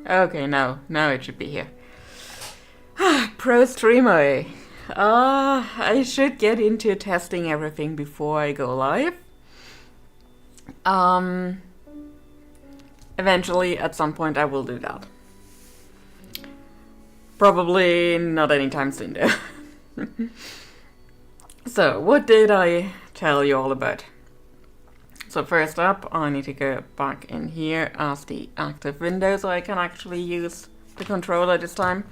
Okay, now it should be here. Pro streamer. I should get into testing everything before I go live. Um, Eventually, at some point, I will do that. Probably not anytime soon, though. So, what did I tell you all about? So first up, I need to go back in here as the active window so I can actually use the controller this time.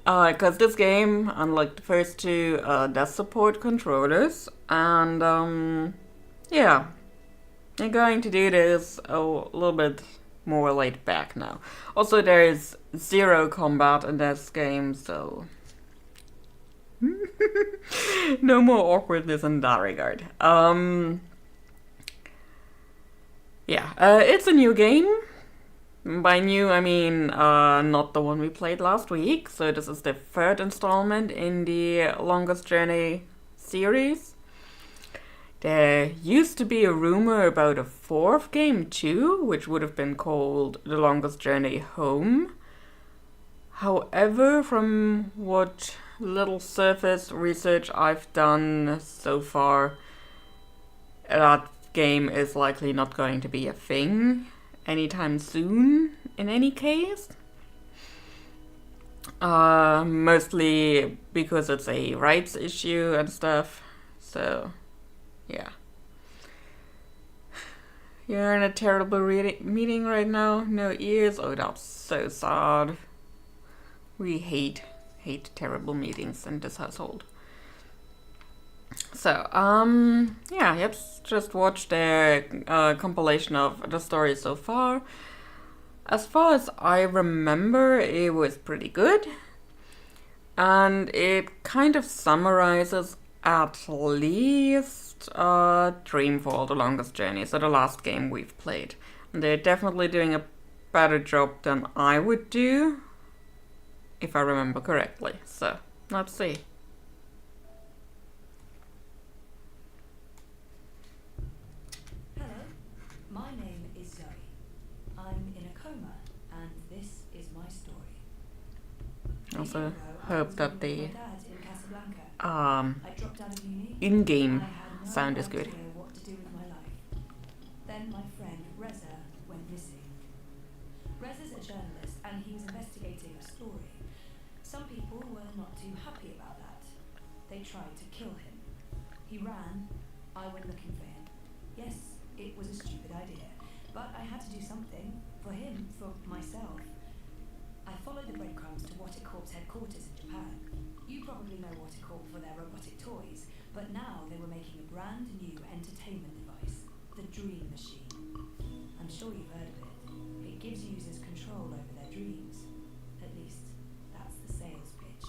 Because this game, unlike the first two, does support controllers. And yeah, I'm going to do this a little bit more laid back now. Also, there is zero combat in this game, so no more awkwardness in that regard. Yeah, it's a new game. By new, I mean not the one we played last week. So this is the third installment in the Longest Journey series. There used to be a rumor about a fourth game too, which would have been called The Longest Journey Home. However, from what little surface research I've done so far, that game is likely not going to be a thing anytime soon, in any case. Mostly because it's a rights issue and stuff. So, yeah. You're in a terrible meeting right now. No ears. Oh, that's so sad. We hate terrible meetings in this household. So, yeah, let's just watch their compilation of the story so far. As far as I remember, it was pretty good. And it kind of summarizes at least Dreamfall, The Longest Journey, so the last game we've played. And they're definitely doing a better job than I would do, if I remember correctly. So, let's see. Also hope that the in-game sound is good. Then my friend Reza went missing. Reza's a journalist and he was investigating a story. Some people were not too happy about that. They tried to kill him. He ran. I went looking for him. Yes, it was a stupid idea, but I had to do something for him, for myself. I followed the breadcrumbs to What It Corp's headquarters in Japan. You probably know What It Corp for their robotic toys, but now they were making a brand new entertainment device, the Dream Machine. I'm sure you've heard of it. It gives users control over their dreams. At least, that's the sales pitch.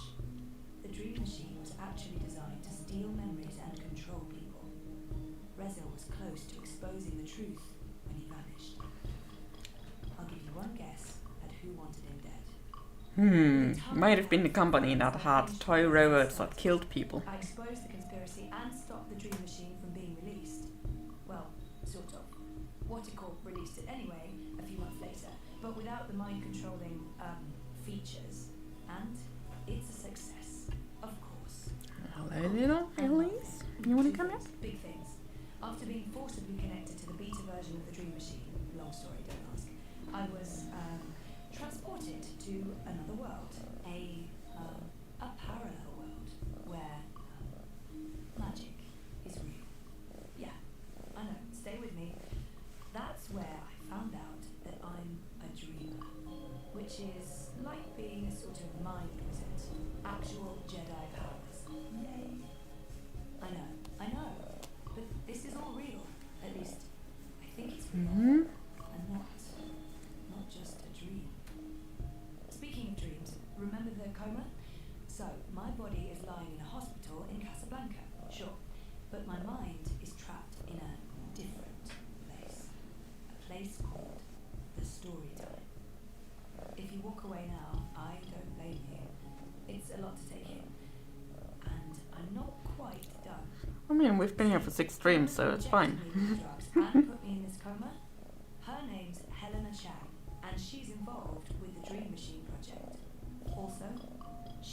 The Dream Machine was actually designed to steal memories and control people. Reza was close to exposing the truth when he vanished. I'll give you one guess at who wanted him dead. Might have been the company that had toy robots that killed people. I exposed the conspiracy and stopped the Dream Machine from being released. Well, sort of. Watercorp released it anyway, a few months later, but without the mind-controlling, features. And it's a success, of course. Hello, little Elise. You want to come in? Big things. After being forcibly connected to the beta version of the Dream Machine, long story, don't ask, I was, transported to another world, a parallel world where magic is real. Yeah, I know. Stay with me. That's where I found out that I'm a dreamer, which is like being a sort of mind wizard, actual Jedi powers. Yay! I know, but this is all real. At least, I think it's real, and not just a dream. Speaking of dreams, remember the coma? So, my body is lying in a hospital in Casablanca, sure, but my mind is trapped in a different place. A place called the Storytime. If you walk away now, I don't blame you. It's a lot to take in, and I'm not quite done. I mean, we've been here for 6 streams, so it's fine. And put me in this coma. Her name's Helena Chang, and she's involved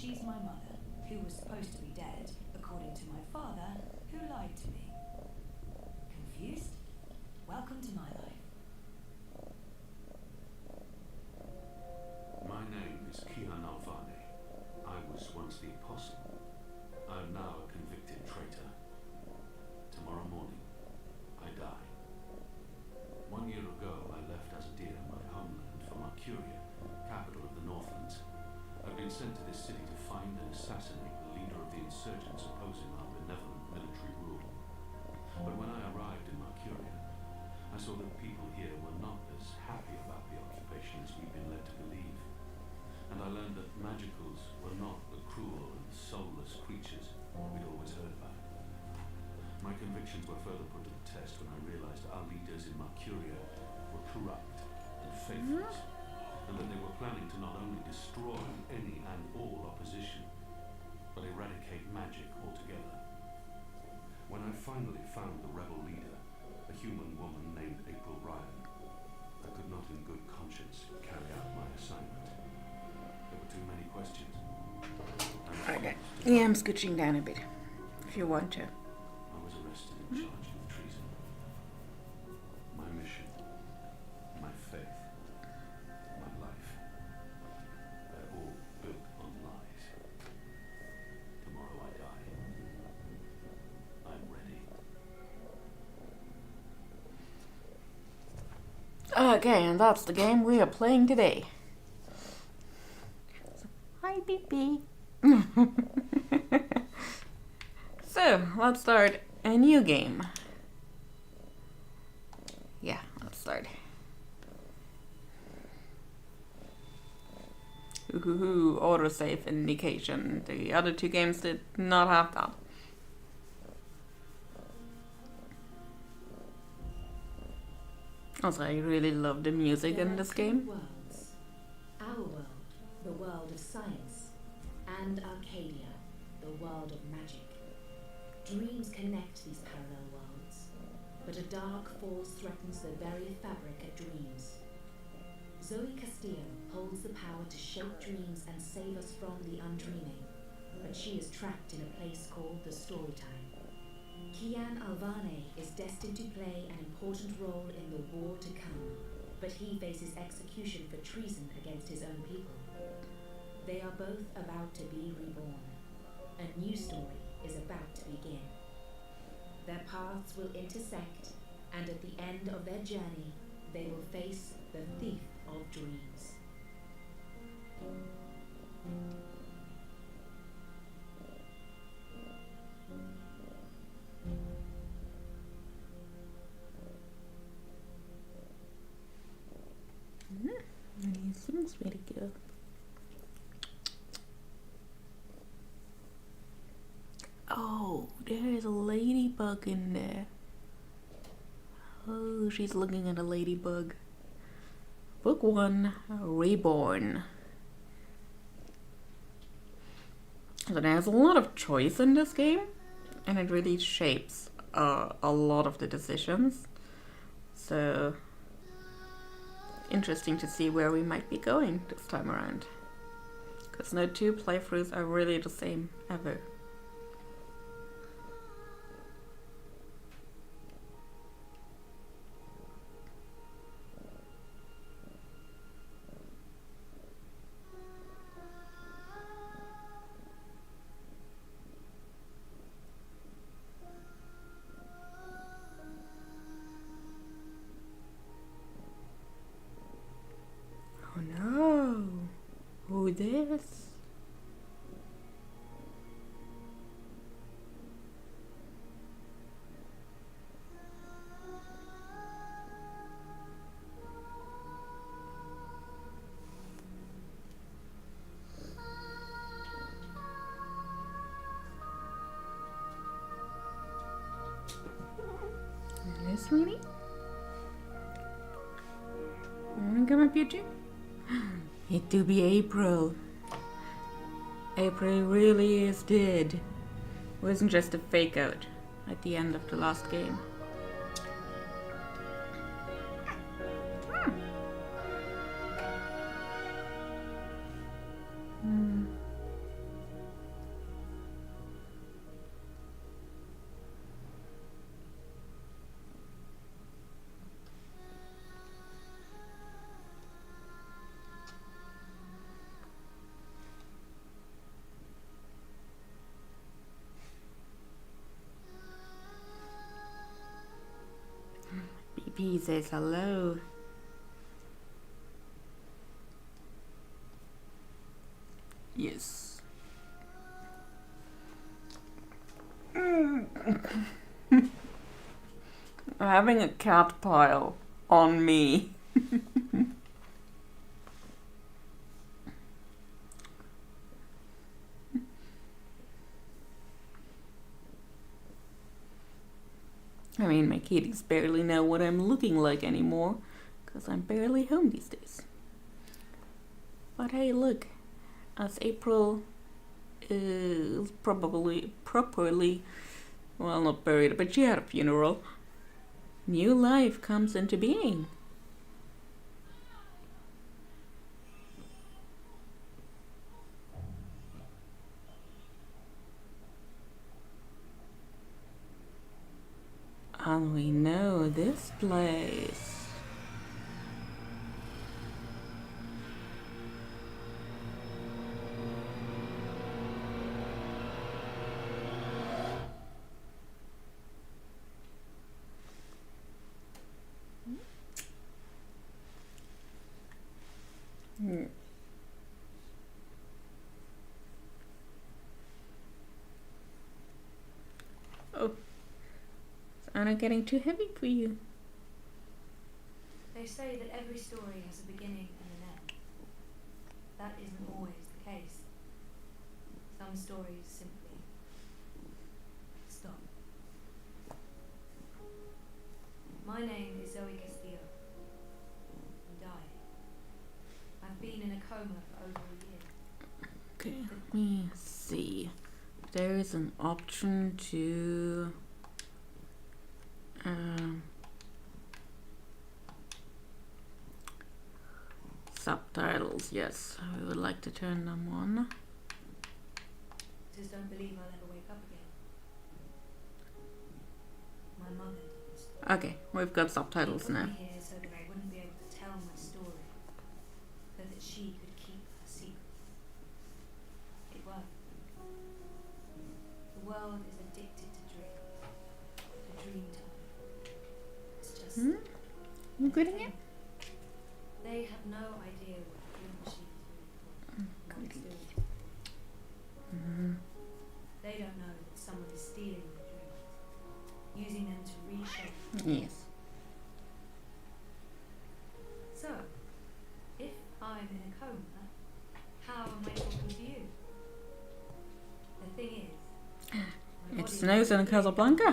She's my mother, who was supposed to be dead, according to my father, who lied to me. Confused? Welcome to my life. My name is Canon. I was once the apostle. I am now a convicted traitor. Tomorrow morning, I die. 1 year ago, I left Azadir, my homeland, for Mercuria, capital of the Northlands. I've been sent to this city to find and assassinate the leader of the insurgents opposing our benevolent military rule. But when I arrived in Mercuria, I saw that people here were not as happy about the occupation as we've been led to believe. And I learned that magicals were not the cruel and soulless creatures we'd always heard about. My convictions were further put to the test when I realized our leaders in Mercuria were corrupt and faithless, and that they were planning to not only destroy any and all opposition, but eradicate magic altogether. When I finally found the rebel leader, a human woman named April Ryan, I could not in good conscience carry out my assignment. There were too many questions. Okay. Yeah, I'm scooching down a bit, if you want to. I was arrested and charged with treason. My mission, my faith, my life, they're all built on lies. Tomorrow I die. I'm ready. Okay, and that's the game we are playing today. Hi, baby. So, let's start a new game. Yeah, let's start. Ooh, autosave indication. The other two games did not have that. Also, I really love the music in this game. Worlds. Our world, the world of science, and Arcadia, the world of magic. Dreams connect these parallel worlds, but a dark force threatens the very fabric of dreams. Zoe Castillo holds the power to shape dreams and save us from the undreaming, but she is trapped in a place called the Storytime. Kian Alvane is destined to play an important role in the war to come, but he faces execution for treason against his own people. They are both about to be reborn. A new story is about to begin. Their paths will intersect, and at the end of their journey, they will face the thief of dreams. He seems really good. Oh, there is a ladybug in there. Oh, she's looking at a ladybug. Book 1, Reborn. So there's a lot of choice in this game, and it really shapes a lot of the decisions. So interesting to see where we might be going this time around. Because no two playthroughs are really the same ever. Oh no! Who this? Hello, sweetie. Wanna come up here too? It do be April. April really is dead. It wasn't just a fake out at the end of the last game. P says hello. Yes. Having a cat pile on me. I mean, my kitties barely know what I'm looking like anymore, because I'm barely home these days. But hey, look, as April is probably properly, well, not buried, but she had a funeral, new life comes into being. And we know this place. Oh, is Anna getting too heavy for you? They say that every story has a beginning and an end. That isn't always the case. Some stories simply stop. My name is Zoe Castillo. I died. I've been in a coma for over a year. Okay, let me see. There is an option to subtitles. Yes, we would like to turn them on. Just don't believe I'll ever wake up again. My mother didn't. Okay, we've got subtitles She put now. me here so that I wouldn't be able to tell my story, so that she could keep her secret. It worked. The world is addicted to dream. To dream time. It's just You getting it? they have no idea what the dream machine is really for. What it's doing. They don't know that someone is stealing their dreams, using them to reshape. Yes. So, if I'm in a coma, how am I talking to you? The thing is, my It body snows in is Casablanca.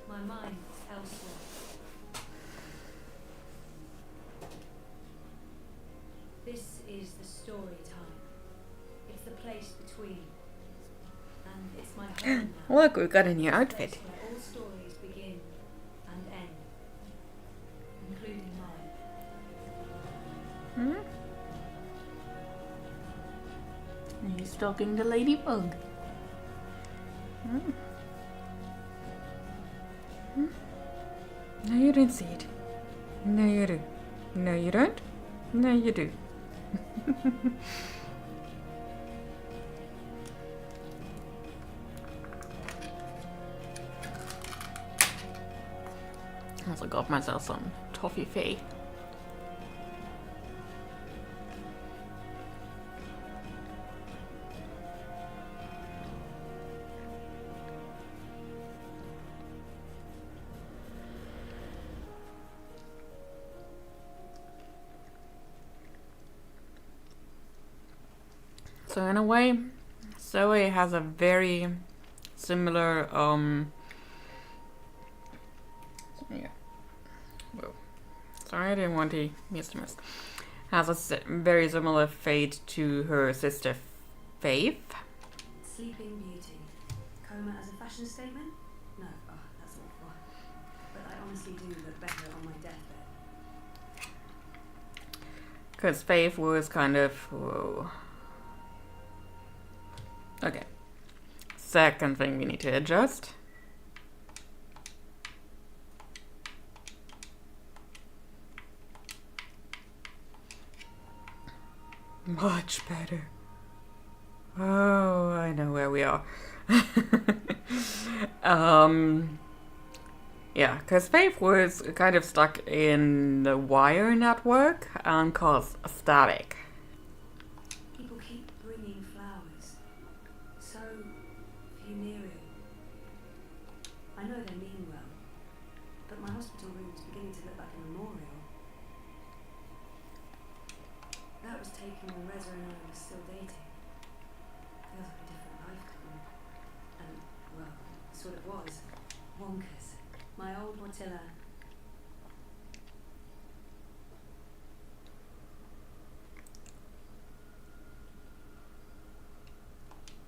but my mind is elsewhere. This is the story time. It's the place between. And it's my home now. Look, we've got a new It's the outfit. place where all stories begin and end, including mine. Are you stalking the ladybug? No, you don't see it. No, you do. No, you don't. No, you do. Also got myself some toffee fee. So in a way, Zoe has a very similar yeah. Whoa. Sorry, I didn't want to miss. Has a very similar fate to her sister Faith. Sleeping Beauty. Coma as a fashion statement? No, that's awful. But I honestly do look better on my deathbed. Because Faith was kind of... Whoa. Okay. Second thing we need to adjust. Much better. Oh, I know where we are. Yeah, because Faith was kind of stuck in the wire network and caused static. People keep bringing flowers. So funereal. I know they mean well, but my hospital room is beginning to look like a memorial. That was taken when Reza and I were still dating. Feels like a different lifetime. And, well, sort of was. Wonkers. My old Mortilla.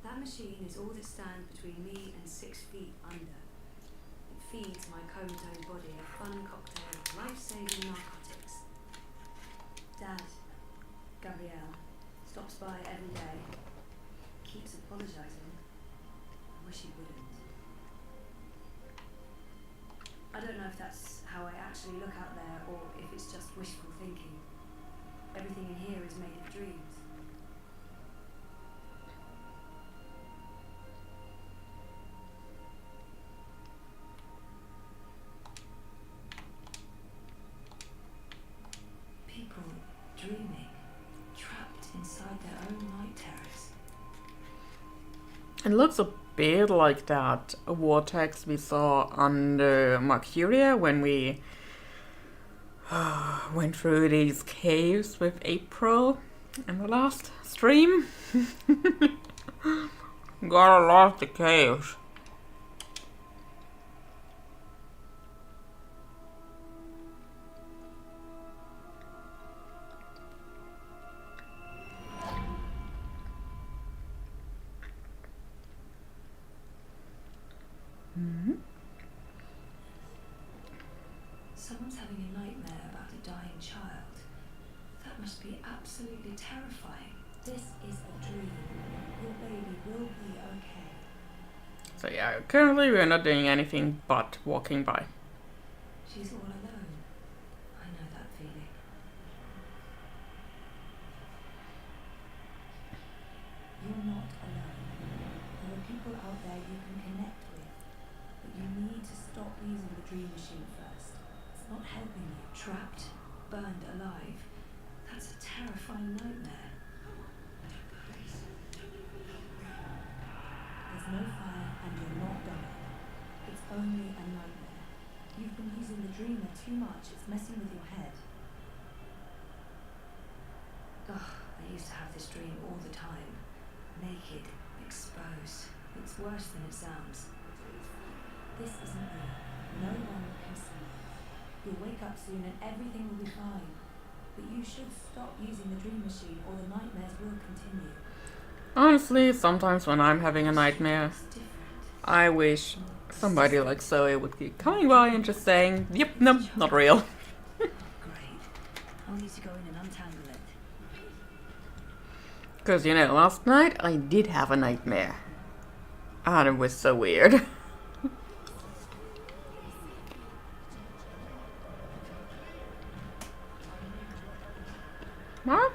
That machine is all that stands between me and 6 feet under. It feeds my comatose body a fun cocktail of life-saving narcotics. Dad, Gabrielle, stops by every day. Keeps apologising. I wish he wouldn't. I don't know if that's how I actually look out there or if it's just wishful thinking. Everything in here is made of dreams. People dreaming, trapped inside their own night terrors. It looks a bit like that vortex we saw under Mercuria when we went through these caves with April in the last stream. Gotta love the caves. Someone's having a nightmare about a dying child. That must be absolutely terrifying. This is a dream. Your baby will be okay. So yeah, currently we're not doing anything but walking by. She's all alone. I know that feeling. You're not alone. There are people out there you can connect with. But you need to stop using the dream machine first. It's not helping you. Trapped, burned alive. That's a terrifying nightmare. There's no fire and you're not dying. It's only a nightmare. You've been using the dreamer too much. It's messing with your head. Ugh, I used to have this dream all the time. Naked, exposed. It's worse than it sounds. This isn't real. No one can see you. You'll wake up soon and everything will be fine. But you should stop using the dream machine or the nightmares will continue. Honestly, sometimes when I'm having a nightmare, It's different. I wish somebody like Zoe would keep coming by and just saying, yep, no, not real. Great. I'll need to go in and untangle it. Because, you know, last night I did have a nightmare. And it was so weird. Well,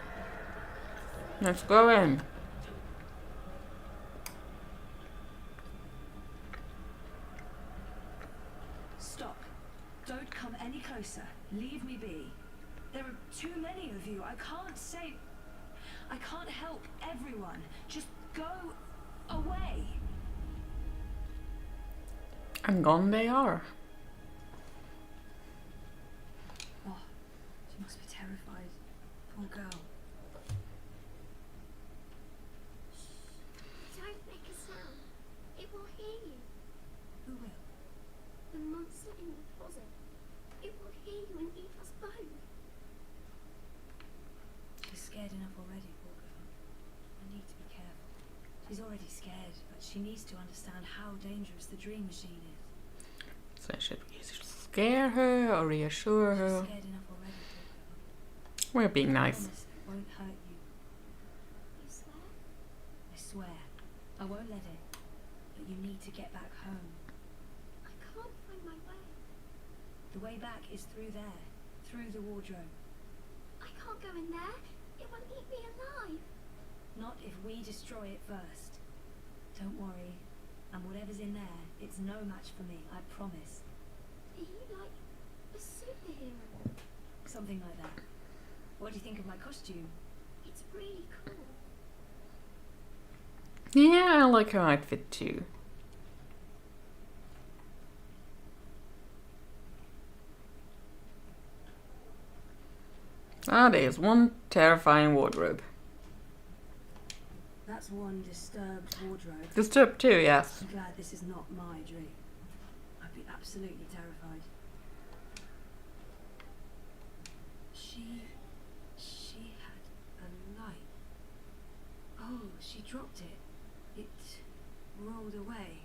let's go in. Stop. Don't come any closer. Leave me be. There are too many of you. I can't help everyone. Just go away. And gone they are. Oh, she must be terrified. Poor girl. Don't make a sound. It will hear you. Who will? The monster in the closet. It will hear you and eat us both. She's scared enough already, poor girl. I need to be careful. She's already scared, but she needs to understand how dangerous the dream machine is. So should we scare her or reassure She's her? scared enough already, poor girl. We're being I nice. promise it won't hurt you. You swear? I swear. I won't let it. But you need to get back home. I can't find my way. The way back is through there. Through the wardrobe. I can't go in there. It will eat me alive. Not if we destroy it first. Don't worry. And whatever's in there, it's no match for me, I promise. Are you like a superhero? Something like that. What do you think of my costume? It's really cool. Yeah, I like her outfit too. That is one terrifying wardrobe. That's one disturbed wardrobe. Disturbed too, yes. I'm glad this is not my dream. I'd be absolutely terrified. She had a light. Oh, she dropped it. It rolled away.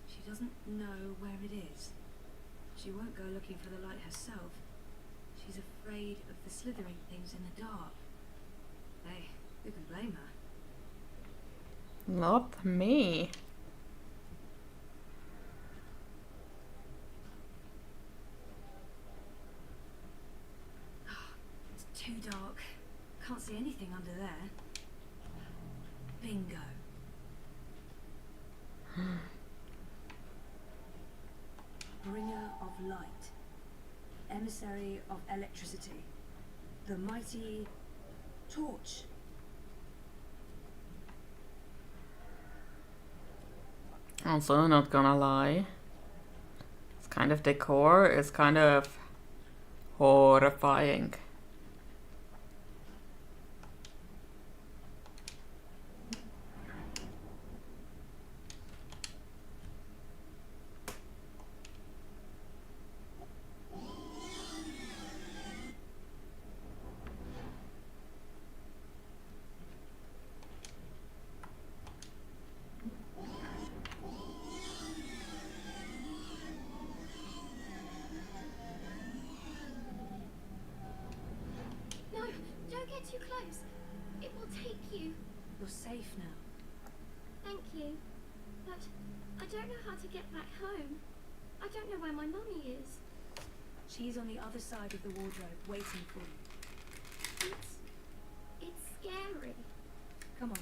She doesn't know where it is. She won't go looking for the light herself. She's afraid of the slithering things in the dark. Hey, who can blame her? Not me. It's too dark. Can't see anything under there. Bingo. Bringer of light. Emissary of electricity. The mighty torch. Also, not gonna lie. This kind of decor is kind of horrifying. No, don't get too close. It will take you. You're safe now. Thank you. But I don't know how to get back home. I don't know where my mummy is. She's on the other side of the wardrobe, waiting for you. It's scary. Come on.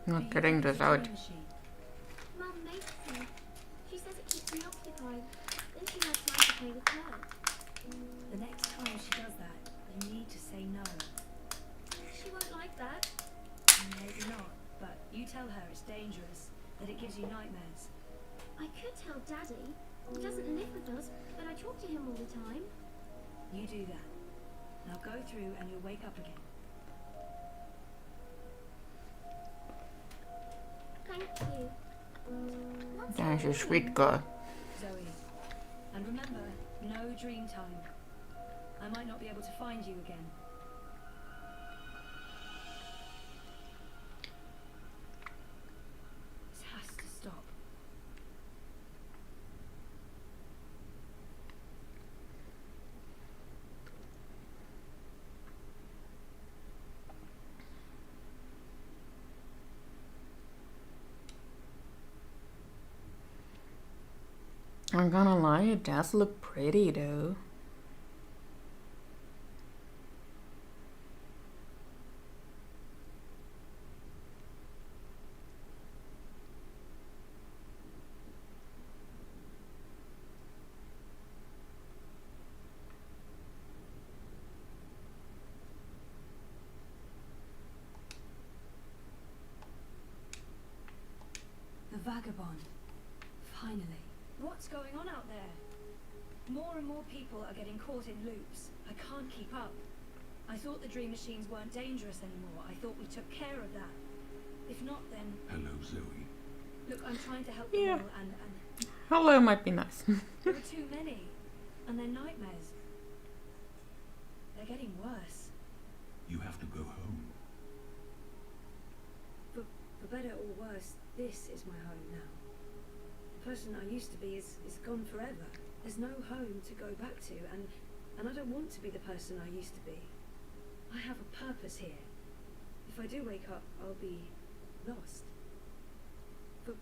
Not getting this out. Mum makes me. She says it keeps me occupied. Then she has time to play with her. The next time she does that, you need to say no. She won't like that. Maybe not, but you tell her it's dangerous, that it gives you nightmares. I could tell Daddy. He doesn't live with us, but I talk to him all the time. You do that. Now go through and you'll wake up again. Thank you. What's That's her a sweet name? girl. Zoe. And remember, no dream time. I might not be able to find you again. This has to stop. I'm gonna lie, it does look pretty though. The vagabond. Finally. What's going on out there? More and more people are getting caught in loops. I can't keep up. I thought the dream machines weren't dangerous anymore. I thought we took care of that. If not, then... Hello, Zoe. Look, I'm trying to help them Yeah. all, and Hello might be nice. there are too many. And they're nightmares. They're getting worse. You have to go home. For better or worse, this is my home now. The person I used to be is gone forever. There's no home to go back to, and I don't want to be the person I used to be. I have a purpose here. If I do wake up, I'll be lost. But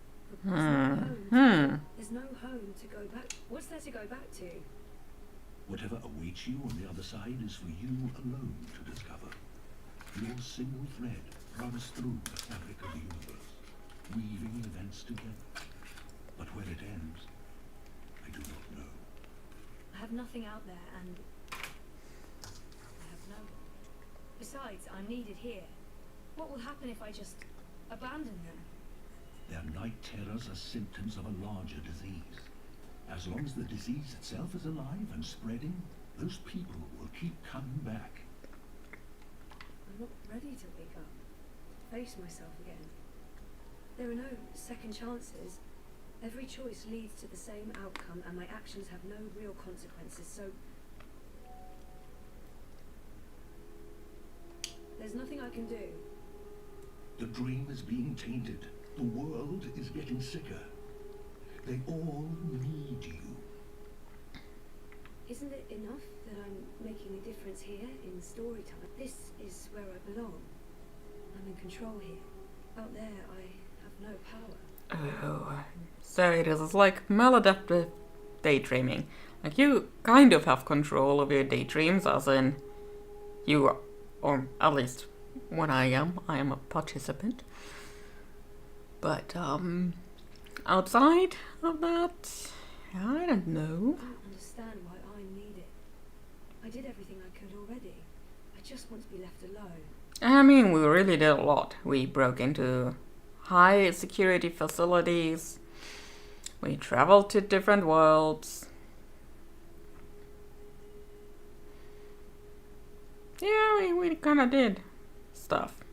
there's no home to go back. What's there to go back to? Whatever awaits you on the other side is for you alone to discover. Your single thread runs through the fabric of the universe, weaving events together. But where it ends, I do not know. I have nothing out there, and I have no one. Besides, I'm needed here. What will happen if I just abandon them? Their night terrors are symptoms of a larger disease. As long as the disease itself is alive and spreading, those people will keep coming back. I'm not ready to wake up, face myself again. There are no second chances. Every choice leads to the same outcome, and my actions have no real consequences, so there's nothing I can do. The dream is being tainted. The world is getting sicker. They all need you. Isn't it enough that I'm making a difference here in story time? This is where I belong. I'm in control here. Out there, I have no power. Oh, so it is like maladaptive daydreaming. Like you kind of have control of your daydreams, as in you, or at least when I am a participant. But outside of that, I don't know. I don't understand why I'm needed. I did everything I could already. I just want to be left alone. I mean, we really did a lot. We broke into high security facilities. We traveled to different worlds. Yeah, we kind of did stuff.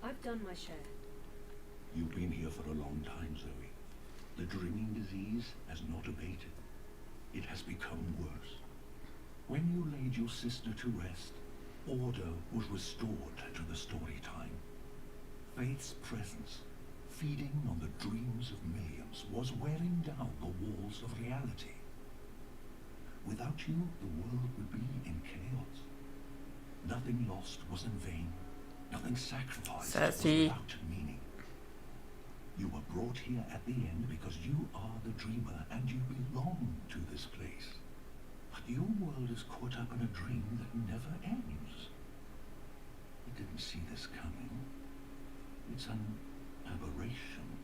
I've done my share. You've been here for a long time, Zoe. The dreaming disease has not abated. It has become worse. When you laid your sister to rest, order was restored to the story time. Faith's presence, feeding on the dreams of millions, was wearing down the walls of reality. Without you, the world would be in chaos. Nothing lost was in vain. Nothing sacrificed was without meaning. You were brought here at the end because you are the dreamer and you belong to this place. But your world is caught up in a dream that never ends. You didn't see this coming. It's an aberration.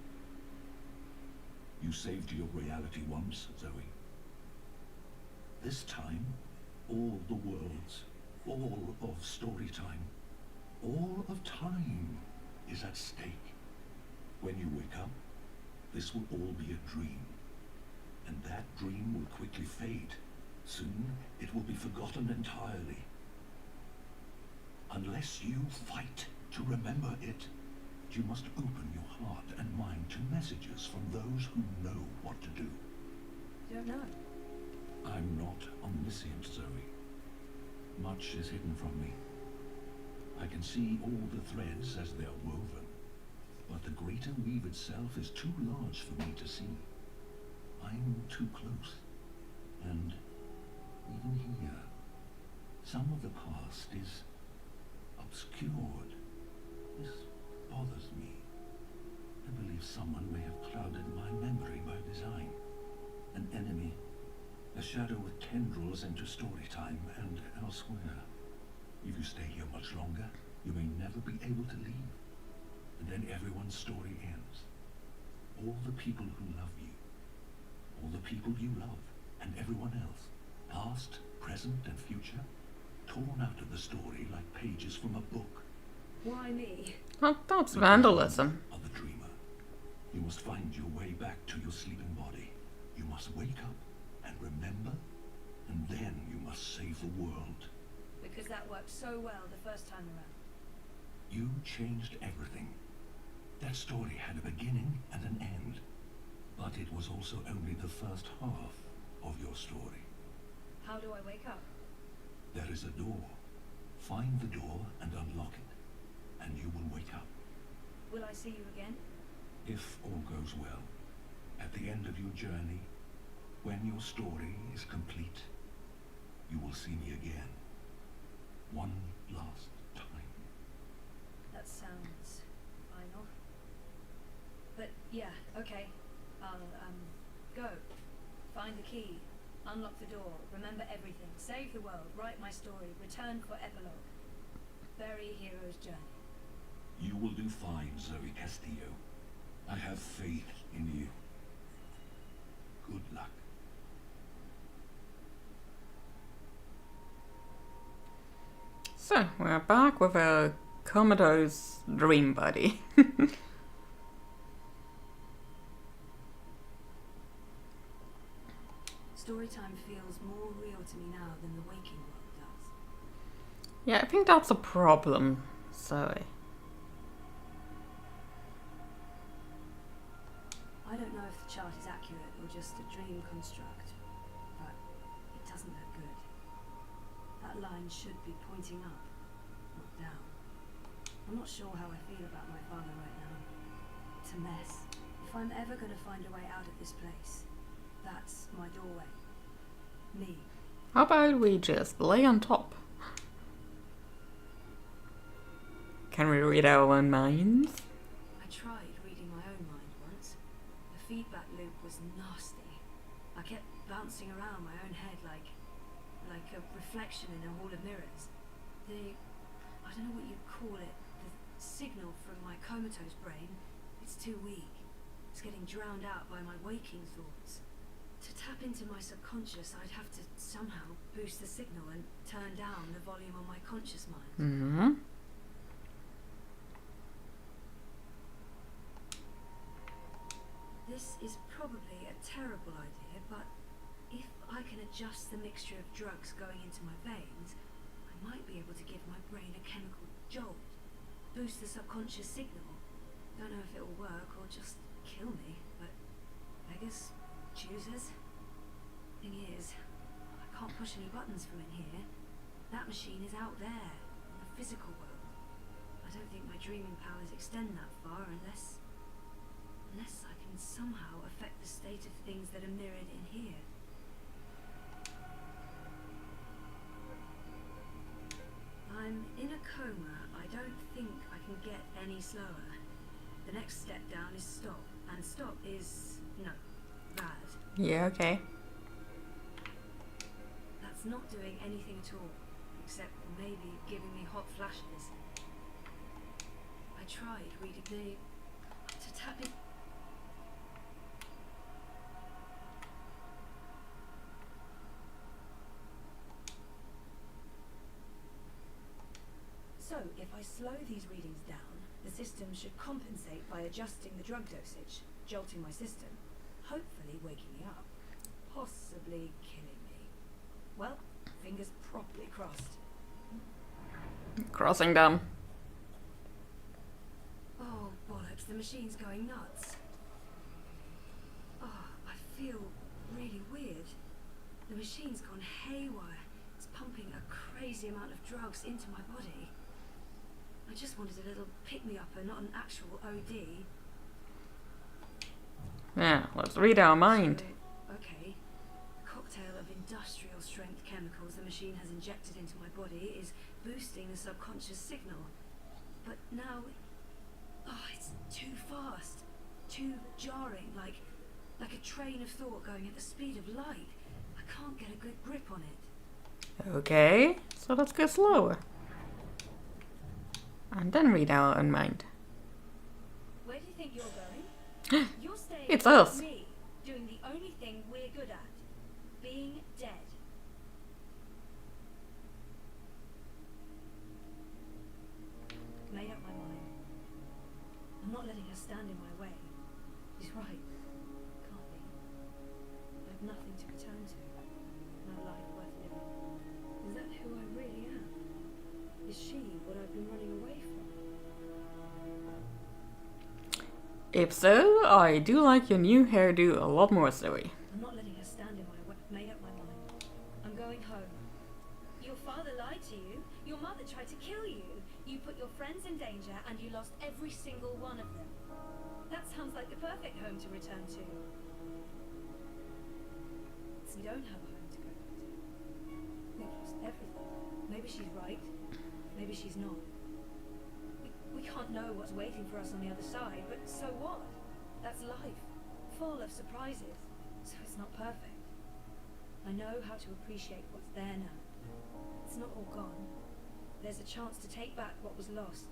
You saved your reality once, Zoe. This time, all the worlds, all of story time, all of time is at stake. When you wake up, this will all be a dream. And that dream will quickly fade. Soon, it will be forgotten entirely. Unless you fight to remember it, you must open your heart and mind to messages from those who know what to do. You don't know. I'm not omniscient, Zoe. Much is hidden from me. I can see all the threads as they are woven. But the greater weave itself is too large for me to see. I'm too close. And even here, some of the past is obscured. This bothers me. I believe someone may have clouded my memory by design. An enemy, a shadow with tendrils into story time and elsewhere. If you stay here much longer, you may never be able to leave. And then everyone's story ends. All the people who love you, all the people you love, and everyone else, past, present, and future, torn out of the story like pages from a book. Why me? Well, that's vandalism. Of the dreamer. You must find your way back to your sleeping body. You must wake up and remember, and then you must save the world. Because that worked so well the first time around. You changed everything. That story had a beginning and an end, but it was also only the first half of your story. How do I wake up? There is a door. Find the door and unlock it, and you will wake up. Will I see you again? If all goes well, at the end of your journey, when your story is complete, you will see me again. One last time. That sounds final. But yeah, okay. I'll go. Find the key. Unlock the door. Remember everything. Save the world. Write my story. Return for epilogue. Bury heroes journey. You will do fine, Zoe Castillo. I have faith in you. Good luck. So, we're back with a comatose dream buddy. Storytime feels more real to me now than the waking world does. Yeah, I think that's a problem, Zoe. I don't know if the chart is accurate or just a dream construct, but it doesn't look good. That line should be pointing up, not down. I'm not sure how I feel about my father right now. It's a mess. If I'm ever going to find a way out of this place, that's my doorway. Me. How about we just lay on top? Can we read our own minds? I tried reading my own mind once. The feedback loop was nasty. I kept bouncing around my own head like a reflection in a hall of mirrors. I don't know what you'd call it, the signal from my comatose brain, it's too weak. It's getting drowned out by my waking thoughts. To tap into my subconscious, I'd have to somehow boost the signal and turn down the volume on my conscious mind. Mm-hmm. This is probably a terrible idea, but if I can adjust the mixture of drugs going into my veins, I might be able to give my brain a chemical jolt, boost the subconscious signal. Don't know if it'll work or just kill me, but beggars, choosers. Thing is, I can't push any buttons from in here. That machine is out there, in the physical world. I don't think my dreaming powers extend that far unless I can somehow affect the state of things that are mirrored in here. I'm in a coma. I don't think I can get any slower. The next step down is stop, and stop is no, bad. Yeah, okay. That's not doing anything at all, except maybe giving me hot flashes. I tried reading to tap in. So, if I slow these readings down, the system should compensate by adjusting the drug dosage, jolting my system, hopefully waking me up, possibly killing me. Well, fingers properly crossed. Crossing them. Oh, bollocks, the machine's going nuts. Oh, I feel really weird. The machine's gone haywire. It's pumping a crazy amount of drugs into my body. I just wanted a little pick-me-upper, not an actual OD. Yeah, let's read our mind. So, okay. The cocktail of industrial strength chemicals the machine has injected into my body is boosting the subconscious signal. But now, it's too fast, too jarring, like a train of thought going at the speed of light. I can't get a good grip on it. Okay, so let's go slower. And then read our own mind. Where do you think you're going? You're staying It's with us. me, doing the only thing we're good at, being dead. Made up my mind. I'm not letting her stand in my way. She's right. Can't be. I have nothing to return to. No life worth living. Is that who I really am? Is she what I've been running away from? If so, I do like your new hairdo a lot more, Zoe. I'm not letting her stand in my way. Made up my mind. I'm going home. Your father lied to you. Your mother tried to kill you. You put your friends in danger and you lost every single one of them. That sounds like the perfect home to return to. We don't have a home to go back to. We've lost everything. Maybe she's right. Maybe she's not. We can't know what's waiting for us on the other side, but so what? That's life, full of surprises, so it's not perfect. I know how to appreciate what's there now. It's not all gone. there's a chance to take back what was lost,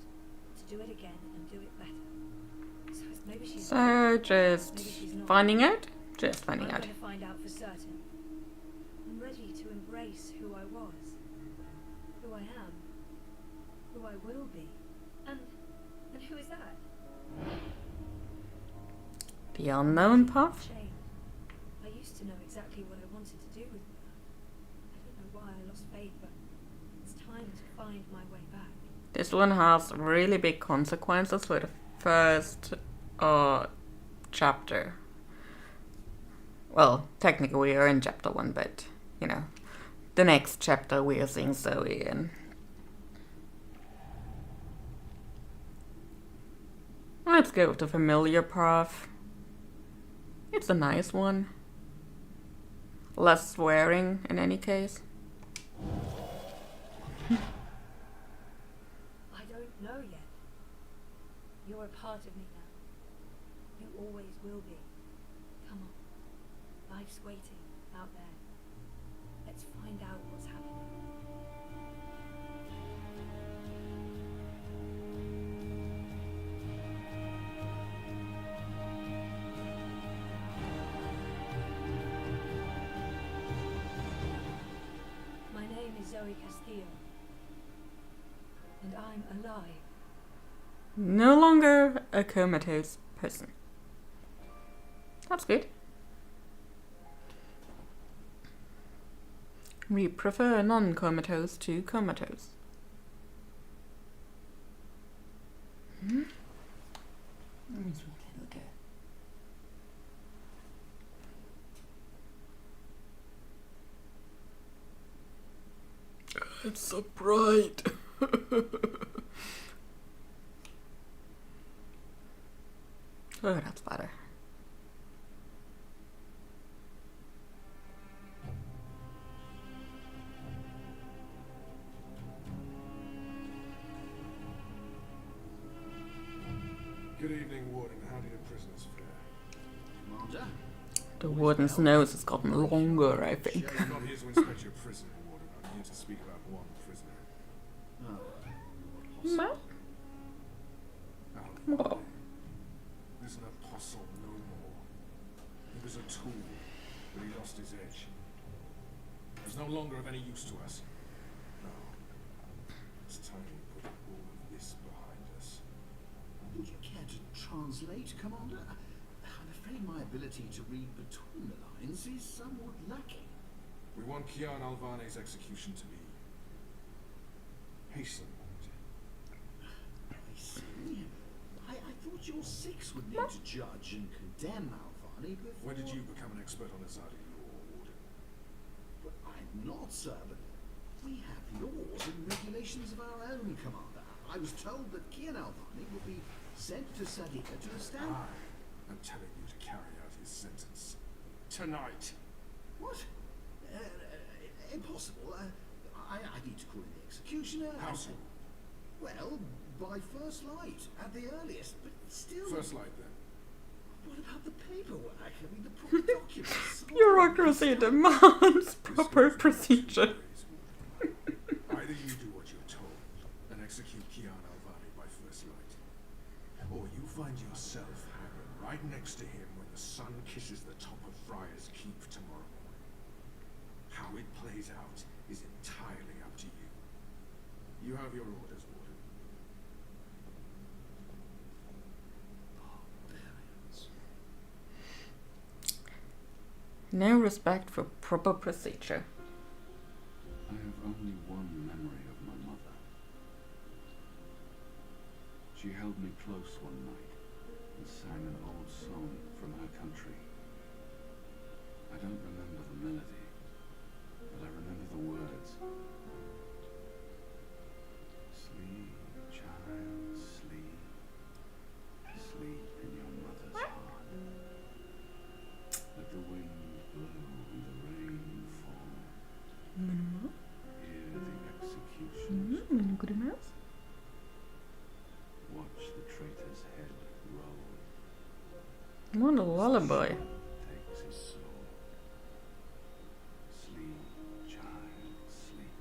to do it again and do it better. So maybe she's So just maybe she's not. finding out? Just finding I'm out. going to find out for certain. I'm ready to embrace who I was, who I am, who I will be. And who is that? The unknown path? Shame. I used to know exactly what I wanted to do with her. I don't know why I lost faith, but it's time to find my way back. This one has really big consequences for the first chapter. Well, technically we are in chapter 1, but, you know, the next chapter we are seeing Zoe in. Let's go with the familiar path. It's a nice one. Less swearing in any case. I don't know yet. You're a part of me now. You always will be. Come on. Life's waiting out there. Let's find out what's happening. My name is Zoe Castillo. And I'm alive. No longer a comatose person. That's good. We prefer non-comatose to comatose. It's so bright. Oh, that's better. Good evening, Warden. How do your prisoners fare? Commander? The warden's nose has gotten longer, I think. I'm not here to inspect your prison, Warden. I'm here to speak about one prisoner. Oh. Ma? Alvaro. There's an apostle no more. He was a tool, but he lost his edge. He's no longer of any use to us. No. It's time we put all of this behind us. Would you care to translate, Commander? I'm afraid my ability to read between the lines is somewhat lacking. We want Kian Alvane's execution to be hastened. I see. I thought your six would need to judge and condemn Alvane before... When did you become an expert on Azadi law, Warden? Well, I'm not, sir, but we have laws and regulations of our own, Commander. I was told that Kian Alvane would be sent to Sadika to establish... I'm telling you to carry out his sentence. Tonight. What? Impossible. I need to call in the executioner. How soon? Well, by first light, at the earliest, but still... First light, then. What about the paperwork? I mean, the proper documents. Bureaucracy demands proper procedure. Either you do what you're told and execute Kian Alvane by first light, or you find yourself hanging right next to him when the sun kisses the top of Friar's Keep tomorrow morning. How it plays out is entirely up to you. You have your orders, Warden. No respect for proper procedure. I have only one memory of my mother. She held me close one night and sang an old song from her country. I don't remember the melody, but I remember the words. Sleep, child, sleep. Sleep in your mother's heart. Let the wind blow and the rain fall. Hear the executioner's Good enough. watch the traitor's head roll. What a lullaby. Takes his soul. Sleep, child, sleep.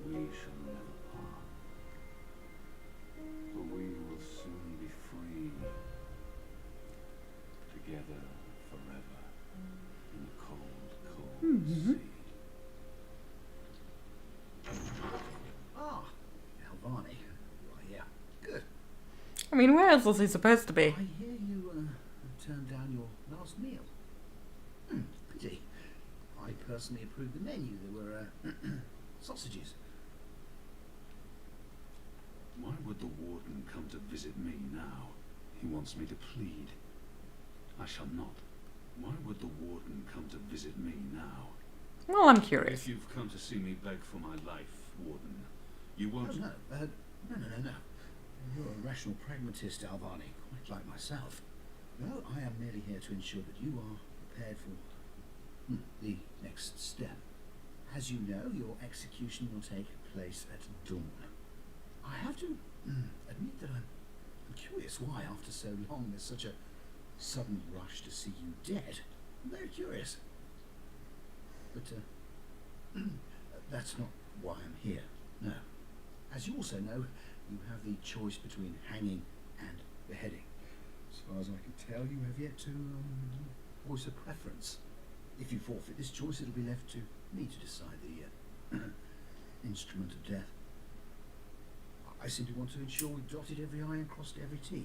We shall never I mean, where else was he supposed to be? I hear you turned down your last meal. Pity. I personally approved the menu. There were sausages. Why would the warden come to visit me now? He wants me to plead. I shall not. Why would the warden come to visit me now? Well, I'm curious. If you've come to see me beg for my life, warden, you Oh, won't... no. No. You're a rational pragmatist, Alvani, quite like myself. No, I am merely here to ensure that you are prepared for the next step. As you know, your execution will take place at dawn. I have to admit that I'm curious why, after so long, there's such a sudden rush to see you dead. I'm very curious. But that's not why I'm here. No. As you also know, you have the choice between hanging and beheading. As far as I can tell, you have yet to voice a preference. If you forfeit this choice, it'll be left to me to decide the instrument of death. I simply want to ensure we've dotted every I and crossed every T.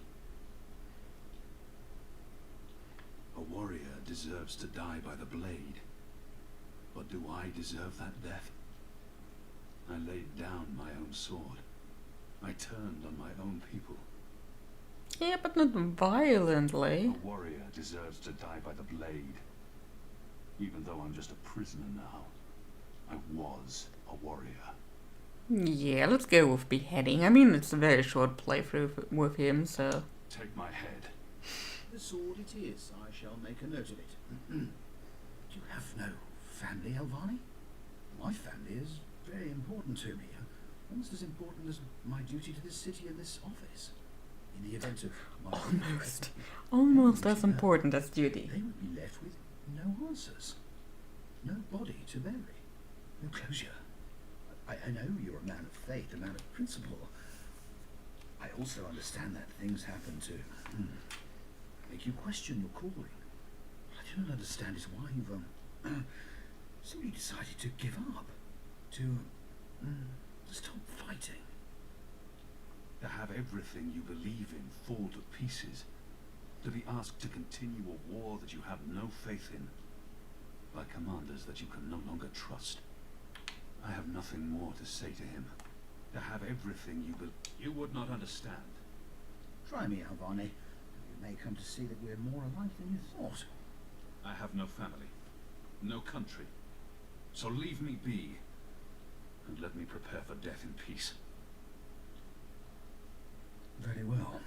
A warrior deserves to die by the blade. But do I deserve that death? I laid down my own sword. I turned on my own people. Yeah, but not violently. A warrior deserves to die by the blade. Even though I'm just a prisoner now, I was a warrior. Yeah, let's go with beheading. I mean, it's a very short playthrough with him, so... Take my head. The sword it is. I shall make a note of it. You have no family, Alvani? My family is very important to me. Almost as important as my duty to this city and this office. In the event of my... Almost as important as duty. They would be left with no answers. No body to bury. No closure. I know you're a man of faith, a man of principle. I also understand that things happen to make you question your calling. What I do not understand is why you've simply decided to give up. To stop fighting. To have everything you believe in fall to pieces. To be asked to continue a war that you have no faith in. By commanders that you can no longer trust. I have nothing more to say to him. To have everything you would not understand. Try me, Alvani. You may come to see that we're more alike than you thought. I have no family. No country. So leave me be. And let me prepare for death in peace. Very well.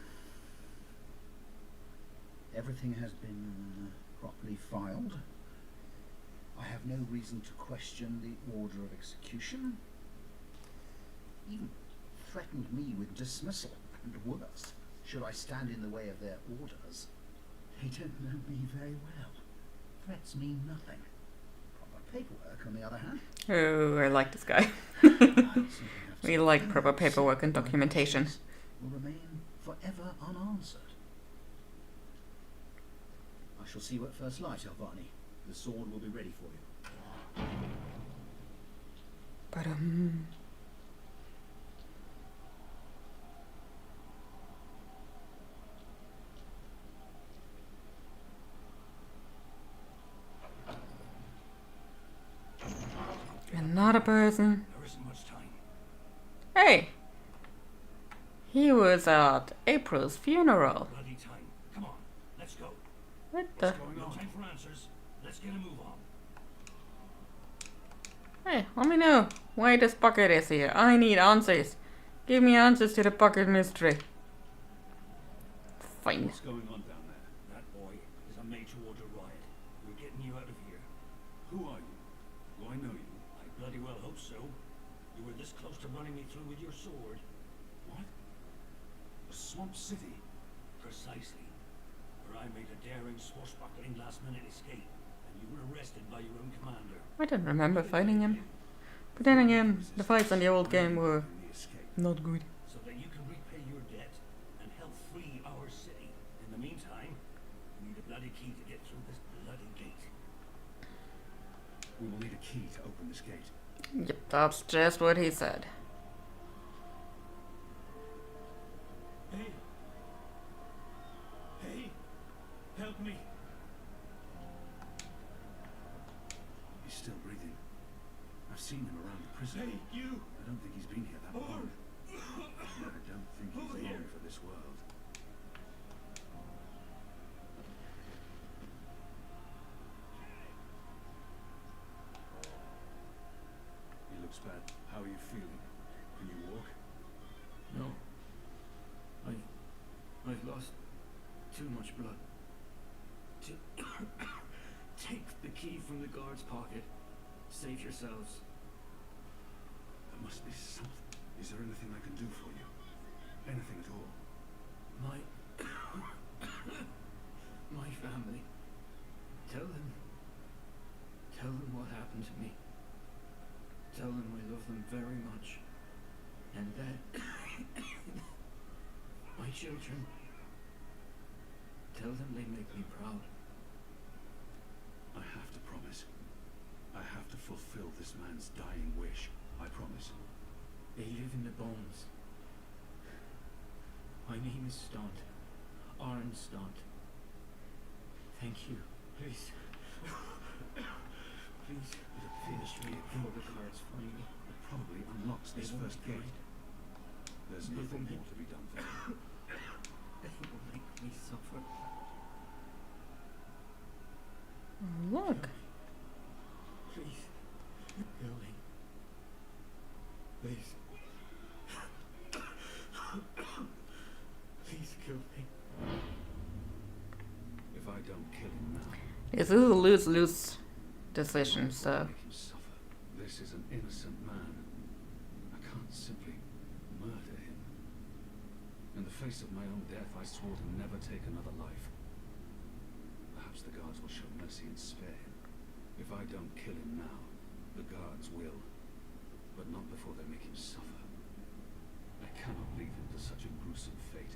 Everything has been properly filed. I have no reason to question the order of execution. Even threatened me with dismissal, and worse, should I stand in the way of their orders. They don't know me very well. Threats mean nothing. Proper paperwork, on the other hand. Oh, I like this guy. We like proper paperwork and documentation. Will remain forever unanswered. I shall see you at first light, Alvani. The sword will be ready for you. But not a person. There isn't much time. Hey! He was at April's funeral. Bloody time. Come on, let's go. What the? Going on? No time for answers. Let's get a move on. Hey, let me know why this bucket is here. I need answers. Give me answers to the bucket mystery. Fine. What's going on down there? That boy is a major order riot. We're getting you out of here. Who are you? Do I know you? I bloody well hope so. You were this close to running me through with your sword. What? A swamp city? Precisely. Where I made a daring, swashbuckling last-minute escape, and you were arrested by your own commander. I don't remember fighting him. But then again, the fights in the old game were not good. So that you can repay your debt and help free our city. In the meantime, we need a bloody key to get through this bloody gate. We will need a key to open this gate. Yep, that's just what he said. Hey, seen him around the prison. Hey, you! I don't think he's been here that long. And I don't think he's long for this world. He looks bad. How are you feeling? Can you walk? No. I've lost too much blood. Take the key from the guard's pocket. Save yourselves. There must be something. Is there anything I can do for you? Anything at all? My my family. Tell them what happened to me. Tell them I love them very much. And that my children. Tell them they make me proud. I have to promise. I have to fulfill this man's dying wish. I promise. They live in the bones. My name is Stott. Aaron Stott. Thank you. Please. Please. Finish me before the guards find me. It probably unlocks this They won't first gate. mind. There's They nothing won't more to be done for you. They will make me suffer. Look. Please. Kill me. Please. Please kill me. If I don't kill him now, This is a lose-lose decision, so... make him suffer. This is an innocent man. I can't simply murder him. In the face of my own death, I swore to never take another life. Perhaps the guards will show mercy and spare him. If I don't kill him now, the guards will. But not before they make him suffer. I cannot leave him to such a gruesome fate.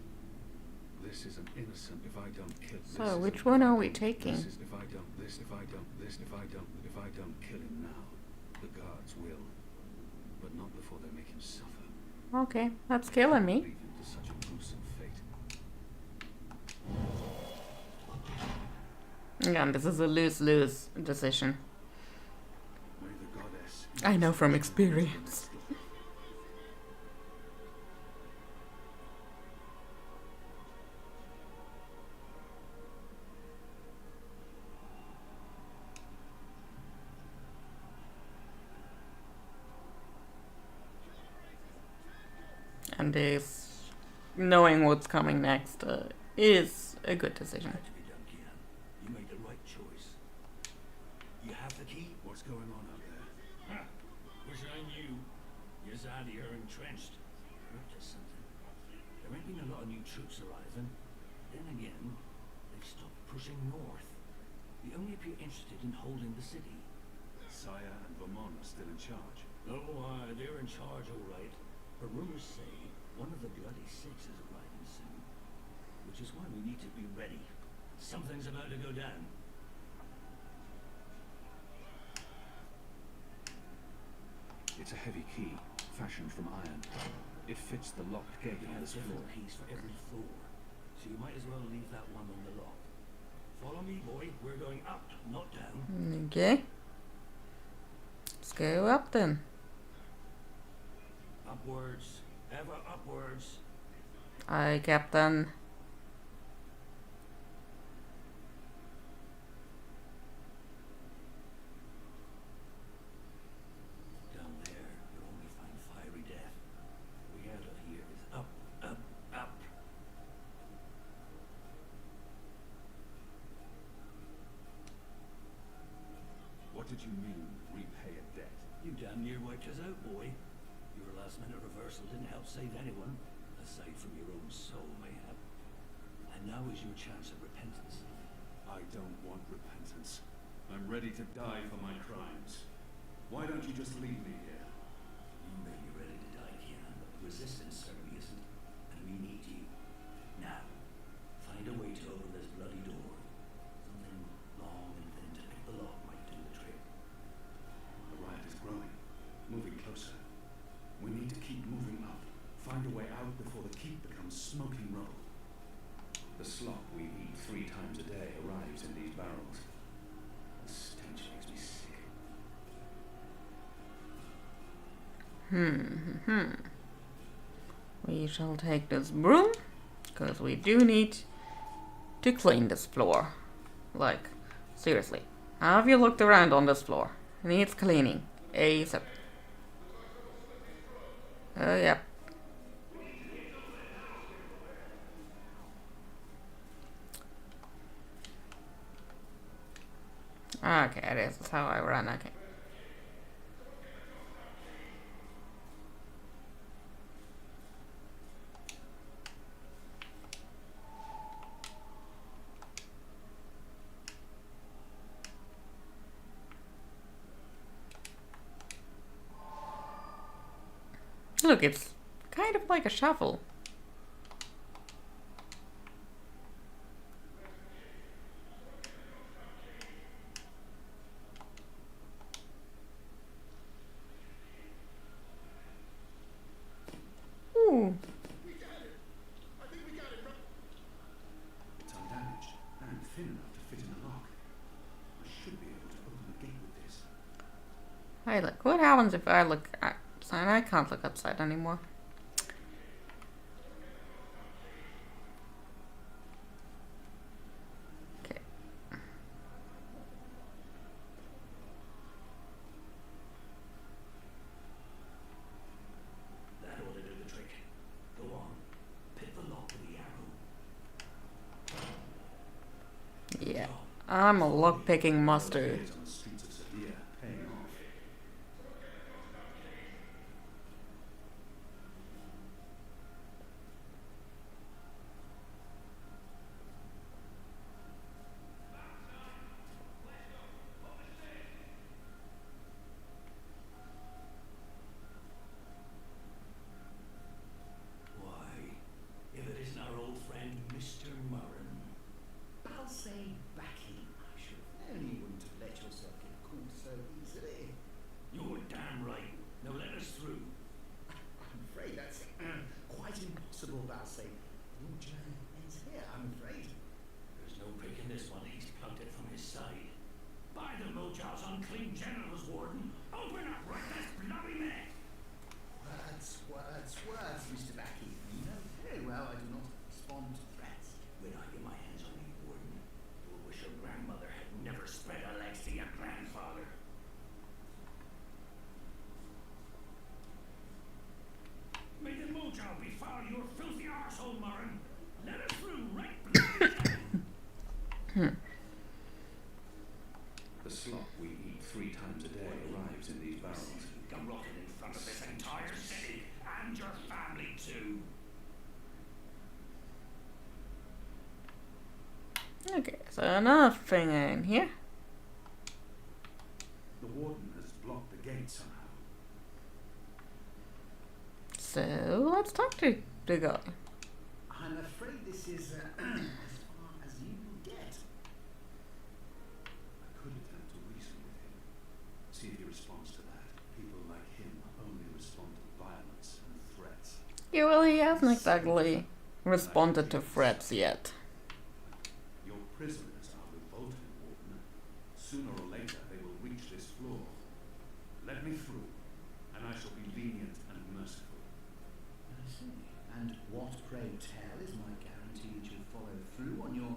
This is an innocent. If I don't kill. So, which one are we taking? This is if I don't. This if I don't. This if I don't. If I don't kill him now, the guards will. But not before they make him suffer. Okay, that's killing me. Leave him to such a gruesome fate. Again, this is a lose-lose decision. May the goddess. I know from experience. And this, knowing what's coming next, is a good decision. Had to be done, Kian. You made the right choice. You have the key. What's going on out there? Ha! Wish I knew. Yazadi are entrenched. Heard just something. There ain't been a lot of new troops arriving. Then again, they've stopped pushing north. They only appear interested in holding the city. Saya and Vermont are still in charge. Oh, they're in charge, all right. But rumors say one of the Bloody Six is arriving soon. Which is why we need to be ready. Something's about to go down. It's a heavy key, fashioned from iron. It fits the locked gate on this floor. Keys for every floor. So you might as well leave that one on the lock. Follow me, boy. We're going up, not down. Okay. Let's go up then. Upwards. Ever upwards. Aye, Captain. Down there, you'll only find fiery death. The way out of here is up, up, up. What did you mean, repay a debt? You damn near wiped us out, boy. Your last-minute reversal didn't help save anyone, aside from your own soul, mayhap. And now is your chance at repentance. I don't want repentance. I'm ready to die for my crimes. Why don't you just leave me here? You may be ready to die, Kian, but the resistance certainly isn't. And we need you. Now, find a way to open this bloody door. Something long and thin to pick the lock might do the trick. The riot is growing, moving closer. We need to keep moving up. Find a way out before the keep becomes smoking row. The slop we eat 3 times a day arrives in these barrels. The stench makes me sick. We shall take this broom, because we do need to clean this floor. Like, seriously. Have you looked around on this floor? It needs cleaning. ASAP. Oh, yep. Okay, this is how I run, okay. Look, it's kind of like a shuffle. Ooh. It's undamaged and thin enough to fit in a lock. I should be able to open the gate with this. Hey, look, what happens if I look outside? I can't look outside anymore. Okay. That ought to do the trick. Go on. Pick the lock with the arrow. Yeah, I'm a lock-picking master. Days on the streets of Sevilla, paying off. Why, if it isn't our old friend, Mr. Murren. I'll say backing. I should have known you wouldn't have let yourself get caught so easily. You're damn right. Now let us through. I'm afraid that's quite impossible, Balsay. Your journey ends here, I'm afraid. There's no picking this one. He's plugged it from his side. By the Mojal's unclean genitals, Warden. Open up right this bloody minute. Words, Mr. Backy. You know very well I do not respond to threats. When I get my hands on you, Warden, you'll wish your grandmother had never spread her legs to your grandfather. May the Mojal befoul your filthy arsehole, Murren. Let us through right bloody The slop we eat 3 times a day arrives in these barrels. Come rotting in front of this entire city, and your family too. Okay, so nothing in here. The warden has blocked the gate somehow. So let's talk to the guy. I'm afraid this is as far as you will get. I could attempt to reason with him. See if he responds to that. People like him only respond to violence and threats. Yeah, well, he hasn't exactly responded to threats yet. Your prisoners are revolting, Warden. Sooner or later they will reach this floor. Let me through, and I shall be lenient and merciful. I see. And what, pray tell, is my guarantee that you'll follow through on your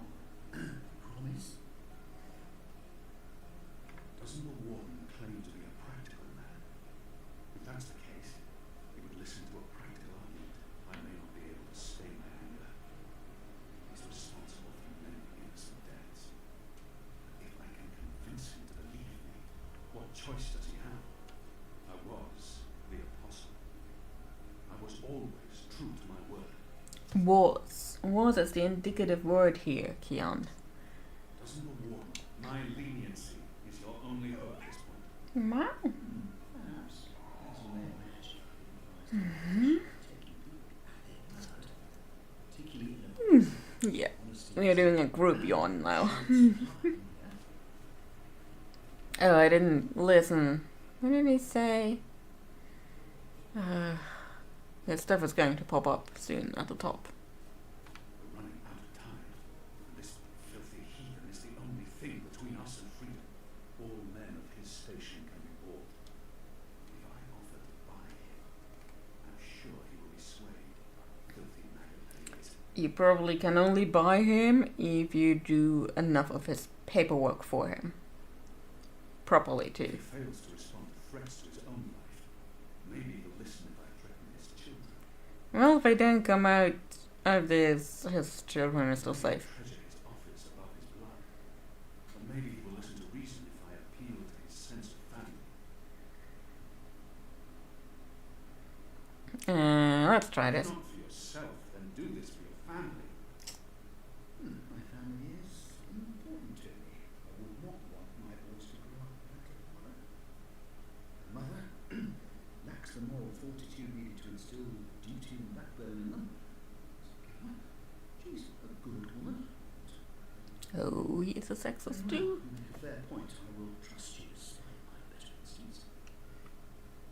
promise? Doesn't the warden claim to be a practical man? If that's the case, he would listen to a practical argument. I may not be able to stay my anger. He's responsible for many innocent deaths. But if I can convince him to believe me, what choice does he have? I was the apostle. I was always true to my word. Was is the indicative word here, Kian. Doesn't the warden? My leniency is your only hope at this point. Wow. Perhaps, as you may imagine, particularly Yeah, we are doing a group yawn now. Oh, I didn't listen. What did he say? That stuff is going to pop up soon at the top. We're running out of time. This filthy heathen is the only thing between us and freedom. All men of his station can be bought. If I offer to buy him, you probably can only buy him if you do enough of his paperwork for him. Properly, If too. he fails to respond to threats to his own life, maybe he'll listen if I threaten his children. Well, if I don't come out of this, his children are still safe. Treasure his office above his blood. Or maybe he will listen to reason if I appeal to his sense of family. Let's try If this. not for yourself, then do this for your family. My family is important to me. I would not want my boys to grow up without a mother. Mother lacks the moral fortitude needed to instill duty and backbone in them. She's a good woman. Oh, he is a sexist too. You make a fair point. I will trust you to slay my better instincts.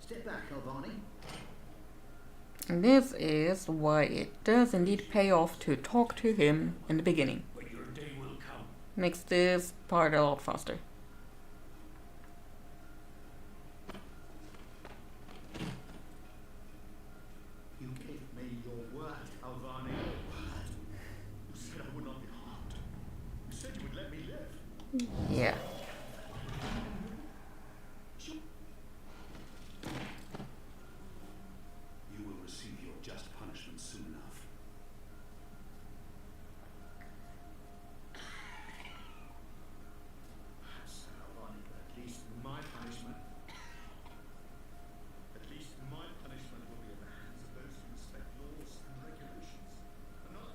Step back, Albani. And this is why it does indeed pay off to talk to him in the beginning. But your day will come. Makes this part a lot faster. You gave me your word, Albani. You said I would not be harmed. You said you would let me live. Yeah. You will receive your just punishment soon enough. Albani, but at least my punishment. At least my punishment will be in the hands of those who respect laws and regulations. And not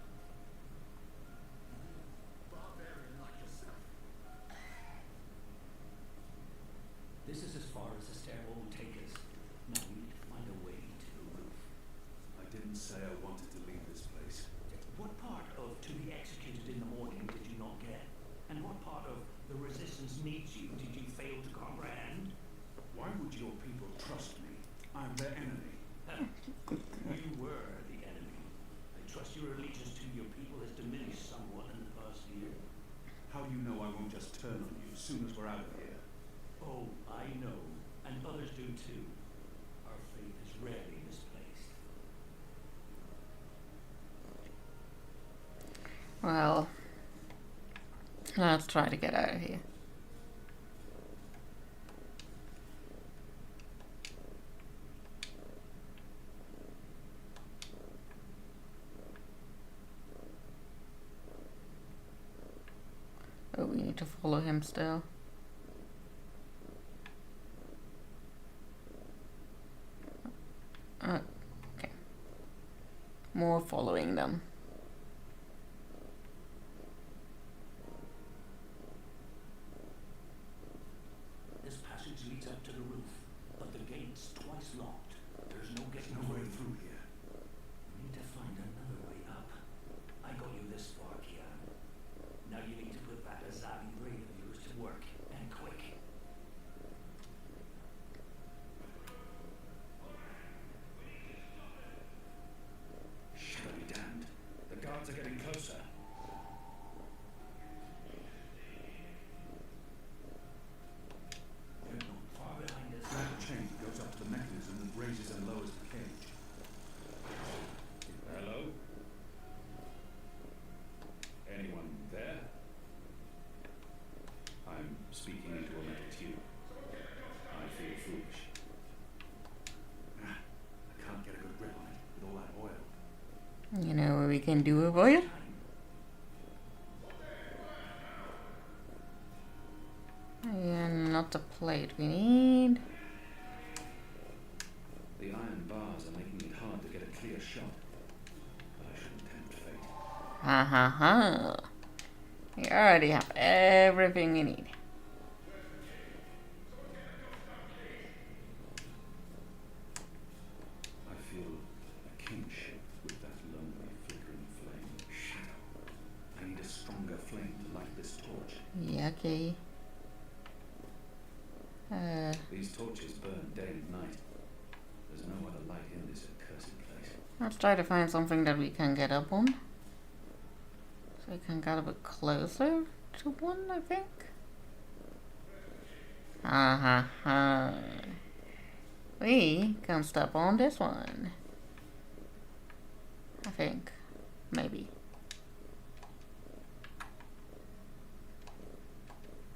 a barbarian like yourself. This is as far as the stairwell will take us. Now we need to find a way to the roof. I didn't say I wanted to leave this place. What part of to be executed in the morning did you not get? And what part of the resistance needs you did you fail to comprehend? Why would your people trust me? I'm their enemy. You were the enemy. I trust your allegiance to your people has diminished somewhat in the past year. How do you know I won't just turn on you as soon as we're out of here? Oh, I know, and others do too. Our faith is rarely misplaced. Well, let's try to get out of here. Oh, we need to follow him still. Okay. More following them. This passage leads up to the roof, but the gate's twice locked. There's no There's getting no way away. through here. We need to find another way up. I got you this far, Kian. Now you need to put that Azabi brain of yours to work, and quick. Shall be damned. The guards are getting closer. They're not far behind us. Grab the chain that goes up to the mechanism and raises and lowers the cage. Hello? Anyone there? I'm speaking into a metal tube. I feel foolish. I can't get a good grip on it with all that oil. You know what we can do with oil? And not the plate we need. The iron bars are making it hard to get a clear shot. But I shouldn't tempt fate. Ha ha ha. We already have everything we need. I feel a kinship with that lonely, flickering flame. Shadow. I need a stronger flame to light this torch. Yeah, okay. These torches burn day and night. There's no other light in this accursed place. Let's try to find something that we can get up on. So we can get a bit closer to one, I think. Ha ha ha. We can step on this one. I think. maybe.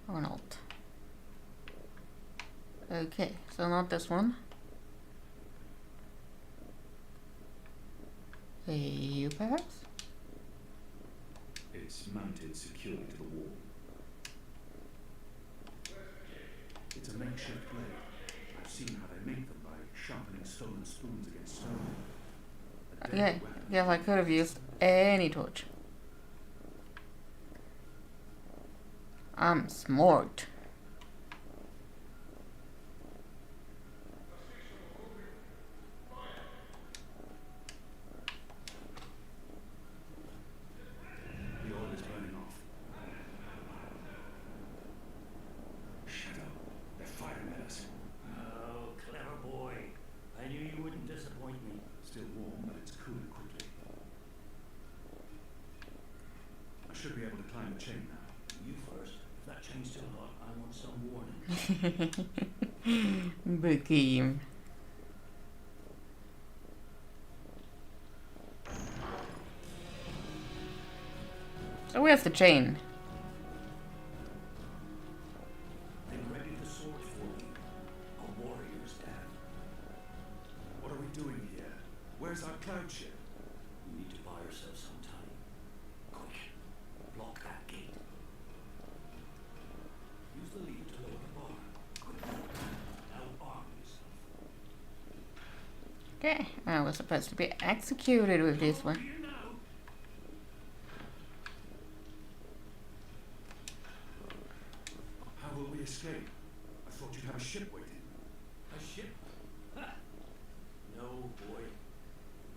Or not. Okay, so not this one. You perhaps? It's mounted securely to the wall. It's a makeshift blade. I've seen how they make them by sharpening stolen spoons against stone. Okay, yes, I could have used any torch. I'm smart. The oil is burning off. Shadow, they're firing at us. Oh, clever boy. I knew you wouldn't disappoint me. Still warm, but it's cooling quickly. I should be able to climb the chain now. You first. If that chain's still hot, I want some warning. Bookie. So where's the chain? They've readied the sword for you. A warrior's dad. What are we doing here? Where's our cloud ship? We need to buy ourselves some time. Quick. Block that gate. Use the lever to lower the bar. Quick. Now arm yourself. Okay, I was supposed to be executed with this one. Here now. How will we escape? I thought you'd have a ship waiting. A ship? Ha! No, boy.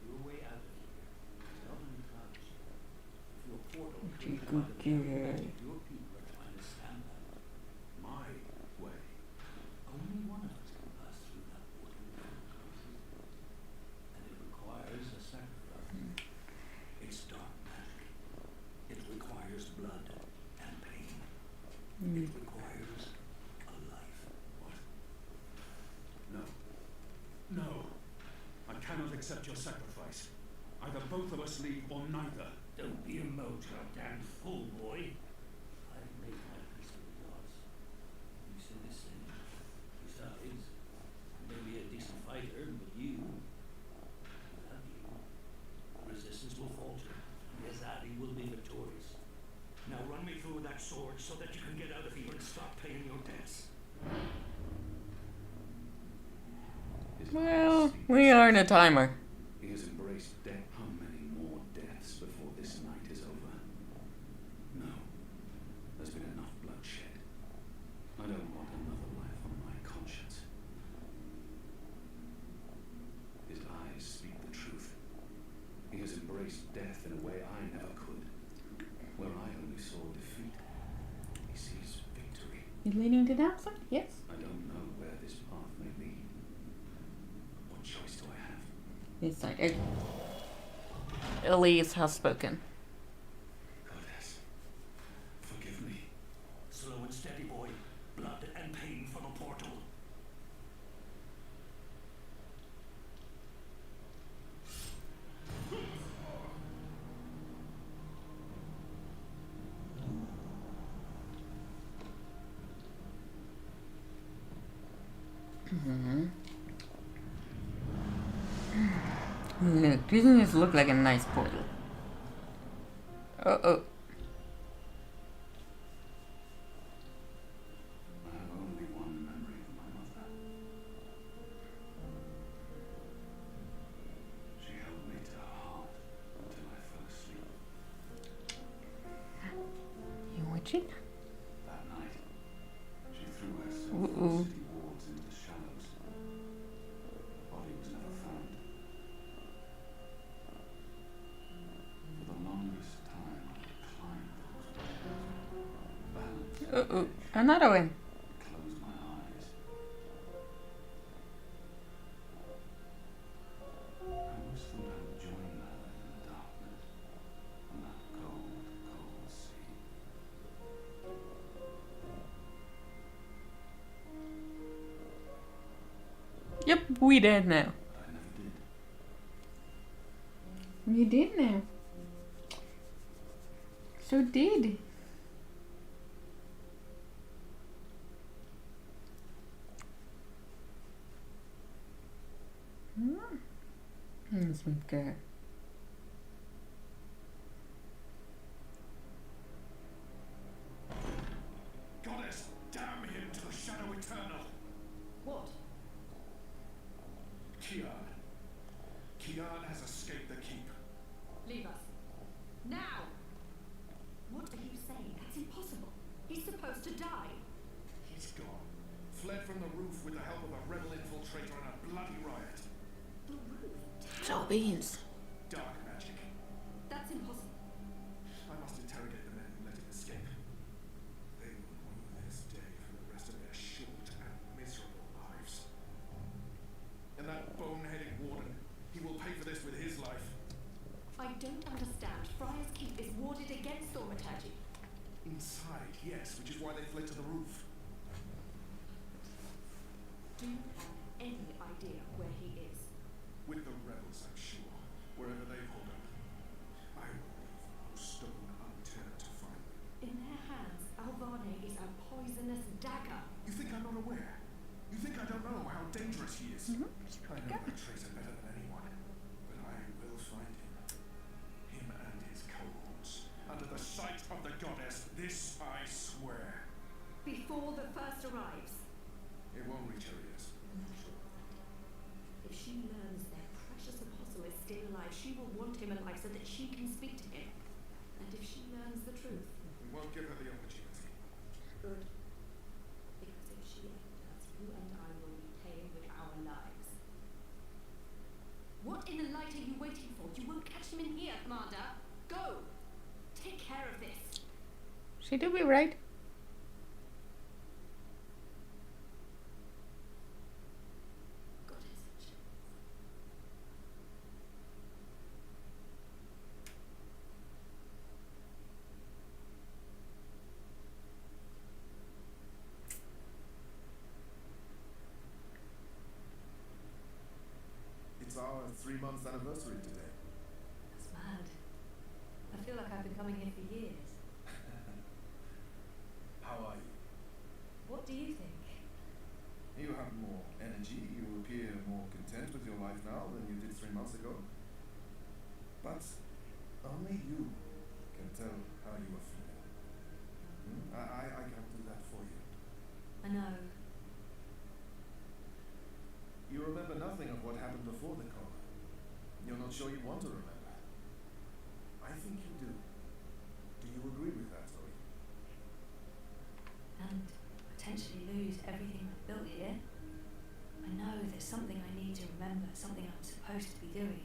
Your way out of here is not in the cloud ship. If your portal created by the magic, your people are trying to stand that. My way. Only one of us can pass through that portal without closing. And it requires a sacrifice. It's dark magic. It requires blood and pain. It requires a life. What? No. No. I cannot accept your sacrifice. Either both of us leave or neither. Don't be a mojo, damn fool, boy. I've made my peace with the gods. You say the same. Besides, I may be a decent fighter, but you, without you, the resistance will falter, and Yazadi will be victorious. Now run me through with that sword so that you can get out of here and stop paying your debts. Well, we are in a timer. He has embraced death. How many more deaths before this night is over? No. There's been enough bloodshed. I don't want another life on my conscience. His eyes speak the truth. He has embraced death in a way I never could. Where I only saw defeat, he sees victory. You leaning to that side? Yes. I don't know where this path may lead. What choice do I have? This side. Elise has spoken. Goddess, forgive me. Slow and steady, boy. Blood and pain for the portal. Look, doesn't this look like a nice portal? Uh-oh. I have only one memory of my mother. She held me to her heart until I fell asleep. You watching? That night, she threw herself Uh-oh. from the city walls into the shallows. Her body was never found. For the longest time, I climbed those walls, balanced on the Uh-oh. edge, Another one. closed my eyes. I always thought I would join her in the darkness on that cold, cold sea. Yep, we did now. But I never did. You did now. so did. Let's go. Goddess, damn him to the shadow eternal. What? Kian. Kian has escaped the keep. Leave us. Now! What are you saying? That's impossible. He's supposed to die. He's gone. Fled from the roof with the help of a rebel infiltrator and a bloody riot. The roof? So beans. Dark magic. That's impossible. I must interrogate the men who let him escape. They will rue this day for the rest of their short and miserable lives. And that bone-headed warden, he will pay for this with his life. I don't understand. Friar's Keep is warded against thaumaturgy. Inside, yes, which is why they fled to the roof. Do you have any idea where he is? With the rebels, I'm sure. Wherever they've holed up. I will leave no stone unturned to find them. In their hands, Alvane is a poisonous dagger. You think I'm not aware? You think I don't know how dangerous he is? I know that traitor better than anyone. But I will find him. Him and his cohorts. Under the sight of the goddess, this I swear. Before the first arrives. It won't reach her ears. If she learns their precious apostle is still alive, she will want him alive so that she can speak to him. And if she learns the truth, We won't give her the opportunity. good. Because if she does, you and I will be paying with our lives. What in the light are you waiting for? You won't catch him in here, Commander. Go! Take care of this. She do be right. Goddess. It's our 3-month anniversary today. That's mad. I feel like I've been coming here for years. How are you? What do you think? You have more energy. You appear more content with your life now than you did 3 months ago. But only you can tell how you are feeling. I can't do that for you. I know. You remember nothing of what happened before the coma. You're not sure you want to remember. I think you do. Do you agree with that, Zoe? And potentially lose everything I've built here. I know there's something I need to remember, something I'm supposed to be doing.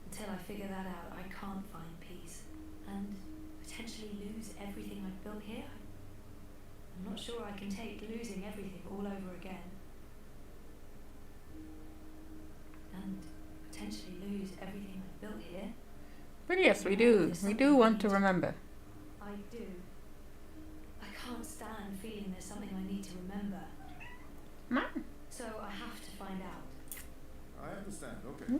Until I figure that out, I can't find peace. And potentially lose everything I've built here. I'm not sure I can take losing everything all over again. And potentially lose everything I've built here. But yes, we do. We do want to remember. I do. I can't stand feeling there's something I need to remember. Man, So I have to find out. I understand. Okay.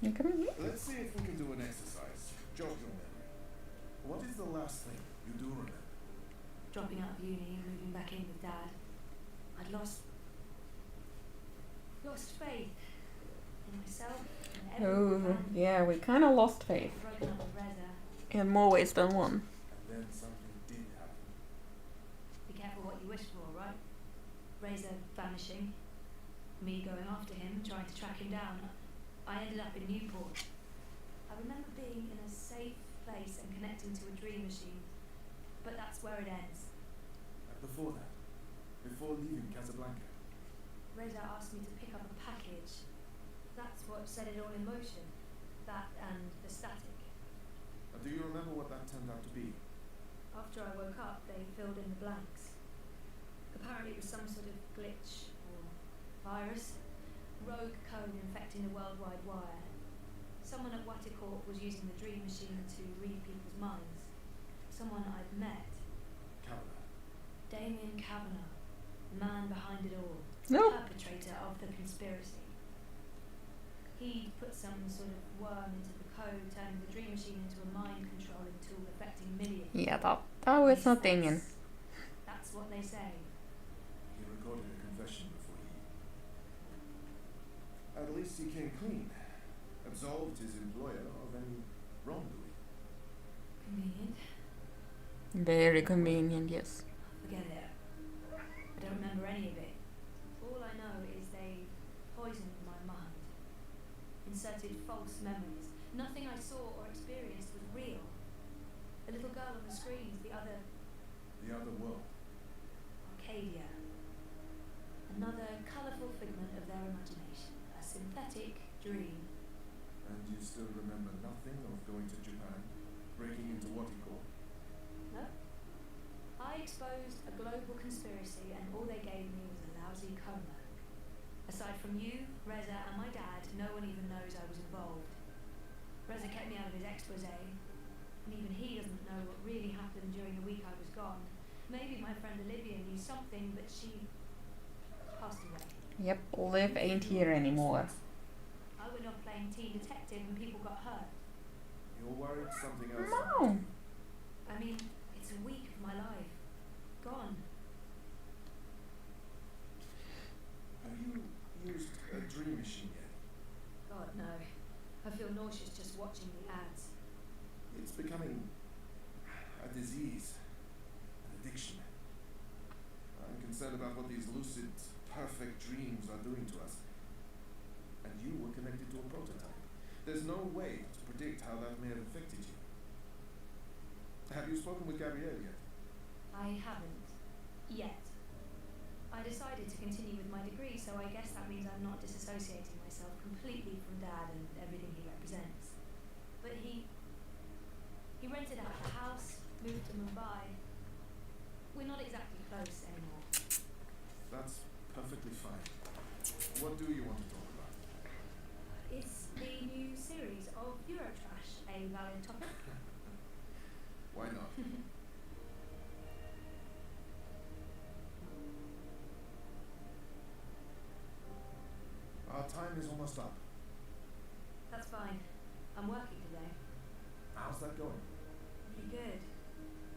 you come in here. Let's see if we can do an exercise. Jog your memory. What is the last thing you do remember? Dropping out of uni and moving back in with Dad. I'd lost faith in myself and everyone Oh, around me. yeah, we kind of lost faith Broken up with Reza. in more ways than one. And then something did happen. Be careful what you wish for, right? Reza vanishing. Me going after him, trying to track him down. I ended up in Newport. I remember being in a safe place and connecting to a dream machine. But that's where it ends. Before that, before leaving Casablanca, Reza asked me to pick up a package. That's what set it all in motion. That and the static. do you remember what that turned out to be? After I woke up, they filled in the blanks. Apparently it was some sort of glitch or virus. Rogue code infecting the worldwide wire. Someone at Watticourt was using the dream machine to read people's minds. Someone I'd met. Cavalry. Damien Kavanagh. The man behind it all. Nope. Perpetrator of the conspiracy. He put some sort of worm into the code turning the Dream Machine into a mind-controlling tool affecting millions. Yeah, that was not Damien. That's what they say. He recorded a confession before he... At least he came clean. Absolved his employer of any wrongdoing. Convenient. Very convenient, yes. Forget it. I don't remember any of it. All I know is they poisoned my mind. Inserted false memories. Nothing I saw or experienced was real. The little girl on the screen is the other... The other world. Arcadia. Another colourful figment of their imagination. A synthetic dream. And you still remember nothing of going to Japan? Breaking into what he called? No. I exposed a global conspiracy and all they gave me was a lousy coma. Aside from you, Reza and my dad, no one even knows I was involved. Reza kept me out of his expose, and even he doesn't know what really happened during the week I was gone. Maybe my friend Olivia knew something, but she passed away. Yep, Liv ain't here anymore. I went off playing teen detective and people got hurt. You're worried something else? No. I mean, it's a week of my life. Gone. Have you used a dream machine yet? God, no. I feel nauseous just watching the ads. It's becoming a disease, an addiction. I'm concerned about what these lucid, perfect dreams are doing to us. And you were connected to a prototype. There's no way to predict how that may have affected you. Have you spoken with Gabrielle yet? I haven't. Yet. I decided to continue with my degree, so I guess that means I'm not disassociating myself completely from Dad and everything he represents. But he rented out the house, moved to Mumbai. We're not exactly close anymore. That's perfectly fine. What do you want to talk about? Is the new series of Eurotrash a valid topic? Why not? Our time is almost up. That's fine. I'm working today. How's that going? Pretty good.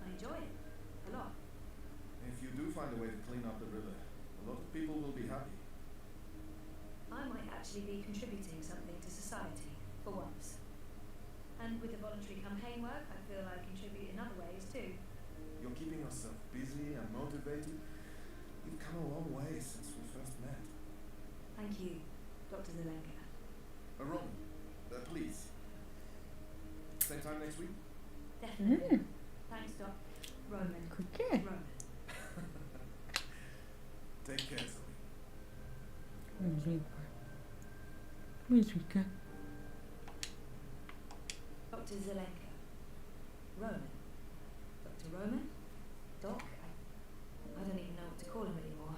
I enjoy it. A lot. If you do find a way to clean up the river, a lot of people will be happy. I might actually be contributing something to society, for once. And with the voluntary campaign work, I feel I contribute in other ways too. You're keeping yourself busy and motivated. You've come a long way since we first met. Thank you, Dr. Zelenka. Roman, please. Same time next week? Definitely. Thanks, Doc. Roman. Okay. Roman. Take care, Zoe. Dr. Zelenka. Roman. Dr. Roman? Doc? I don't even know what to call him anymore.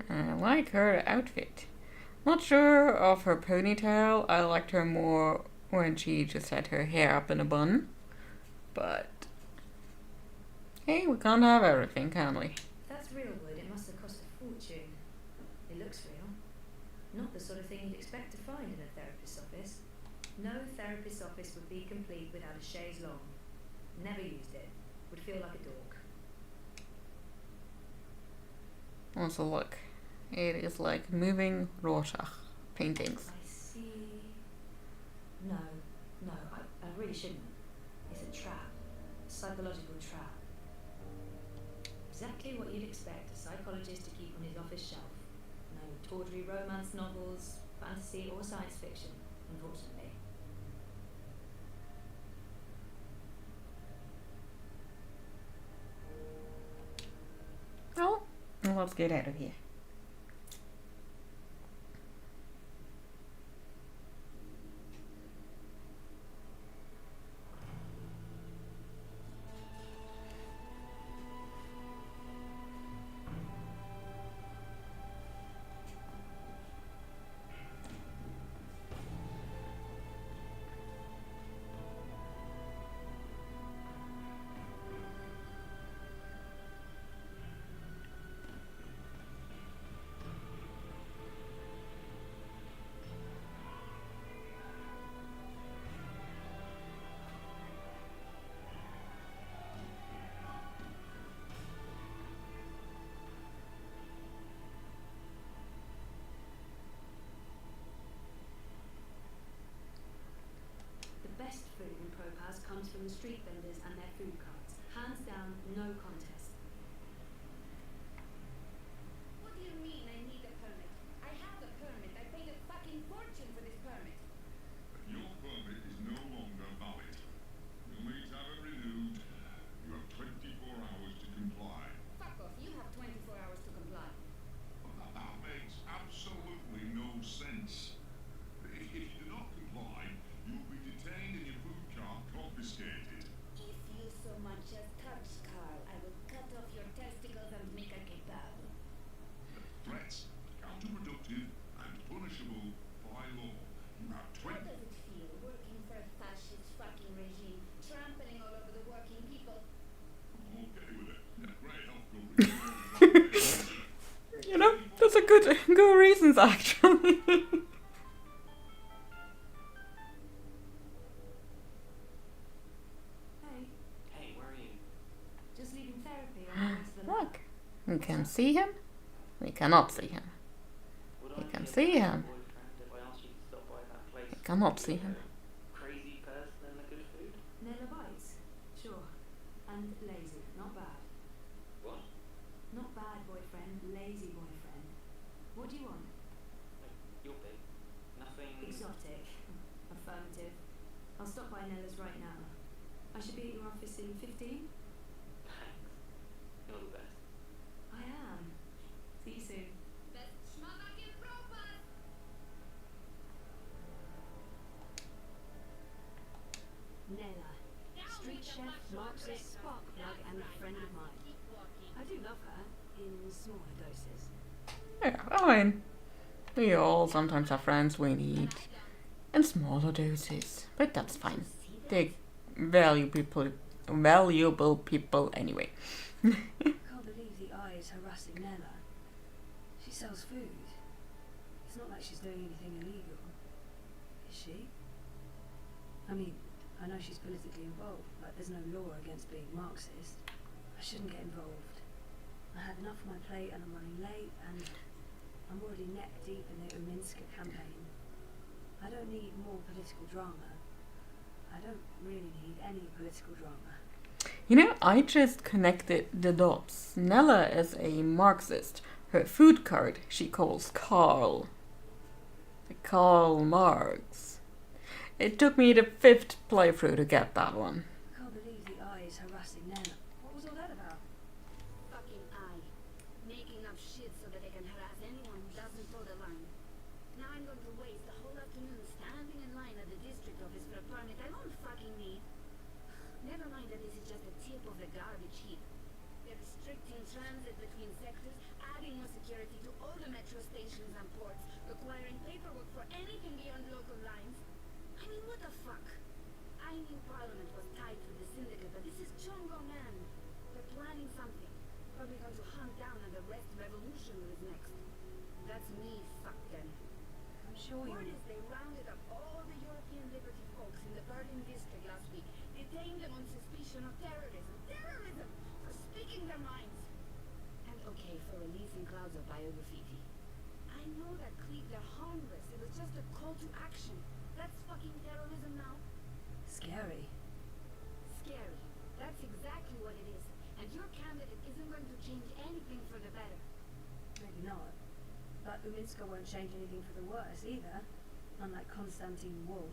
I like her outfit. Not sure of her ponytail. I liked her more when she just had her hair up in a bun. But hey, we can't have everything, can we? If that's real wood, it must have cost a fortune. It looks real. Not the sort of thing you'd expect to find in a therapist's office. No therapist's office would be complete without a chaise longue. Never used it. Would feel like a dork. Also look, it is like moving Rorschach paintings. I see. No, I really shouldn't. It's a trap. A psychological trap. Exactly what you'd expect a psychologist to keep on his office shelf. No tawdry romance novels, fantasy or science fiction, unfortunately. Oh, well, let's get out of here. from the street vendors and their food carts. Hands down, no contest. What do you mean I need a permit? I have a permit. I paid a fucking fortune for this permit. Your permit is no longer valid. You'll need to have it renewed. You have 24 hours to comply. Fuck off. You have 24 hours to comply. Well, that makes absolutely no sense. If you do not comply, you'll be detained and your food cart confiscated. If you so much as touch Carl, I will cut off your testicles and make a kebab. Threats are counterproductive and punishable by law. You have How 20... does it feel working for a fascist fucking regime, trampling all over the working people? I'm okay with it. Great health coverage. You know, those are good reasons actually. Hey, Hey, where are you? just leaving therapy on the way to the lab. Look, we can see him. We cannot see him. Would You I can be a see bad him. boyfriend if I asked you to stop by that place? You cannot see him. Crazy person and a good food? Nella bites? Sure. And lazy. Not bad. What? Not bad boyfriend, lazy boyfriend. What do you want? You're big. Nothing... Exotic. Affirmative. I'll stop by Nella's right now. I should be at your office in 15? Thanks. You're the best. I am. See you soon. Best schmack in Europa! Nella. Street chef, Marxist, spark plug, and a friend of mine. I do love her, in smaller doses. Yeah, I mean, we all sometimes have friends we need in smaller doses, but that's fine. They're valuable people anyway. Can't believe the eye is harassing Nella. She sells food. It's not like she's doing anything illegal. Is she? I mean, I know she's politically involved, but there's no law against being Marxist. I shouldn't get involved. I had enough on my plate and I'm running late, and I'm already neck deep in the Uminska campaign. I don't need more political drama. I don't really need any political drama. You know, I just connected the dots. Nella is a Marxist. Her food cart she calls Karl. The Karl Marx. It took me the 5th playthrough to get that one. Can't believe the eye is harassing Nella. What was all that about? Fucking eye. Making up shit so that they can harass anyone who doesn't toe the line. Now I'm going to waste the whole afternoon standing in line at the district office for a permit I don't fucking need. Never mind that this is just the tip of the garbage heap. They're restricting transit between sectors, adding more security to all the metro stations and ports, requiring paperwork for anything beyond local lines. I mean, what the fuck? I knew Parliament was tied with the Syndicate, but this is Chongo Man. They're planning something. Probably going to hunt down an arrest revolutionaries next. That's me, fuck them. I'm sure Word you... is they rounded up all the European Liberty folks in the Berlin district last week, detained them on suspicion of terrorism. Terrorism! For speaking their minds. And okay, for releasing clouds of biograffiti. I know that clique, they're harmless. It was just a call to action. That's fucking terrorism now. Scary. Scary. That's exactly what it is. And your candidate isn't going to change anything for the better. Maybe not. But Uminska won't change anything for the worse either. Unlike Konstantin Wolf.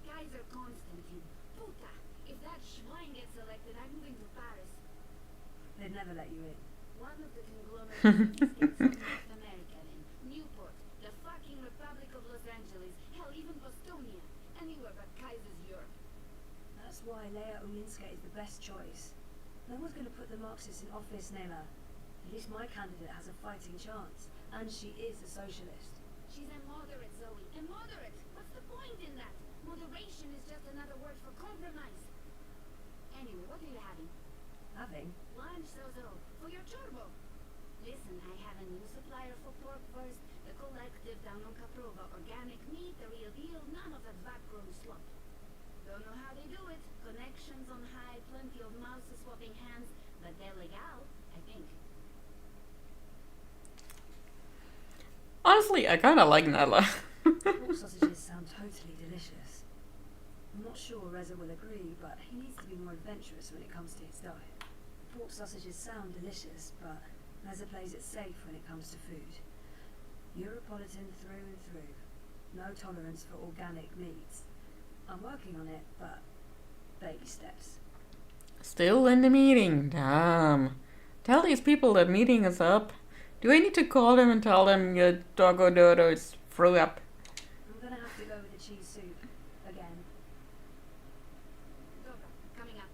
Kaiser Constantine. Puta! If that schwein gets elected, I'm moving to Paris. They'd never let you in. One of the conglomerates in North America then. Newport, the fucking Republic of Los Angeles, hell, even Bostonia. Anywhere but Kaiser's Europe. That's why Leia Uminska is the best choice. No one's going to put the Marxists in office, Nella. At least my candidate has a fighting chance. And she is a socialist. She's a moderate, Zoe. A moderate! What's the point in that? Moderation is just another word for compromise. Anyway, what are you having? Having? Lunch, Zozo. For your chorbo. Listen, I have a new supplier for pork first. The collective down on Caprova. Organic meat, the real deal. None of that backroom slop. Don't know how they do it. Connections on high, plenty of mouse swapping hands. But they're legal, I think. Honestly, I kinda like Nella. Pork sausages sound totally delicious. I'm not sure Reza will agree, but he needs to be more adventurous when it comes to his diet. Pork sausages sound delicious, but Reza plays it safe when it comes to food. Europolitan through and through. No tolerance for organic meats. I'm working on it, but baby steps. Still in the meeting. Damn. Tell these people that meeting is up. Do I need to call them and tell them your doggo dodo is threw up? I'm gonna have to go with the cheese soup. Again. Doga, coming up.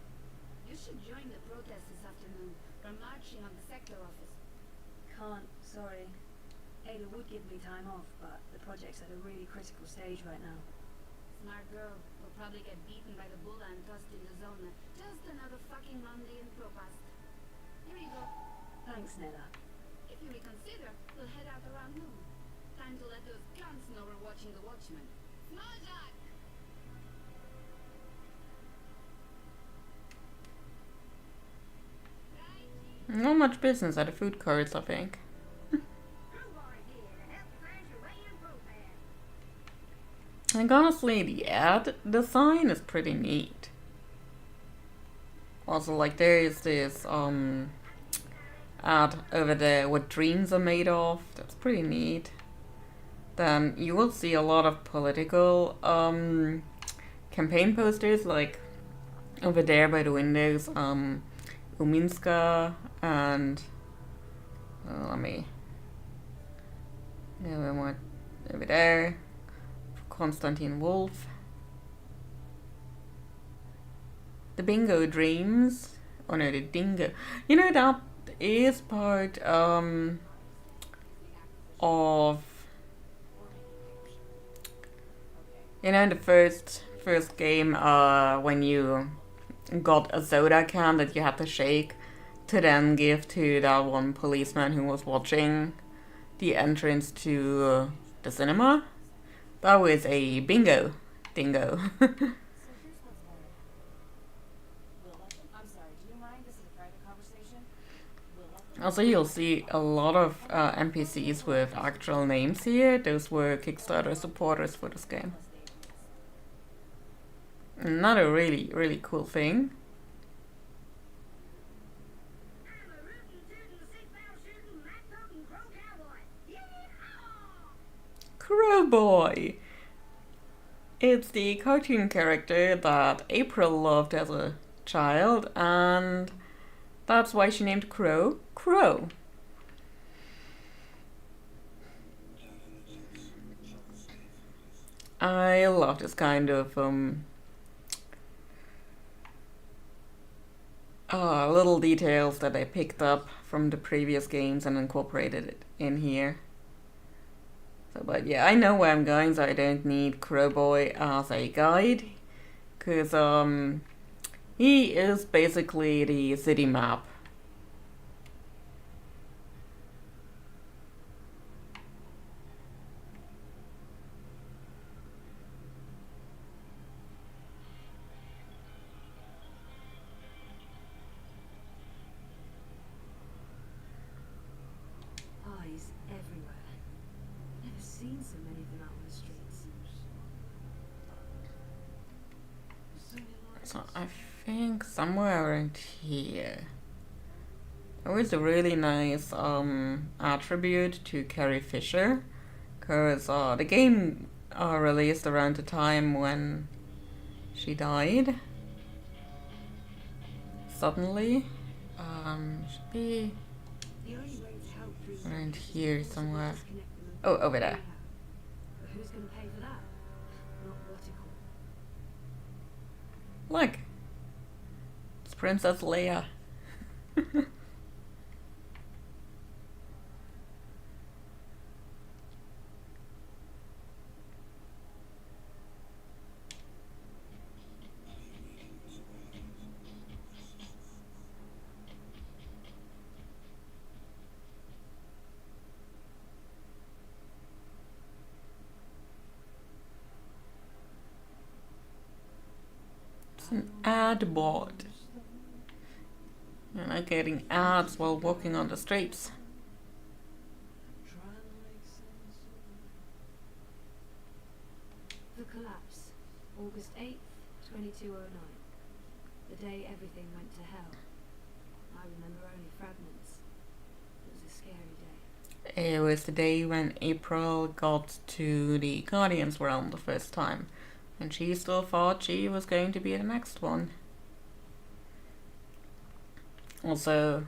You should join the protest this afternoon. We're marching on the sector office. Can't, sorry. Ada would give me time off, but the project's at a really critical stage right now. Smart girl. Will probably get beaten by the bulla and tossed in the zone. Just another fucking Monday in Propast. Here you go. Thanks, Nella. If you reconsider, we'll head out around noon. Time to let those cunts know we're watching the Watchmen. Small Jack! Not much business at the food courts, I think. Like honestly, the ad design is pretty neat. Also, like there is this ad over there what dreams are made of. That's pretty neat. Then you will see a lot of political campaign posters, like over there by the windows. Uminska and let me. Yeah, one more over there. Konstantin Wolf. The Bingo Dreams. Oh no, the Dingo. You know, that is part of you know, the first game when you got a soda can that you had to shake to then give to that one policeman who was watching the entrance to the cinema. That was a bingo dingo. Also, you'll see a lot of NPCs with actual names here. Those were Kickstarter supporters for this game. Another really cool thing. Crow Boy! It's the cartoon character that April loved as a child, and that's why she named Crow Crow. I love this kind of little details that I picked up from the previous games and incorporated it in here. So, but yeah, I know where I'm going, so I don't need Crowboy as a guide, because he is basically the city map. Eyes everywhere. Never seen so many of them out on the streets. So I think somewhere around here. There was a really nice attribute to Carrie Fisher, because the game released around the time when she died. Suddenly, should be The only way to help through around here somewhere. is to connect them Oh, over there. But who's going to pay for that? Not vertical. Look, it's Princess Leia. An ad board. And I'm getting ads while walking on the streets. The collapse, August 8th, 2209. The day everything went to hell. I remember only fragments. It was a scary day. It was the day when April got to the Guardian's realm the first time, and she still thought she was going to be the next one. Also,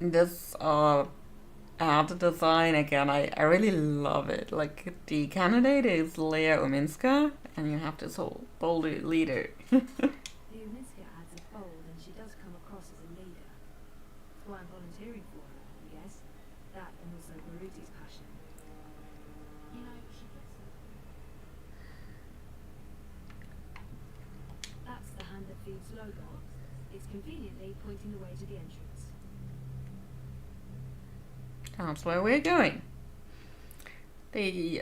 this ad design again, I really love it. Like, the candidate is Leia Uminska, and you have this whole bold leader. The Uminska ads are bold, and she does come across as a leader. That's why I'm volunteering for her, I guess. That and also Maruti's passion. You know, she gets it. That's the hand that feeds logo. It's conveniently pointing the way to the entrance. That's where we're going. They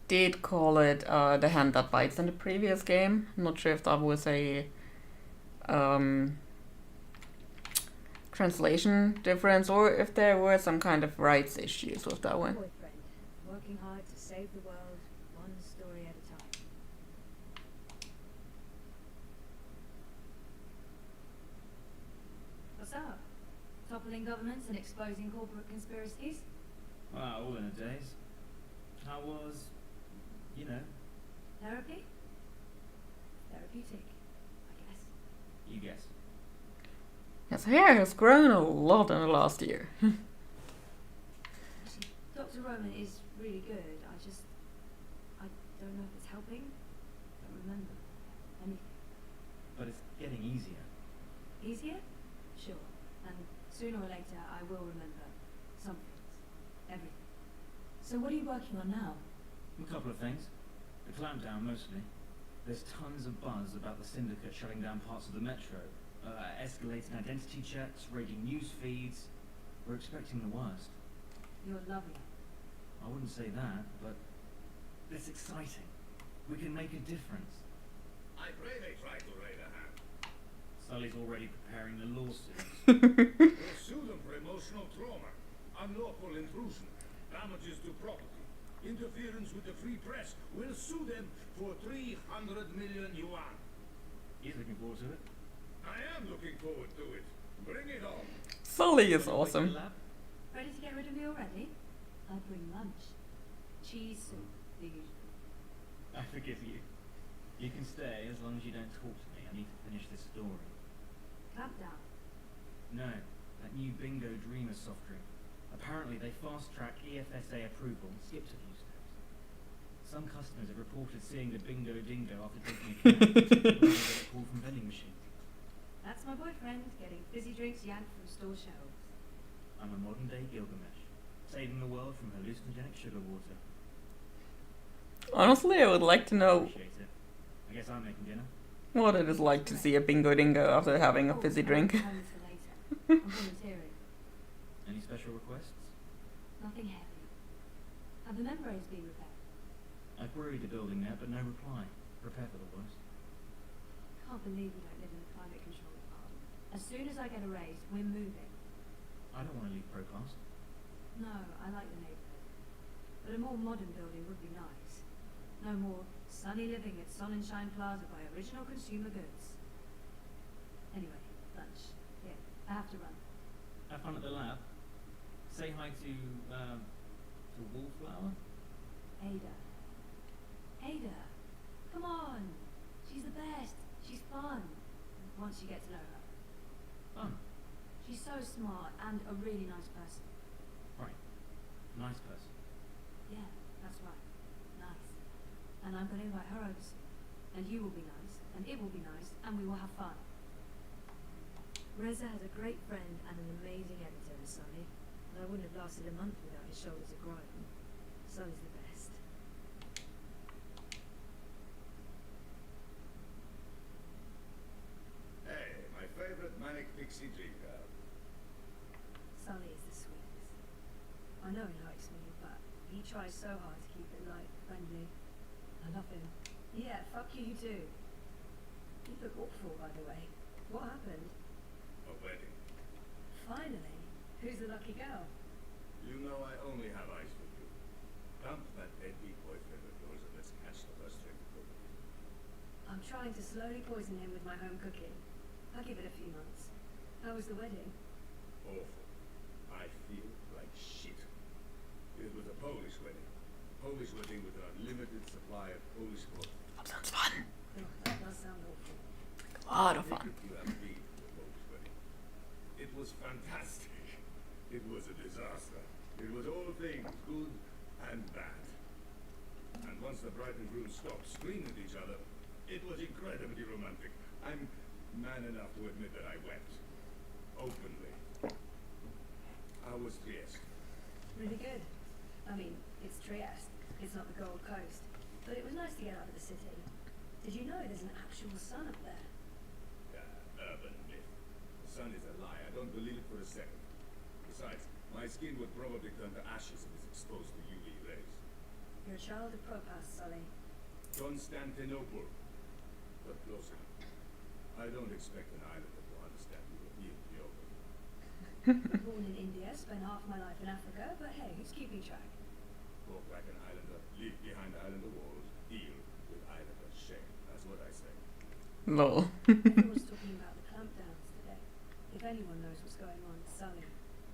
did call it the hand that bites in the previous game. I'm not sure if that was a translation difference or if there were some kind of rights issues with that one. Boyfriend, working hard to save the world, one story at a time. What's up? Toppling governments and exposing corporate conspiracies? Wow, all in a daze. How was, Therapy? Therapeutic, I guess. you guess. His hair has grown a lot in the last year. Actually, Dr. Roman is really good. I don't know if it's helping. I don't remember anything. But it's getting easier. Easier? Sure. And sooner or later, I will remember some things. Everything. So what are you working on now? A couple of things. The clampdown, mostly. There's tons of buzz about the syndicate shutting down parts of the metro, escalating identity checks, raiding news feeds. We're expecting the worst. You're lovely. I wouldn't say that, but it's exciting. We can make a difference. I pray they try to raid a hand. Sully's already preparing the lawsuits. We'll sue them for emotional trauma, unlawful intrusion, damages to property, interference with the free press. We'll sue them for 300 million yuan. He's looking forward to it. I am looking forward to it. Bring it on. Sully is awesome. Ready to get rid of me already? I'll bring lunch. Cheese soup, the usual. I forgive you. You can stay as long as you don't talk to me. I need to finish this story. Clamp down. No, that new Bingo Dreamer soft drink. Apparently they fast-track EFSA approval and skipped a few steps. Some customers have reported seeing the Bingo Dingo after taking a call from vending machines. That's my boyfriend, getting fizzy drinks yanked from store shelves. I'm a modern-day Gilgamesh, saving the world from hallucinogenic sugar water. Honestly, I would like to know Appreciate it. I guess I'm making dinner. what it is like to see a bingo dingo after having a fizzy drink. Time for later. I'm volunteering. Any special requests? Nothing heavy. Have the membranes been repaired? I queried the building there, but no reply. Prepare for the worst. Can't believe we don't live in a climate control department. As soon as I get a raise, we're moving. I don't want to leave Procast. No, I like the neighbourhood. But a more modern building would be nice. No more sunny living at Sonnenschein Plaza by Original Consumer Goods. Anyway, lunch. Yeah, I have to run. Have fun at the lab. Say hi to Wallflower. Ada. Ada! Come on! She's the best. She's fun. Once you get to know her. Fun. She's so smart and a really nice person. Right. Nice person. Yeah, that's right. Nice. And I'm going to invite her over soon. And you will be nice, and it will be nice, and we will have fun. Reza has a great friend and an amazing editor, Sully. And I wouldn't have lasted a month without his shoulders of grown. Sully's the best. Hey, my favorite manic pixie dream girl. Sully is the sweetest. I know he likes me, but he tries so hard to keep it light, friendly. I love him. Yeah, fuck you too. You look awful, by the way. What happened? A wedding. Finally. Who's the lucky girl? You know I only have eyes for you. Dump that deadbeat boyfriend of yours and let's catch the first trying to slowly poison him with my home cooking. I'll give it a few months. How was the wedding? Awful. I feel like shit. It was a Polish wedding. Polish wedding with an unlimited supply of Polish cloth. That sounds fun. Oh, that does sound awful. A lot of fun. You have been to the Polish wedding. It was fantastic. It was a disaster. It was all things, good and bad. And once the bride and groom stopped screaming at each other, it was incredibly romantic. I'm man enough to admit that I wept. Openly. How was Trieste? Really good. I mean, it's Trieste. It's not the Gold Coast. But it was nice to get out of the city. Did you know there's an actual sun up there? Urban myth. The sun is a lie. I don't believe it for a second. Besides, my skin would probably turn to ashes if it's exposed to UV rays. You're a child of Propas, Sully. Constantinople. But close enough. I don't expect an islander to understand European geography. Born in India, spent half my life in Africa, but hey, who's keeping track? Walk like an islander, live behind islander walls, deal with islander shame. That's what I say. Lol. Everyone's talking about the clampdowns today. If anyone knows what's going on, it's Sully.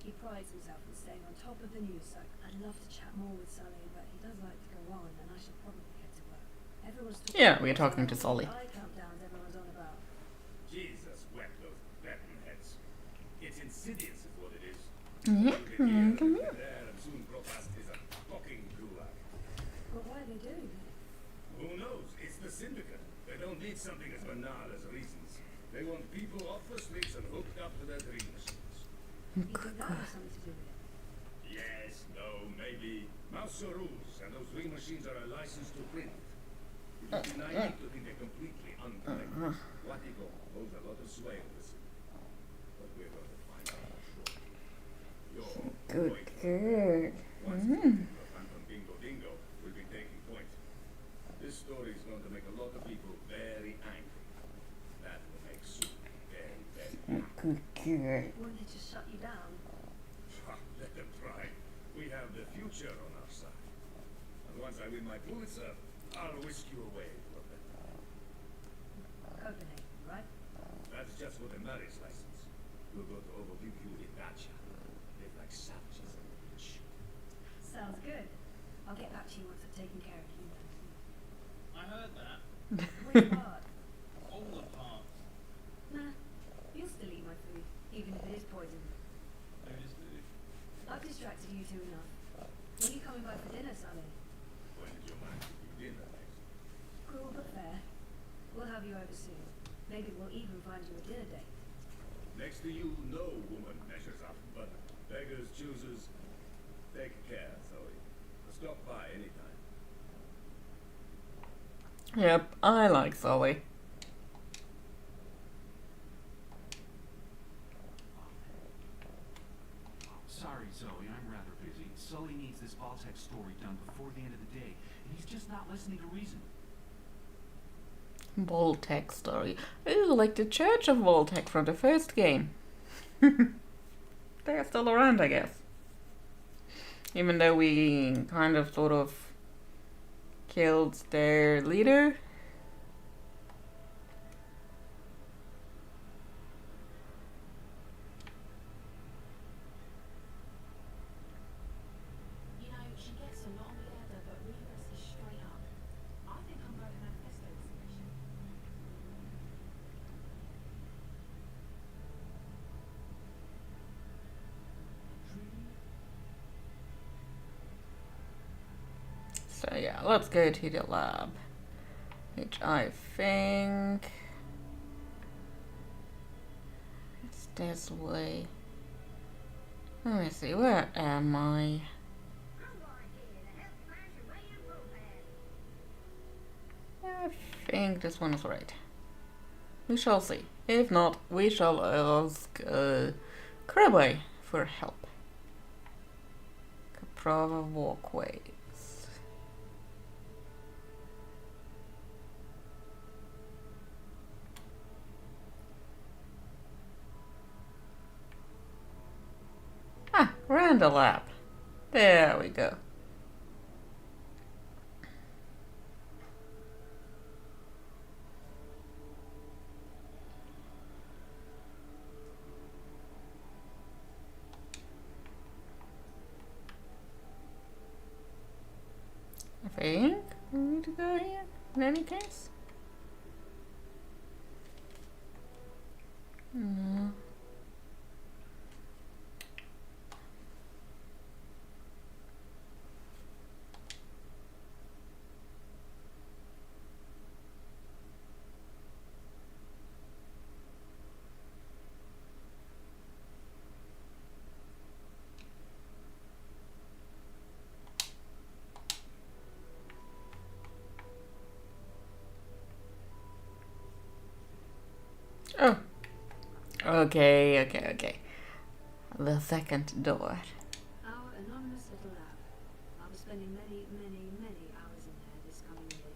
He prides himself on staying on top of the news, so I'd love to chat more with Sully, but he does like to go on, and I should probably get to work. Everyone's talking Yeah, about we're talking to Sully. eye clampdowns everyone's on about. Jesus wept those Latin heads. It's insidious is what it is. Yeah, Come here. There, and soon Propas is a fucking gulag. But why are they doing it? Who knows? It's the syndicate. They don't need something as banal as reasons. They want people off the streets and hooked up to their dream machines. You think that has something to do with it? Yes, no, maybe. Mouse rules, and those dream machines are a license to print. It would be naive to think they're completely unconnected. Watigo holds a lot of sway in this. But we're going to find out for sure. Your Good. Once Phantom Bingo Dingo will be taking point. This story is going to make a lot of people very angry. That will make Sue very, very angry. Good. Wouldn't they just shut you down? Let them try. We have the future on our side. And once I win my Pulitzer, I'll whisk you away to a better. Copenhagen, right? That's just for the marriage license. We'll go to overview you in Dacia. Live like savages on the beach. Sounds good. I'll get back to you once I've taken care of you. I heard that. Which part? All the parts. Nah, you'll still eat my food, even if it is poison. Noticed it. I've distracted you two enough. When are you coming by for dinner, Sully? When is your man cooking dinner next? Cruel but fair. We'll have you over soon. Maybe we'll even find you a dinner date. Next to you, no woman measures up, but beggars, choosers, take care, Zoe. Stop by anytime. Yep, I like Sully. Sorry, Zoe, I'm rather busy. Sully needs this Vaultec story done before the end of the day, and he's just not listening to reason. Voltec story. Ooh, like the Church of Voltec from the first game. They're still around, I guess. Even though we kind of sort of killed their leader. You know, she gets a lot on the other, but Rebus is straight up. I think I'm going manifesto submission. So yeah, let's go to the lab. Which I think it's this way. Let me see, where am I? I'm going here to help find your way in Propas. I think this one is right. We shall see. If not, we shall ask Krabby for help. Caprava walkways. Ah, Randall lab. There we go. to go here in any case? No. Oh. Okay. The second door. Our anonymous little lab. I'll be spending many, many, many hours in there this coming year.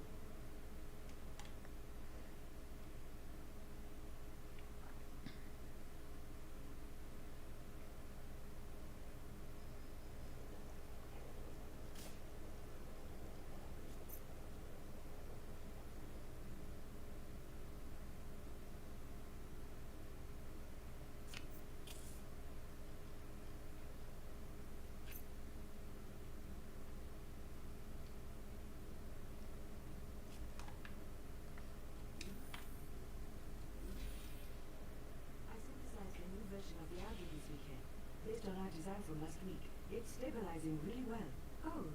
Based on our design from last week, it's stabilizing really well. Oh,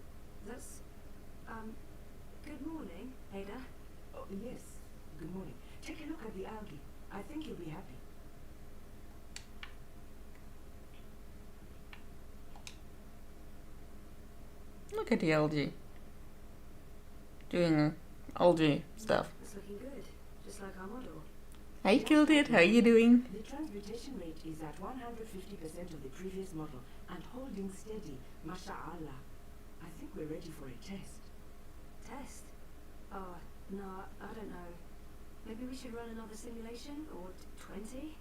that's... good morning, Ada. Oh, yes. Good morning. Take a look at the algae. I think you'll be happy. Look at the algae. Doing algae stuff. It's looking good, just like our model. I killed it. How you doing? The transmutation rate is at 150% of the previous model and holding steady, masha'Allah. I think we're ready for a test. Test? Oh, no, I don't know. Maybe we should run another simulation, or 20?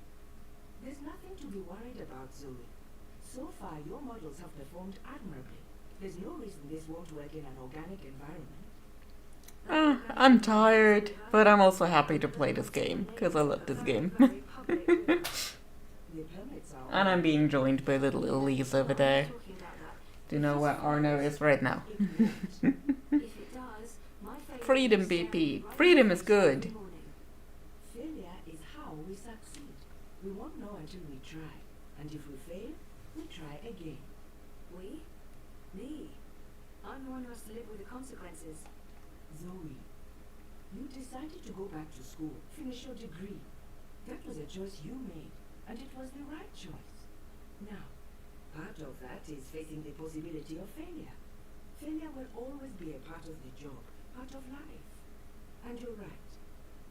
There's nothing to be worried about, Zoe. So far, your models have performed admirably. There's no reason this won't work in an organic environment. I'm tired, but I'm also happy to play this game, because I love this game. And I'm being joined by little Elise over there. Do you know where Arno is right now? Freedom, BP. Freedom is good. Failure is how we succeed. We won't know until we try. And if we fail, we try again. We? Me? I'm the one who has to live with the consequences. Zoe, you decided to go back to school, finish your degree. That was a choice you made, and it was the right choice. Now, part of that is facing the possibility of failure. Failure will always be a part of the job, part of life. And you're right.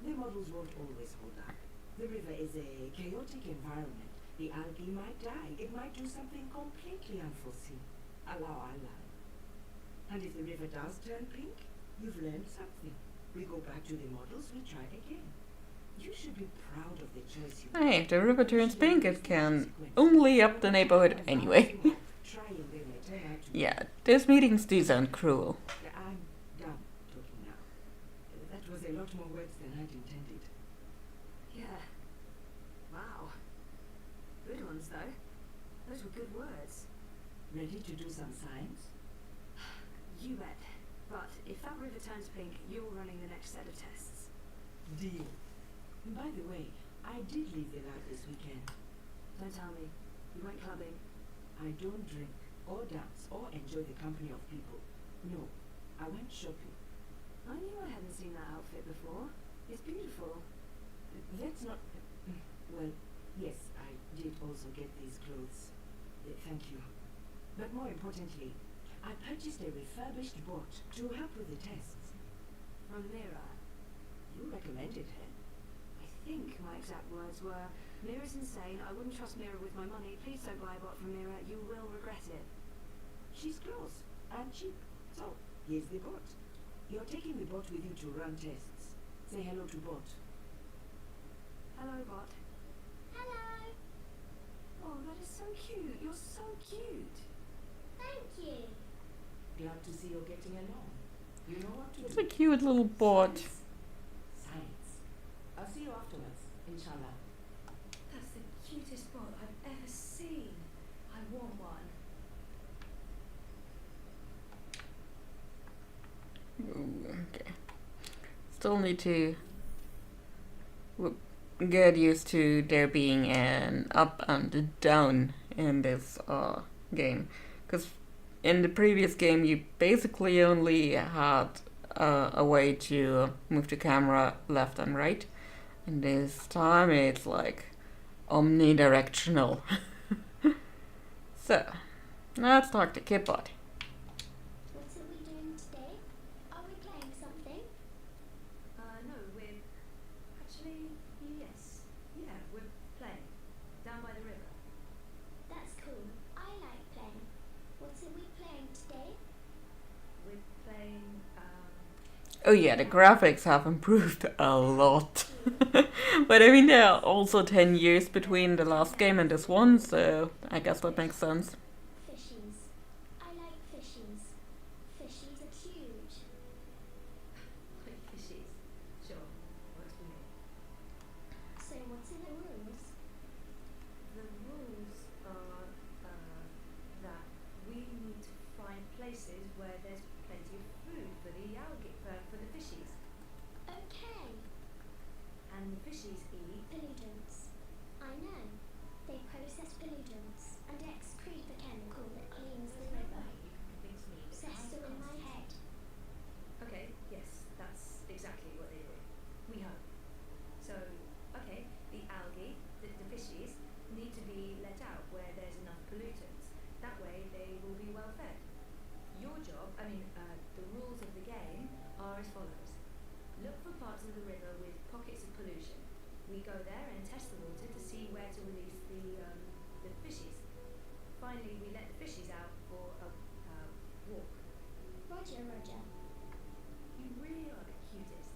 The models won't always hold up. The river is a chaotic environment. The algae might die. It might do something completely unforeseen. Allow Allah. And if the river does turn pink, you've learned something. We go back to the models, we try again. You should be proud of the choice you made. Hey, if the river turns pink, it can only up the neighborhood anyway. Yeah, those meetings do sound cruel. I'm done talking now. That was a lot more words than I'd intended. Yeah. Wow. Good ones, though. Those were good words. Ready to do some science? You bet. But if that river turns pink, you're running the next set of tests. Deal. By the way, I did leave the lab this weekend. Don't tell me. You went clubbing. I don't drink, or dance, or enjoy the company of people. No, I went shopping. I knew I hadn't seen that outfit before. It's beautiful. Let's not... Well, yes, I did also get these clothes. Thank you. But more importantly, I purchased a refurbished bot to help with the tests. From Mira. You recommended her. I think my exact words were, Mira's insane, I wouldn't trust Mira with my money, please don't buy a bot from Mira, you will regret it. She's close and cheap, so here's the bot. You're taking the bot with you to run tests. Say hello to bot. Hello, bot. Hello. Oh, that is so cute, you're so cute. Thank you. Glad to see you're getting along. You know what to do. It's a cute little bot. Science. I'll see you afterwards, inshallah. That's the cutest bot I've ever seen. I want one. Ooh. Okay. Still need to get used to there being an up and a down in this game. Because in the previous game you basically only had a way to move the camera left and right. And this time it's like omnidirectional. So, let's talk to Kidbot. What are we doing today? Are we playing something? No, we're actually, yes. Yeah, we're playing. Down by the river. That's cool. I like playing. What are we playing today? We're playing, Oh yeah, the graphics have improved a lot. But I mean, there are also 10 years between the last game and this one, so I guess that makes sense. Fishies. I like fishies. Fishies are cute. like fishies. Sure, works for me. So what are the rules? The rules are, that we need to find places where there's plenty of food for the algae, for the fishies. Okay. And the fishies eat. Pollutants. I know. They process pollutants and excrete the chemical that cleans the river. So it's still in my head. Okay, yes, that's exactly what they do. We hope. So, okay, the algae, the fishies, need to be let out where there's enough pollutants. That way they will be well fed. Your job, the rules of the game are as follows. Look for parts of the river with pockets of pollution. We go there and test the water to see where to release the fishies. Finally, we let the fishies out for a walk. Roger, Roger. You really are the cutest.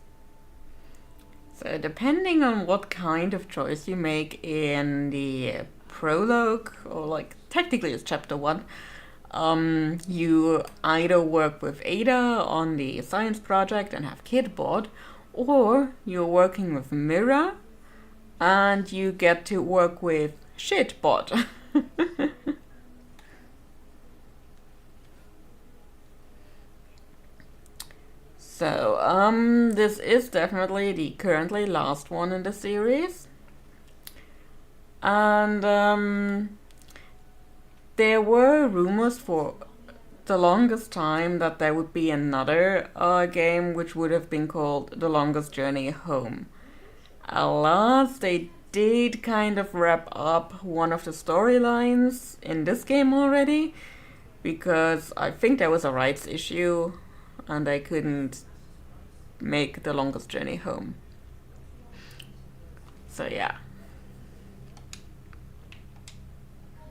So depending on what kind of choice you make in the prologue, or like technically it's chapter 1, you either work with Ada on the science project and have Kidbot, or you're working with Mira and you get to work with Shitbot. So, this is definitely the currently last one in the series. And, there were rumors for the longest time that there would be another game which would have been called The Longest Journey Home. Alas, they did kind of wrap up one of the storylines in this game already, because I think there was a rights issue and they couldn't make The Longest Journey Home. So yeah.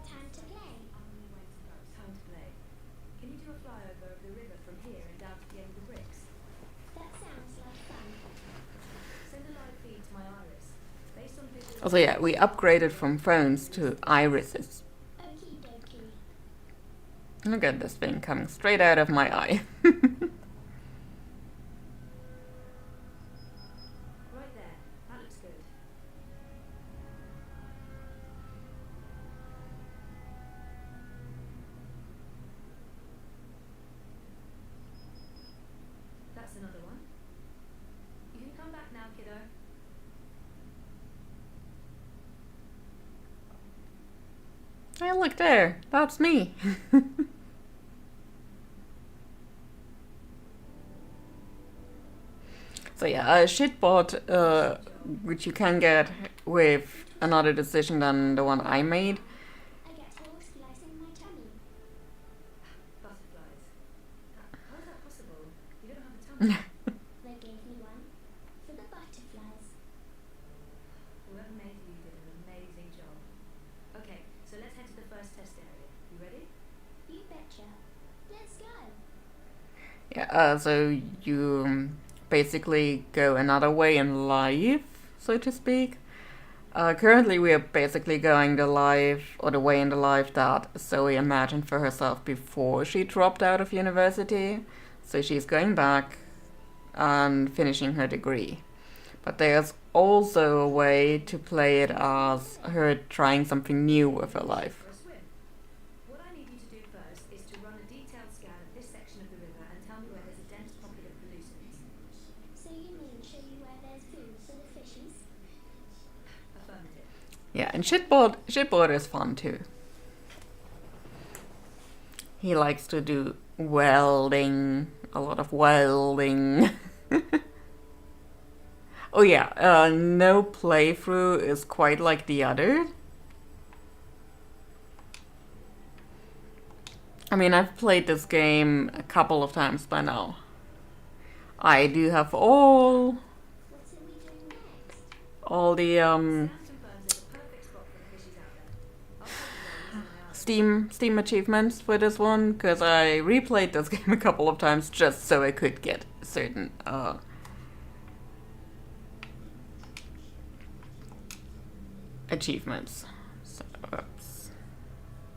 Time to play. Time to play. Can you do a flyover of the river from here and down to the end of the bricks? That sounds like fun. Send a live feed to my iris. Based on visual... Also yeah, we upgraded from phones to irises. Okie dokie. Look at this thing coming straight out of my eye. Right there. That looks good. That's another one. You can come back now, kiddo. Hey, look there. That's me. So yeah, Shitbot, which you can get with another decision than the one I made. I get horse flies in my tummy. Butterflies. How is that possible? You don't have a tummy. They gave me one for the butterflies. Whoever made you did an amazing job. Okay, so let's head to the first test area. You ready? You betcha. Let's go. Yeah, so you basically go another way in life, so to speak. Currently we are basically going the life, or the way in the life that Zoe imagined for herself before she dropped out of university. So she's going back and finishing her degree. But there's also a way to play it as her trying something new with her life. For a swim. What I need you to do first is to run a detailed scan of this section of the river and tell me where there's a dense pocket of pollutants. Yeah, and shipboard is fun too. He likes to do welding, a lot of welding. Oh yeah, no playthrough is quite like the other. I mean, I've played this game a couple of times by now. I do have all the Steam achievements for this one, because I replayed this game a couple of times just so I could get certain achievements. So, oops.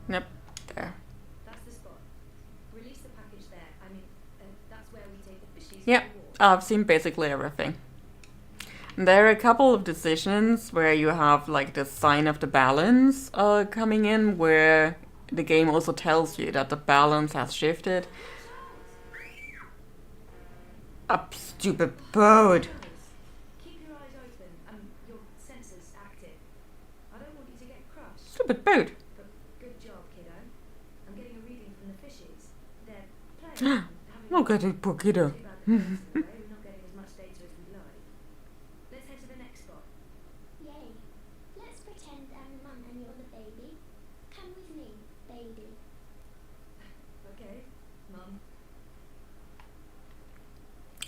Nope, there. That's the spot. Release the package there. I mean, that's where we take the fishies. Yeah, I've seen basically everything. There are a couple of decisions where you have like the sign of the balance coming in, where the game also tells you that the balance has shifted. Up, stupid bird! Keep your eyes open and your sensors active. I don't want you to get crushed. Stupid bird! But good job, kiddo. I'm getting a reading from the fishies. They're playing. Look at it, poor kiddo. We're not getting as much data as we'd like. Let's head to the next spot. Yay. Let's pretend I'm Mum and you're the baby. Come with me, baby. Okay, Mum.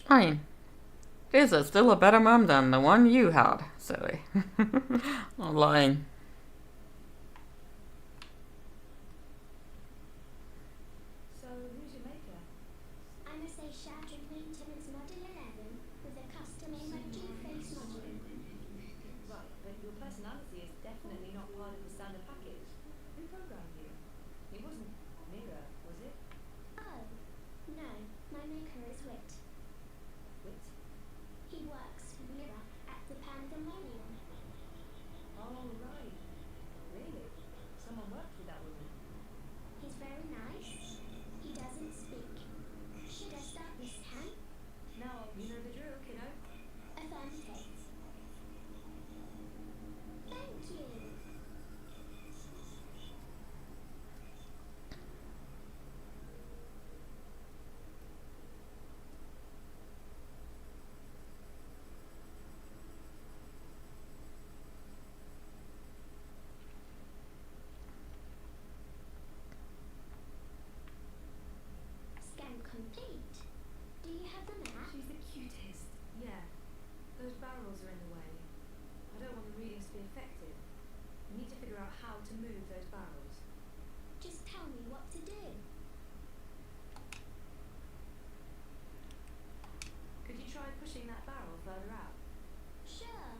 I mean, this is still a better mom than the one you had, silly. I'm lying. So, who's your maker? I'm a say shattered maintenance model 11 with a custom emoji face model. Right, but your personality is definitely not part of the standard package. Who programmed you? It wasn't Mira, was it? Oh, no, my maker is Wit. Wit? He works with Mira at the Pandemonium. Oh, right. Really? Someone worked with that woman? He's very nice. He doesn't speak. Should I start this time? Now, you know the drill, kiddo. Affirmative. Thank you. Scan complete. Do you have the map? She's the cutest. Yeah. Those barrels are in the way. I don't want the readings to be affected. We need to figure out how to move those barrels. Just tell me what to do. Could you try pushing that barrel further out? Sure.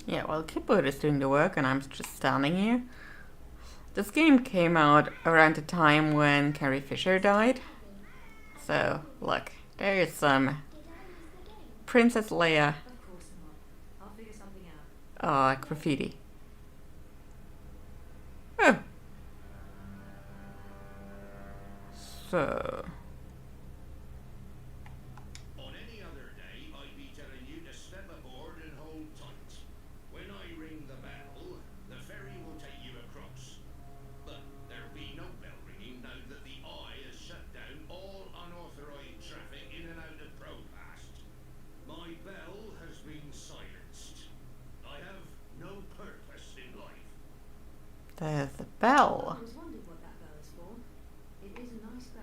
Yeah, well, Keyboard is doing the work and I'm just standing here. This game came out around the time when Carrie Fisher died. So, look, there's some Did I miss the game? Princess Leia Of course not. I'll figure something out. graffiti. Oh. So, On any other day, I'd be telling you to step aboard and hold tight. When I ring the bell, the ferry will take you across. But there'll be no bell ringing now that the Eye has shut down all unauthorized traffic in and out of Procast. My bell has been silenced. I have no purpose in life. there's the I bell. always wondered what that bell is for. It is a nice bell.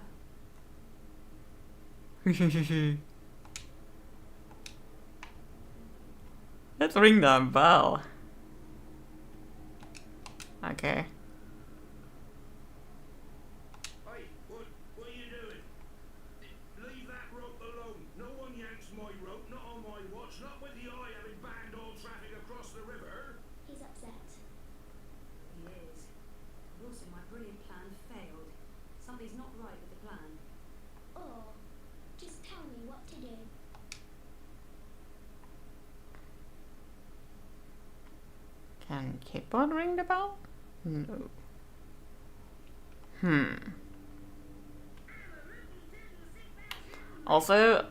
Let's ring that bell. Okay. Hey, what are you doing? Leave that rope alone. No one yanks my rope, not on my watch, not with the Eye having banned all traffic across the river. He's upset. He is. Wilson, my brilliant plan failed. Something's not right with the plan. Or just tell me what to do. Can Keyboard ring the bell? No. Also,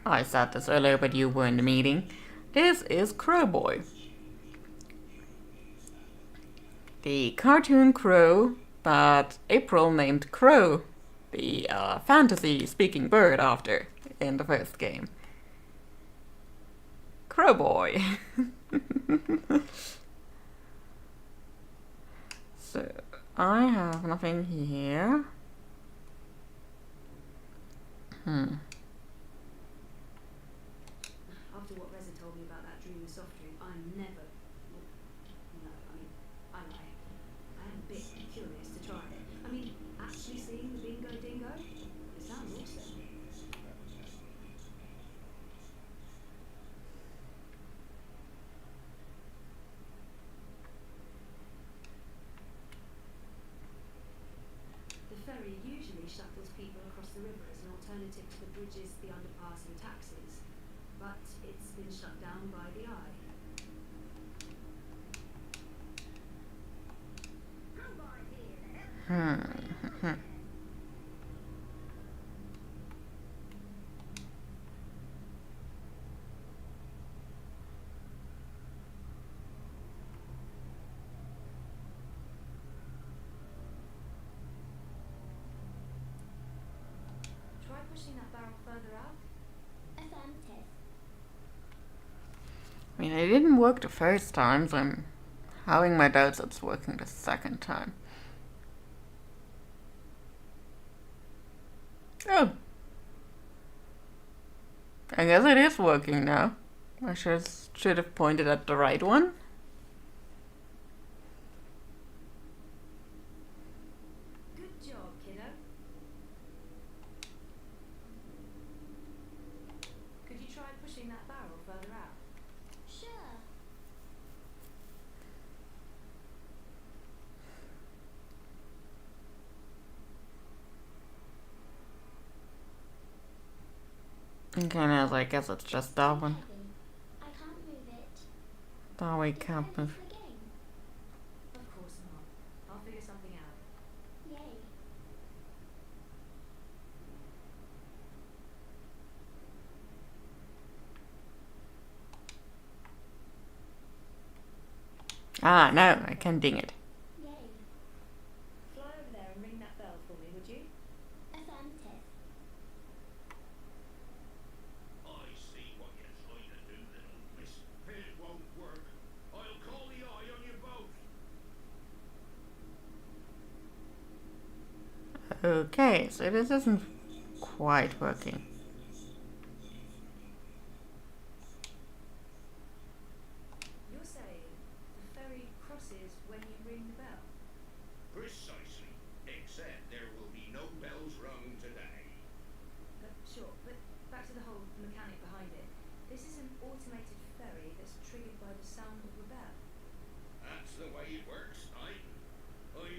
I said this earlier, but you were in the meeting. This is Crowboy. The cartoon crow that April named Crow, the fantasy speaking bird after in the first game. Crowboy. So, I have nothing here. After what Reza told me about that dream soft drink, I'm never. No, I mean, I lie. I am a bit curious to try it. I mean, actually seeing the bingo dingo? It sounds awesome. The ferry usually shuttles people across the river as an alternative to the bridges, the underpass and taxis. But it's been shut down by the eye. Try pushing that barrel further out. Affirmative. I mean, it didn't work the first time, so I'm having my doubts it's working the second time. Oh. I guess it is working now. I should have pointed at the right one. Good job, kiddo. Could you try pushing that barrel further out? Sure. Okay, now I guess it's just that one. I can't move it. That way can't move. The game. Of course not. I'll figure something out. Yay. Ah, no, I can ding it. Yay. Fly over there and ring that bell for me, would you? Affirmative. I see what you're trying to do, little miss. It won't work. I'll call the eye on you both. Okay, so this isn't quite working. You're saying the ferry crosses when you ring the bell? Precisely. Except there will be no bells rung today. Sure, but back to the whole mechanic behind it. This is an automated ferry that's triggered by the sound of the bell. That's the way it works, I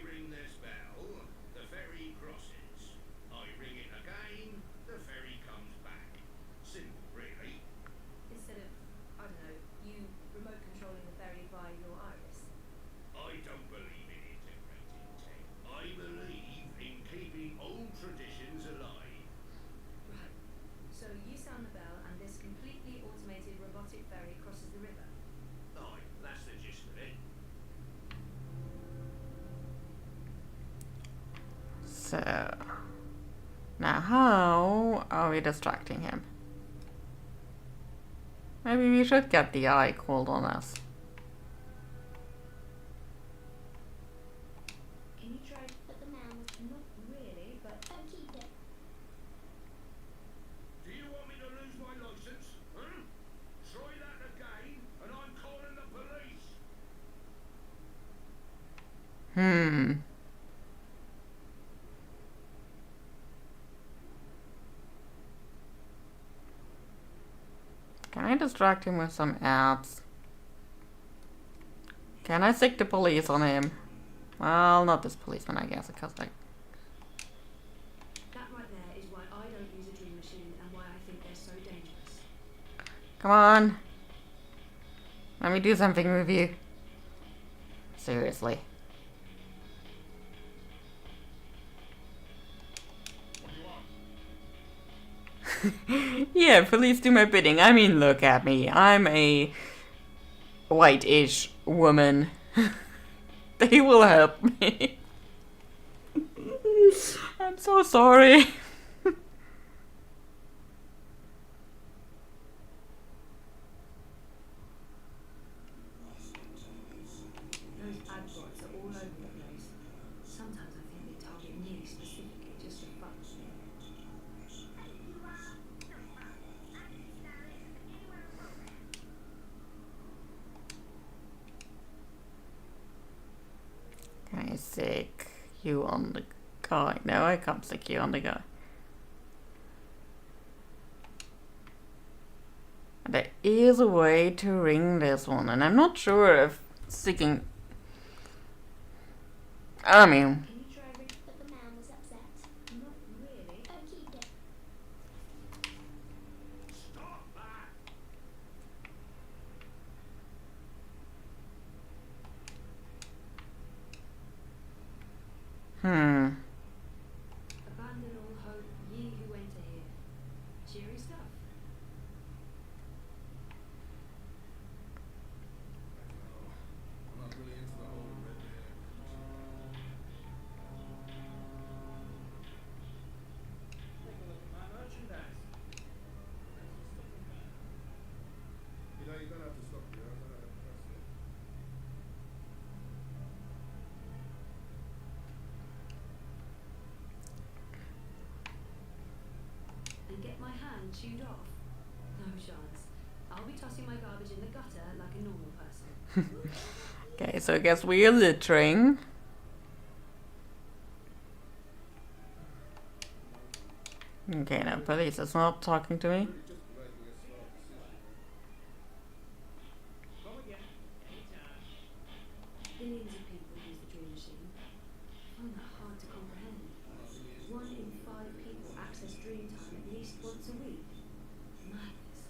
ring this bell, the ferry crosses. I ring it again, the ferry comes back. Simple, really. Instead of, I don't know, you remote controlling the ferry by your iris. I don't believe in integrated tech. I believe in keeping old traditions alive. Right. So you sound the bell and this completely automated robotic ferry crosses the river. Aye, that's the gist of it. So, now how are we distracting him? Maybe we should get the eye called on us. Can you try? Put them out. Not really, but I'll keep it. Do you want me to lose my license? Huh? Try that again, and I'm calling the police. Can I distract him with some ads? Can I stick the police on him? Well, not this policeman, I guess, because like. that right there is why I don't use a dream machine and why I think they're so dangerous. Come on. Let me do something with you. Seriously. What do you want? Yeah, please do my bidding. I mean, look at me. I'm a white-ish woman. They will help me. I'm so sorry. Those adverts are all over the place. Sometimes I think they target me specifically just to fuck with me. Can I stick you on the guy? No, I can't stick you on the guy. There is a way to ring this one, and I'm not sure if sticking. I mean, Can you try ring? But the man was upset. Not really. Oh, keep it. Stop that! Abandon all hope, ye who enter here. Cheery stuff. I'm not really into the whole red hair. Take a look at my merchandise. You know, you're gonna have to stop there. That's it. And get my hand chewed off. No chance. I'll be tossing my garbage in the gutter like a normal person. Okay, so I guess we're littering. Okay, now police is not talking to me. Just making a smart decision. Come again. Anytime. Billions of people use the Dream Machine. I find that hard to comprehend. 1 in 5 people access dream time at least once a week. Madness.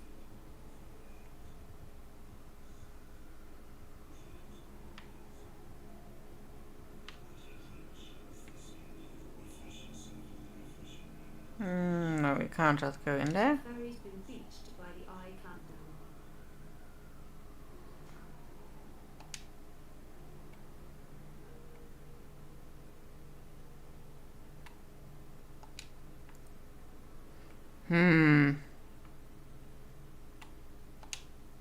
No, we can't just go in there. Ferry's been beached by the eye clampdown. Can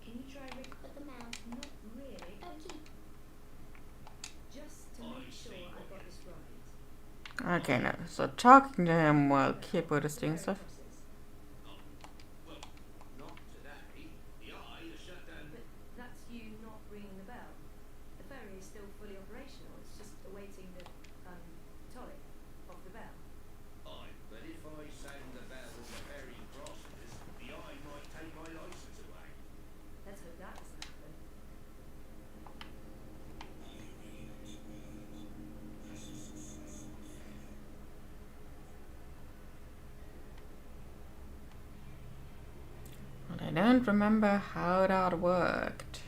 you try ring? But the man. Not really. Oh, keep. Just to make sure I got this right. Okay, no. So talking to him while keyboard is doing stuff. Well, not today. The eye is shut down. But that's you not ringing the bell. The ferry is still fully operational. It's just awaiting the tolling of the bell. Aye, but if I sound the bell as the ferry crosses, the eye might take my license away. Let's hope that doesn't happen. But I don't remember how that worked.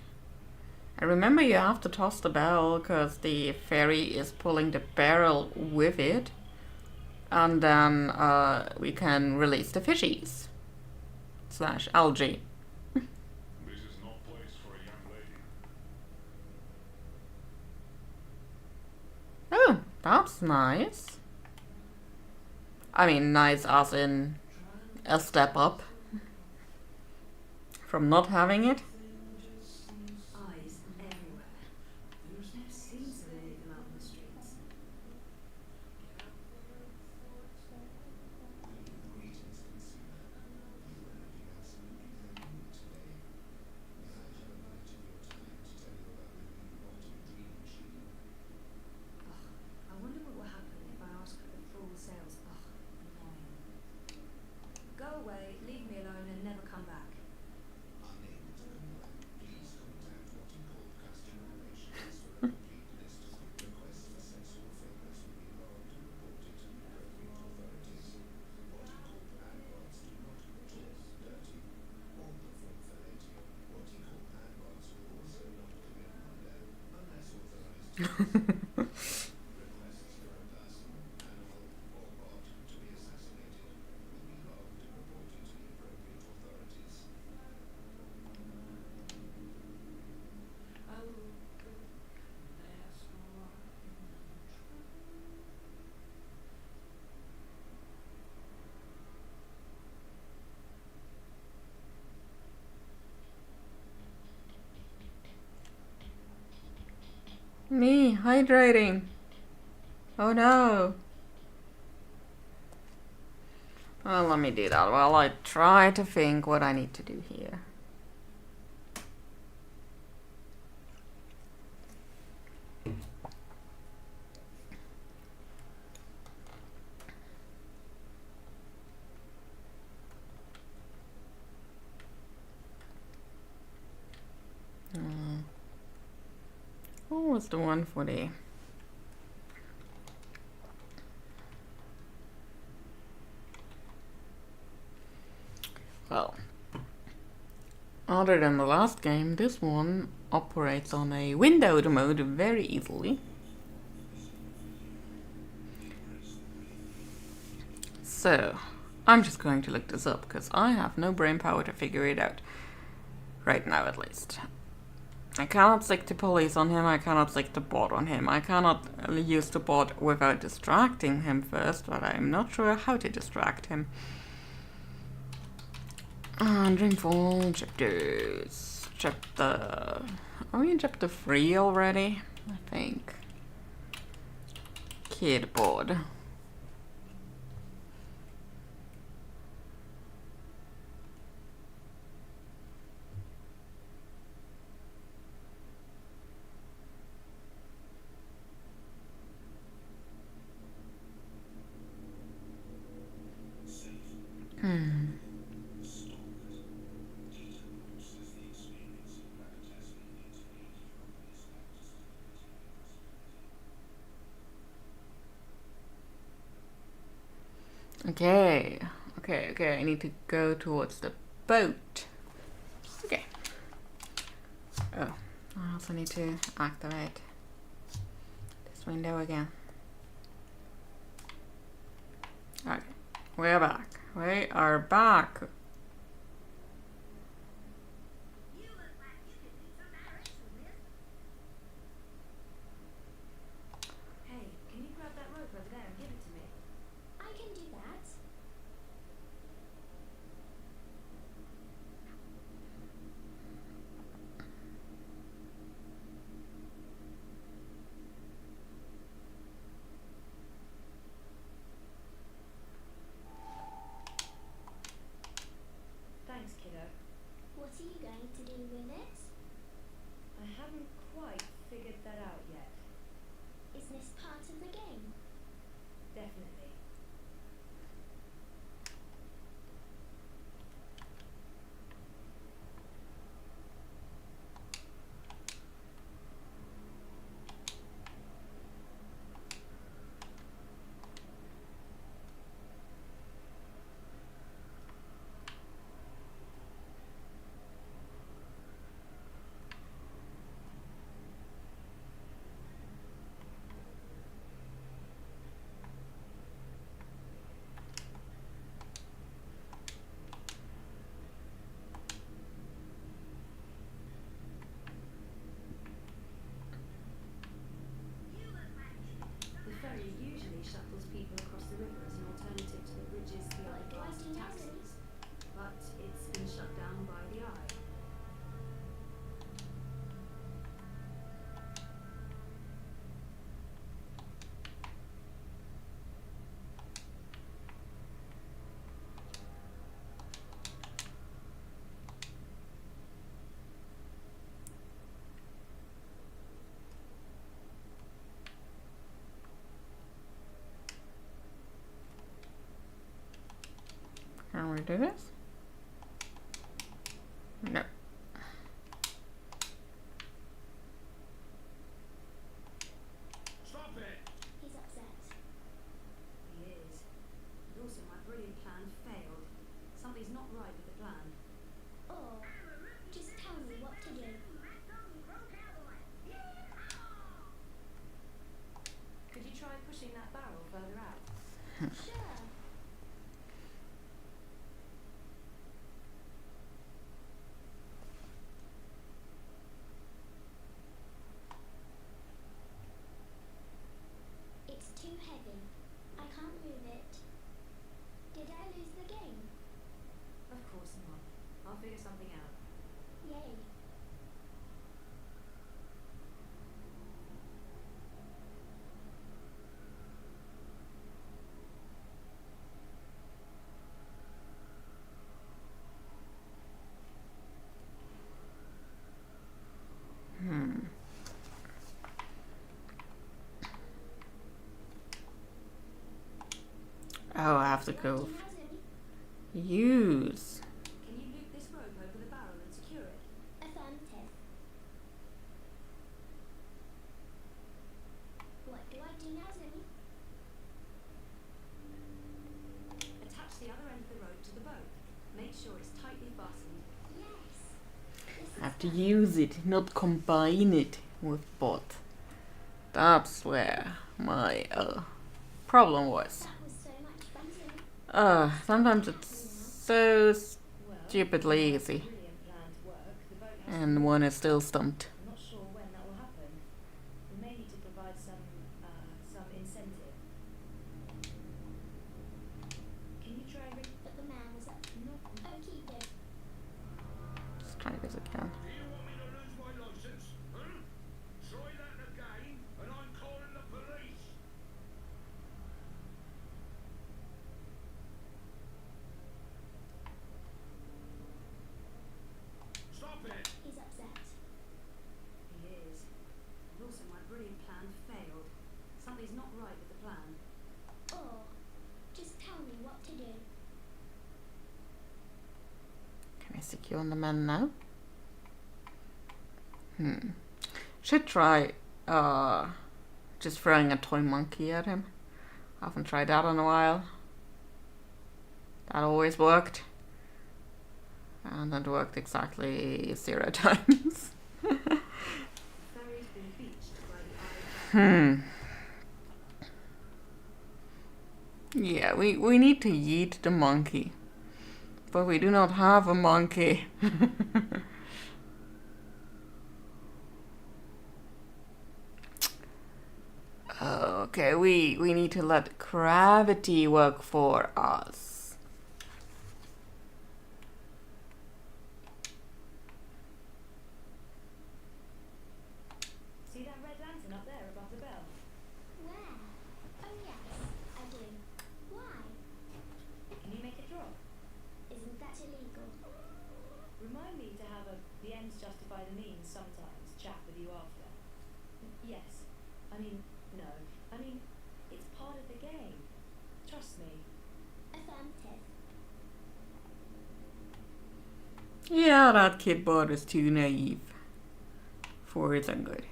I remember you have to toss the bell because the ferry is pulling the barrel with it. And then we can release the fishies. / algae. This is no place for a young lady. Oh, that's nice. I mean, nice as in a step up from not having it. Eyes everywhere. I've never seen so many of them out on the streets. Greetings, consumer. You are looking absolutely very mood today. May I have a minute of your time to tell you about the new quantum dream machine? Ugh, I wonder what will happen if I ask for the full sales. Ugh, annoying. Go away, leave me alone, and never come back. Unable to comply. Please contact what you call customer relations for a complete list of requests for sexual favors will be logged and reported to the appropriate authorities. What you call adbots do not talk dirty or perform fellatio. What you call adbots will also not commit murder unless authorized to do so. Requests for a person, animal, or bot to be assassinated will be logged and reported to Me hydrating. Oh no. Well, let me do that while I try to think what I need to do here. What was the one for the... Well, other than the last game, this one operates on a windowed mode very easily. So, I'm just going to look this up, because I have no brain power to figure it out. Right now, at least. I cannot stick the police on him, I cannot stick the bot on him. I cannot use the bot without distracting him first, but I'm not sure how to distract him. Dreamfall chapters. Chapter... Are we in chapter 3 already? I think. Kid board. Okay, I need to go towards the boat. Okay. Oh, I also need to activate this window again. Okay, we're back. We are back. Hey, can you grab that rope over there and give it to me? I can do that. Thanks, kiddo. What are you going to do with it? I haven't quite figured that out yet. Is this part of the game? Definitely. The ferry usually shuttles people across the river as an alternative to the bridges, the overpass and taxis, but it's been shut down by the eye. Can we do this? No. Stop it! He's upset. He is. But also my brilliant plan failed. Something's not right with the plan. Or just tell me what to do. Could you try pushing that barrel further out? Sure. It's too heavy. I can't move it. Did I lose the game? Of Oh, I have to go use. Can you loop this rope over the barrel and secure it? Affirmative. What do I do now, Zimmy? Attach the other end of the rope to the boat. Make sure it's tightly fastened. Yes. I have to use it, not combine it with bot. That's where my problem was. That was so much fun, Zimmy. Sometimes it's so stupidly easy, Brilliant plan to work. The boat has and one is still stumped. I'm not sure when that will happen. We may need to provide some incentive. Can you try But the man was up. No. Okie doke. Let's try this again. Do you want me to lose my license? Huh? Try that again, and I'm calling the police. Stop it! He's upset. He is. And also, my brilliant plan failed. Something's not right with the plan. Or just tell me what to do. Can I secure the man now? Should try just throwing a toy monkey at him. I haven't tried that in a while. That always worked. And it worked exactly 0 times. Ferry's been beached by the eye. Yeah, we need to yeet the monkey. But we do not have a monkey. Okay, we need to let gravity work for us. See that red lantern up there above the bell? Where? Oh yes, I do. Why? Can you make it drop? Isn't that illegal? Remind me to have the ends justify the means sometimes. Chat with you after. Yes. I mean, no. I mean, it's part of the game. Trust me. Affirmative. Yeah, that kidboard is too naive for its own good.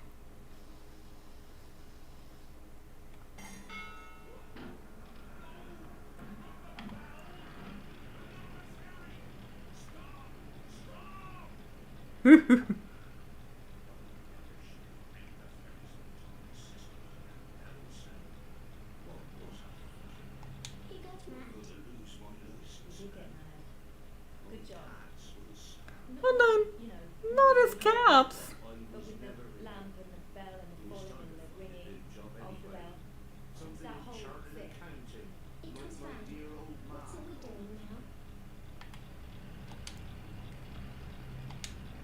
He got mad. You did get mad. Good job. Oh no, You know, not his cats. but with the lamp and the bell and the falling and the ringing of the bell. It's that whole thing. It was fun. What are we doing now?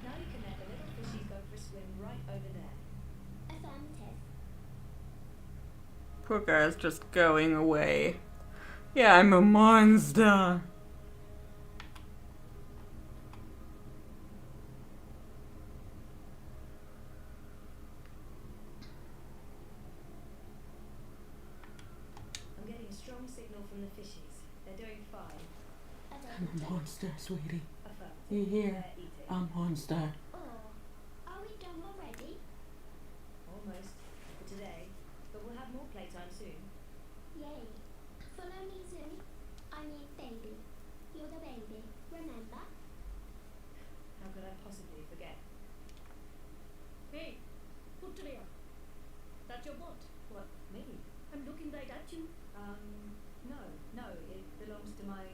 Now you can let the little fishies go for a swim right over there. Affirmative. Poor guy's just going away. Yeah, I'm a monster. I'm getting a strong signal from the fishies. They're doing fine. I I'm don't a monster, sweetie. Affirmative. You hear? They're eating. A monster. Or are we done already? Almost. For today. But we'll have more playtime soon. Yay. Follow me, Zoom. I mean baby. You're the baby. Remember? How could I possibly forget? Hey, put there. That your bot? What? Me? I'm looking right at you. No. It belongs to my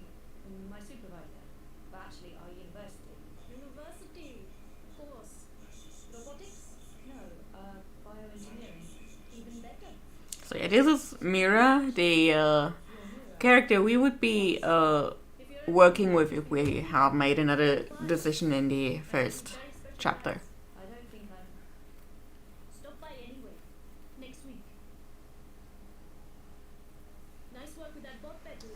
supervisor. But actually, our university. University. Course. Robotics? No, bioengineering. Even better. So yeah, this is Mira, the character we would be working with if we have made another decision in the first chapter. I don't think I'm. Stop by anyway. Next week. Nice work with that bot, Pedro.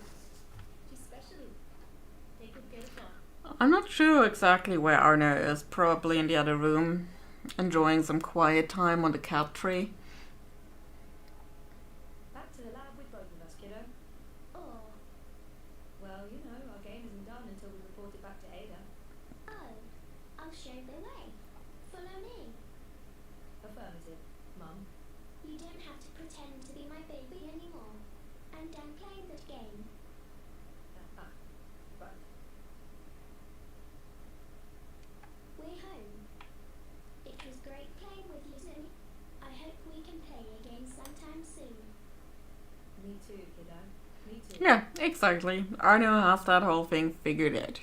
She's special. Take good care of her. I'm not sure exactly where Arno is, probably in the other room, enjoying some quiet time on the cat tree. Back to the lab with both of us, kiddo. Or show the way. Follow me. Affirmative, Mum. You don't have to pretend to be my baby anymore. I'm done playing that game. Right. We're home. It was great playing with you, Zoe. I hope we can play again sometime soon. Me too, kiddo. Me too. Yeah, exactly. Arno has that whole thing figured out.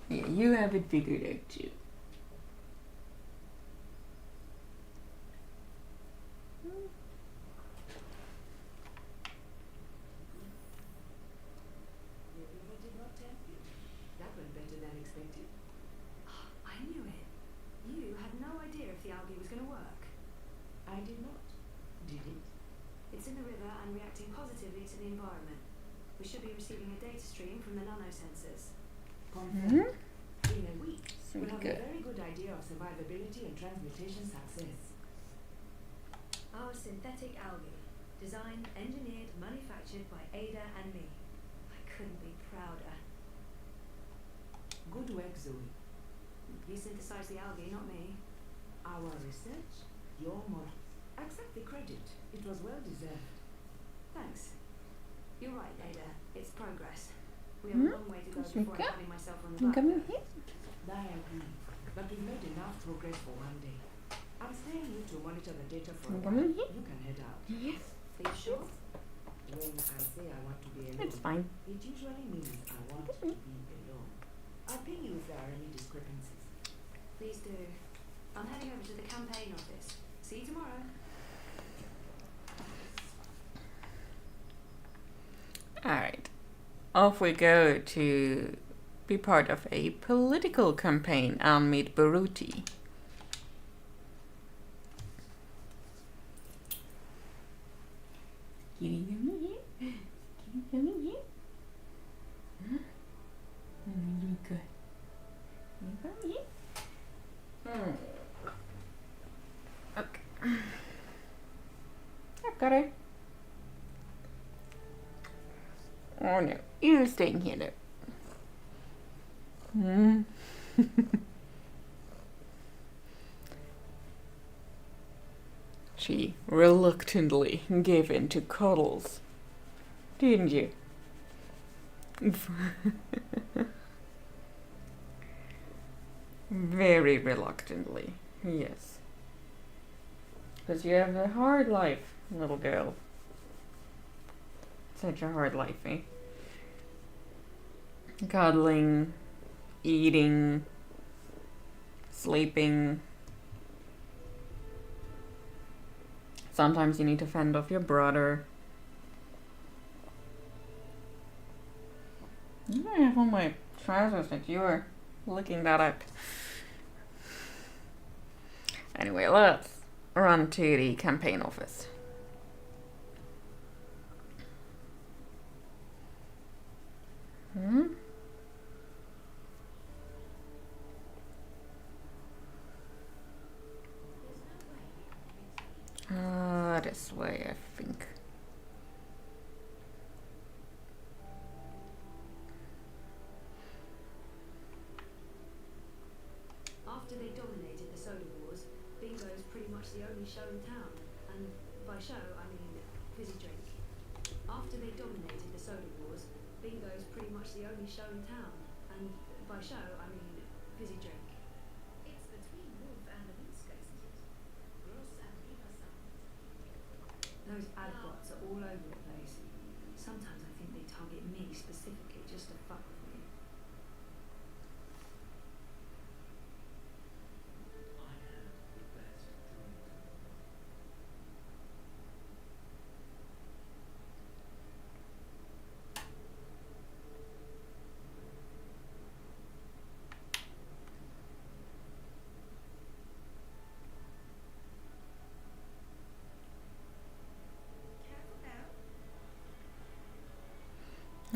Yeah, you have it figured out too. The river did not tempt you. That went better than expected. I knew it. You had no idea if the algae was going to work. I did not. Did it? It's in the river and reacting positively to the environment. We should be receiving a data stream from the nanosensors. Confirmed. In a week, So we'll have good. a very good idea of survivability and transmutation success. Our synthetic algae. Designed, engineered, manufactured by Ada and me. I couldn't be prouder. Good work, Zoe. You synthesized the algae, not me. Our research, your models. Accept the credit. It was well deserved. Thanks. You're right, Ada. It's progress. We have a long way to go before I'm patting myself on the back. Come in here. I agree. But we've made enough progress for one day. I'm staying here to monitor the data for a Come while. in here. You can head out. Yes. Are you sure? When I say I want to be alone, It's fine. it usually means I want to be alone. I'll ping you if there are any discrepancies. Please do. I'm heading over to the campaign office. See you tomorrow. Alright. Off we go to be part of a political campaign and meet Baruti. Can you come in here? Can you come in here? Huh? Really good. Can you come in here? Okay. I've got her. Oh no, you're staying here though. She reluctantly gave in to cuddles, didn't you? Very reluctantly, yes. Because you have a hard life, little girl. Such a hard life, eh? Cuddling, eating, sleeping. Sometimes you need to fend off your brother. I have on my trousers that you were looking that up. Anyway, let's run to the campaign office. This way, I think. After they dominated the soda wars, bingo is pretty much the only show in town. And by show, I mean fizzy drink. After they dominated the soda wars, bingo is pretty much the only show in town. And by show, I mean fizzy drink. It's between Wolf and the Minsk, isn't it? Gross and Riverside. Those ad bots are all over the place. Sometimes I think they target me specifically just to fuck with me. I had the best dream.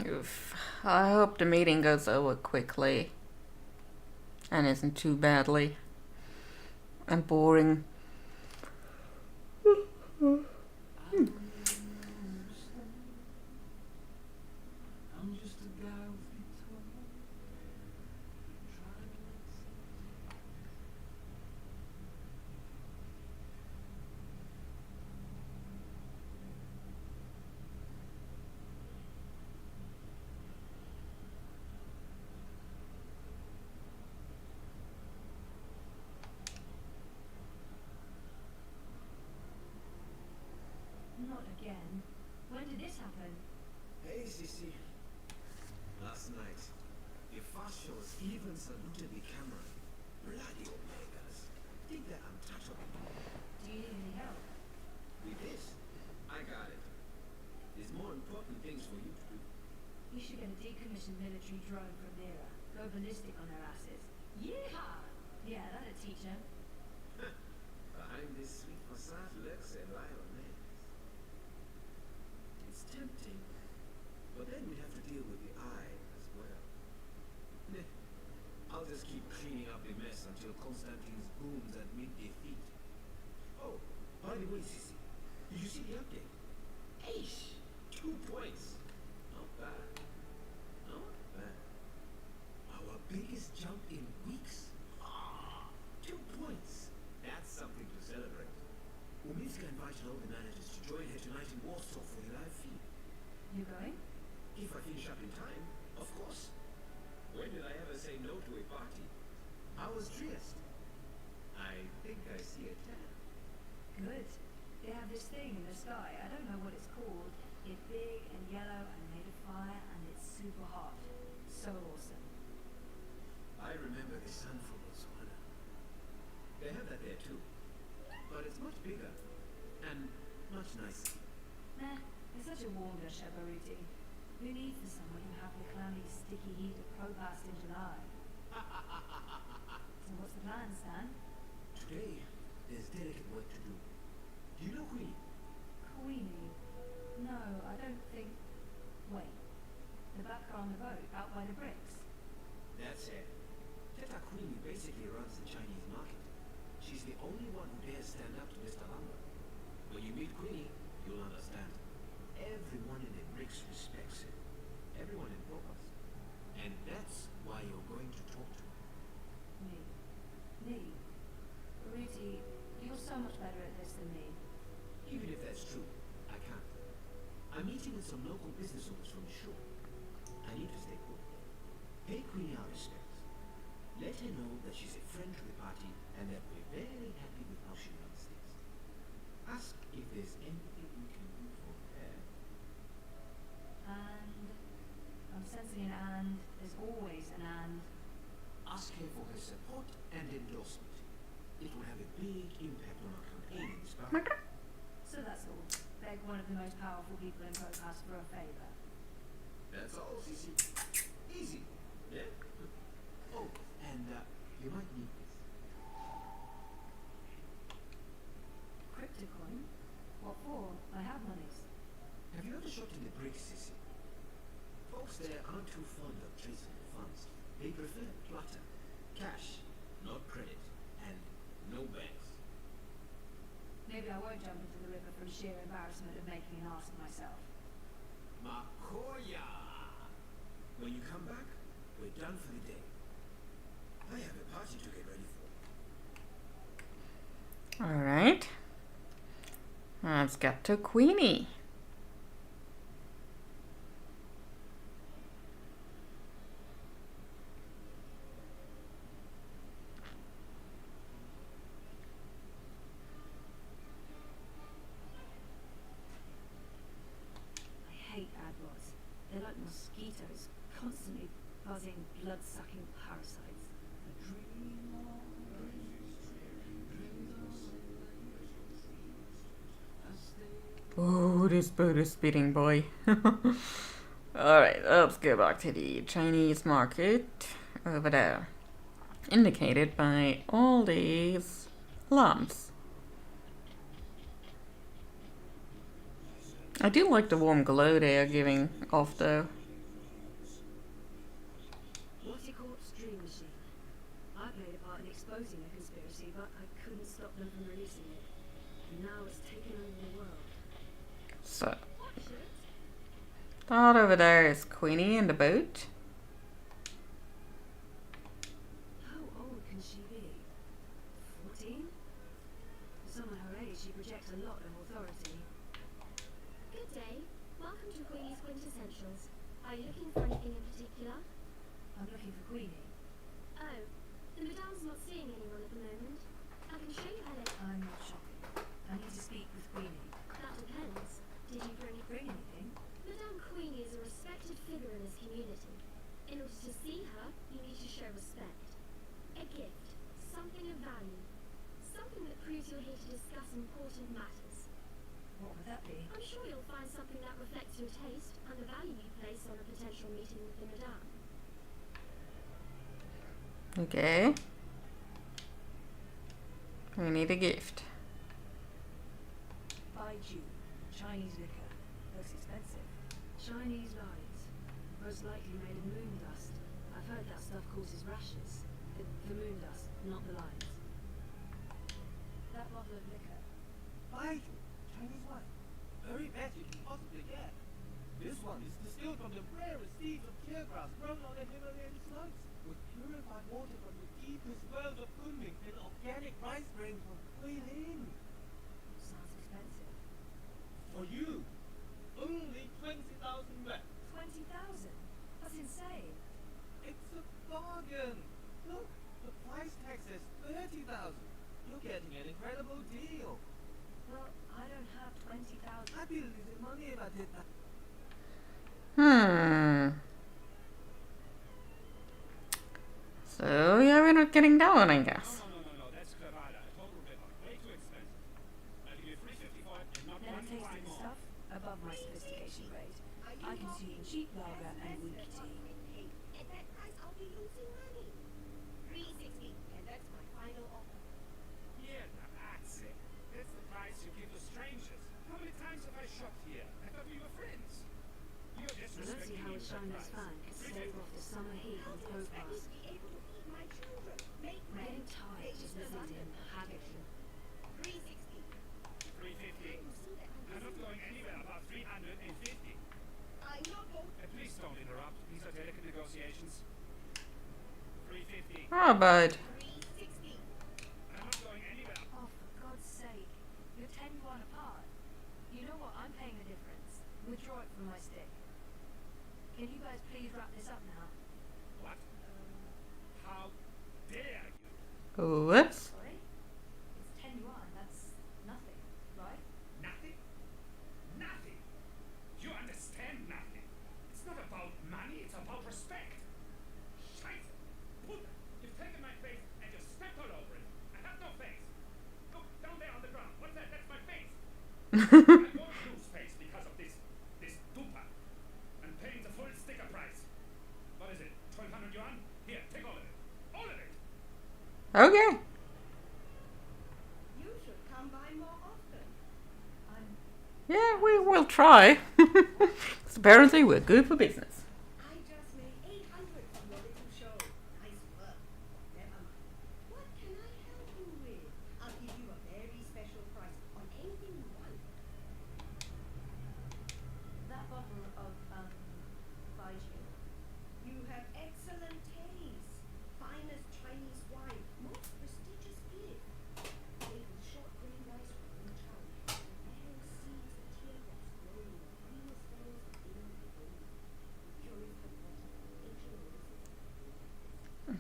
Oof. I hope the meeting goes over quickly and isn't too badly and boring. I'm just a guy with guitar. again. When did this happen? Hey, Sissy. Last night, the fascios even saluted the camera. Bloody omegas. Think they're untouchable. Do you need any help? With this, I got it. There's more important things for you to do. You should get a decommissioned military drone from Mira. Go ballistic on their asses. Yeehaw! Yeah, that'll teach her. Behind this sweet facade lurks a lioness. It's tempting, but then we'd have to deal with the eye as well. Nah, I'll just keep cleaning up the mess until Constantine's booms admit defeat. Oh, by the way, Sissy, did you see the update? Aish! 2 points. Not bad. Not bad. Our biggest jump in weeks? 2 points. That's something to celebrate. Uminska invited all the managers to join her tonight in Warsaw for the live feed. You going? If I finish up in time, of course. When did I ever say no to a party? I was Trieste. I think I see a tan. Good. They have this thing in the sky. I don't know what it's called. It's big and yellow and made of fire and it's super hot. So awesome. I remember the sun from Botswana. They have that there too. But it's much bigger. And much nicer. Nah, it's such a warm Shabaruti. Who needs the sun when you have the clammy, sticky heat of Probast in July? So what's the plan, Stan? Today, there's delicate work to do. Do you know Queenie? Queenie? No, I don't think... Wait. The black car on the boat, out by the bricks? That's it. Teta Queenie basically runs the Chinese market. She's the only one who dares stand up to Mr. Lumber. When you meet Queenie, you'll understand. Everyone in the bricks respects her. Everyone in Propas. And that's why you're going to talk to her. Me? Ruti, you're so much better at this than me. Even if that's true, I can't. I'm meeting with some local business owners from the shore. I need to stay put. Pay Queenie our respects. Let her know that she's a friend to the party and that we're very happy with how she runs things. Ask if there's anything we can do for her. And... I'm sensing an and. There's always an and. Ask her for her support and endorsement. It will have a big impact on our campaign in this party. So that's all. Beg one of the most powerful people in Propas for a favor. That's all, Sissy. Easy. Yeah? Oh, and you might need this. Cryptocoin? What for? I have monies. Have you ever shopped in the bricks, Sissy? Folks there aren't too fond of traceable funds. They prefer plutter, cash, not credit, and no banks. Maybe I won't jump into the river from sheer embarrassment of making an ass of myself. Makoya! When you come back, we're done for the day. I have a party to get ready for. Alright. Let's get to Queenie. I hate adlots. They're like mosquitoes, constantly buzzing, blood-sucking parasites. A dream on. Oh, this boat is speeding, boy. Alright, let's go back to the Chinese market over there. Indicated by all these lamps. I do like the warm glow they are giving off though. Morticorp's Dream Machine. I played a part in exposing the conspiracy, but I couldn't stop them from releasing it. And now it's taken over the world. So, that over there is Queenie in the boat. How old can she be? 14? For someone her age, she projects a lot of authority. Good day. Welcome to Queenie's Quintessentials. Are you looking for anything in particular? I'm looking for Queenie. Oh, the Madame's not seeing anyone at the moment. I can show you her later. I'm not shopping. I need to speak with Queenie. That depends. Did you you're here to discuss important matters. What would that be? I'm sure you'll find something that reflects your taste and the value you place on a potential meeting with the Madame. Okay. We need a gift. Baiju, Chinese liquor. Looks expensive. Chinese lines. Most likely made of moon dust. I've heard that stuff causes rashes. The moon dust, not the lines. That bottle of liquor. Baiju, Chinese wine. Very best you can possibly get. This one is distilled from the rarest seeds of tear grass grown on the Himalayan slopes, with purified water from the deepest wells of Kunming and organic rice grains from Guilin. Sounds expensive. For you, only 20,000 yuan. 20,000? That's insane. It's a bargain. Look, the price tag says 30,000. You're getting an incredible deal. Well, I don't have 20,000. I'd be losing money if I did that. So yeah, we're not getting that one, I guess. No, that's clavada. A total rip-off. Way too expensive. I'll give you 355 and not Never one tasted dime the more. stuff. Above my sophistication grade. I can see cheap lager and weak tea. At that price, I'll be losing money. 360, and that's my final offer. Yeah, now that's it. That's the price you give to strangers. How many times have I shopped here? I thought we were friends. You're I don't disrespecting see how me a with that Chinese price. fan could stave off the summer heat How with do you expect me Hobart. to be able to feed my children? Make I'm getting tired just listening to him haggardly. 360. 350. I'm not going anywhere above 350. I'm not going. Please don't interrupt. These are delicate negotiations. 350. Oh, bud. 360. I'm not going anywhere. Oh, for God's sake. You're 10 yuan apart. You know what? I'm paying the difference. Withdraw it from my stick. Can you guys please wrap this up now? What? How dare you? Whoops. Sorry? It's 10 yuan. That's nothing, right? Nothing? Nothing? You understand nothing. It's not about money, it's about respect. Scheiße! Puta! You've taken my face and you stepped all over it. I have no face. Look, down there on the ground. What's that? That's my face. I won't lose face because of this dupa. I'm paying the full sticker price. What is it? 1,200 yuan? Here, take all of it. All of it! Okay. You should come by more often. Yeah, we will try. 'Cause apparently we're good for business. I just made 800 from your little show. Nice work. Never mind. What can I help you with? I'll give you a very special price on anything you want. That bottle of, Baiju. You have excellent taste. Finest Chinese wine. Most prestigious gift. Made with short grain rice from Wuchang. The narrow seeds of teardrops growing in the greenest vales in the wind. Purified water. Ancient roses.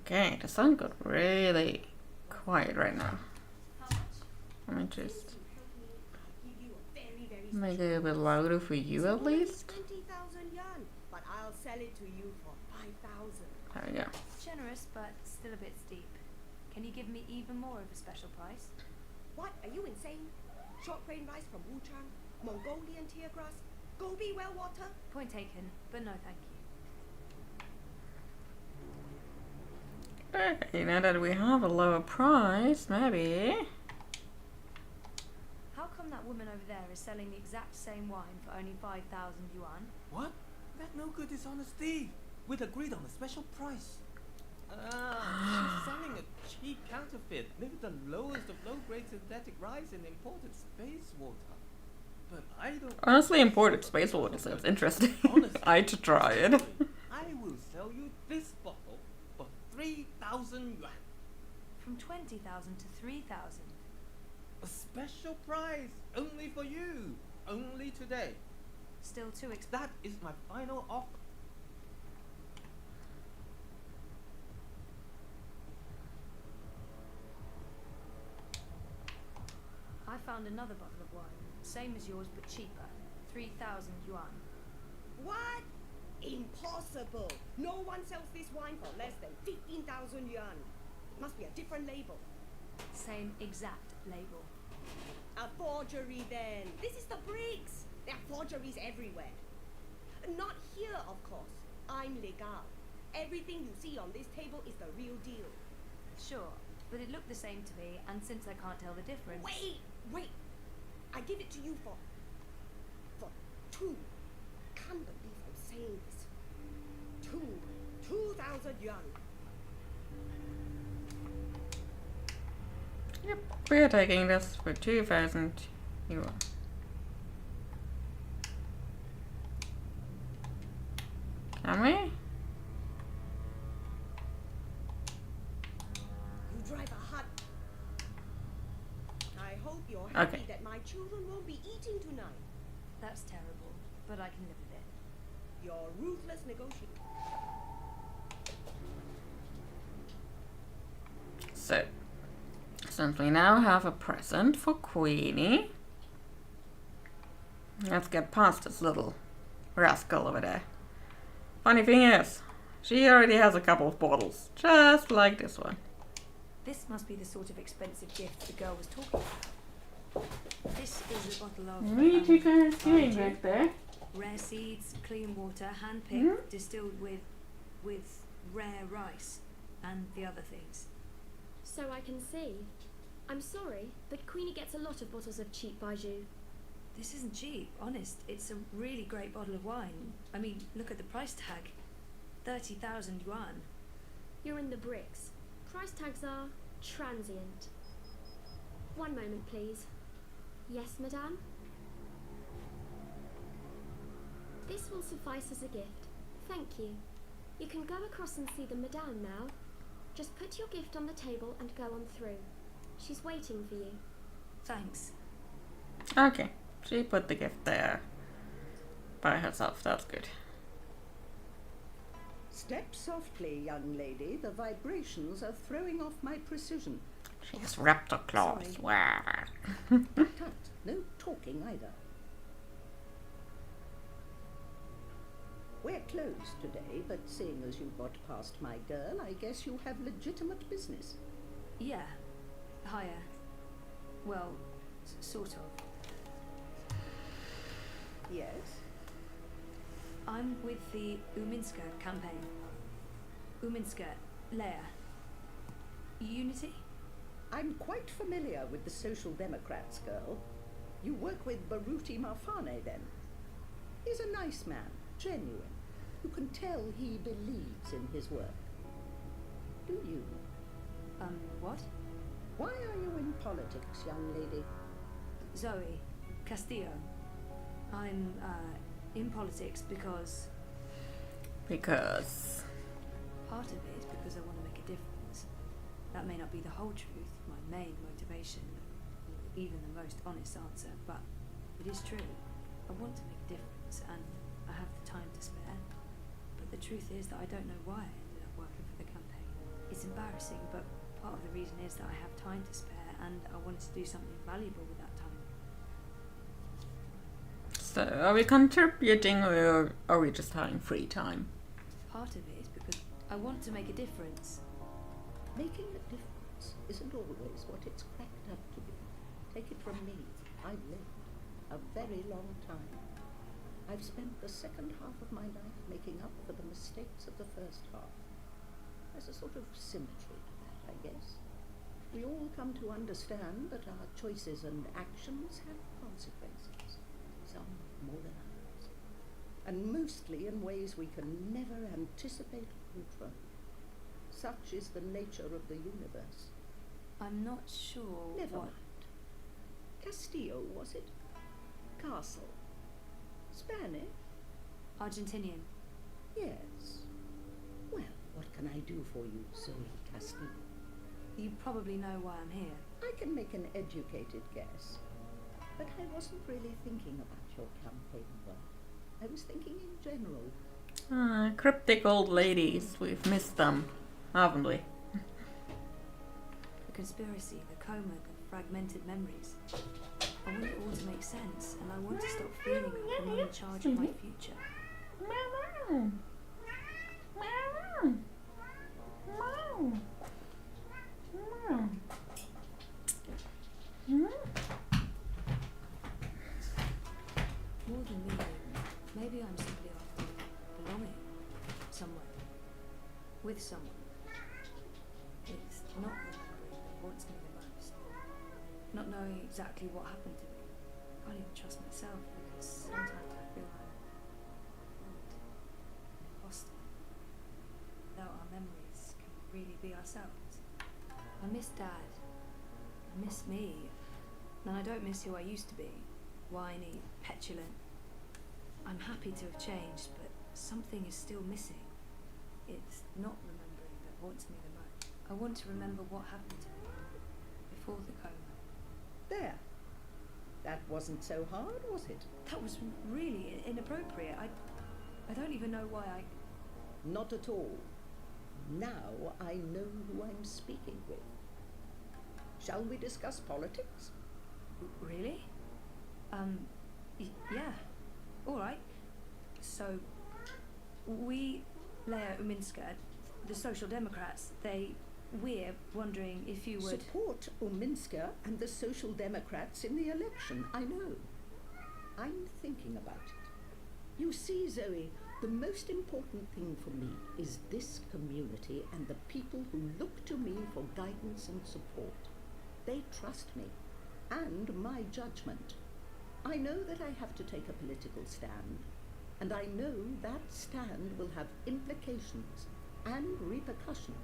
Okay, the sound got really quiet right now. How much? Let me just Help me. I'll give you a very, very make special it a bit louder for you at only least. 20,000 yuan, but I'll sell it to you for 5,000. There we go. Generous, but still a bit steep. Can you give me even more of a special price? What? Are you insane? Short grain rice from Wuchang, Mongolian tear grass, Gobi well water. Point taken, but no thank you. Okay, now that we have a lower price, maybe. How come that woman over there is selling the exact same wine for only 5,000 yuan? What? That no good dishonesty. We'd agreed on a special price. She's selling a cheap counterfeit, maybe the lowest of low-grade synthetic rice and imported space water. But I don't. Honestly, imported space water sounds interesting. I'd try it. I will sell you this bottle for 3,000 yuan. From 20,000 to 3,000. A special price, only for you, only today. Still too expensive. That is my final offer. I found another bottle of wine, same as yours but cheaper, 3,000 yuan. What? Impossible. No one sells this wine for less than 15,000 yuan. It must be a different label. Same exact label. A forgery then. This is the bricks. There are forgeries everywhere. Not here, of course. I'm legal. Everything you see on this table is the real deal. Sure, but it looked the same to me, and since I can't tell the difference... Wait! I give it to you for 2. Can't believe I'm saying this. 2,000 yuan. Yep, we're taking this for 2,000 euro. Can we? You drive a hut. I hope you're happy Okay. that my children won't be eating tonight. That's terrible, but I can live with it. You're ruthless negotiator. So, since we now have a present for Queenie, let's get past this little rascal over there. Funny thing is, she already has a couple of bottles, just like this one. This must be the sort of expensive gift the girl was talking about. This is a bottle of... What are you two guys doing back there? Rare seeds, clean water, hand-picked, distilled with rare rice, and the other things. So I can see. I'm sorry, but Queenie gets a lot of bottles of cheap bijou. This isn't cheap, honest. It's a really great bottle of wine. I mean, look at the price tag. 30,000 yuan. You're in the bricks. Price tags are transient. One moment, please. Yes, madame? This will suffice as a gift. Thank you. You can go across and see the madame now. Just put your gift on the table and go on through. She's waiting for you. Thanks. Okay, she put the gift there by herself, that's good. Step softly, young lady. The vibrations are throwing off my precision. She has raptor claws. Wow. Tut, no talking either. We're closed today, but seeing as you got past my girl, I guess you have legitimate business. Yeah. Higher. Well, sort of. Yes? I'm with the Uminska campaign. Uminska, Leia. Unity? I'm quite familiar with the Social Democrats, girl. You work with Baruti Marfane, then? He's a nice man, genuine. You can tell he believes in his work. Do you? What? Why are you in politics, young lady? Zoe Castillo. I'm, in politics because... Because... Part of it is because I want to make a difference. That may not be the whole truth, my main motivation, even the most honest answer, but it is true. I want to make a difference, and I have the time to spare. But the truth is that I don't know why I ended up working for the campaign. It's embarrassing, but part of the reason is that I have time to spare, and I wanted to do something valuable with that time. So, are we contributing or are we just having free time? Part of it is because I want to make a difference. Making a difference isn't always what it's cracked up to be. Take it from me. I've lived a very long time. I've spent the second half of my life making up for the mistakes of the first half. There's a sort of symmetry to that, I guess. We all come to understand that our choices and actions have consequences, some more than others, and mostly in ways we can never anticipate or control. Such is the nature of the universe. I'm not sure Never what... mind. Castillo, was it? Castle. Spanish? Argentinian. Yes. Well, what can I do for you, Zoe Castillo? You probably know why I'm here. I can make an educated guess. But I wasn't really thinking about your campaign work. I was thinking in general. Cryptic old ladies. We've missed them, haven't we? The conspiracy, the coma, the fragmented memories. I want it all to make sense, and I want to stop feeling like I'm in charge of my future. Maybe I'm simply after belonging somewhere, with someone. It's not remembering that haunts me the most. Not knowing exactly what happened to me. I can't even trust myself because sometimes I feel I'm old, an imposter. Without our memories, can we really be ourselves? I miss Dad. I miss me. And I don't miss who I used to be. Whiny, petulant. I'm happy to have changed, but something is still missing. It's not remembering that haunts me the most. I want to remember what happened to me before the coma. There. That wasn't so hard, was it? That was really inappropriate. I don't even know why I... Not at all. Now I know who I'm speaking with. Shall we discuss politics? Really? Yeah. All right. So, we, Leia Uminska, the Social Democrats, we're wondering if you would... Support Uminska and the Social Democrats in the election, I know. I'm thinking about it. You see, Zoe, the most important thing for me is this community and the people who look to me for guidance and support. They trust me and my judgment. I know that I have to take a political stand, and I know that stand will have implications and repercussions.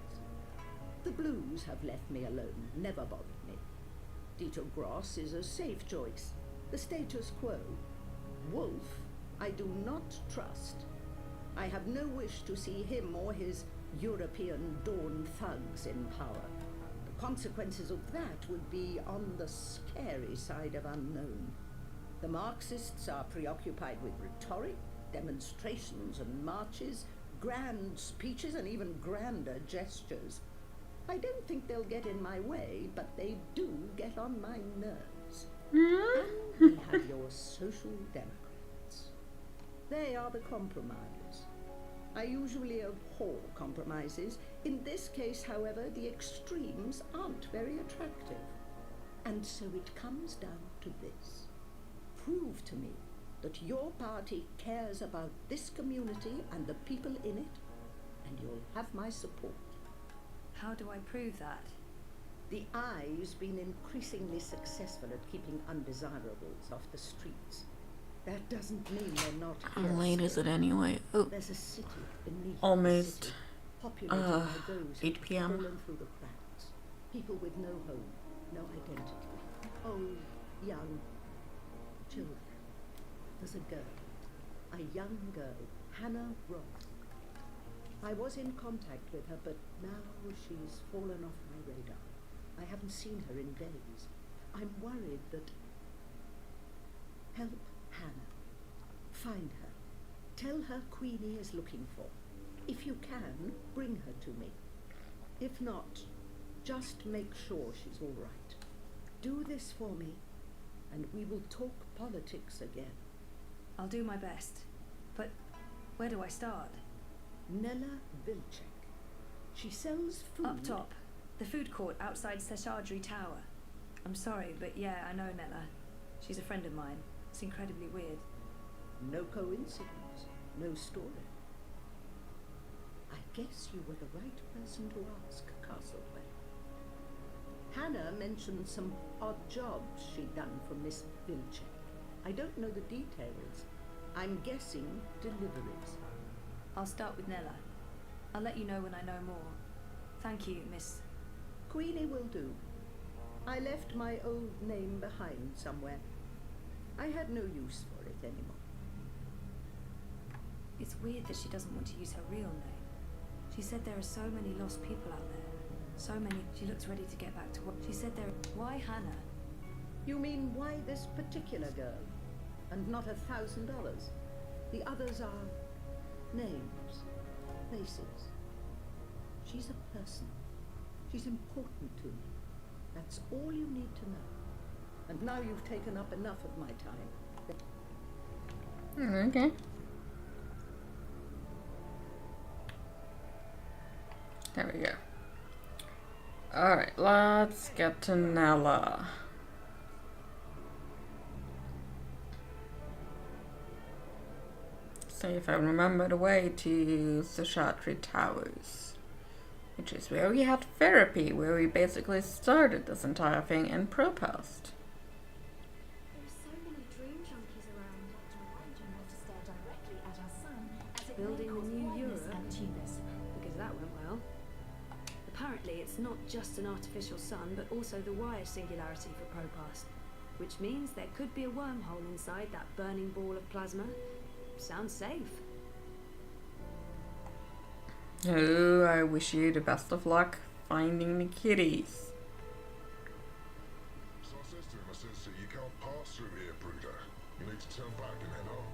The Blues have left me alone, never bothered me. Dieter Gross is a safe choice, the status quo. Wolf, I do not trust. I have no wish to see him or his European Dawn thugs in power. The consequences of that would be on the scary side of unknown. The Marxists are preoccupied with rhetoric, demonstrations and marches, grand speeches and even grander gestures. I don't think they'll get in my way, but they do get on my nerves. And we have your Social Democrats. They are the compromise. I usually abhor compromises. In this case, however, the extremes aren't very attractive. And so it comes down to this. Prove to me that your party cares about this community and the people in it, and you'll have my support. How do I prove that? The Eye's been increasingly successful at keeping undesirables off the streets. That doesn't mean they're not How here late is still. it anyway? Oh, There's a city beneath almost the city, populated by those 8 who've p.m. fallen through the cracks. People with no home, no identity. Old, young, children. There's a girl, a young girl, Hannah Roth. I was in contact with her, but now she's fallen off my radar. I haven't seen her in days. I'm worried that... Help Hannah. Find her. Tell her Queenie is looking for. If you can, bring her to me. If not, just make sure she's all right. Do this for me, and we will talk politics again. I'll do my best. But where do I start? Nella Vilcek. She sells food... Up top. The food court outside Seshadri Tower. I'm sorry, but yeah, I know Nella. She's a friend of mine. It's incredibly weird. No coincidence. No story. I guess you were the right person to ask, Castlewell. Hannah mentioned some odd jobs she'd done for Miss Vilcek. I don't know the details. I'm guessing deliveries. I'll start with Nella. I'll let you know when I know more. Thank you, Miss... Queenie will do. I left my old name behind somewhere. I had no use for it anymore. It's weird that she doesn't want to use her real name. She said there are so many lost people out there. So many. She looks ready to get back to work. She said there... Why Hannah? You mean why this particular girl? And not $1,000? The others are names, places. She's a person. She's important to me. That's all you need to know. And now you've taken up enough of my time. Okay. There we go. Alright, let's get to Nella. See if I remember the way to the Shattered Towers, which is where we had therapy, where we basically started this entire thing in Propast. There's so many dream junkies around. To stare directly at our sun as it Building may the cause new blindness Europe, and tumors. because that went well. Apparently, it's not just an artificial sun, but also the wire singularity for Propast, which means there could be a wormhole inside that burning ball of plasma. Sounds safe. Oh, I wish you the best of luck finding the kitties. So I says to him, I says, so you can't pass through here, Brooder. You need to turn back and head on.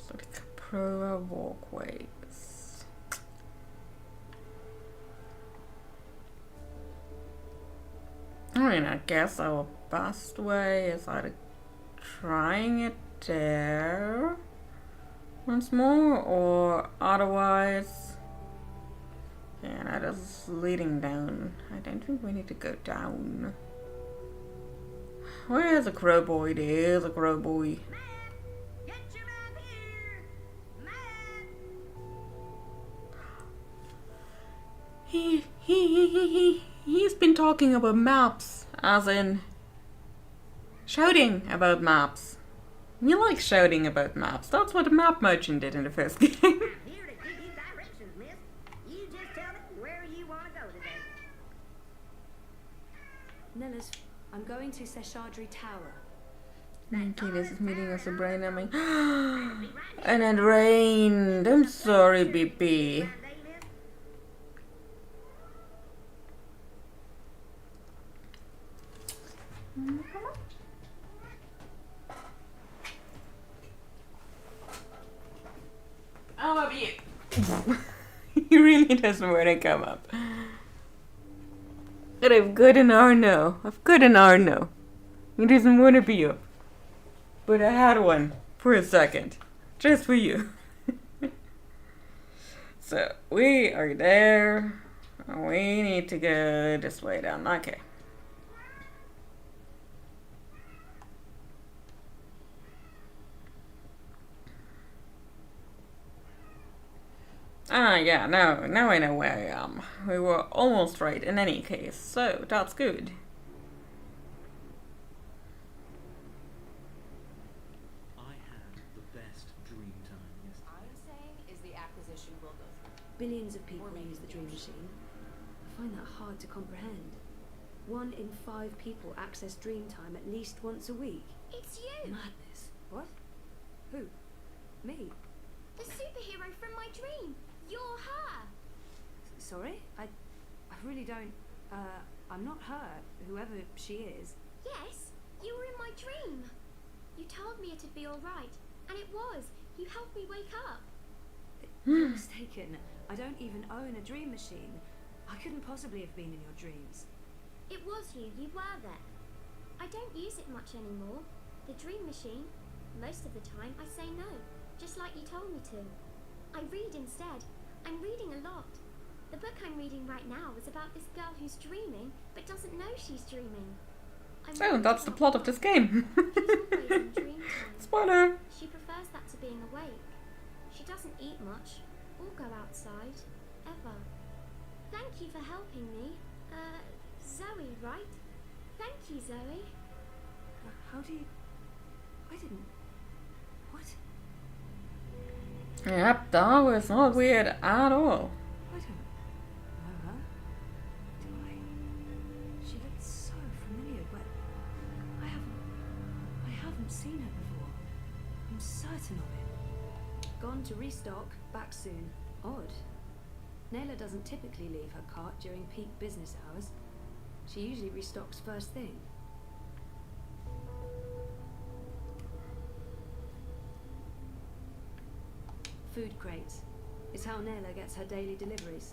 So the Caprova walkways. I mean, I guess our best way is either trying it there once more, or otherwise, yeah, that is leading down. I don't think we need to go down. Where's the crow boy? There's a crow boy. He's been talking about maps, as in shouting about maps. We like shouting about maps. That's what the map merchant did in the first game. Here to give you directions, miss. You just tell me where you want to go today. Nellis, I'm going to Seshadri Tower. Okay, this is meeting us a brain numbing. And it rained. I'm sorry, BP. I love you. He really doesn't want to come up. But I've got an Arno. He doesn't want to be up. But I had one for a second. Just for you. So, we are there. We need to go this way down. Okay. Ah, yeah, now I know where I am. We were almost right in any case, so that's good. I had the best dream time yesterday. I'm saying is the acquisition will go through. Billions of people use the Dream Machine. I find that hard to comprehend. 1 in 5 people access dream time at least once a week. It's you! Madness. What? Who? Me? The superhero from my dream! You're her! Sorry? I really don't... I'm not her, whoever she is. Yes, you were in my dream. You told me it'd be alright, and it was. You helped me wake up. You're mistaken. I don't even own a dream machine. I couldn't possibly have been in your dreams. It was you were there. I don't use it much anymore. The dream machine, most of the time I say no, just like you told me to. I read instead. I'm reading a lot. The book I'm reading right now is about this girl who's dreaming, but doesn't know she's dreaming. Oh, that's the plot of this game. She's always in dream time. Spoiler! She prefers that to being awake. She doesn't eat much, or go outside, ever. Thank you for helping me. Zoe, right? Thank you, Zoe. How do you... I didn't... What? Yep, that was not weird at all. I don't know her. Do I? She looked so familiar, but I haven't seen her before. I'm certain of it. Gone to restock, back soon. Odd. Nayla doesn't typically leave her cart during peak business hours. She usually restocks first thing. Food crates. It's how Nayla gets her daily deliveries.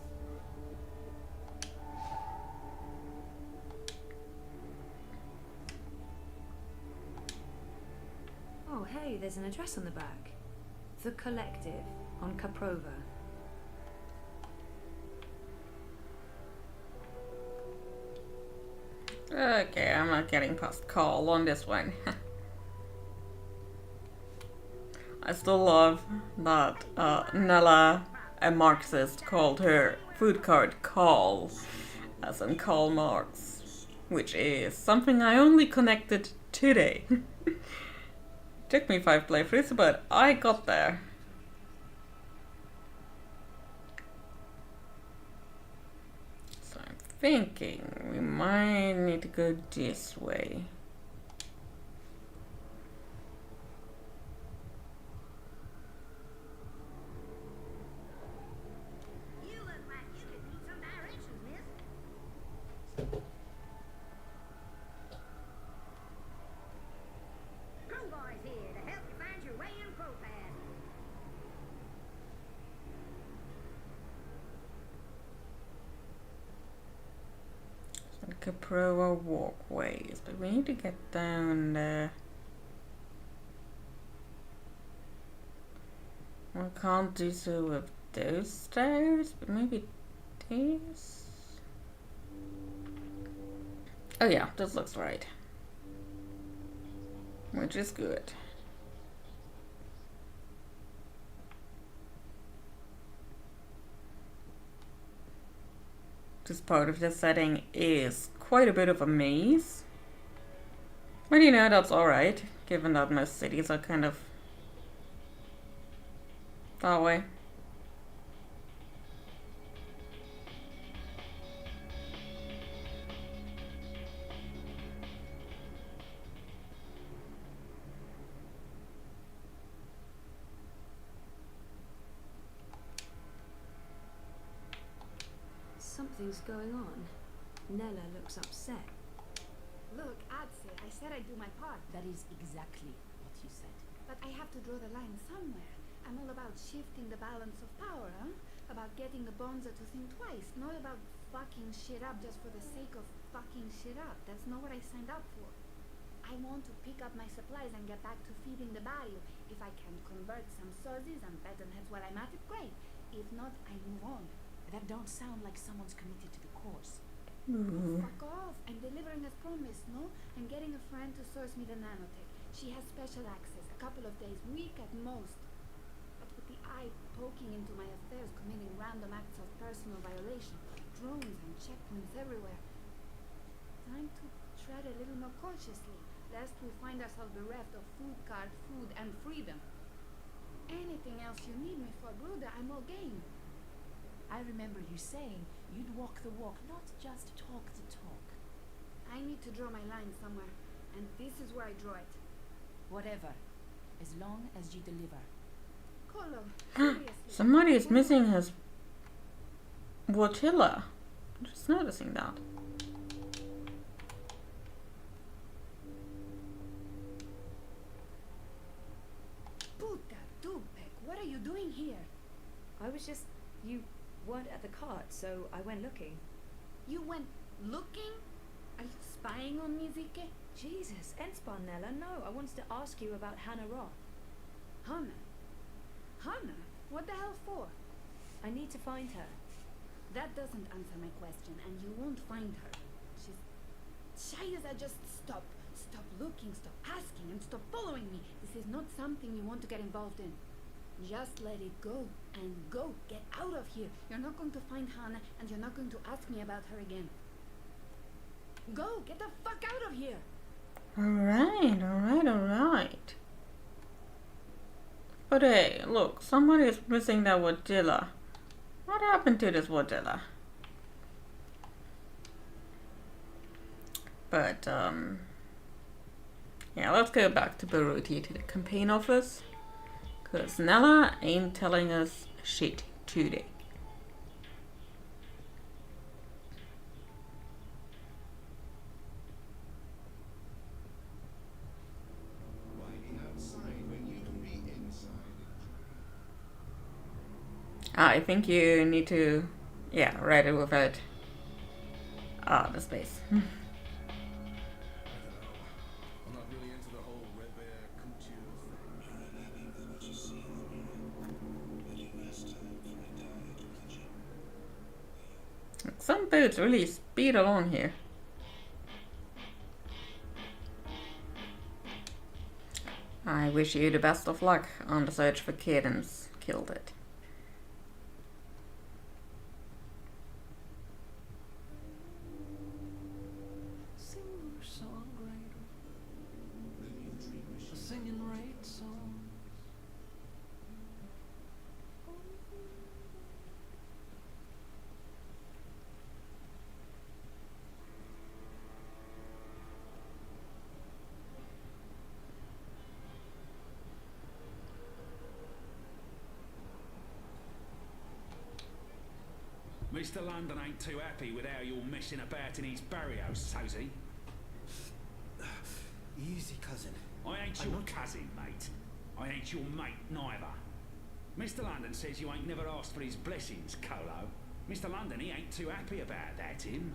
Oh, hey, there's an address on the back. The Collective on Caprova. Okay, I'm not getting past Carl on this one. I still love that Nella, a Marxist, called her food cart Carl, as in Karl Marx, which is something I only connected today. Took me 5 playthroughs, but I got there. So I'm thinking we might need to go this way. You look like you could need some directions, miss. Homeboy's here to help you find your way in ProPass. Like a pro walkways, but we need to get down there. We can't do so with those stairs, but maybe these. Oh yeah, this looks right. Which is good. This part of the setting is quite a bit of a maze. But you know, that's alright, given that most cities are kind of that way. Something's going on. Nella looks upset. Look, Adse, I said I'd do my part. That is exactly what you said. But I have to draw the line somewhere. I'm all about shifting the balance of power, huh? About getting the Bonza to think twice, not about fucking shit up just for the sake of fucking shit up. That's not what I signed up for. I want to pick up my supplies and get back to feeding the barrio. If I can convert some sozzies and pattern heads while I'm at it, great. If not, I move on. That don't sound like someone's committed to the cause. Fuck off. I'm delivering as promised, no? I'm getting a friend to source me the nanotech. She has special access, a couple of days, week at most. But with the eye poking into my affairs, committing random acts of personal violation, drones and checkpoints everywhere. Time to tread a little more cautiously, lest we find ourselves bereft of food card, food, and freedom. Anything else you need me for, brother, I'm all game. I remember you saying you'd walk the walk, not just talk the talk. I need to draw my line somewhere, and this is where I draw it. Whatever, as long as you deliver. Colo, seriously. Somebody is missing his Watilla. I'm just noticing that. Puta Tupek, what are you doing here? I was just... You weren't at the cart, so I went looking. You went looking? Are you spying on me, Zike? Jesus, Enspar, Nella, no. I wanted to ask you about Hannah Roth. Hannah? Hannah? What the hell for? I need to find her. That doesn't answer my question, and you won't find her. She's... Shayza, just stop. Stop looking, stop asking, and stop following me. This is not something you want to get involved in. Just let it go, and go. Get out of here. You're not going to find Hannah, and you're not going to ask me about her again. Go! Get the fuck out of here! Alright. But hey, look, somebody is missing that Watilla. What happened to this Watilla? But, yeah, let's go back to Baruti, to the campaign office. Because Nella ain't telling us shit today. Why be outside when you can be inside? I think you need to, yeah, write it without the space. I don't know. I'm not really into the whole red bear couture thing. Some boats really speed along here. I wish you the best of luck on the search for kittens. Killed it. Singer-songwriter. A singing right song. Mr. London ain't too happy with how you're messing about in his barrios, so's he? Easy, cousin. I ain't your cousin, mate. I ain't your mate, neither. Mr. London says you ain't never asked for his blessings, Colo. Mr. London, he ain't too happy about that, him.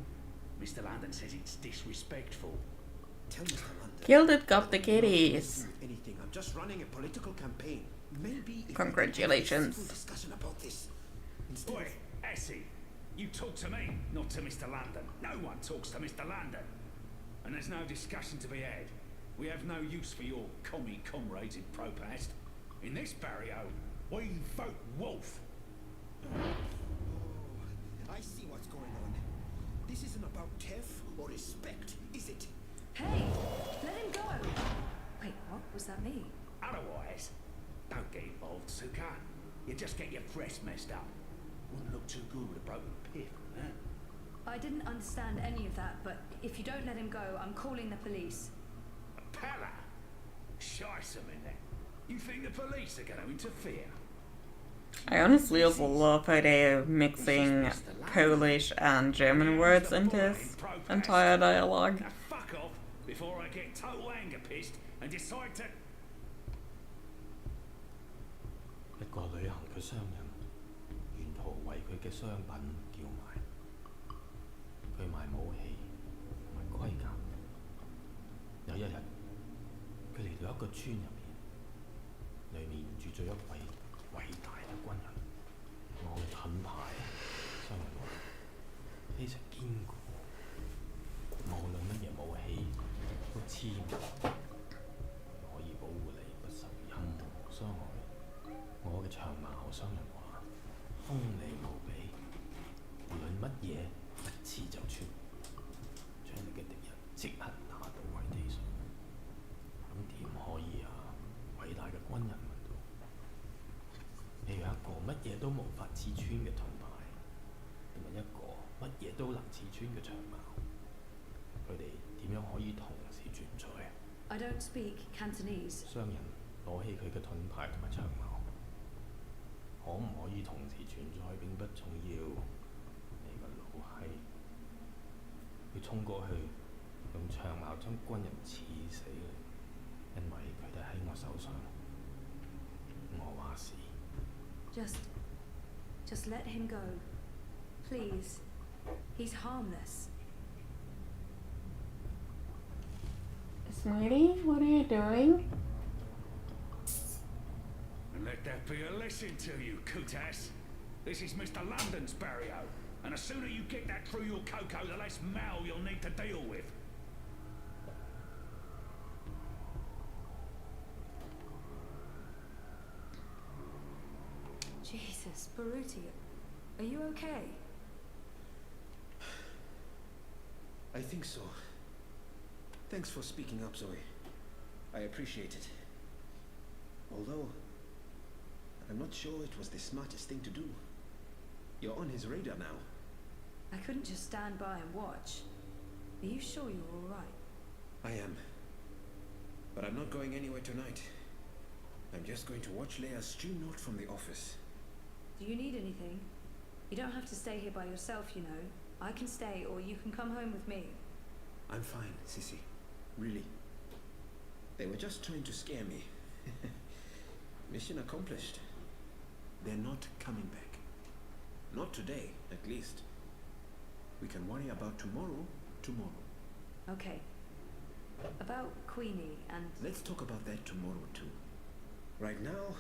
Mr. London says it's disrespectful. Tell Mr. London. Killed it, got the kitties. Anything. I'm just running a political campaign. Maybe if Congratulations. we have a civil discussion about this. Instead Oi, Essie, you talk to me, not to Mr. London. No one talks to Mr. London. And there's no discussion to be had. We have no use for your commie comrades in Propast. In this barrio, we vote wolf. I see what's going on. This isn't about TEF or respect, is it? Hey, let him go. Wait, what was that mean? Otherwise, don't get involved, Suka. You just get your dress messed up. Wouldn't look too good with a broken pip, huh? I didn't understand any of that, but if you don't let him go, I'm calling the police. Pella? Shice a minute. You think the police are going to interfere? I honestly also love how they're mixing Polish and German words into his entire dialogue. Now fuck off before I get total anger pissed and decide to... 一個旅行嘅商人，沿途為佢嘅商品叫賣，佢賣武器同埋盔甲。有一日，佢嚟到一個村入面，裏面住咗一位偉大嘅軍人。我嘅盾牌，商人話非常堅固，無論乜嘢武器都黐密，可以保護你不受任何傷害。我嘅長矛，商人話鋒利無比，無論乜嘢一刺就穿，將你嘅敵人即刻打倒喺地上。咁點可以啊？偉大嘅軍人問道：你有一個乜嘢都無法刺穿嘅盾牌，同埋一個乜嘢都能刺穿嘅長矛，佢哋點樣可以同時存在I don't speak Cantonese. 商人攞起佢嘅盾牌同埋長矛。可唔可以同時存在並不重要。你個老閪，佢衝過去，用長矛將軍人刺死啦，因為佢哋喺我手上。我話事。Just let him go, please. He's harmless. Sweetie, what are you doing? And let that be a lesson to you, Kutas. This is Mr. London's barrio, and the sooner you get that through your cocoa, the less mal you'll need to deal with. Jesus, Baruti, are you okay? I think so. Thanks for speaking up, Zoe. I appreciate it. Although, I'm not sure it was the smartest thing to do. You're on his radar now. I couldn't just stand by and watch. Are you sure you're all right? I am. But I'm not going anywhere tonight. I'm just going to watch Leia's stream note from the office. Do you need anything? You don't have to stay here by yourself, you know. I can stay, or you can come home with me. I'm fine, Sissy. Really. They were just trying to scare me. Mission accomplished. They're not coming back. Not today, at least. We can worry about tomorrow. Okay. About Queenie and... Let's talk about that tomorrow too. Right now,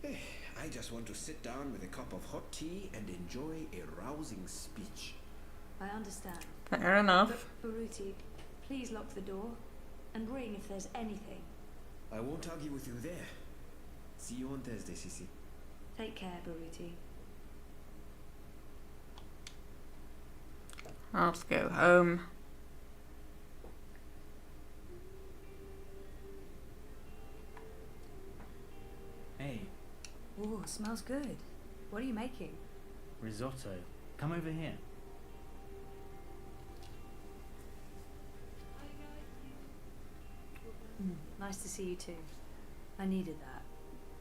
I just want to sit down with a cup of hot tea and enjoy a rousing speech. I understand. Fair enough. But, Baruti, please lock the door and ring if there's anything. I won't argue with you there. See you on Thursday, Sissy. Take care, Baruti. Let's go home. Hey, Ooh, smells good. What are you making? risotto. Come over here. Nice to see you too. I needed that.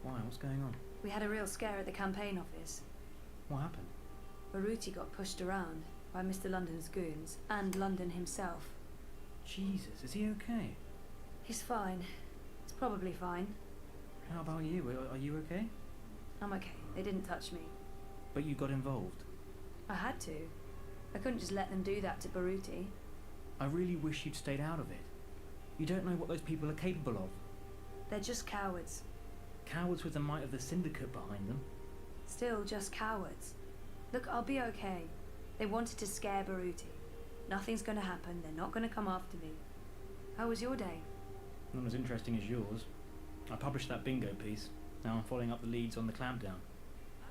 Why? What's going on? We had a real scare at the campaign office. What happened? Baruti got pushed around by Mr. London's goons and London himself. Jesus, is he okay? He's fine. It's probably fine. How about you? Are you okay? I'm okay. They didn't touch me. But you got involved. I had to. I couldn't just let them do that to Baruti. I really wish you'd stayed out of it. You don't know what those people are capable of. They're just cowards. Cowards with the might of the Syndicate behind them. Still just cowards. Look, I'll be okay. They wanted to scare Baruti. Nothing's gonna happen. They're not gonna come after me. How was your day? Not as interesting as yours. I published that bingo piece. Now I'm following up the leads on the clampdown.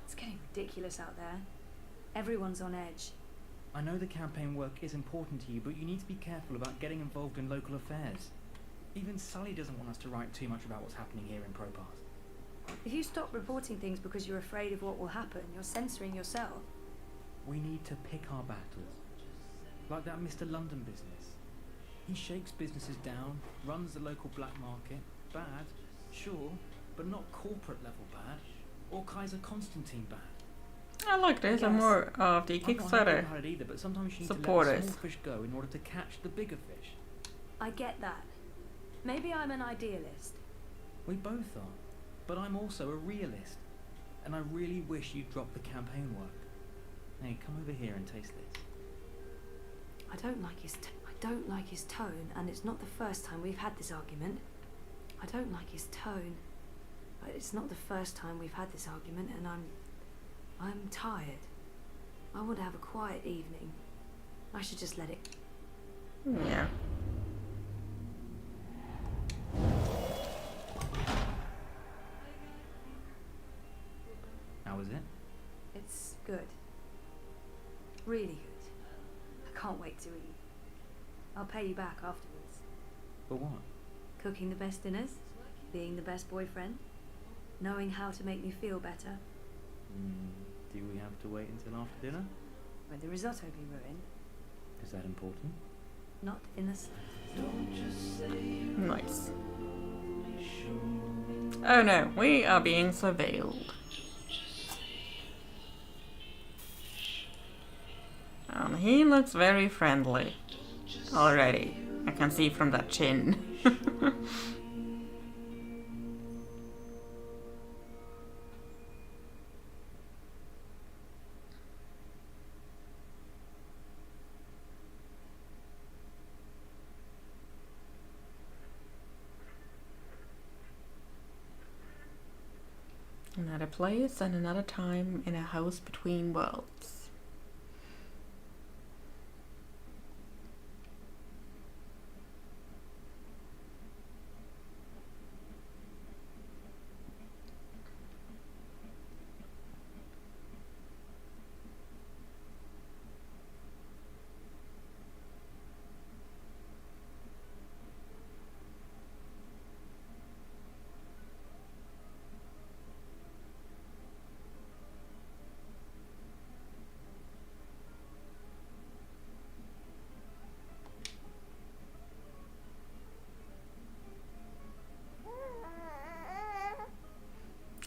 It's getting ridiculous out there. Everyone's on edge. I know the campaign work is important to you, but you need to be careful about getting involved in local affairs. Even Sully doesn't want us to write too much about what's happening here in Propath. If you stop reporting things because you're afraid of what will happen, you're censoring yourself. We need to pick our battles. Like that Mr. London business. He shakes businesses down, runs the local black market. Bad, sure, but not corporate level bad. Or Kaiser Constantine bad. I like this. I'm more of the Kickstarter Either, but sometimes you need supporters. to let the small fish go in order to catch the bigger fish. I get that. Maybe I'm an idealist. We both are, but I'm also a realist, and I really wish you'd drop the campaign work. Hey, come over here and taste this. I don't like his tone, and it's not the first time we've had this argument. I don't like his tone. But it's not the first time we've had this argument, and I'm tired. I want to have a quiet evening. I should just let it. Yeah. How was it? It's good. Really good. I can't wait to eat. I'll pay you back afterwards. For what? Cooking the best dinners, being the best boyfriend, knowing how to make me feel better. Do we have to wait until after dinner? Would the risotto be ruined? Is that important? Not in the slightest. Nice. Oh no, we are being surveilled. He looks very friendly already. I can see from that chin. Another place and another time in a house between worlds.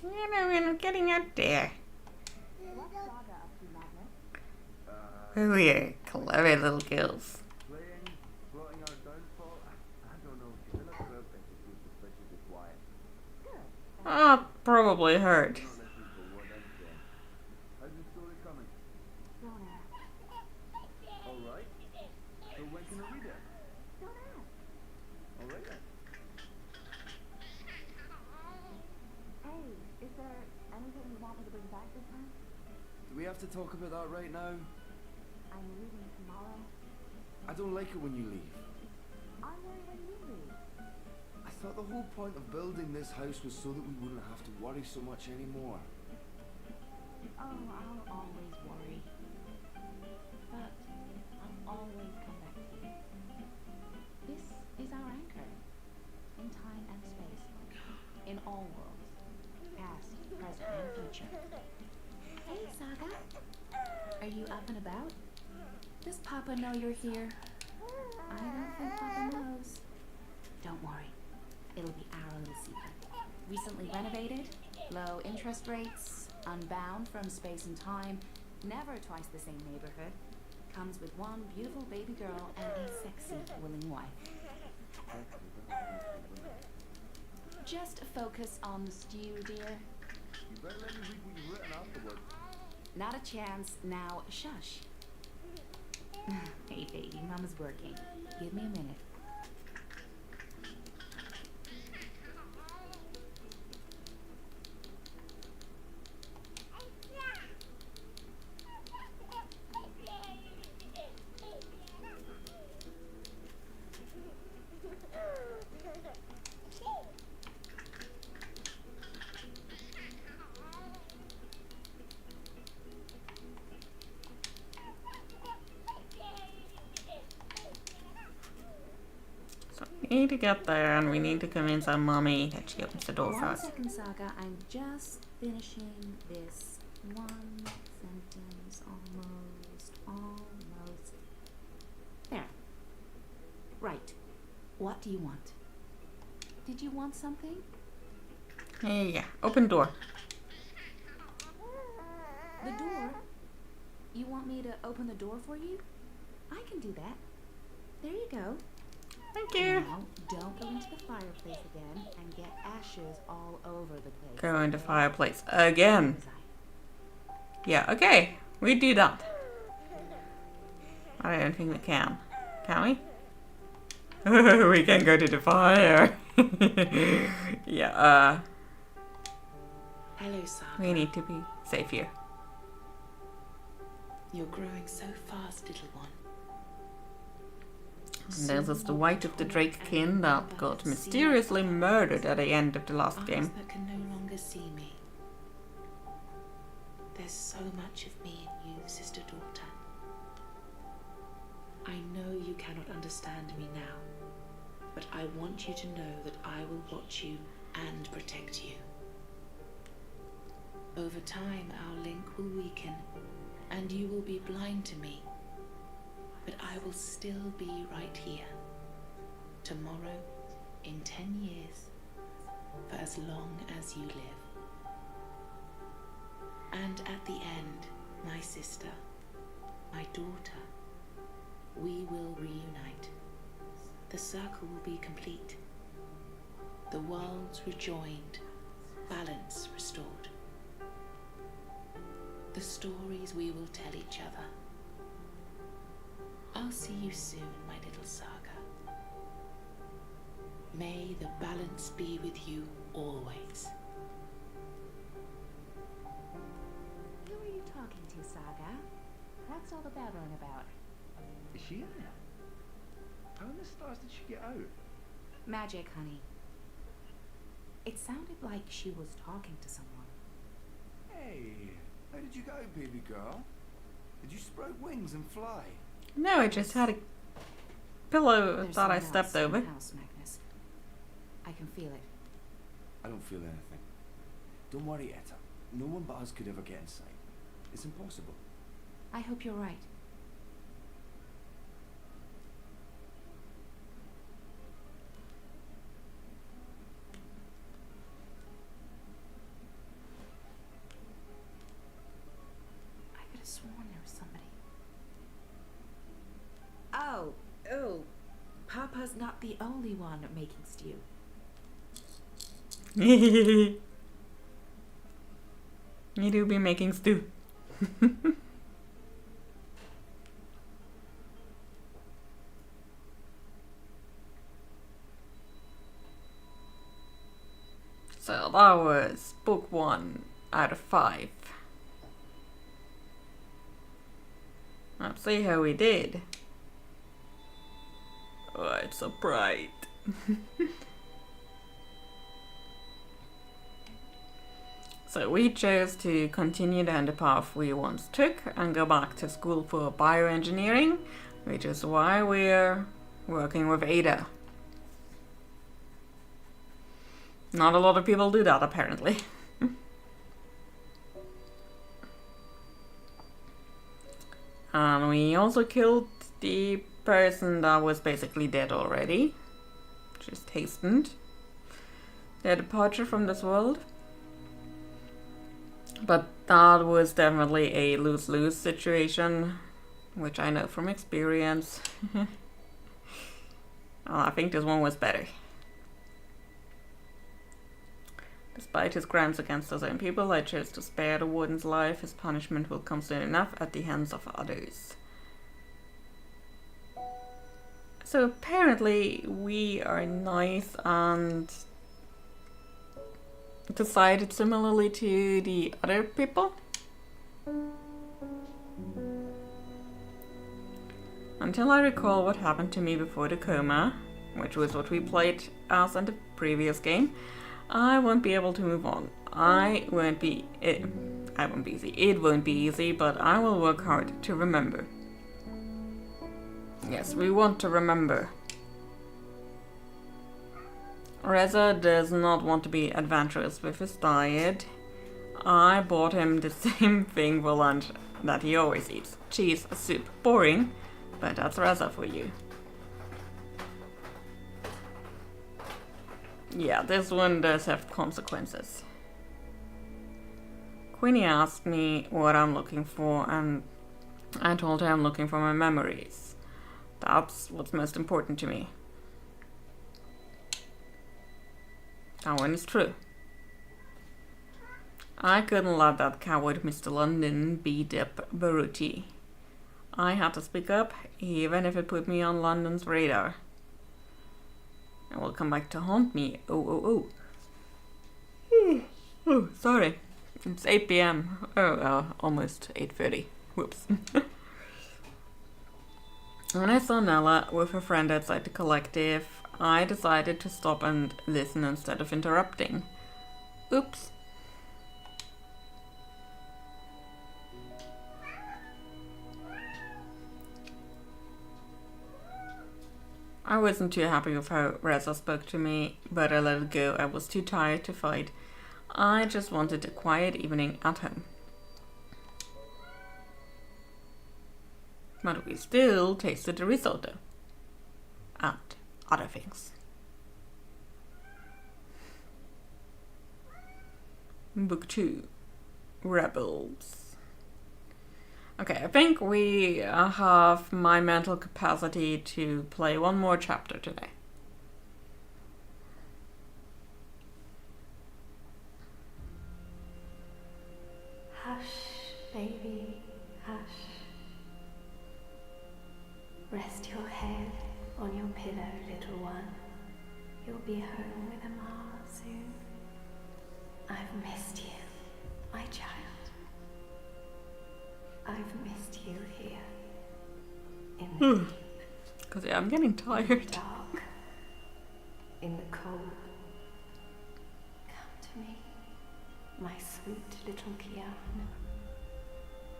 You know, we're getting out there. Oh yeah, clever little girls. Oh, probably hurt. Do we have to talk about that right now? I'm leaving tomorrow. I don't like it when you leave. I'm worried when you leave. I thought the whole point of building this house was so that we wouldn't have to worry so much anymore. Oh, I'll always worry. But I'll always come back to you. This is our anchor. In time and space. In all worlds. Past, present, and future. Hey, Saga. Are you up and about? Does Papa know you're here? I don't think Papa knows. Don't worry. It'll be our little secret. Recently renovated, low interest rates, unbound from space and time, never twice the same neighborhood. Comes with one beautiful baby girl and a sexy, willing wife. Just focus on the stew, dear. You better let me read what you've written afterward. Not a chance. Now, shush. Hey, baby, Mama's working. Give me a minute. We need to get there and we need to convince our mommy that she opens the door for One us. second, Saga. I'm just finishing this one sentence. Almost. There. Right. What do you want? Did you want something? Yeah, open door. The door? You want me to open the door for you? I can do that. There you go. Thank you. Now, don't go into the fireplace again and get ashes all over the place. Go into fireplace again. Yeah, okay. We do that. I don't think we can. Can we? We can go to the fire. Yeah, Hello, Saga. we need to be safe here. You're growing so fast, little one. And this is the wife of the Drakekin that got mysteriously murdered at the end of the last Eyes game. that can no longer see me. There's so much of me in you, sister-daughter. I know you cannot understand me now, but I want you to know that I will watch you and protect you. Over time, our link will weaken, and you will be blind to me. But I will still be right here. Tomorrow, in 10 years, for as long as you live. And at the end, my sister, my daughter, we will reunite. The circle will be complete. The worlds rejoined, balance restored. The stories we will tell each other. I'll see you soon, my little Saga. May the balance be with you always. Who are you talking to, Saga? What's all the babbling about? Is she in there? How in the stars did she get out? Magic, honey. It sounded like she was talking to someone. Hey, how did you go, baby girl? Did you sprout wings and fly? No, I just had a pillow There's that I someone stepped else in the over. house, Magnus. I can feel it. I don't feel anything. Don't worry, Etta. No one but us could ever get inside. It's impossible. I hope you're right. I could have sworn there was somebody. Oh, Papa's not the only one making stew. You do be making stew. So that was book 1 out of 5. Let's see how we did. Oh, it's so bright. So we chose to continue down the path we once took and go back to school for bioengineering, which is why we're working with Ada. Not a lot of people do that, apparently. And we also killed the person that was basically dead already. Just hastened their departure from this world. But that was definitely a lose-lose situation, which I know from experience. I think this one was better. Despite his crimes against his own people, I chose to spare the warden's life. His punishment will come soon enough at the hands of others. So apparently we are nice and decided similarly to the other people. Until I recall what happened to me before the coma, which was what we played as in the previous game, I won't be able to move on. I won't be easy. It won't be easy, but I will work hard to remember. Yes, we want to remember. Reza does not want to be adventurous with his diet. I bought him the same thing for lunch that he always eats. Cheese soup. Boring, but that's Reza for you. Yeah, this one does have consequences. Queenie asked me what I'm looking for, and I told her I'm looking for my memories. That's what's most important to me. That one is true. I couldn't let that coward Mr. London beat up Baruti. I had to speak up, even if it put me on London's radar. It will come back to haunt me. Oh, sorry. It's 8 p.m. Almost 8:30. Whoops. When I saw Nella with her friend outside the collective, I decided to stop and listen instead of interrupting. Oops. I wasn't too happy with how Reza spoke to me, but I let it go. I was too tired to fight. I just wanted a quiet evening at home. But we still tasted the risotto. And other things. Book 2. Rebels. Okay, I think we have my mental capacity to play one more chapter today. Hush, baby, hush. Rest your head on your pillow, little one. You'll be home with Amar soon. I've missed you, my child. I've missed you here. In the deep. Because I'm getting tired. In the dark. In the cold. Come to me, my sweet little Kiana.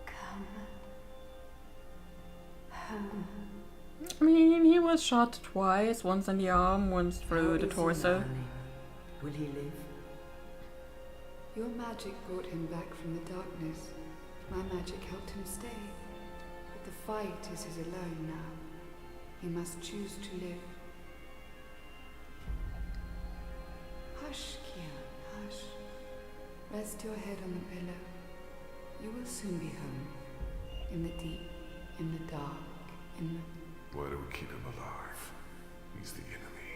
Come home. I mean, he was shot twice, once in the arm, once through the torso. Will he live? Your magic brought him back from the darkness. My magic helped him stay. But the fight is his alone now. He must choose to live. Hush, Kian, hush. Rest your head on the pillow. You will soon be home. In the deep, in the dark, in the... Why do we keep him alive? He's the enemy.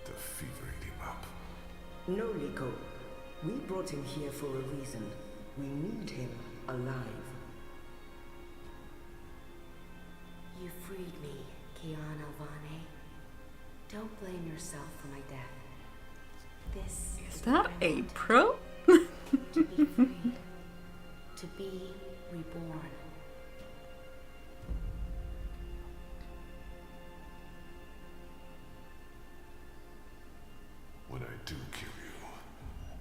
The fever ate him up. No, Liko. We brought him here for a reason. We need him alive. You freed me, Kiana Vane. Don't blame yourself for my death. This is that a pro? To be freed. To be reborn. When I do kill you,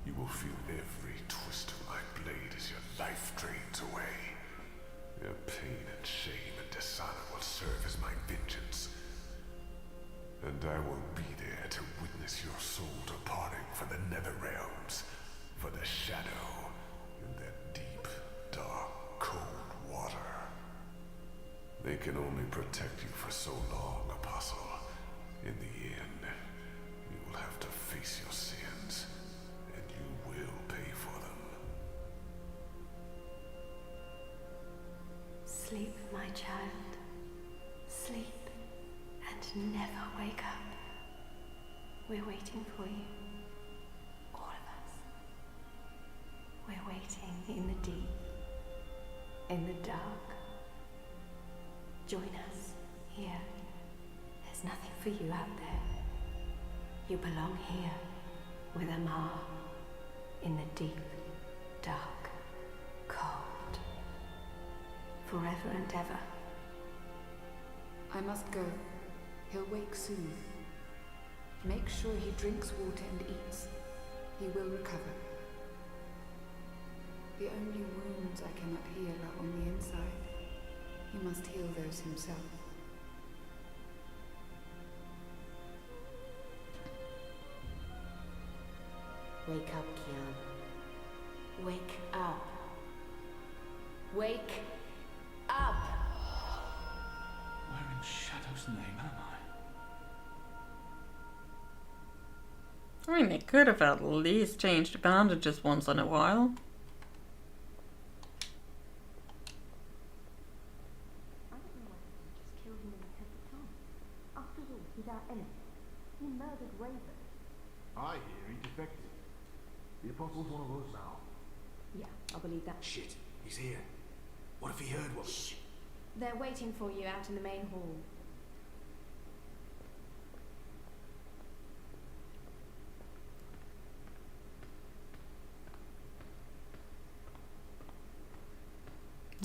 you will feel every twinge And I will be there to witness your soul departing for the nether realms, for the shadow in that deep, dark, cold water. They can only protect you for so long, Apostle. In the end, you will have to face your sins, and you will pay for them. Sleep, my child. Sleep and never wake up. We're waiting for you. All of us. We're waiting in the deep, in the dark. Join us here. There's nothing for you out there. You belong here with Amar in the deep, dark, cold. Forever and ever. I must go. He'll wake soon. Make sure he drinks water and eats. He will recover. The only wounds I cannot heal are on the inside. He must heal those himself. Wake up, Kian. Wake up. Wake up! Where in Shadow's name am I? I mean, they could have at least changed bandages once in a while. I don't know why they just killed him in the Temple Town. After all, he's our enemy. He murdered Raven. I hear he defected. The Apostle's one of us now. Yeah, I believe that. Shit, he's here. What if he heard what? Shh. They're waiting for you out in the main hall.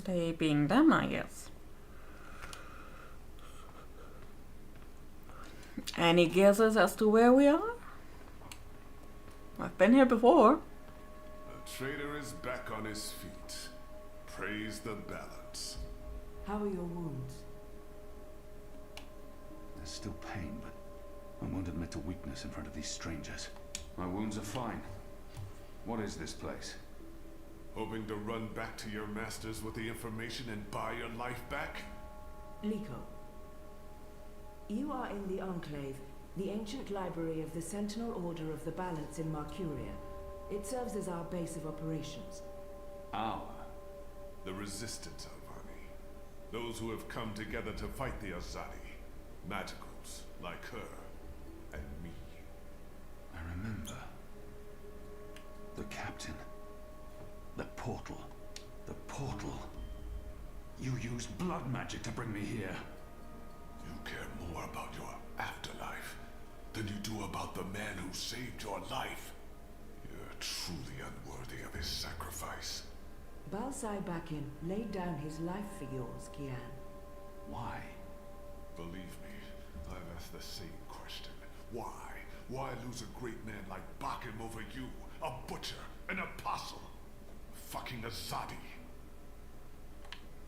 They being them, I guess. Any guesses as to where we are? I've been here before. The traitor is back on his feet. Praise the balance. How are your wounds? There's still pain, but I won't admit to weakness in front of these strangers. My wounds are fine. What is this place? Hoping to run back to your masters with the information and buy your life back? Liko, you are in the Enclave, the ancient library of the Sentinel Order of the Balance in Marcuria. It serves as our base of operations. Our? The Resistance, Alvani. Those who have come together to fight the Azadi. Magicals, like her, and me. I remember. The captain. The portal. The portal. You used blood magic to bring me here. You care more about your afterlife than you do about the man who saved your life. You're truly unworthy of his sacrifice. Balsai Bakin laid down his life for yours, Kian. Why? Believe me, I've asked the same question. Why? Why lose a great man like Bakin over you? A butcher, an apostle, a fucking Azadi.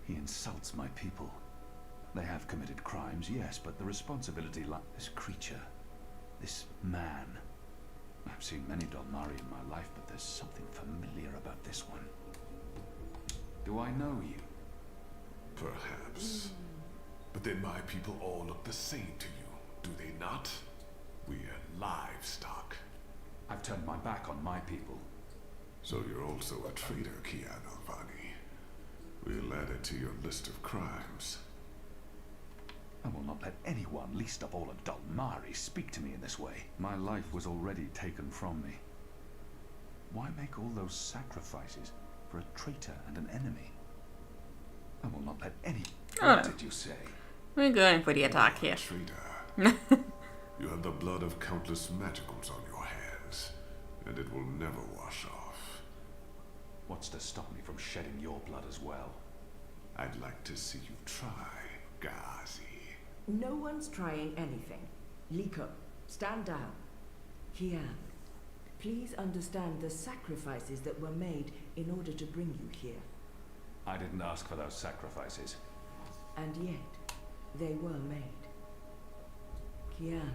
He insults my people. They have committed crimes, yes, but the responsibility lies... This creature, this man. I've seen many Dolmari in my life, but there's something familiar about this one. Do I know you? Perhaps. But then my people all look the same to you, do they not? We're livestock. I've turned my back on my people. So you're also a traitor, Kian Alvani. We'll add it to your list of crimes. I will not let anyone, least of all a Dolmari, speak to me in this way. My life was already taken from me. Why make all those sacrifices for a traitor and an enemy? I will not let any... What did you say? We're going for the attack here. Traitor. You have the blood of countless magicals on your hands, and it will never wash off. What's to stop me from shedding your blood as well? I'd like to see you try, Ghazi. No one's trying anything. Liko, stand down. Kian, please understand the sacrifices that were made in order to bring you here. I didn't ask for those sacrifices. And yet, they were made. Kian,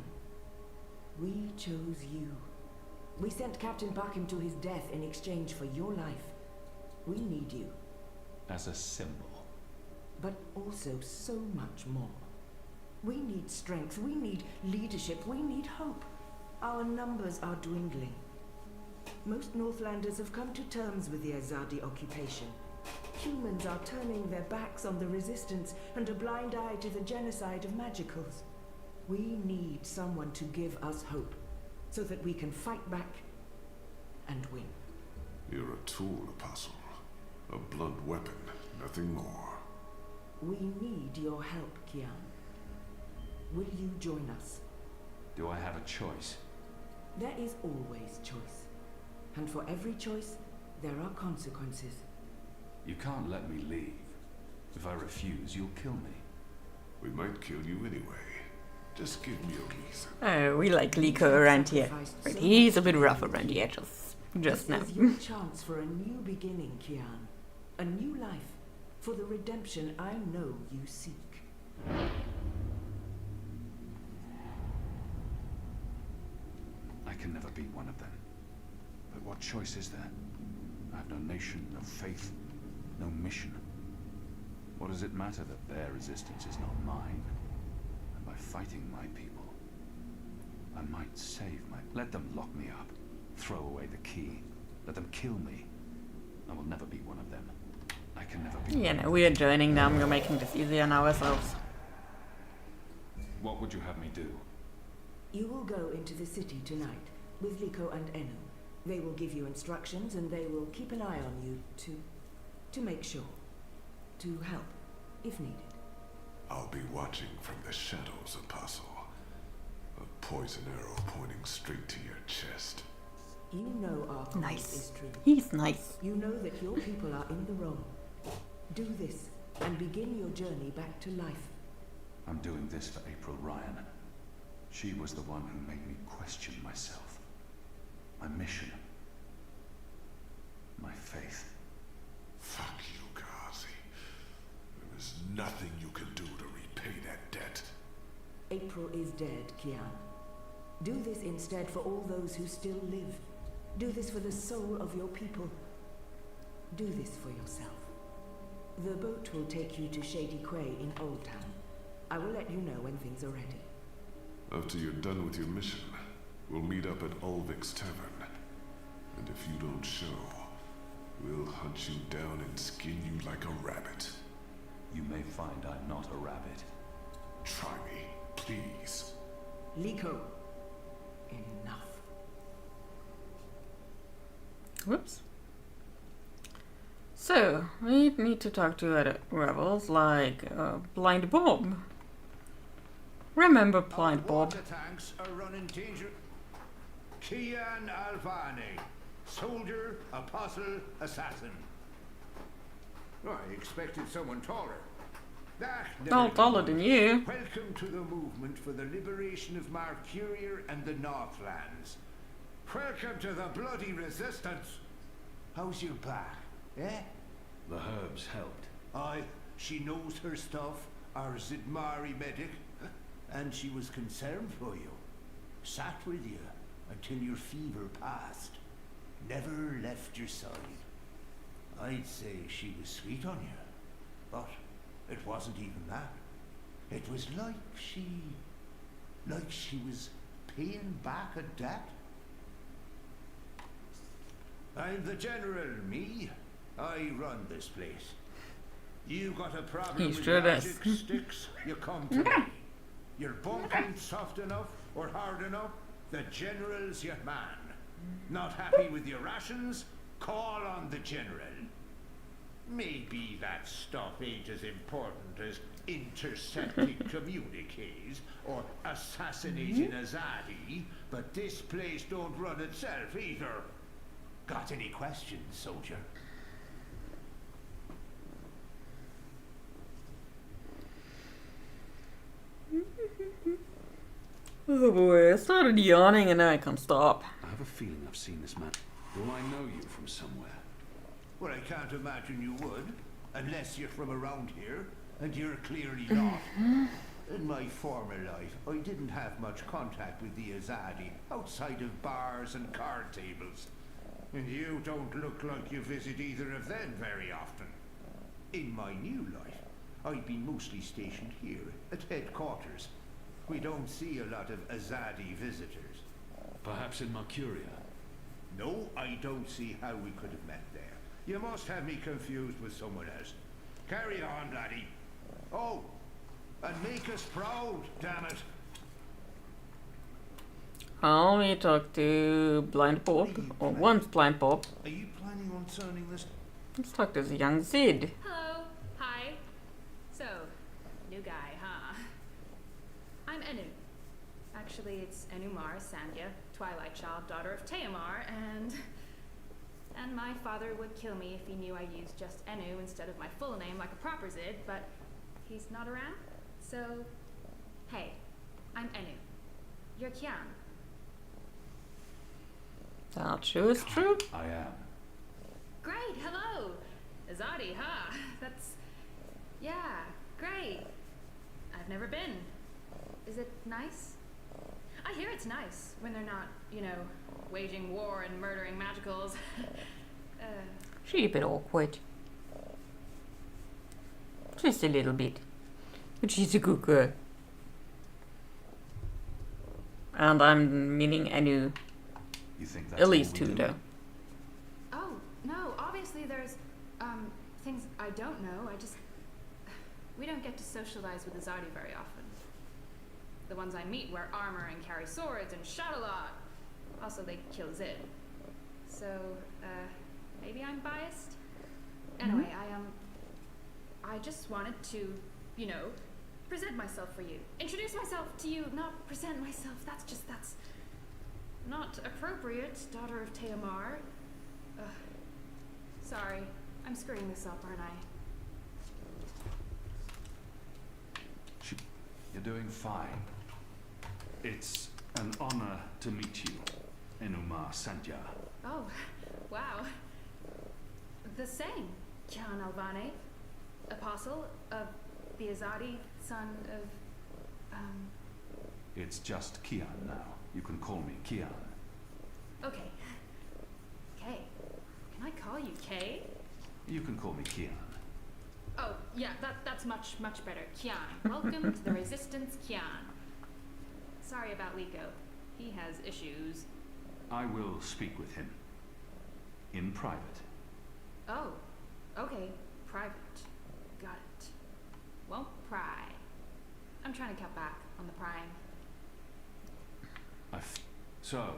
We chose you. We sent Captain Buckham to his death in exchange for your life. We need you. As a symbol. But also so much more. We need strength, we need leadership, we need hope. Our numbers are dwindling. Most Northlanders have come to terms with the Azadi occupation. Humans are turning their backs on the resistance and a blind eye to the genocide of magicals. We need someone to give us hope, so that we can fight back and win. You're a tool, Apostle. A blunt weapon, nothing more. We need your help, Kian. Will you join us? Do I have a choice? There is always choice. And for every choice, there are consequences. You can't let me leave. If I refuse, you'll kill me. We might kill you anyway. Just give me a reason. Oh, we like Liko around here. But he's a bit rough around the edges. Just now. This is your chance for a new beginning, Kian. A new life. For the redemption I know you seek. I can never be one of them. But what choice is there? I have no nation, no faith, no mission. What does it matter that their resistance is not mine? And by fighting my people, I might save my... Let them lock me up. Throw away the key. Let them kill me. I will never be one of them. I can never be... Yeah, no, we are joining them. We're making this easier on ourselves. What would you have me do? You will go into the city tonight with Liko and Enu. They will give you instructions and they will keep an eye on you to make sure. To help, if needed. I'll be watching from the shadows, Apostle. A poison arrow pointing straight to your chest. You know our cause Nice. is true. He's nice. You know that your people are in the wrong. Do this and begin your journey back to life. I'm doing this for April Ryan. She was the one who made me question myself. My mission. My faith. Fuck you, Ghazi. There is nothing you can do to repay that debt. April is dead, Kian. Do this instead for all those who still live. Do this for the soul of your people. Do this for yourself. The boat will take you to Shady Quay in Old Town. I will let you know when things are ready. After you're done with your mission, we'll meet up at Ulvik's Tavern. And if you don't show, we'll hunt you down and skin you like a rabbit. You may find I'm not a rabbit. Try me, please. Liko, enough. Whoops. So, we need to talk to other rebels like Blind Bob. Remember Blind Bob? Water tanks are running danger. Kian Alvani, soldier, apostle, assassin. I expected someone taller. No, taller than you. Welcome to the movement for the liberation of Marcuria and the Northlands. Welcome to the bloody resistance. How's your back, eh? The herbs helped. Aye, she knows her stuff, our Zidmari medic, and she was concerned for you. Sat with you until your fever passed. Never left your side. I'd say she was sweet on you, but it wasn't even that. It was like she was paying back a debt. I'm the general, me. I run this place. You got a problem with magic sticks, you come to me. Your bunk ain't soft enough or hard enough, the general's your man. Not happy with your rations? Call on the general. Maybe that stuff ain't as important as intercepting communiques or assassinating Azadi, but this place don't run itself either. Got any questions, soldier? Oh boy, I started yawning and now I can't stop. I have a feeling I've seen this man. Do I know you from somewhere? Well, I can't imagine you would, unless you're from around here, and you're clearly not. In my former life, I didn't have much contact with the Azadi outside of bars and card tables. And you don't look like you visit either of them very often. In my new life, I've been mostly stationed here at headquarters. We don't see a lot of Azadi visitors. Perhaps in Mercuria? No, I don't see how we could have met there. You must have me confused with someone else. Carry on, laddie. Oh, and make us proud, damn it. Oh, we talked to Blind Bob, or once Blind Bob. Are you planning on turning this? Let's talk to the young Zid. Hello. Hi. So, new guy, huh? I'm Enu. Actually, it's Enumar Sandhya, Twilight Child, daughter of Teomar, and my father would kill me if he knew I used just Enu instead of my full name like a proper Zid, but he's not around. So, hey, I'm Enu. You're Kian. That sure is true. I am. Great, hello! Azadi, huh? Yeah, great. I've never been. Is it nice? I hear it's nice when they're not, waging war and murdering magicals. She's a bit awkward. Just a little bit. But she's a good girl. And I'm meaning Enu. You think that's at least all we two, do? though. Oh, no, obviously there's, things I don't know. We don't get to socialize with Azadi very often. The ones I meet wear armor and carry swords and shout a lot. Also, they kill Zid. So, maybe I'm biased? Anyway, I just wanted to, present myself for you. Introduce myself to you, not present myself. That's not appropriate, daughter of Teomar. Sorry, I'm screwing this up, aren't I? You're doing fine. It's an honor to meet you, Enumar Sandhya. Oh, wow. The same, Kian Alvane, apostle of the Azadi, son of, It's just Kian now. You can call me Kian. Okay. Kay. Can I call you Kay? You can call me Kian. Oh, yeah, that's much better. Kian. Welcome to the Resistance, Kian. Sorry about Liko. He has issues. I will speak with him. In private. Oh, okay. Private. Got it. Won't pry. I'm trying to cut back on the prying. So,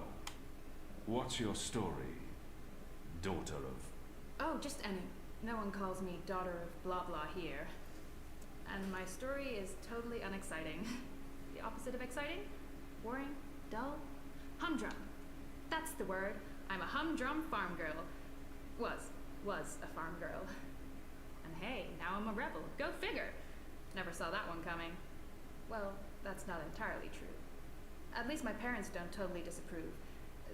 what's your story, daughter of... Oh, just Enu. No one calls me daughter of blah blah here. And my story is totally unexciting. The opposite of exciting? Boring? Dull? Humdrum. That's the word. I'm a humdrum farm girl. Was a farm girl. And hey, now I'm a rebel. Go figure. Never saw that one coming. Well, that's not entirely true. At least my parents don't totally disapprove.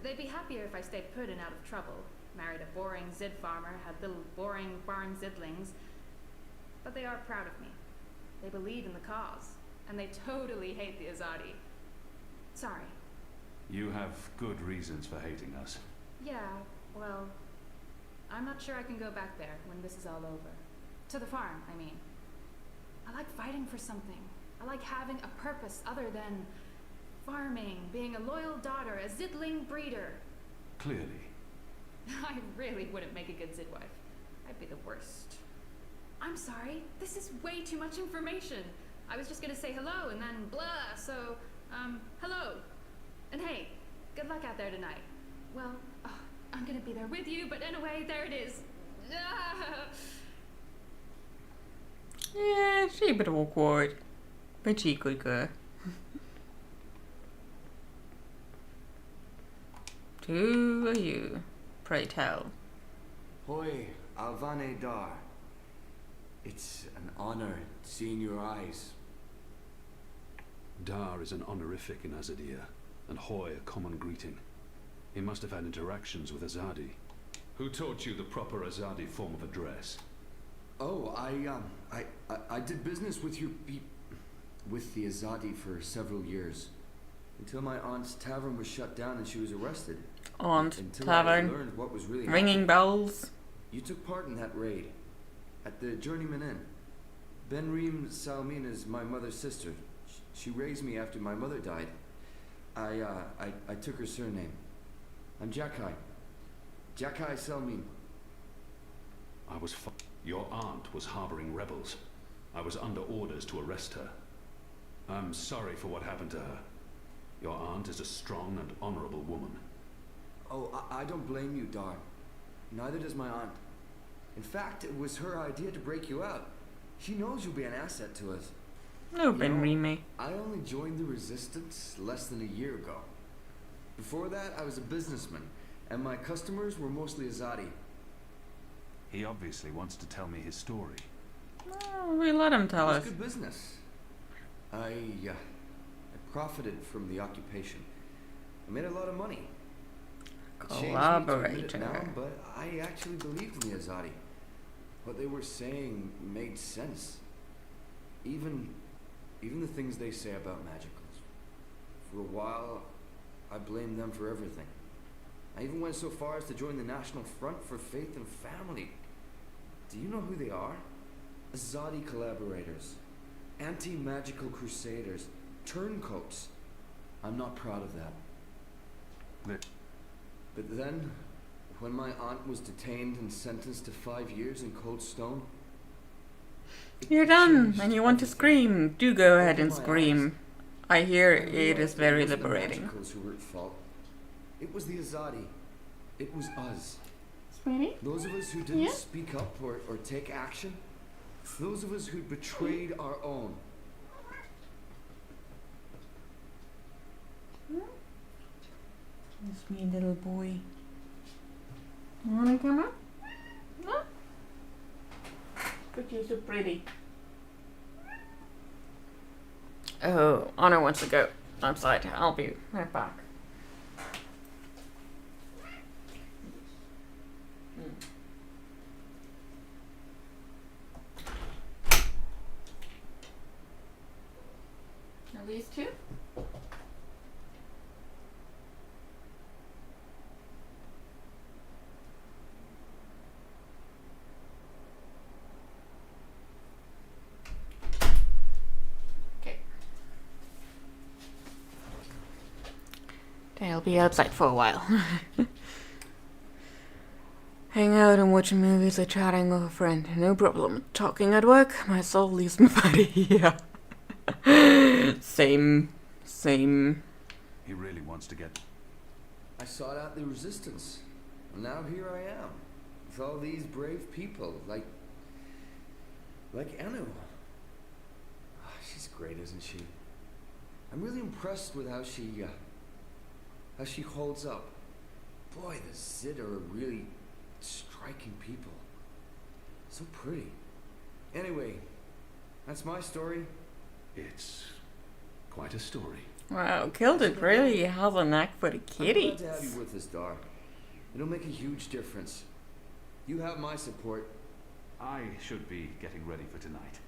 They'd be happier if I stayed put and out of trouble. Married a boring Zid farmer, had little boring barn Zidlings. But they are proud of me. They believe in the cause. And they totally hate the Azadi. Sorry. You have good reasons for hating us. Yeah, well, I'm not sure I can go back there when this is all over. To the farm, I mean. I like fighting for something. I like having a purpose other than farming, being a loyal daughter, a Zidling breeder. Clearly. I really wouldn't make a good Zid wife. I'd be the worst. I'm sorry, this is way too much information. I was just gonna say hello and then blah, so, hello. And hey, good luck out there tonight. Well, I'm gonna be there with you, but anyway, there it is. Yeah, she's a bit awkward. But she good girl. Who are you? Pray tell. Hoi, Alvane Dar. It's an honor seeing your eyes. Dar is an honorific in Azadir, and Hoy a common greeting. He must have had interactions with Azadi. Who taught you the proper Azadi form of address? Oh, I did business with you with the Azadi for several years. Until my aunt's tavern was shut down and she was arrested. Aunt Until tavern. I learned what was really Ringing happening. bells. You took part in that raid. At the Journeyman Inn. Benreem Salmin is my mother's sister. She raised me after my mother died. I took her surname. I'm Jakai. Jakai Salmin. Your aunt was harboring rebels. I was under orders to arrest her. I'm sorry for what happened to her. Your aunt is a strong and honorable woman. Oh, I don't blame you, Dar. Neither does my aunt. In fact, it was her idea to break you out. She knows you'll be an asset to us. No, Benreem. I only joined the Resistance less than a year ago. Before that, I was a businessman, and my customers were mostly Azadi. He obviously wants to tell me his story. Oh, we let him tell It us. was good business. I profited from the occupation. I made a lot of money. It shames me to admit it now, but I actually believed in the Azadi. What they were saying made sense. Even the things they say about magicals. For a while, I blamed them for everything. I even went so far as to join the National Front for Faith and Family. Do you know who they are? Azadi collaborators. Anti-magical crusaders. Turncoats. I'm not proud of that. But then, when my aunt was detained and sentenced to 5 years in Cold Stone... You're done, and you want to scream. Do go ahead and scream. I hear it is very liberating. Who were at fault. It was the Azadi. It was us. Sweetie? Those of us who didn't speak up or take action. Those of us who betrayed our own. This me little boy. You wanna come up? No? But you're so pretty. Oh, Anna wants to go outside. I'll be right back. Are these two? I'll be outside for a while. Hang out and watching movies or chatting with a friend. No problem. Talking at work, my soul leaves my body. Yeah. Same. He really wants to get... I sought out the Resistance. And now here I am. With all these brave people, like Anu. Oh, she's great, isn't she? I'm really impressed with how she holds up. Boy, the Zid are really striking people. So pretty. Anyway, that's my story. It's quite a story. Wow, killed it. Really has a knack for the I'm kitties. glad to have you with us, Dar. It'll make a huge difference. You have my support. I should be getting ready for tonight.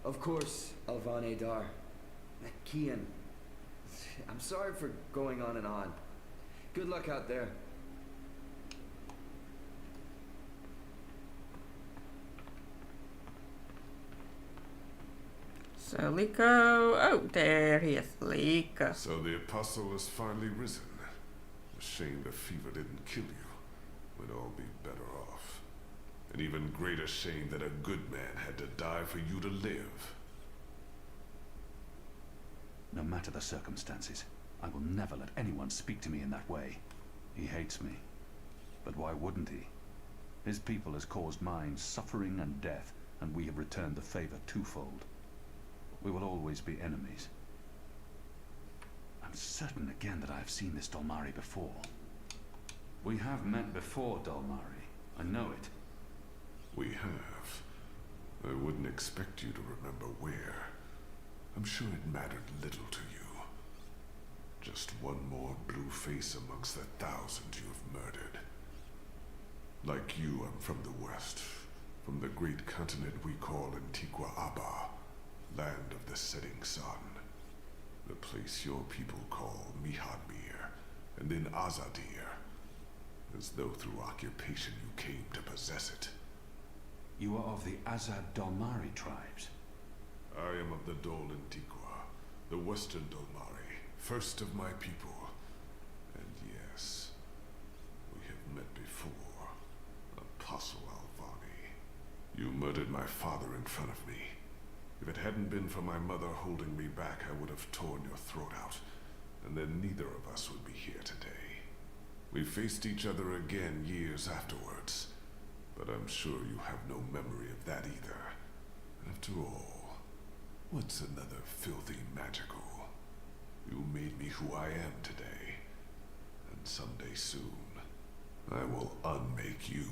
Of course, Alvane Dar. Kian. I'm sorry for going on and on. Good luck out there. So Liko, oh there he is, Liko. So the apostle has finally risen. A shame the fever didn't kill you. We'd all be better off. An even greater shame that a good man had to die for you to live. No matter the circumstances, I will never let anyone speak to me in that way. He hates me. But why wouldn't he? His people has caused mine suffering and death, and we have returned the favor twofold. We will always be enemies. I'm certain again that I have seen this Dolmari before. We have met before, Dolmari. I know it. We have. I wouldn't expect you to remember where. I'm sure it mattered little to you. Just one more blue face amongst the thousands you have murdered. Like you, I'm from the west. From the great continent we call Antigua Aba. land of the setting sun. The place your people call Mihadmir, and then Azadir, as though through occupation you came to possess it. You are of the Azad Dalmari tribes? I am of the Dol Antiqua, the Western Dalmari, first of my people. And yes, we have met before, Apostle Alvani. You murdered my father in front of me. If it hadn't been for my mother holding me back, I would have torn your throat out, and then neither of us would be here today. We faced each other again years afterwards, but I'm sure you have no memory of that either. After all, what's another filthy magical? You made me who I am today, and someday soon, I will unmake you.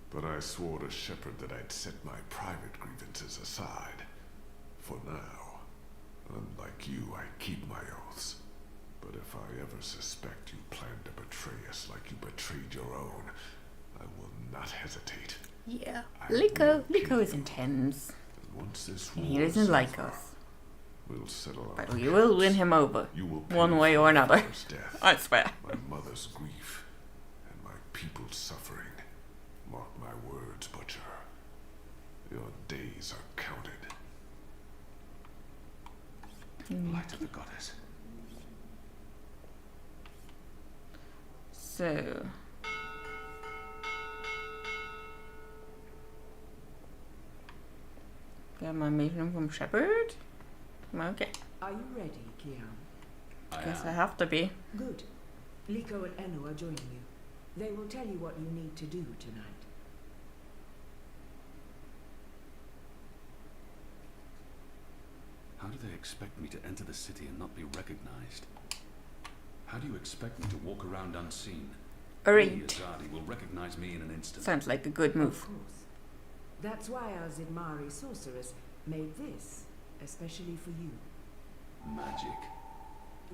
But I swore to Shepard that I'd set my private grievances aside. For now, unlike you, I keep my oaths. But if I ever suspect you plan to betray us like you betrayed your own, I will not hesitate. Yeah, Liko is intense. And he doesn't like us. We'll settle but we will win him over, one way or another. I swear. My mother's grief and my people's suffering. Mark my words, Butcher. Your days are counted. Light of the goddess. So... got my mission from Shepard? Okay. Are you ready, Kian? Guess I have to be. Good. Liko and Enu are joining you. They will tell you what you need to do tonight. How do they expect me to enter the city and not be recognized? How do you expect me to walk around unseen? Alright. Azadi will recognize me in an instant. Sounds like a good move. Of course. That's why our Zidmari sorceress made this, especially for you. Magic.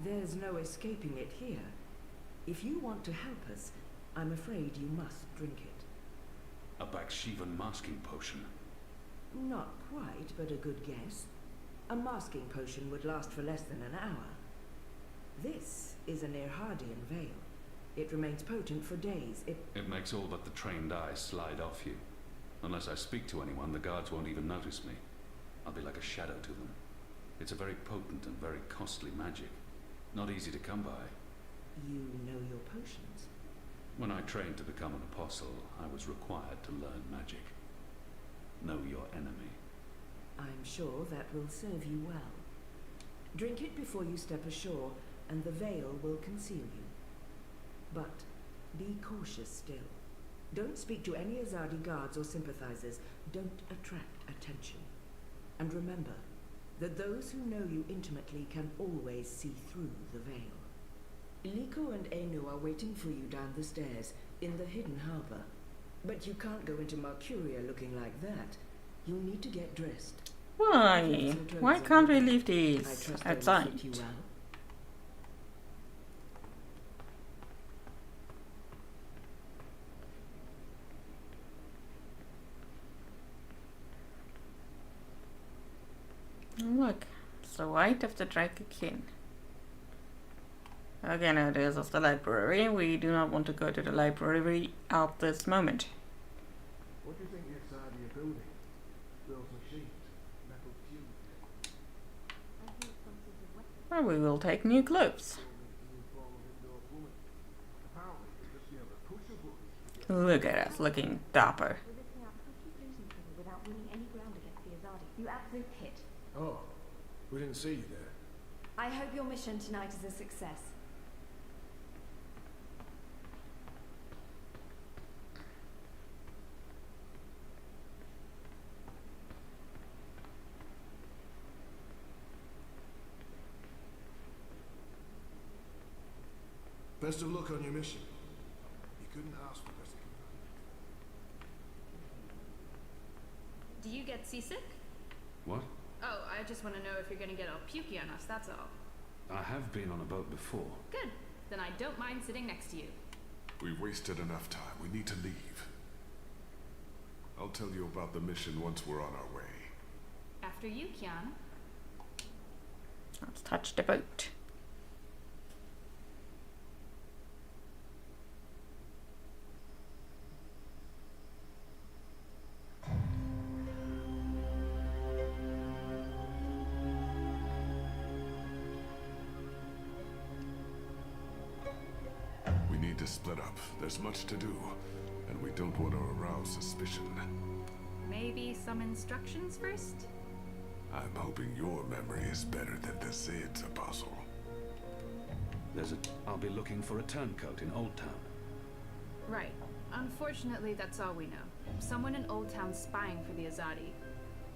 There's no escaping it here. If you want to help us, I'm afraid you must drink it. A Bakshivan masking potion. Not quite, but a good guess. A masking potion would last for less than an hour. This is an Irhadian veil. It remains potent for days. It makes all but the trained eyes slide off you. Unless I speak to anyone, the guards won't even notice me. I'll be like a shadow to them. It's a very potent and very costly magic. Not easy to come by. You know your potions? When I trained to become an apostle, I was required to learn magic. Know your enemy. I'm sure that will serve you well. Drink it before you step ashore, and the veil will conceal you. But be cautious still. Don't speak to any Azadi guards or sympathizers. Don't attract attention. And remember that those who know you intimately can always see through the veil. Liko and Enu are waiting for you down the stairs in the hidden harbor. But you can't go into Mercuria looking like that. You'll need to get dressed. Why? Why can't we leave these outside? Look, it's the white of the Draken. Okay, now there's the library. We do not want to go to the library at this moment. What do you think inside your building? Those machines, metal tubes. Well, we will take new clothes. Look at us, looking dapper. You absolute pit. Oh, we didn't see you there. I hope your mission tonight is a success. Best of luck on your mission. You couldn't ask for better companion. Do you get seasick? What? Oh, I just want to know if you're going to get all pukey on us, that's all. I have been on a boat before. Good. Then I don't mind sitting next to you. We've wasted enough time. We need to leave. I'll tell you about the mission once we're on our way. After you, Kian. Let's touch the boat. We need to split up. There's much to do, and we don't want to arouse suspicion. Maybe some instructions first? I'm hoping your memory is better than the Zed's, Apostle. I'll be looking for a turncoat in Old Town. Right. Unfortunately, that's all we know. Someone in Old Town spying for the Azadi.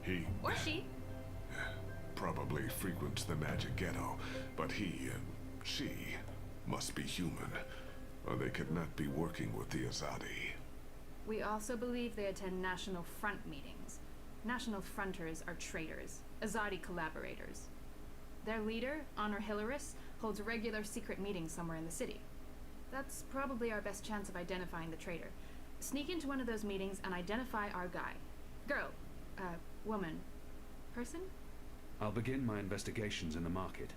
He... Or she. Probably frequents the Magic Ghetto, but she must be human, or they could not be working with the Azadi. We also believe they attend National Front meetings. National Fronters are traitors, Azadi collaborators. Their leader, Honor Hilaris, holds regular secret meetings somewhere in the city. That's probably our best chance of identifying the traitor. Sneak into one of those meetings and identify our guy. Girl. Woman. Person? I'll begin my investigations in the market.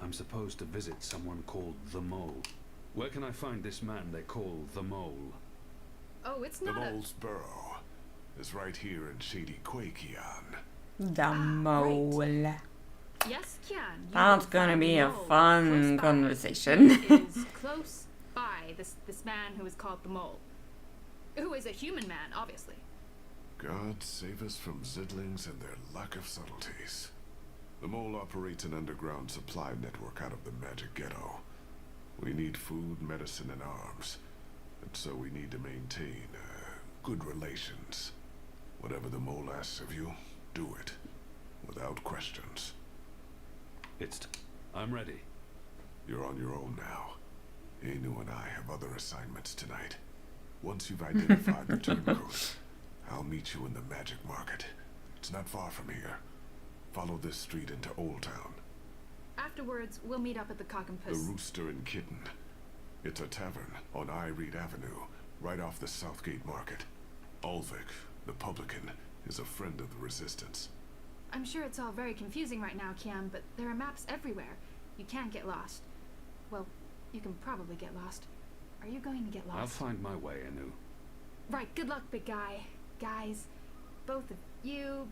I'm supposed to visit someone called the Mole. Where can I find this man they call the Mole? Oh, it's the not Mole's burrow is right here in Shady Quakian. The Mole. Yes, Kian. That's gonna be a fun conversation. Is close by this man who is called the Mole. Who is a human man, obviously. God save us from Zidlings and their lack of subtleties. The Mole operates an underground supply network out of the Magic Ghetto. We need food, medicine, and arms. And so we need to maintain good relations. Whatever the Mole asks of you, do it. Without questions. I'm ready. You're on your own now. Anu and I have other assignments tonight. Once you've identified the turncoat, I'll meet you in the Magic Market. It's not far from here. Follow this street into Old Town. Afterwards, we'll meet up at the Cock and Puss. The Rooster and Kitten. It's a tavern on I Reed Avenue, right off the Southgate Market. Ulvik, the publican, is a friend of the Resistance. I'm sure it's all very confusing right now, Kian, but there are maps everywhere. You can't get lost. Well, you can probably get lost. Are you going to get lost? I'll find my way, Anu. Right, good luck, big guy. Guys, both of you...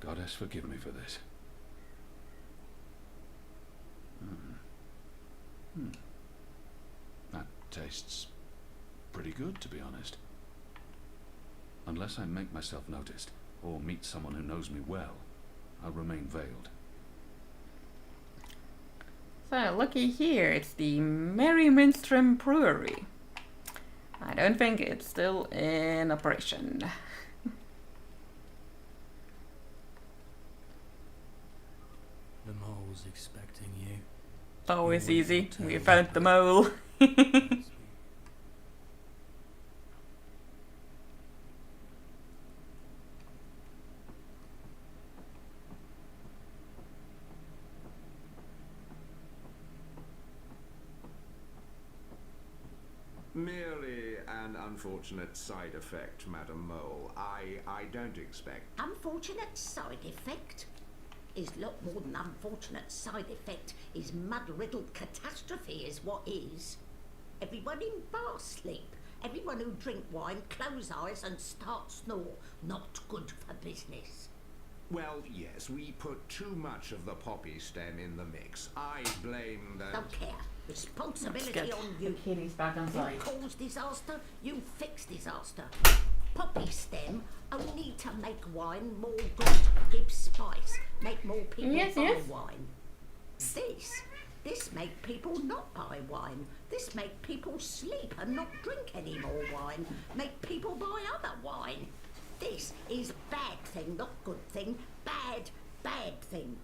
Goddess, forgive me for this. That tastes pretty good, to be honest. Unless I make myself noticed, or meet someone who knows me well, I'll remain veiled. So, looky here, it's the Merry Minstrom Brewery. I don't think it's still in operation. The mole's expecting you. Always easy. We found the mole. Merely an unfortunate side effect, Madam Mole. I don't expect... Unfortunate side effect? Is lot more than unfortunate side effect. Is mud-riddled catastrophe is what is. Everyone in bar sleep. Everyone who drink wine close eyes and start snore. Not good for business. Well, yes, we put too much of the poppy stem in the mix. I blame the... Don't care. Responsibility on you. The kitty's back on side. You cause disaster, you fix disaster. Poppy stem only to make wine more good, give spice, make more people buy wine. This make people not buy wine. This make people sleep and not drink any more wine. Make people buy other wine. This is bad thing, not good thing. Bad thing.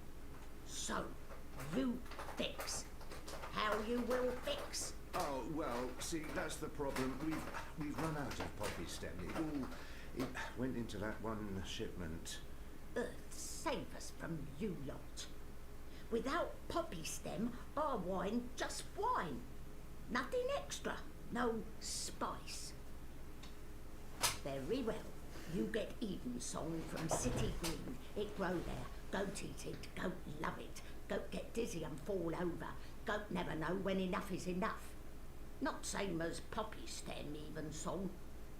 So, you fix. How you will fix. Oh, well, see, that's the problem. We've run out of poppy stem. It went into that one shipment. Earth save us from you lot. Without poppy stem, our wine just wine. Nothing extra. No spice. Very well. You get Evensong from City Green. It grow there. Goat eat it. Goat love it. Goat get dizzy and fall over. Goat never know when enough is enough. Not same as poppy stem Evensong,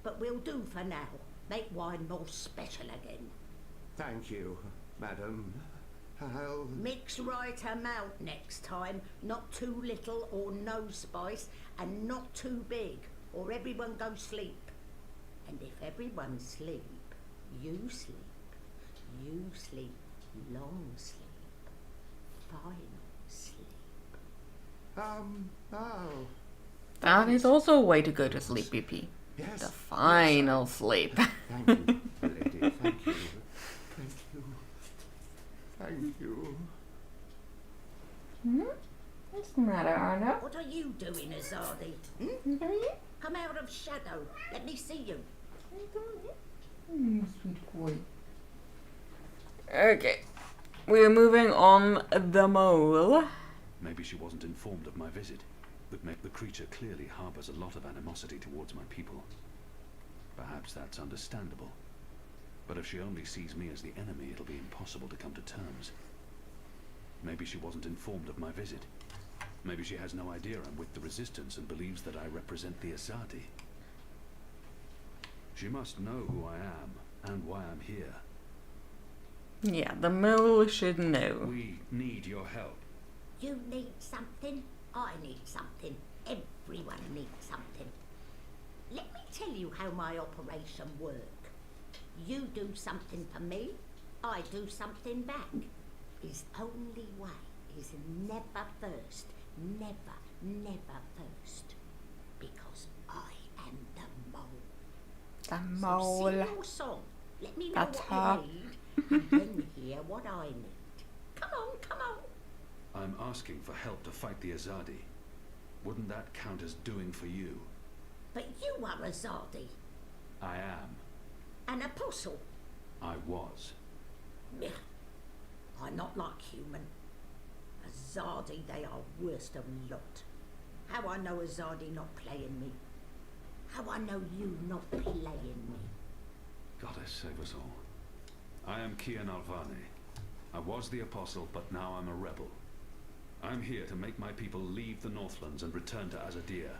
but we'll do for now. Make wine more special again. Thank you, madam. I'll... Mix right amount next time. Not too little or no spice, and not too big, or everyone go sleep. And if everyone sleep, you sleep. You sleep, long sleep, final sleep. Oh. That is also a way to go to sleep, BP. Yes. The final sleep. Thank you, lady. Thank you. Thank you. Thank you. What's the matter, Arno? What are you doing, Azadi? Come out of shadow. Let me see you. Sweet boy. Okay. We're moving on the mole. Maybe she wasn't informed of my visit. The creature clearly harbors a lot of animosity towards my people. Perhaps that's understandable. But if she only sees me as the enemy, it'll be impossible to come to terms. Maybe she wasn't informed of my visit. Maybe she has no idea I'm with the Resistance and believes that I represent the Asadi. She must know who I am and why I'm here. Yeah, the mole should know. We need your help. You need something. I need something. Everyone needs something. Let me tell you how my operation works. You do something for me, I do something back. His only way is never first. Never, never first. Because I am the mole. The mole. So sing your song. Let me know That's what her. you need, and then hear what I need. Come on, come on. I'm asking for help to fight the Azadi. Wouldn't that count as doing for you? But you are a Zadi, I am. an apostle. I was. Meh. I'm not like human. A Zadi, they are worst of lot. How I know a Zadi not playing me? How I know you not playing me? Goddess save us all. I am Kian Alvane. I was the apostle, but now I'm a rebel. I'm here to make my people leave the Northlands and return to Azadir,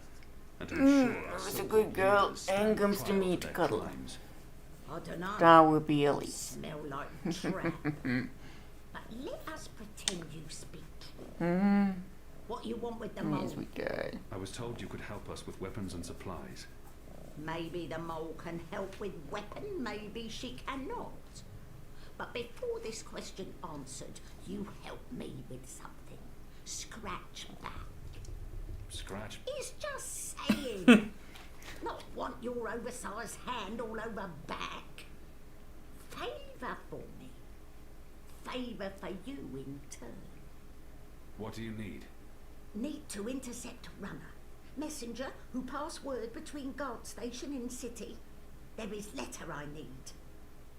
and to ensure our It's a good girl and comes to me to cuddle. crimes. I don't know. That would be Ellie. Smell like trap. But let us pretend you speak true. What you want with the mole? Yes, we could. I was told you could help us with weapons and supplies. Maybe the mole can help with weapon, maybe she cannot. But before this question answered, you help me with something. Scratch back. Scratch? He's just saying. Not want your oversized hand all over back. Favour for me. Favour for you in turn. What do you need? Need to intercept Runner. Messenger who pass word between guard station and city. There is letter I need.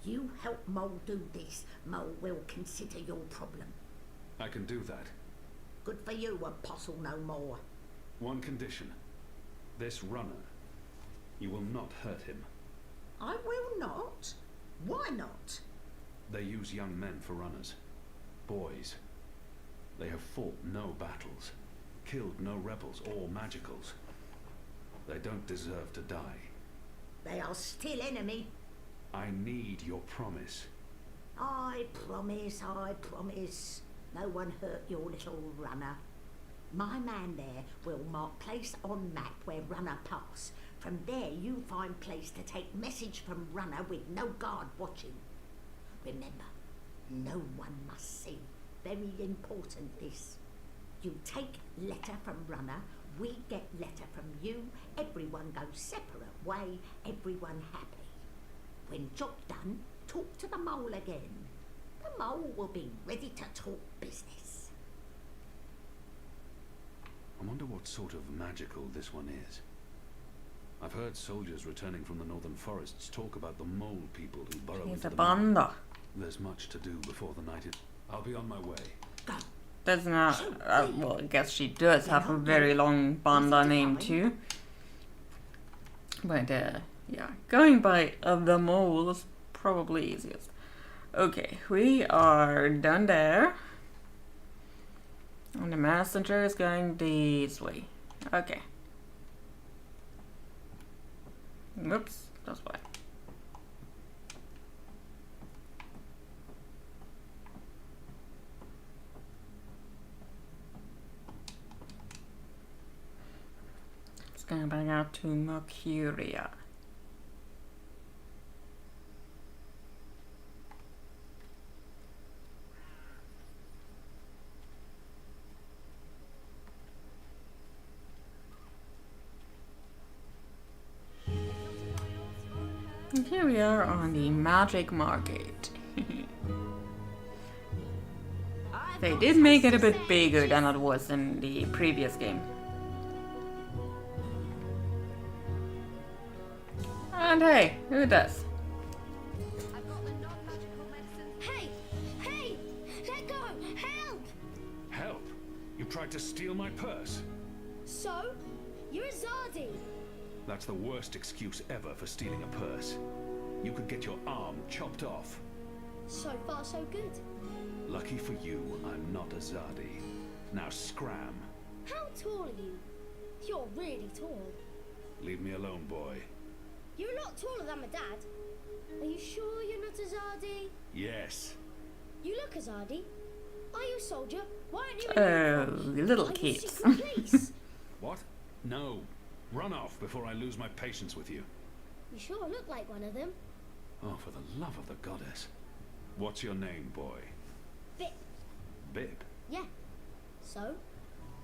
You help Mole do this, Mole will consider your problem. I can do that. Good for you, apostle no more. One condition. This runner. You will not hurt him. I will not. Why not? They use young men for runners. Boys. They have fought no battles, killed no rebels or magicals. They don't deserve to die. They are still enemy. I need your promise. I promise, I promise. No one hurt your little runner. My man there will mark place on map where runner pass. From there you find place to take message from runner with no guard watching. Remember, no one must see. Very important this. You take letter from runner, we get letter from you, everyone goes separate way, everyone happy. When job done, talk to the mole again. The mole will be ready to talk business. I wonder what sort of magical this one is. I've heard soldiers returning from the northern forests talk about the mole people who burrow He's into a the banda. mountain. There's much to do before the night is... I'll be on my way. Does not. Well, I guess she does have a very long banda name too. But Yeah, going by the mole is probably easiest. Okay, we are done there. And the messenger is going this way. Okay. Whoops, that's why. It's going back out to Mercuria. And here we are on the magic market. They did make it a bit bigger than it was in the previous game. And hey, who does? Hey! Hey! Let go! Help! Help? You tried to steal my purse? So? You're a Zardi! That's the worst excuse ever for stealing a purse. You could get your arm chopped off. So far, so good. Lucky for you, I'm not a Zardi. Now scram. How tall are you? You're really tall. Leave me alone, boy. You're a lot taller than my dad. Are you sure you're not a Zardi? Yes. You look a Zardi. Are you a soldier? Why aren't you Oh, little kids. What? No. Run off before I lose my patience with you. You sure look like one of them. Oh, for the love of the goddess. What's your name, boy? Bip. Bip? Yeah. So?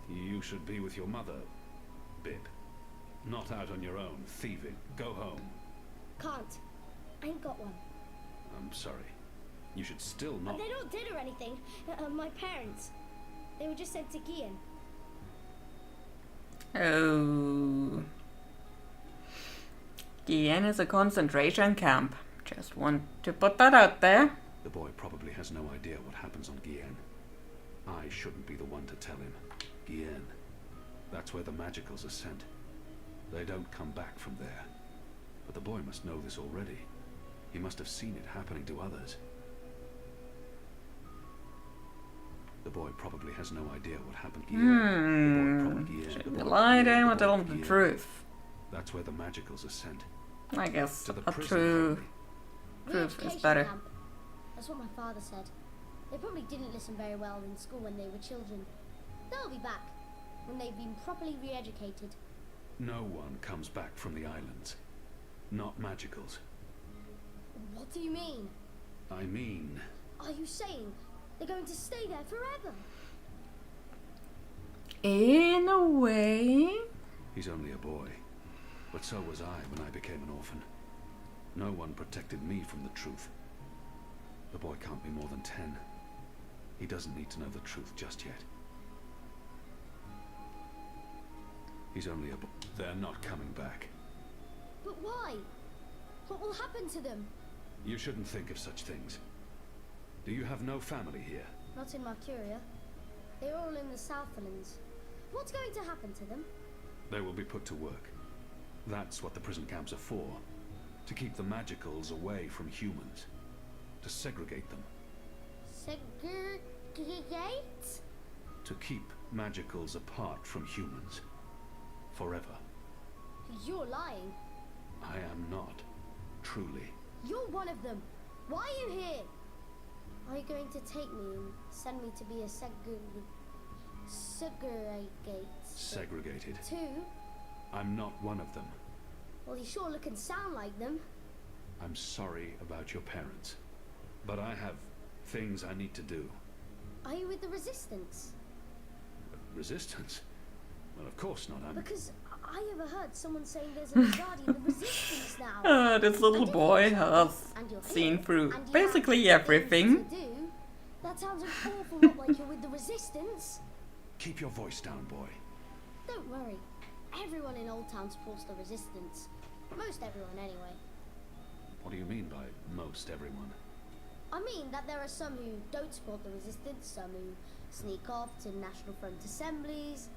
You should be with your mother, Bip. Not out on your own, thieving. Go home. Can't. I ain't got one. I'm sorry. You should still not... They're not dead or anything. My parents. They were just sent to Gian. Oh. Gian is a concentration camp. Just want to put that out there. The boy probably has no idea what happens on Gien. I shouldn't be the one to tell him. Gien. That's where the magicals are sent. They don't come back from there. But the boy must know this already. He must have seen it happening to others. The boy probably has no idea what happened to Gien. Should we lie to him or tell him the truth? That's where the magicals are sent. I guess To the a prison true family. truth is Re-education better. camp. That's what my father said. They probably didn't listen very well in school when they were children. They'll be back when they've been properly re-educated. No one comes back from the islands. Not magicals. What do you mean? I mean... Are you saying they're going to stay there forever? In a way. He's only a boy. But so was I when I became an orphan. No one protected me from the truth. The boy can't be more than 10. He doesn't need to know the truth just yet. He's only a boy. They're not coming back. But why? What will happen to them? You shouldn't think of such things. Do you have no family here? Not in Mercuria. They're all in the Southlands. What's going to happen to them? They will be put to work. That's what the prison camps are for. To keep the magicals away from humans. To segregate them. Segregate? To keep magicals apart from humans. Forever. You're lying. I am not. Truly. You're one of them. Why are you here? Are you going to take me and send me to be a Segregated. Too? I'm not one of them. Well, you sure look and sound like them. I'm sorry about your parents. But I have things I need to do. Are you with the Resistance? Resistance? Well, of course not. I'm... Because I overheard someone saying there's a Azadi in the Resistance now. This little boy has seen through basically everything. That sounds an awful lot like you're with the Resistance. Keep your voice down, boy. Don't worry. Everyone in Old Town supports the Resistance. Most everyone, anyway. What do you mean by most everyone? I mean that there are some who don't support the Resistance, some who sneak off to National Front assemblies,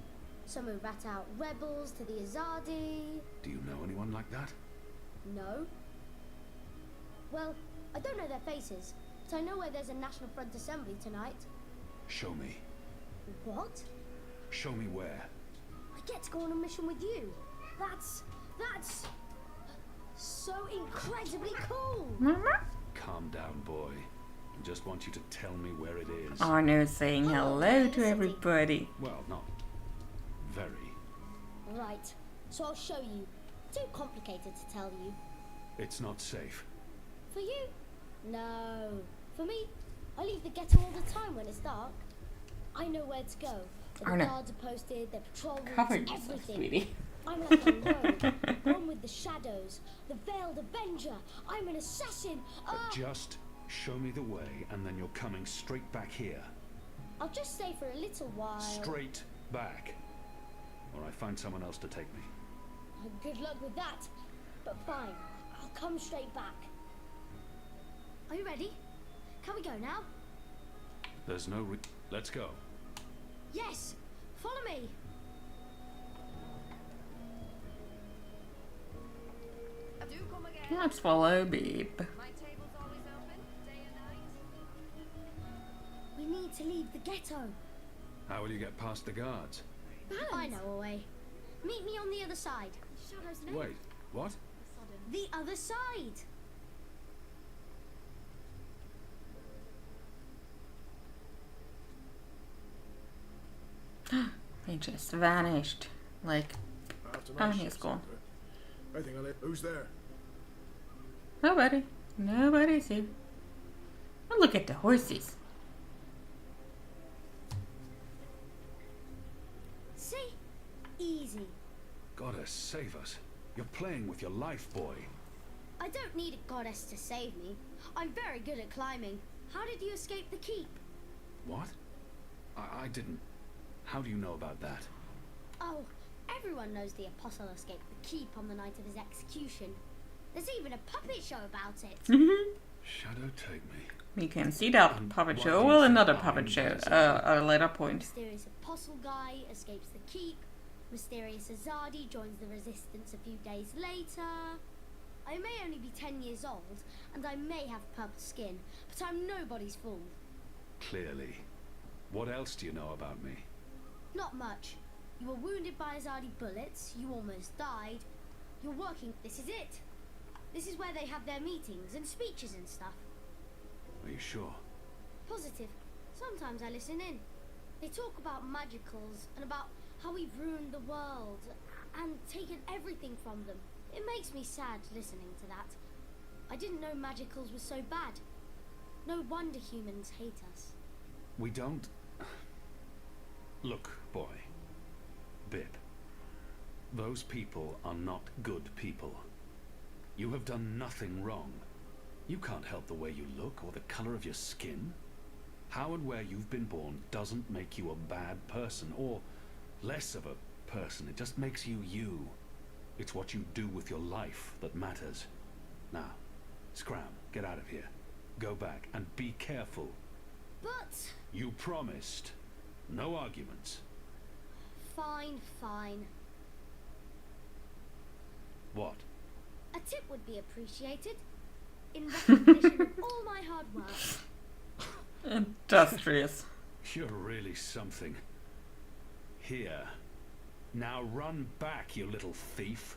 some who rat out rebels to the Azadi. Do you know anyone like that? No. Well, I don't know their faces, but I know where there's a National Front assembly tonight. Show me. What? Show me where. I get to go on a mission with you. That's so incredibly cool. Calm down, boy. I just want you to tell me where it is. Arno's saying hello to everybody. Well, not very. Right, so I'll show you. Too complicated to tell you. It's not safe. For you? No. For me, I leave the ghetto all the time when it's dark. I know where to go. The guards are posted, their patrol routes, everything. I'm like a rogue, one with the shadows, the veiled avenger. I'm an assassin. Just show me the way, and then you're coming straight back here. I'll just stay for a little while. Straight back. Or I find someone else to take me. Good luck with that. But fine, I'll come straight back. Are you ready? Can we go now? There's no Let's go. Yes! Follow me! Let's follow Beep. We need to leave the ghetto. How will you get past the guards? I know a way. Meet me on the other side. Wait, what? The other side. He just vanished. Like, oh, he's gone. I think I'll let. Who's there? Nobody. Nobody's here. Oh, look at the horses. See? Easy. Goddess, save us. You're playing with your life, boy. I don't need a goddess to save me. I'm very good at climbing. How did you escape the keep? What? I didn't. How do you know about that? Oh, everyone knows the apostle escaped the keep on the night of his execution. There's even a puppet show about it. Shadow, take me. We can see that puppet show. Well, another puppet show at a later point. Mysterious apostle guy escapes the keep. Mysterious Azadi joins the resistance a few days later. I may only be 10 years old, and I may have purple skin, but I'm nobody's fool. Clearly. What else do you know about me? Not much. You were wounded by Azadi bullets, you almost died. You're working. This is it. This is where they have their meetings and speeches and stuff. Are you sure? Positive. Sometimes I listen in. They talk about magicals and about how we've ruined the world and taken everything from them. It makes me sad listening to that. I didn't know magicals were so bad. No wonder humans hate us. We don't... Look, boy. Bip. Those people are not good people. You have done nothing wrong. You can't help the way you look or the color of your skin. How and where you've been born doesn't make you a bad person or less of a person. It just makes you you. It's what you do with your life that matters. Now, scram, get out of here. Go back and be careful. But... You promised. No arguments. Fine, fine. What? A tip would be appreciated. In recognition of all my hard work. Industrious. You're really something. Here. Now run back, you little thief.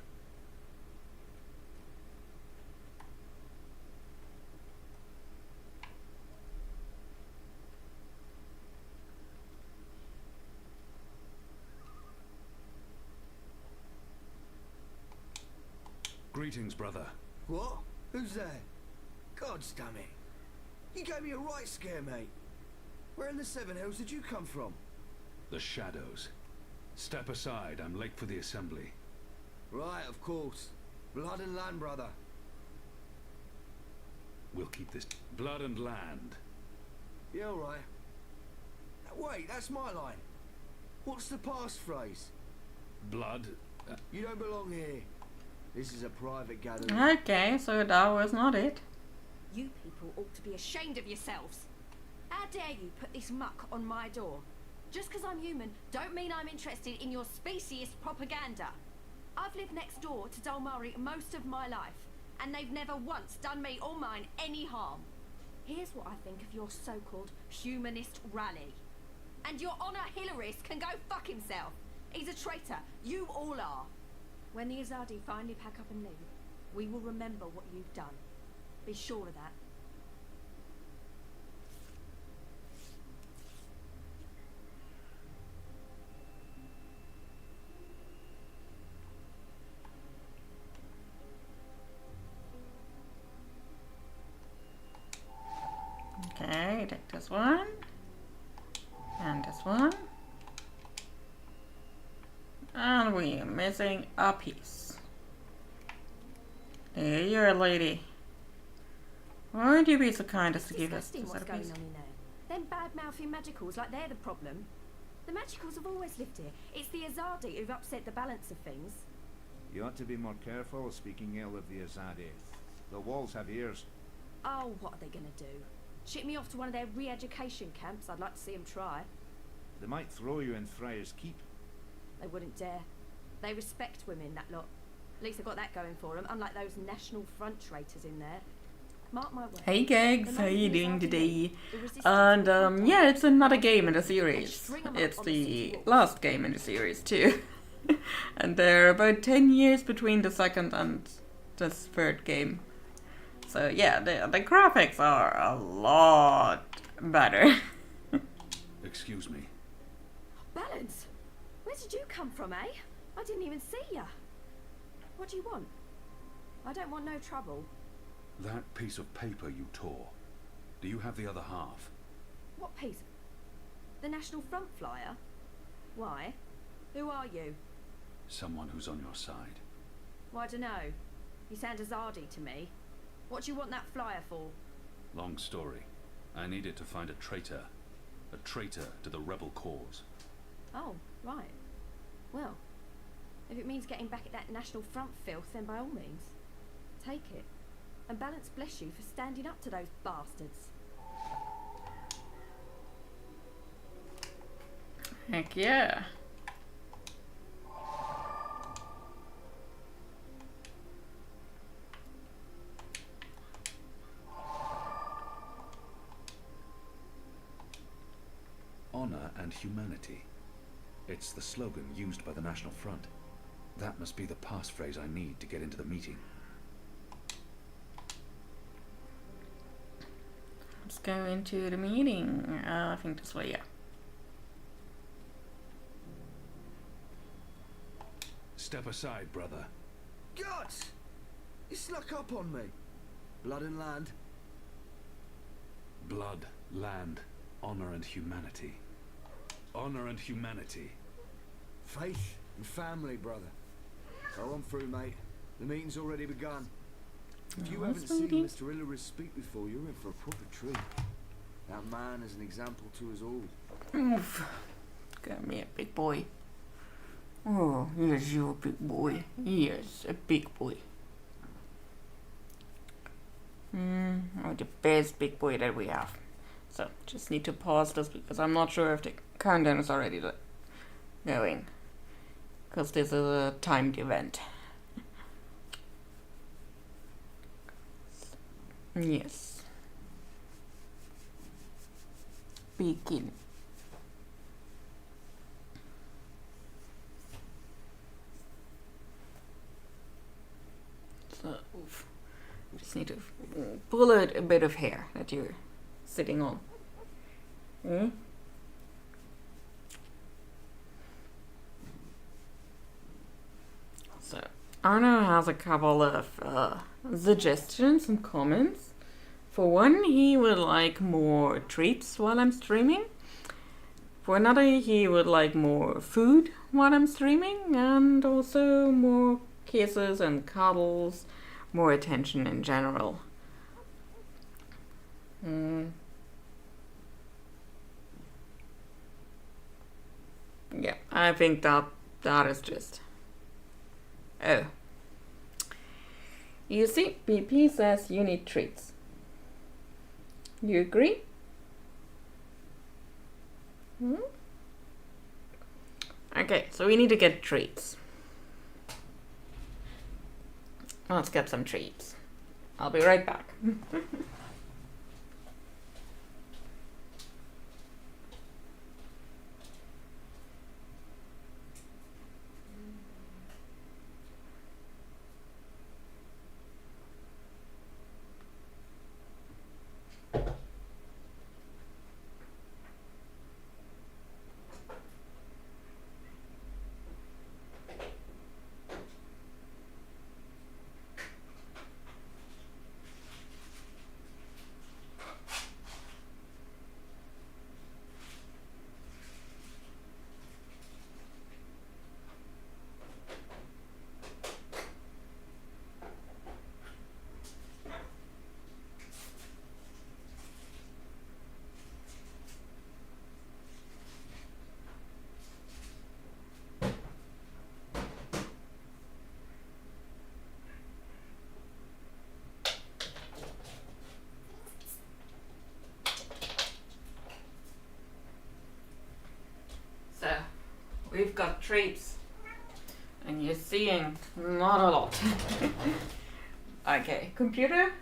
Greetings, brother. What? Who's there? God's damn it. You gave me a right scare, mate. Where in the Seven Hills did you come from? The shadows. Step aside, I'm late for the assembly. Right, of course. Blood and land, brother. We'll keep this blood and land. Yeah, all right. Wait, that's my line. What's the passphrase? Blood? You don't belong here. This is a private gathering. Okay, so that was not it. You people ought to be ashamed of yourselves. How dare you put this muck on my door? Just because I'm human, don't mean I'm interested in your speciesist propaganda. I've lived next door to Dalmari most of my life. and they've never once done me or mine any harm. Here's what I think of your so-called humanist rally. And your Honor Hillarist can go fuck himself. He's a traitor. You all are. When the Azadi finally pack up and leave, we will remember what you've done. Be sure of that. Okay, take this one. And this one. And we are missing a piece. There you are, lady. Would you be so kind as to give us this what's other going piece? on in there. Them bad-mouthing magicals, like they're the problem. The magicals have always lived here. It's the Azadi who've upset the balance of things. You ought to be more careful speaking ill of the Azadi. The walls have ears. Oh, what are they gonna do? Ship me off to one of their re-education camps? I'd like to see them try. They might throw you in Friar's Keep. They wouldn't dare. They respect women, that lot. At least they've got that going for them, unlike those National Front traitors in there. Mark my words. Hey Gags, how you doing today? And yeah, it's another game in the series. It's the last game in the series too. And there are about 10 years between the second and the third game. So yeah, the graphics are a lot better. Excuse me. Balance! Where did you come from, eh? I didn't even see ya. What do you want? I don't want no trouble. That piece of paper you tore. Do you have the other half? What piece? The National Front flyer? Why? Who are you? Someone who's on your side. Well, I dunno. You sound Azadi to me. What do you want that flyer for? Long story. I needed to find a traitor. A traitor to the rebel cause. Oh, right. Well, if it means getting back at that National Front filth, then by all means. Take it. And Balance bless you for standing up to those bastards. Heck yeah. Honor and humanity. It's the slogan used by the National Front. That must be the passphrase I need to get into the meeting. Let's go into the meeting. I think this way, yeah. Step aside, brother. Guts! You snuck up on me. Blood and land. Blood, land, honor and humanity. Honor and humanity. Faith and family, brother. Go on through, mate. The meeting's already begun. If you haven't seen Mr. Hillarist speak before, you're in for a proper treat. That man is an example to us all. Oof. Come here, big boy. Oh, yes, you're a big boy. Yes, a big boy. Oh, the best big boy that we have. So, just need to pause this because I'm not sure if the countdown is already going. Because this is a timed event. Yes. Begin. So, just need to pull out a bit of hair that you're sitting on. So, Arno has a couple of suggestions and comments. For one, he would like more treats while I'm streaming. For another, he would like more food while I'm streaming, and also more kisses and cuddles, more attention in general. Yeah, I think that is just... Oh. You see, BP says you need treats. You agree? Okay, so we need to get treats. Let's get some treats. I'll be right back. So, we've got treats, and you're seeing not a lot. Okay, computer,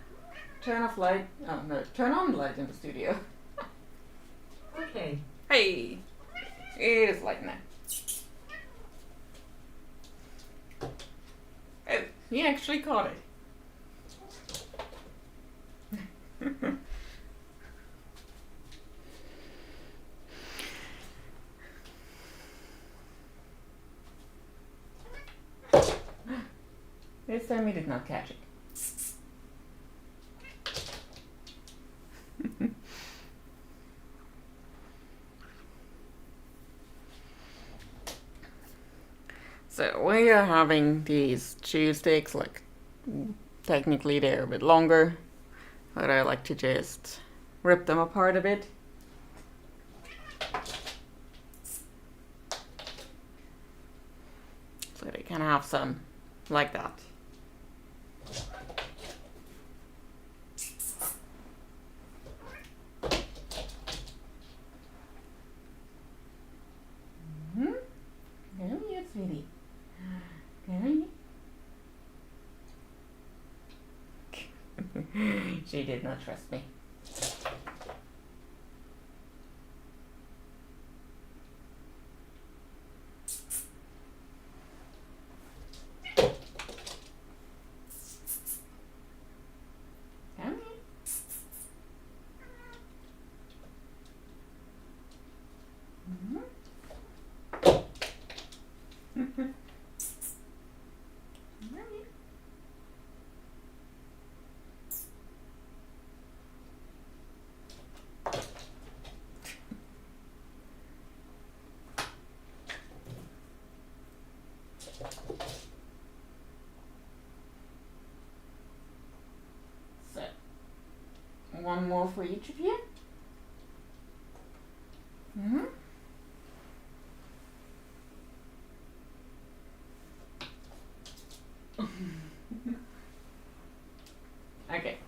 turn off light. Oh no, turn on light in the studio. Okay. Hey, it is light now. Oh, he actually caught it. This time he did not catch it. So we are having these chew sticks, like technically they're a bit longer, but I like to just rip them apart a bit. So they can have some like that. Mm-hmm. Come here, sweetie. Come here. She did not trust me. So, one more for each of you. Mm-hmm. Okay.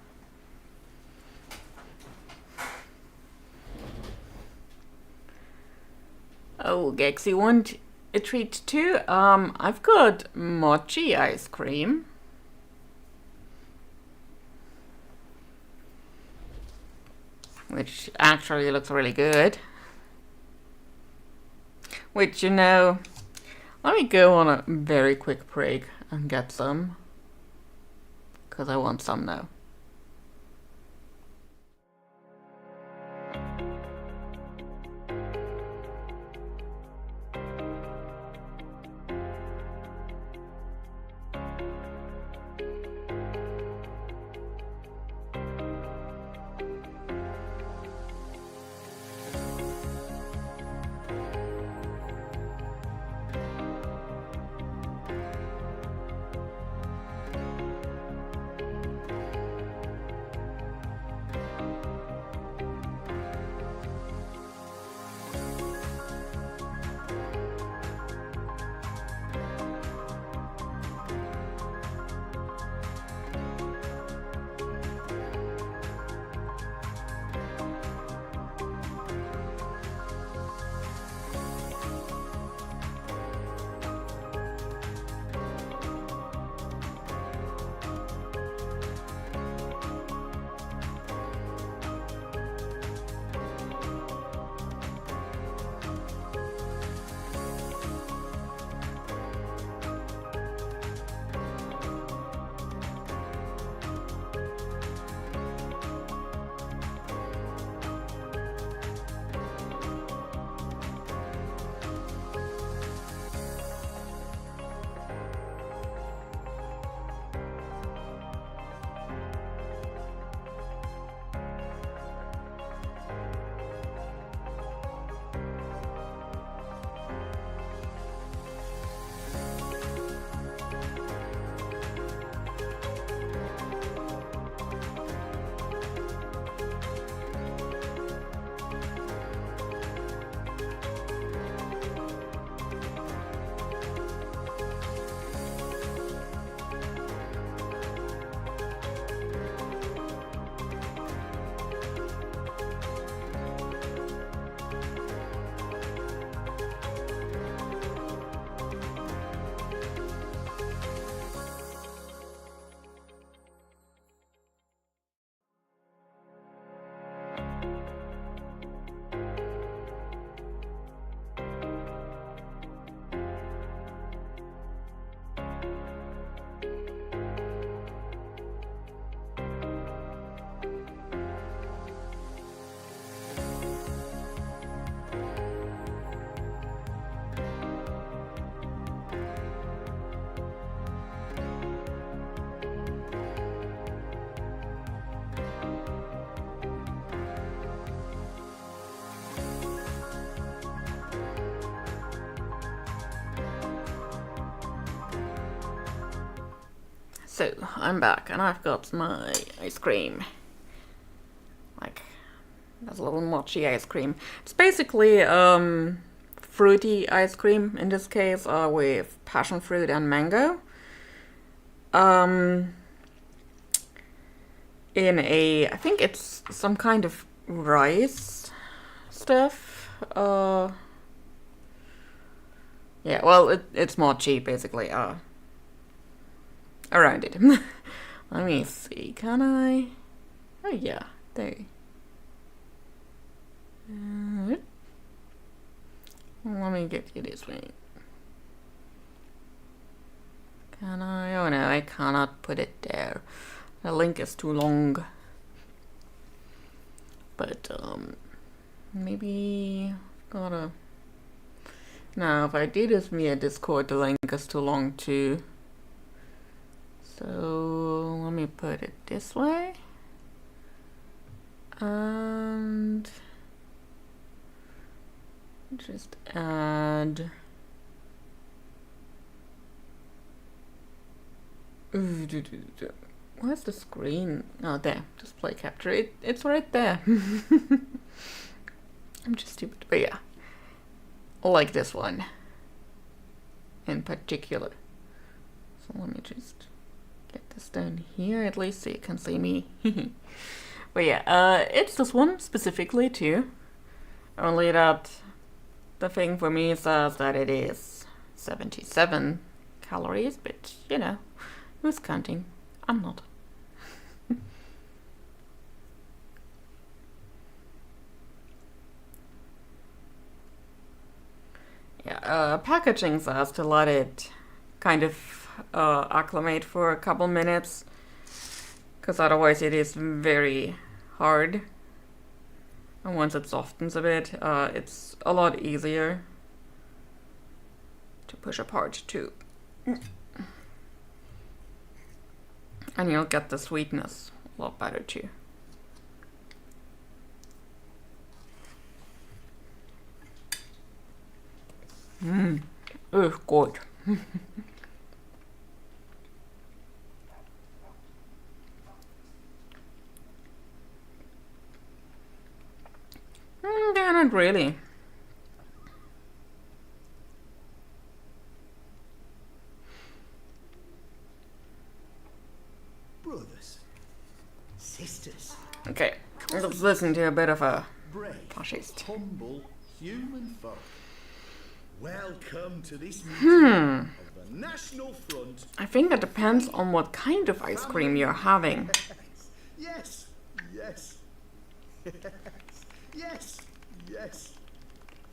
Oh, Gex, you want a treat too? I've got mochi ice cream. Which actually looks really good. Which, you know, let me go on a very quick break and get some. Because I want some now. So, I'm back and I've got my ice cream. Like, that's a little mochi ice cream. It's basically fruity ice cream, in this case, with passion fruit and mango. In a, I think it's some kind of rice stuff. Yeah, well, it's mochi, basically. Around it. Let me see, can I? Oh yeah, there. Let me get you this way. Can I? Oh no, I cannot put it there. The link is too long. But maybe gotta. Now, if I do this via Discord, the link is too long too. So let me put it this way, and just add. Where's the screen? Oh, there. Display capture. It's right there. I'm just stupid, but yeah, like this one in particular. So let me just get this down here, at least so you can see me. But yeah, it's this one specifically too. Only that the thing for me says that it is 77 calories, but you know, who's counting? I'm not. Yeah, packaging says to let it kind of acclimate for a couple minutes, because otherwise it is very hard, and once it softens a bit, it's a lot easier to push apart too, and you'll get the sweetness a lot better too. Oh, good. They're not really. Brothers, sisters. Okay, let's listen to a bit of a Brave, fascist. humble human folk. Welcome to this meeting of the National Front. I think that depends on what kind of ice cream you're having. Yes, yes, yes, yes.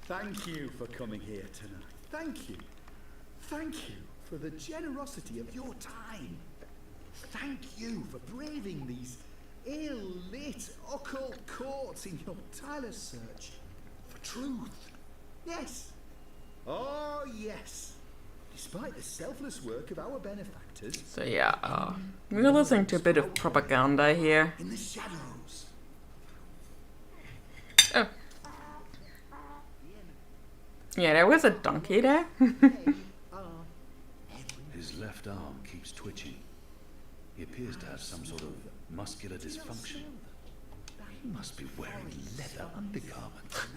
Thank you for coming here tonight. Thank you. Thank you for the generosity of your time. Thank you for braving these ill-lit occult courts in your tireless search for truth. Yes. Oh, yes. Despite the selfless work of our benefactors. So yeah, we're listening to a bit of propaganda here. In the shadows. Oh. Yeah, there was a donkey there. His left arm keeps twitching. He appears to have some sort of muscular dysfunction. He must be wearing leather undergarments.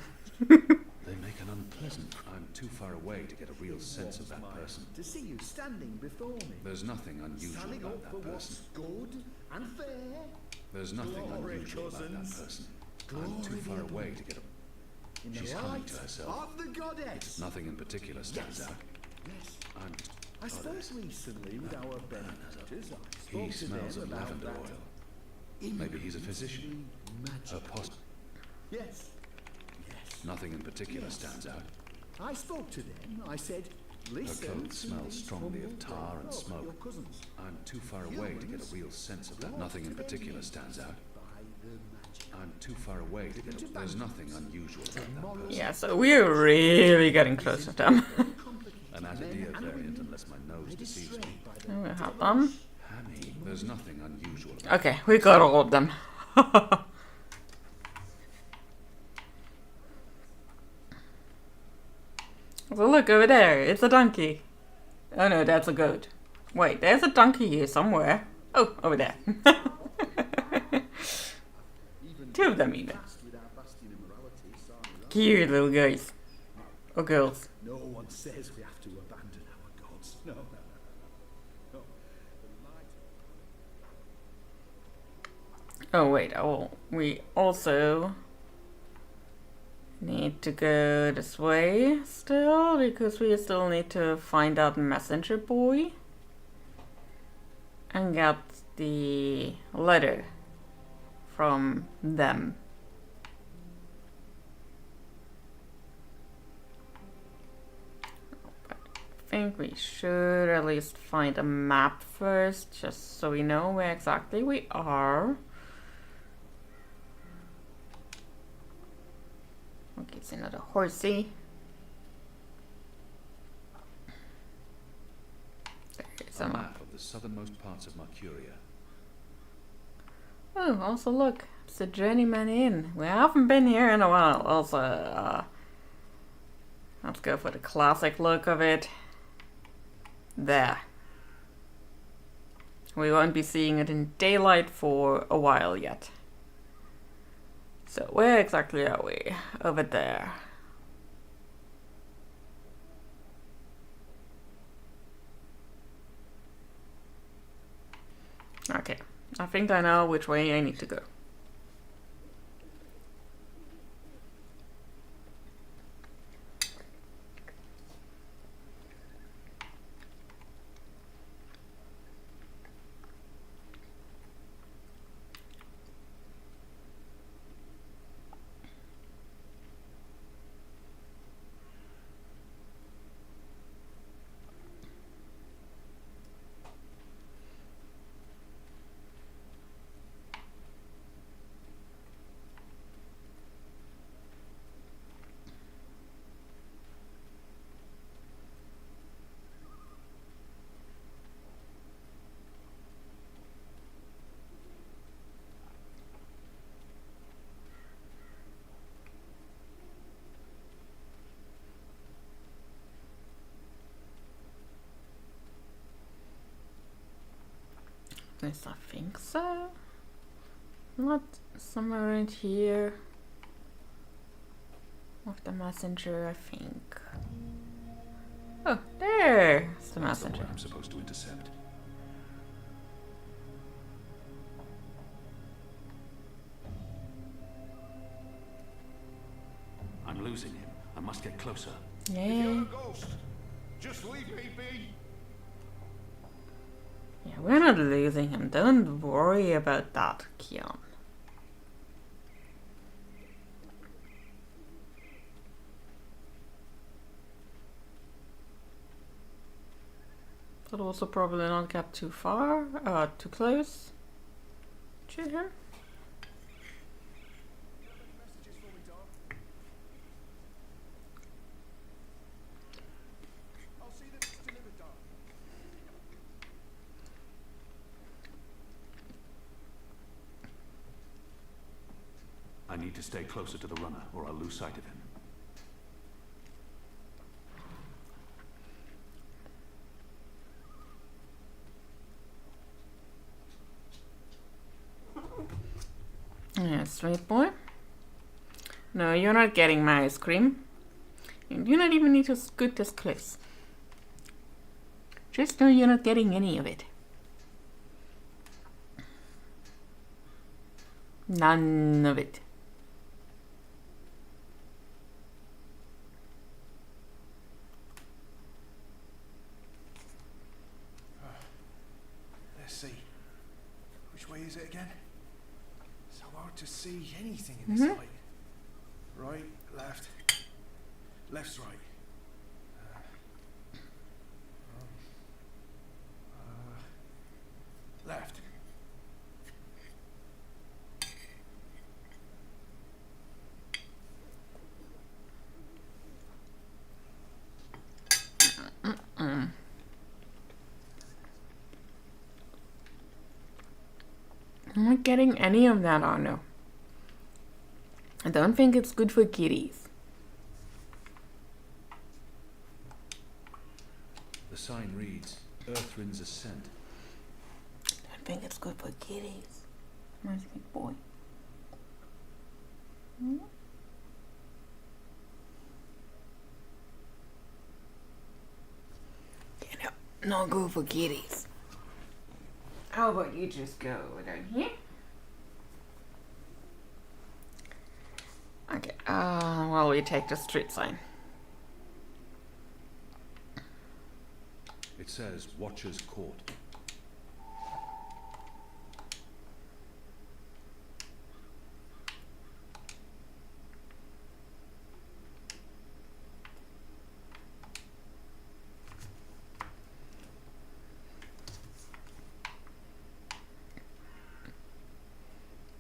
They make an unpleasant. I'm too far away to get a real sense of that person. To see you standing before me. There's nothing unusual about that person. Good and fair. There's nothing unusual about that person. I'm too far away to get a... She's humming to herself. Of the goddess. Nothing in particular stands out. Yes. I'm... I spoke recently with our benefactors. He smells of lavender oil. Maybe he's a physician. Yes. Nothing in particular stands out. I spoke to them. I said, listen. Her clothes smell strongly of tar and Your smoke. cousins. I'm too far away to get a real sense of that. Nothing in particular stands out. I'm too far away to get a... There's nothing unusual about that person. Yeah, so we're really getting close to them. An Adadir variant, unless my nose deceives me. We have them. Hammy, there's nothing unusual about Okay, we got all of them. So look over there, it's a donkey. Oh no, that's a goat. Wait, there's a donkey here somewhere. Oh, over there. Two of them even. Cute little guys. Or girls. No one says we have to abandon our gods. No. Oh wait, we also need to go this way still, because we still need to find out Messenger Boy and get the letter from them. But I think we should at least find a map first, just so we know where exactly we are. Okay, it's another horsey. a map of the southernmost parts of Mercuria. Oh, also look, it's the Journeyman Inn. We haven't been here in a while. Also, let's go for the classic look of it. There. We won't be seeing it in daylight for a while yet. So where exactly are we? Over there. Okay, I think I know which way I need to go. Yes, I think so. Not somewhere around here. Of the messenger, I think. Oh, there's the messenger. I'm supposed to intercept. I'm losing him. I must get closer. Yeah. If you're a ghost, just leave me be. Yeah, we're not losing him. Don't worry about that, Kian. But also probably not get too far, too close to him. I need to stay closer to the runner, or I'll lose sight of him. Yeah, sweet boy. No, you're not getting my ice cream. You do not even need to scoot this close. Just know you're not getting any of it. None of it. Let's see. Which way is it again? So hard to see anything in this light. Right, left. Left's right. Left. I'm not getting any of that, Arno. I don't think it's good for kitties. The sign reads, Earthrin's Ascent. I think it's good for kitties. Nice big boy. Hmm? Yeah, no, not good for kitties. How about you just go down here? Okay, while we take the street sign. It says Watcher's Court.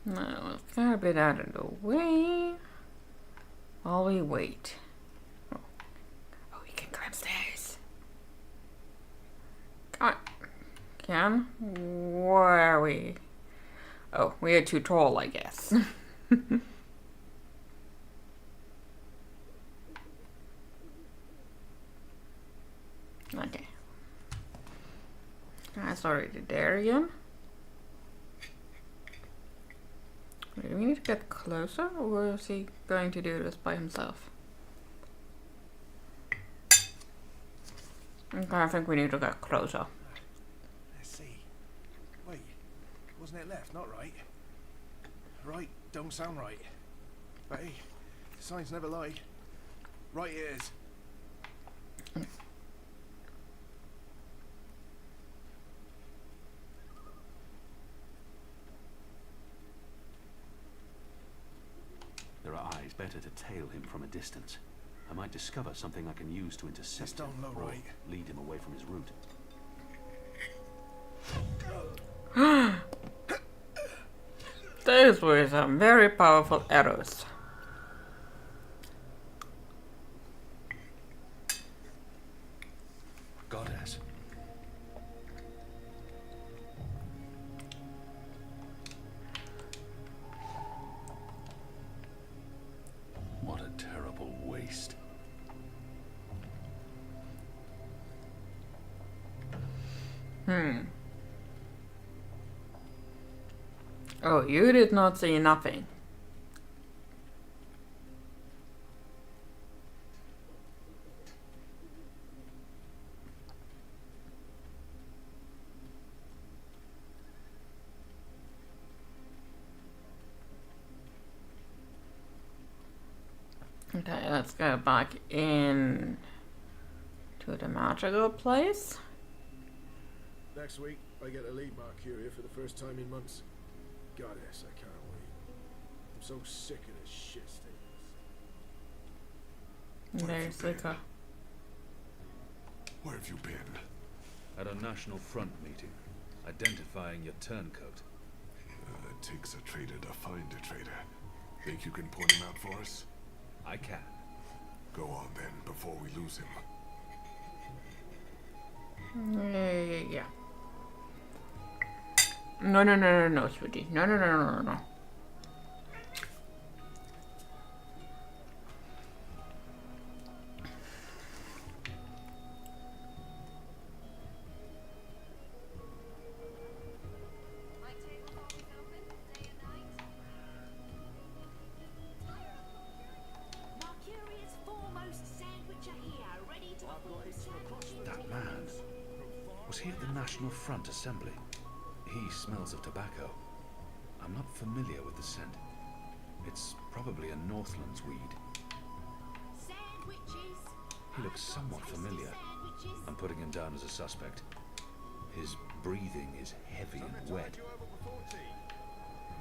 Now let's get a bit out of the way while we wait. Oh, we can climb stairs. Come on. Can? Where are we? Oh, we are too tall, I guess. Okay. That's already there again. Do we need to get closer, or is he going to do this by himself? Okay, I think we need to get closer. Let's see. Wait, wasn't it left, not right? Right don't sound right. But hey, the signs never lie. Right it is. There are eyes. Better to tail him from a distance. I might discover something I can use to intercept him, or right. lead him away from his route. Those were some very powerful arrows. Goddess. What a terrible waste. Oh, you did not see nothing. Okay, let's go back in to the magical place. Next week, I get to lead Mercuria for the first time in months. Goddess, I can't wait. I'm so sick of this shit statement. There's Luca. Where have you been? At a National Front meeting, identifying your turncoat. It takes a traitor to find a traitor. Think you can point him out for us? I can. Go on then, before we lose him. Yeah. No, sweetie. No. That man. Was he at the National Front Assembly? He smells of tobacco. I'm not familiar with the scent. It's probably a Northlands weed. He looks somewhat familiar. I'm putting him down as a suspect. His breathing is heavy and wet.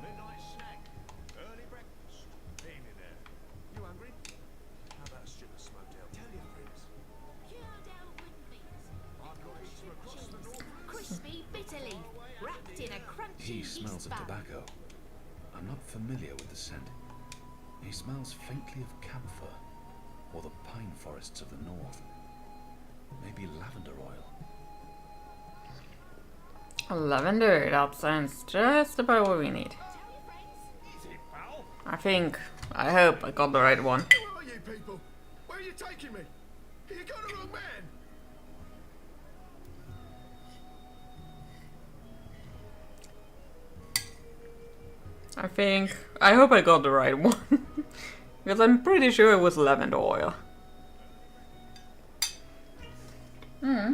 Midnight snack, early breakfast. Amy there. You smells of tobacco. I'm not familiar with the scent. He smells faintly of camphor, or the pine forests of the north. Maybe lavender oil. Lavender, that sounds just about what we need. I hope I got the right one. Who are you people? Where are you taking me? You got the wrong man. I hope I got the right one. Because I'm pretty sure it was lavender oil. Hmm.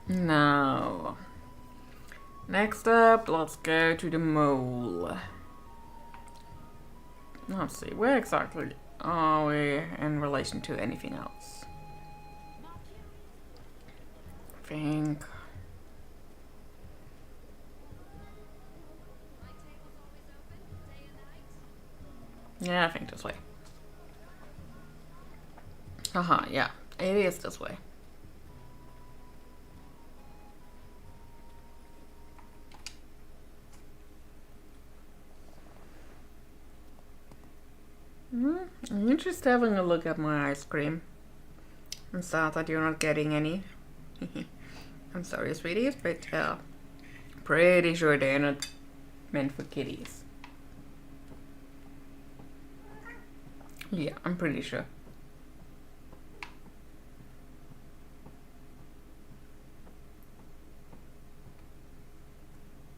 Now, next up, let's go to the mole. Let's see, where exactly are we in relation to anything else? I think... Yeah, I think this way. Haha, yeah, it is this way. I'm just having a look at my ice cream. I'm sad that you're not getting any. I'm sorry, sweeties, but pretty sure they're not meant for kitties. Yeah, I'm pretty sure.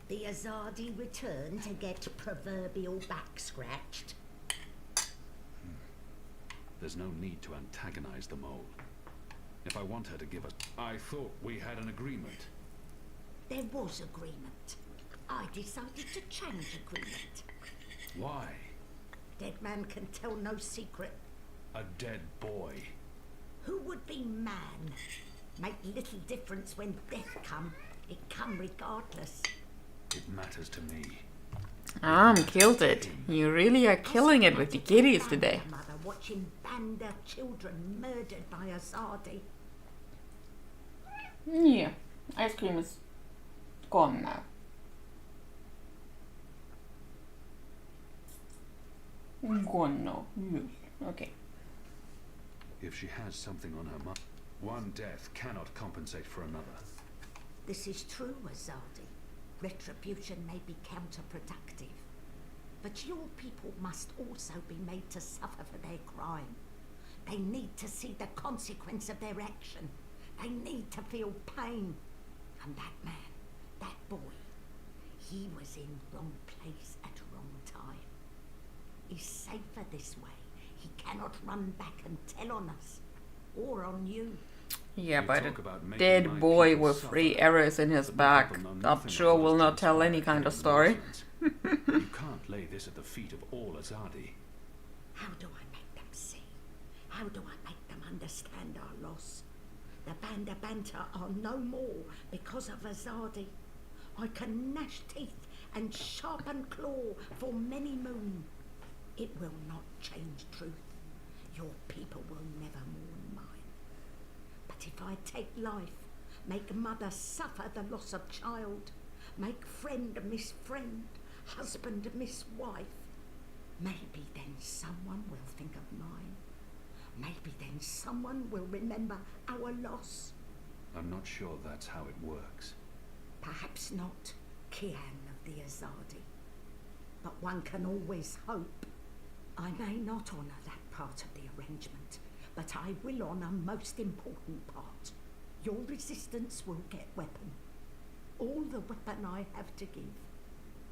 The Azadi return to get proverbial back scratched. There's no need to antagonize the mole. If I want her to give us... I thought we had an agreement. There was agreement. I decided to change agreement. Why? Dead man can tell no secret. A dead boy. Who would be man? Make little difference when death come. It come regardless. It matters to me. Killed it. You really are killing it with the kitties today. Mother watching Banda children murdered by Azadi. Yeah, ice cream is gone now. Gone now. Yes. Okay. If she has something on her mind, one death cannot compensate for another. This is true, Azadi. Retribution may be counterproductive. But your people must also be made to suffer for their crime. They need to see the consequence of their action. They need to feel pain. And that man, that boy, he was in wrong place at wrong time. He's safer this way. He cannot run back and tell on us. Or on you. Yeah, but a dead boy with 3 arrows in his back, that sure will not tell any kind of story. You can't lay this at the feet of all Azadi. How do I make them see? How do I make them understand our loss? The Banda Banta are no more because of Azadi. I can gnash teeth and sharpen claw for many moon. It will not change truth. Your people will never mourn mine. But if I take life, make mother suffer the loss of child, make friend miss friend, husband miss wife, maybe then someone will think of mine. Maybe then someone will remember our loss. I'm not sure that's how it works. Perhaps not, Kian of the Azadi. But one can always hope. I may not honour that part of the arrangement, but I will honour most important part. Your resistance will get weapon. All the weapon I have to give.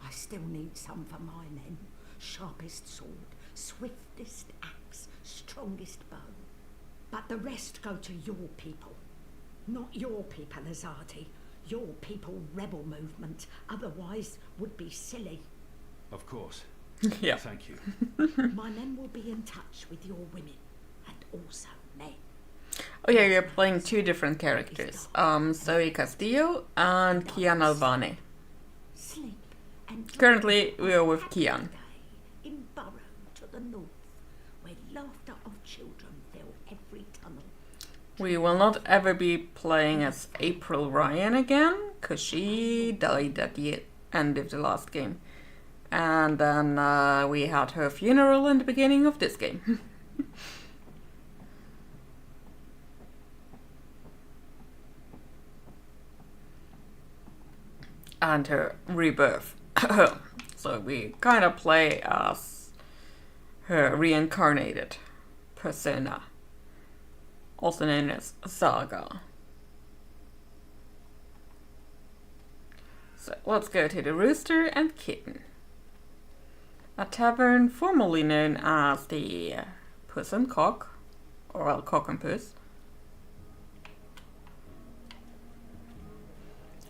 I still need some for my men. Sharpest sword, swiftest axe, strongest bow. But the rest go to your people. Not your people, Azadi. Your people rebel movement, otherwise would be silly. Of course. Yeah. Thank you. My men will be in touch with your women, and also men. Oh yeah, you're playing 2 different characters. Zoe Castillo and Kian Albani. Sleep and Currently, we are with Kian. in Burrow to the north. We will not ever be playing as April Ryan again, because she died at the end of the last game. And then we had her funeral in the beginning of this game. And her rebirth. So we kind of play as her reincarnated persona, also known as Saga. So let's go to the Rooster and Kitten, a tavern formerly known as the Puss and Cock, or well, Cock and Puss,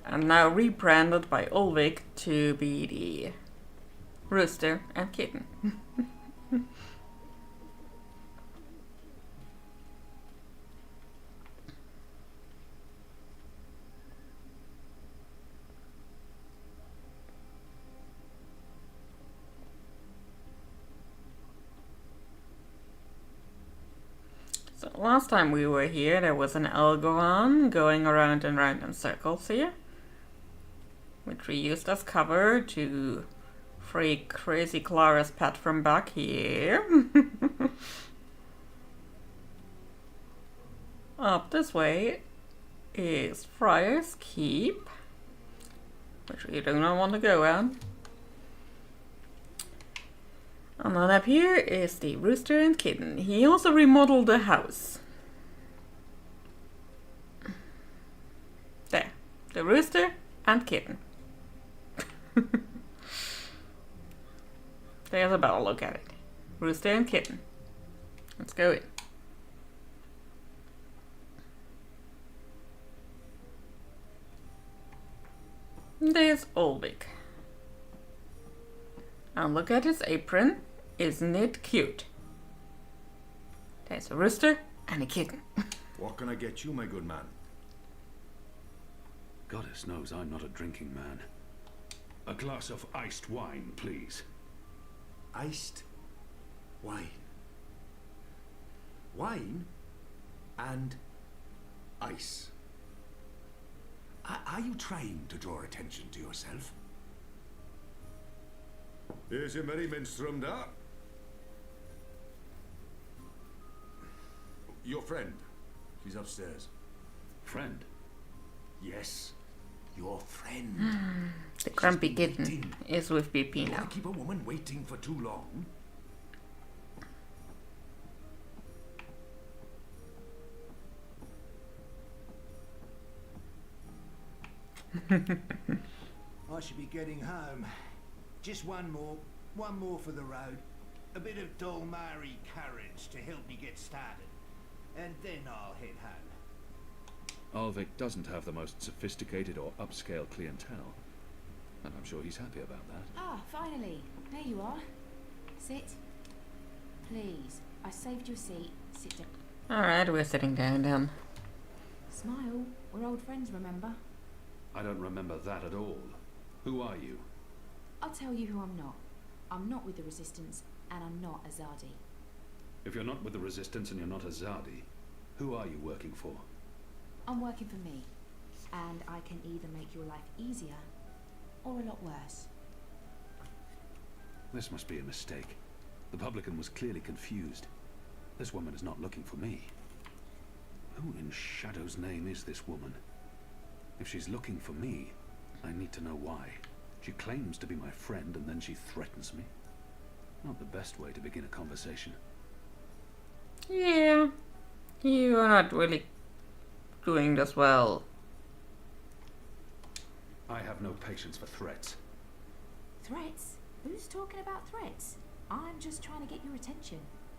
and now rebranded by Ulvik to be the Rooster and Kitten. So last time we were here, there was an Elgoran going around and round in circles here, which we used as cover to free Crazy Clara's pet from back here. Up this way is Friar's Keep, which we do not want to go on. And then up here is the Rooster and Kitten. He also remodeled the house. There, the Rooster and Kitten. There's a better look at it. Rooster and Kitten. Let's go in. There's Ulvik. And look at his apron. Isn't it cute? There's a rooster and a kitten. What can I get you, my good man? Goddess knows I'm not a drinking man. A glass of iced wine, please. Iced wine. Wine and ice. Are you trying to draw attention to yourself? Here's your merriment strummed up. Your friend. She's upstairs. Friend? Yes, your friend. The grumpy kitten is with BP You now. want to keep a woman waiting for too long? I should be getting home. Just one more for the road. A bit of Dolmari carriage to help me get started. And then I'll head home. Ulvik doesn't have the most sophisticated or upscale clientele. And I'm sure he's happy about that. Ah, finally. There you are. Sit. Please. I saved you a seat. Sit down. Alright, we're sitting down then. Smile. We're old friends, remember? I don't remember that at all. Who are you? I'll tell you who I'm not. I'm not with the Resistance, and I'm not a Zardi. If you're not with the Resistance and you're not a Zardi, who are you working for? I'm working for me, and I can either make your life easier or a lot worse. This must be a mistake. The publican was clearly confused. This woman is not looking for me. Who in Shadow's name is this woman? If she's looking for me, I need to know why. She claims to be my friend and then she threatens me. Not the best way to begin a conversation. Yeah, you are not really doing this well. I have no patience for threats. Threats? Who's talking about threats? I'm just trying to get your attention.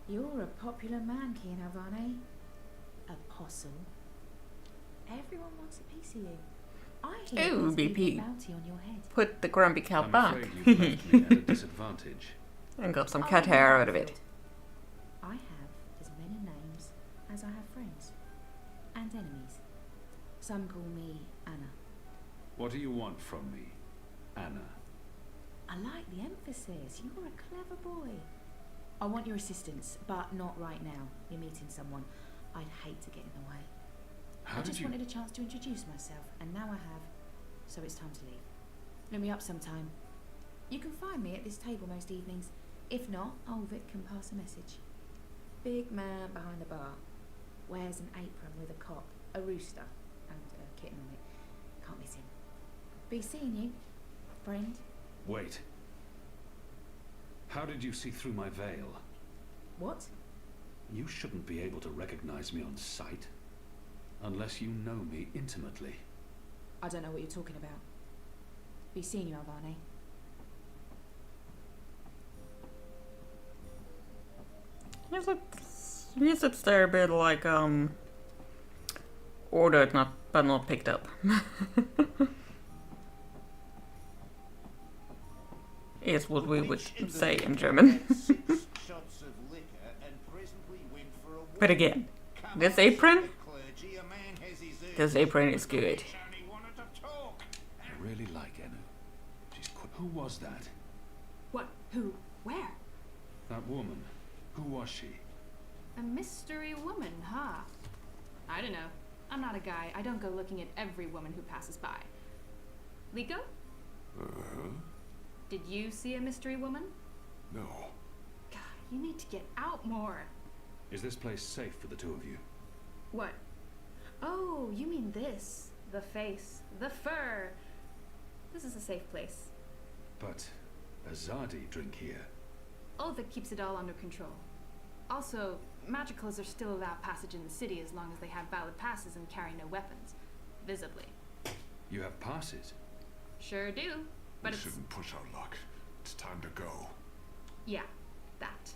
You're a popular man, Kian Alvane. Apostle. Everyone wants a piece of you. I hear Ooh, there's even BP. a bounty on your head. Put the grumpy cat I'm back. afraid you've left me at a disadvantage. And got some cat hair out of it. I have as many names as I have friends. And enemies. Some call me Anna. What do you want from me, Anna? I like the emphasis. You're a clever boy. I want your assistance, but not right now. You're meeting someone. I'd hate to get in the way. just wanted a chance to introduce myself, and now I have. So it's time to leave. Look me up sometime. You can find me at this table most evenings. If not, old Vic can pass a message. Big man behind the bar. Wears an apron with a cock, a rooster, and a kitten on it. Can't miss him. Be seeing you, friend. Wait. How did you see through my veil? What? You shouldn't be able to recognize me on sight. Unless you know me intimately. I don't know what you're talking about. Be seeing you, Alvani. He sits there a bit like, ordered, but not picked up. Is what we would say in German. But again, this apron is good. I really like Enu. She's who was that? What? Who? Where? That woman. Who was she? A mystery woman, huh? I don't know. I'm not a guy. I don't go looking at every woman who passes by. Liko? Did you see a mystery woman? No. God, you need to get out more. Is this place safe for the two of you? What? Oh, you mean this. The face. The fur. This is a safe place. But Azadi drink here. Ulvik keeps it all under control. Also, magicals are still allowed passage in the city as long as they have valid passes and carry no weapons. Visibly. You have passes? Sure do. But we shouldn't push our luck. It's time to go. Yeah, that.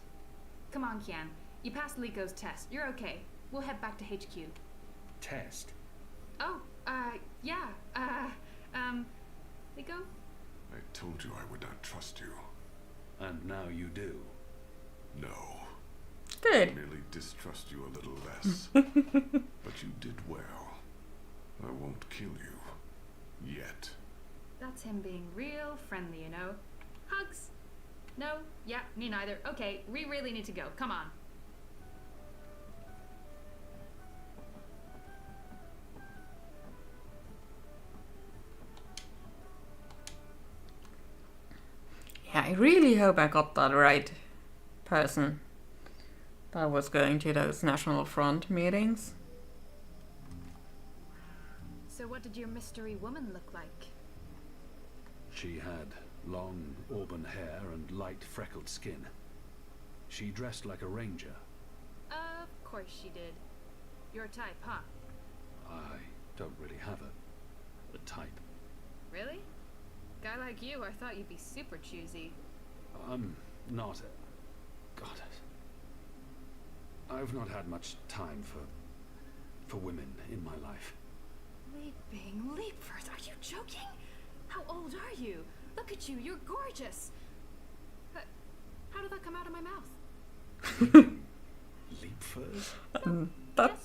Come on, Kian. You passed Liko's test. You're okay. We'll head back to HQ. Test? Oh, yeah. Liko? I told you I would not trust you. And now you do. No. Good. I merely distrust you a little less. But you did well. I won't kill you. Yet. That's him being real friendly, you know. Hugs? No? Yeah, me neither. Okay, we really need to go. Come on. Yeah, I really hope I got that right person that was going to those National Front meetings. So what did your mystery woman look like? She had long auburn hair and light freckled skin. She dressed like a ranger. Of course she did. Your type, huh? I don't really have a type. Really? Guy like you, I thought you'd be super choosy. I'm not. God. I've not had much time for women in my life. Leaping leapers, are you joking? How old are you? Look at you, you're gorgeous. How did that come out of my mouth? Leapfurs?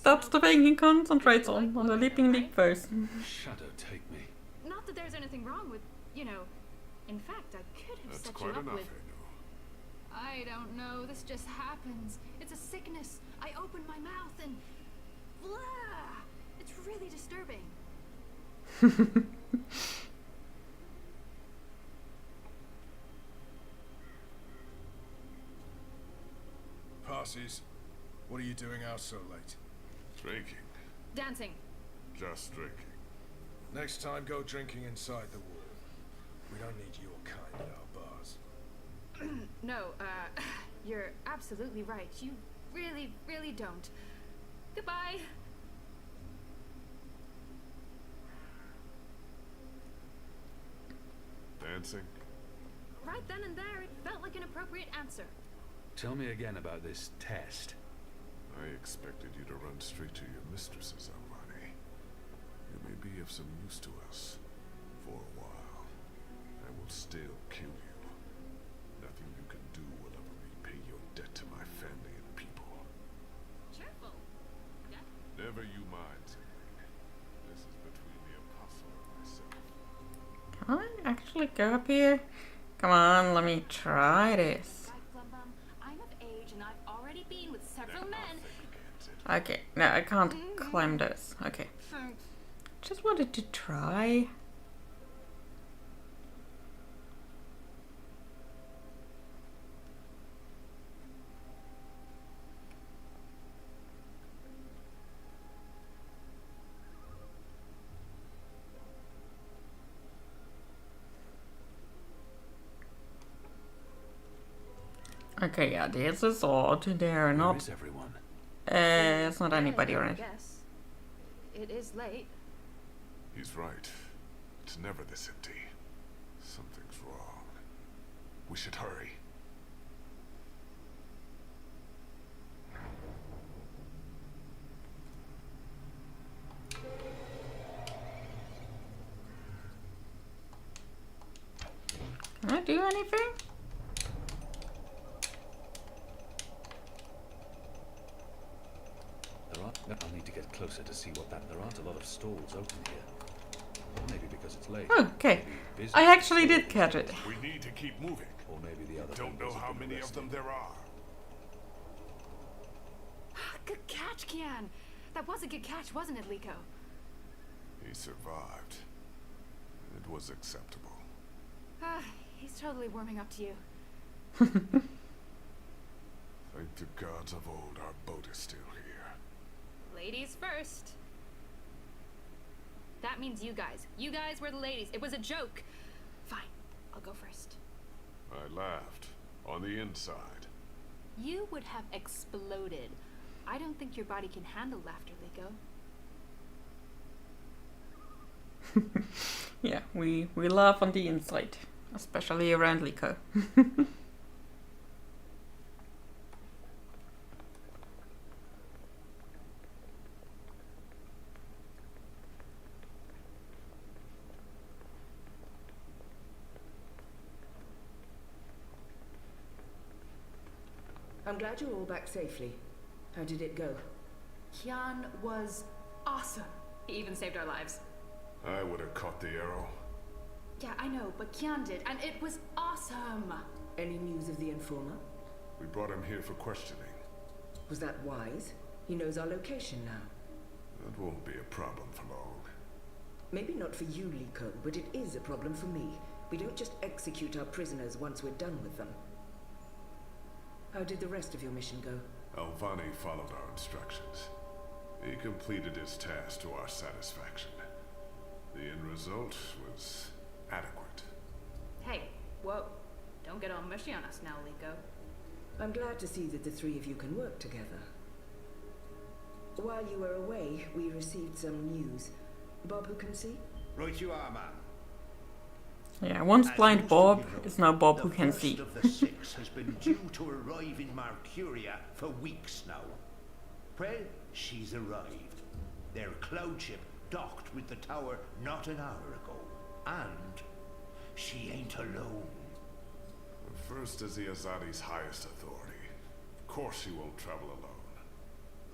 That's the thing he concentrates on the leaping leapfurs. Shadow take me. Not that there's anything wrong with, you know. In fact, I could have set you up with. I don't know. This just happens. It's a sickness. I open my mouth and blah. It's really disturbing. Parsies, what are you doing out so late? Drinking. Dancing. Just drinking. Next time, go drinking inside the wall. We don't need your kind at our bars. No, you're absolutely right. You really, really don't. Goodbye. Dancing? Right then and there, it felt like an appropriate answer. Tell me again about this test. I expected you to run straight to your mistresses, Alvani. You may be of some use to us. For a while. I will still kill you. Nothing you can do will ever repay your debt to my family and people. Careful. Yeah. Never you mind, Cintiq. This is between the Apostle and myself. Can I actually go up here? Come on, let me try this. I'm of age and I've already been with several men. Okay, no, I can't climb those. Okay. Thanks. Just wanted to try. Okay, yeah, this is odd. They're not. Where is everyone? It's not anybody I around. guess. It is late. He's right. It's never this empty. Something's wrong. We should hurry. Can I do anything? I'll need to get closer to see what that. There aren't a lot of stalls open here. Maybe because it's late. Oh, okay. I actually did catch it. We need to keep moving. Or maybe the other. Don't know how many of them there are. Good catch, Kian. That was a good catch, wasn't it, Liko? He survived. It was acceptable. He's totally warming up to you. Thank the gods of old, our boat is still here. Ladies first. That means you guys. You guys were the ladies. It was a joke. Fine, I'll go first. I laughed. On the inside. You would have exploded. I don't think your body can handle laughter, Liko. Yeah, we laugh on the inside. Especially around Liko. I'm glad you're all back safely. How did it go? Kian was awesome. He even saved our lives. I would have caught the arrow. Yeah, I know, but Kian did, and it was awesome. Any news of the informer? We brought him here for questioning. Was that wise? He knows our location now. That won't be a problem for long. Maybe not for you, Liko, but it is a problem for me. We don't just execute our prisoners once we're done with them. How did the rest of your mission go? Alvani followed our instructions. He completed his task to our satisfaction. The end result was adequate. Hey, whoa. Don't get all mushy on us now, Liko. I'm glad to see that the three of you can work together. While you were away, we received some news. Bob who can see? Right you are, man. Yeah, once blind Bob is now Bob who can see. The first of the 6 has been due to arrive in Mercuria for weeks now. Well, she's arrived. Their cloud ship docked with the tower not an hour ago. And she ain't alone. First as the Azadi's highest authority. Of course she won't travel alone.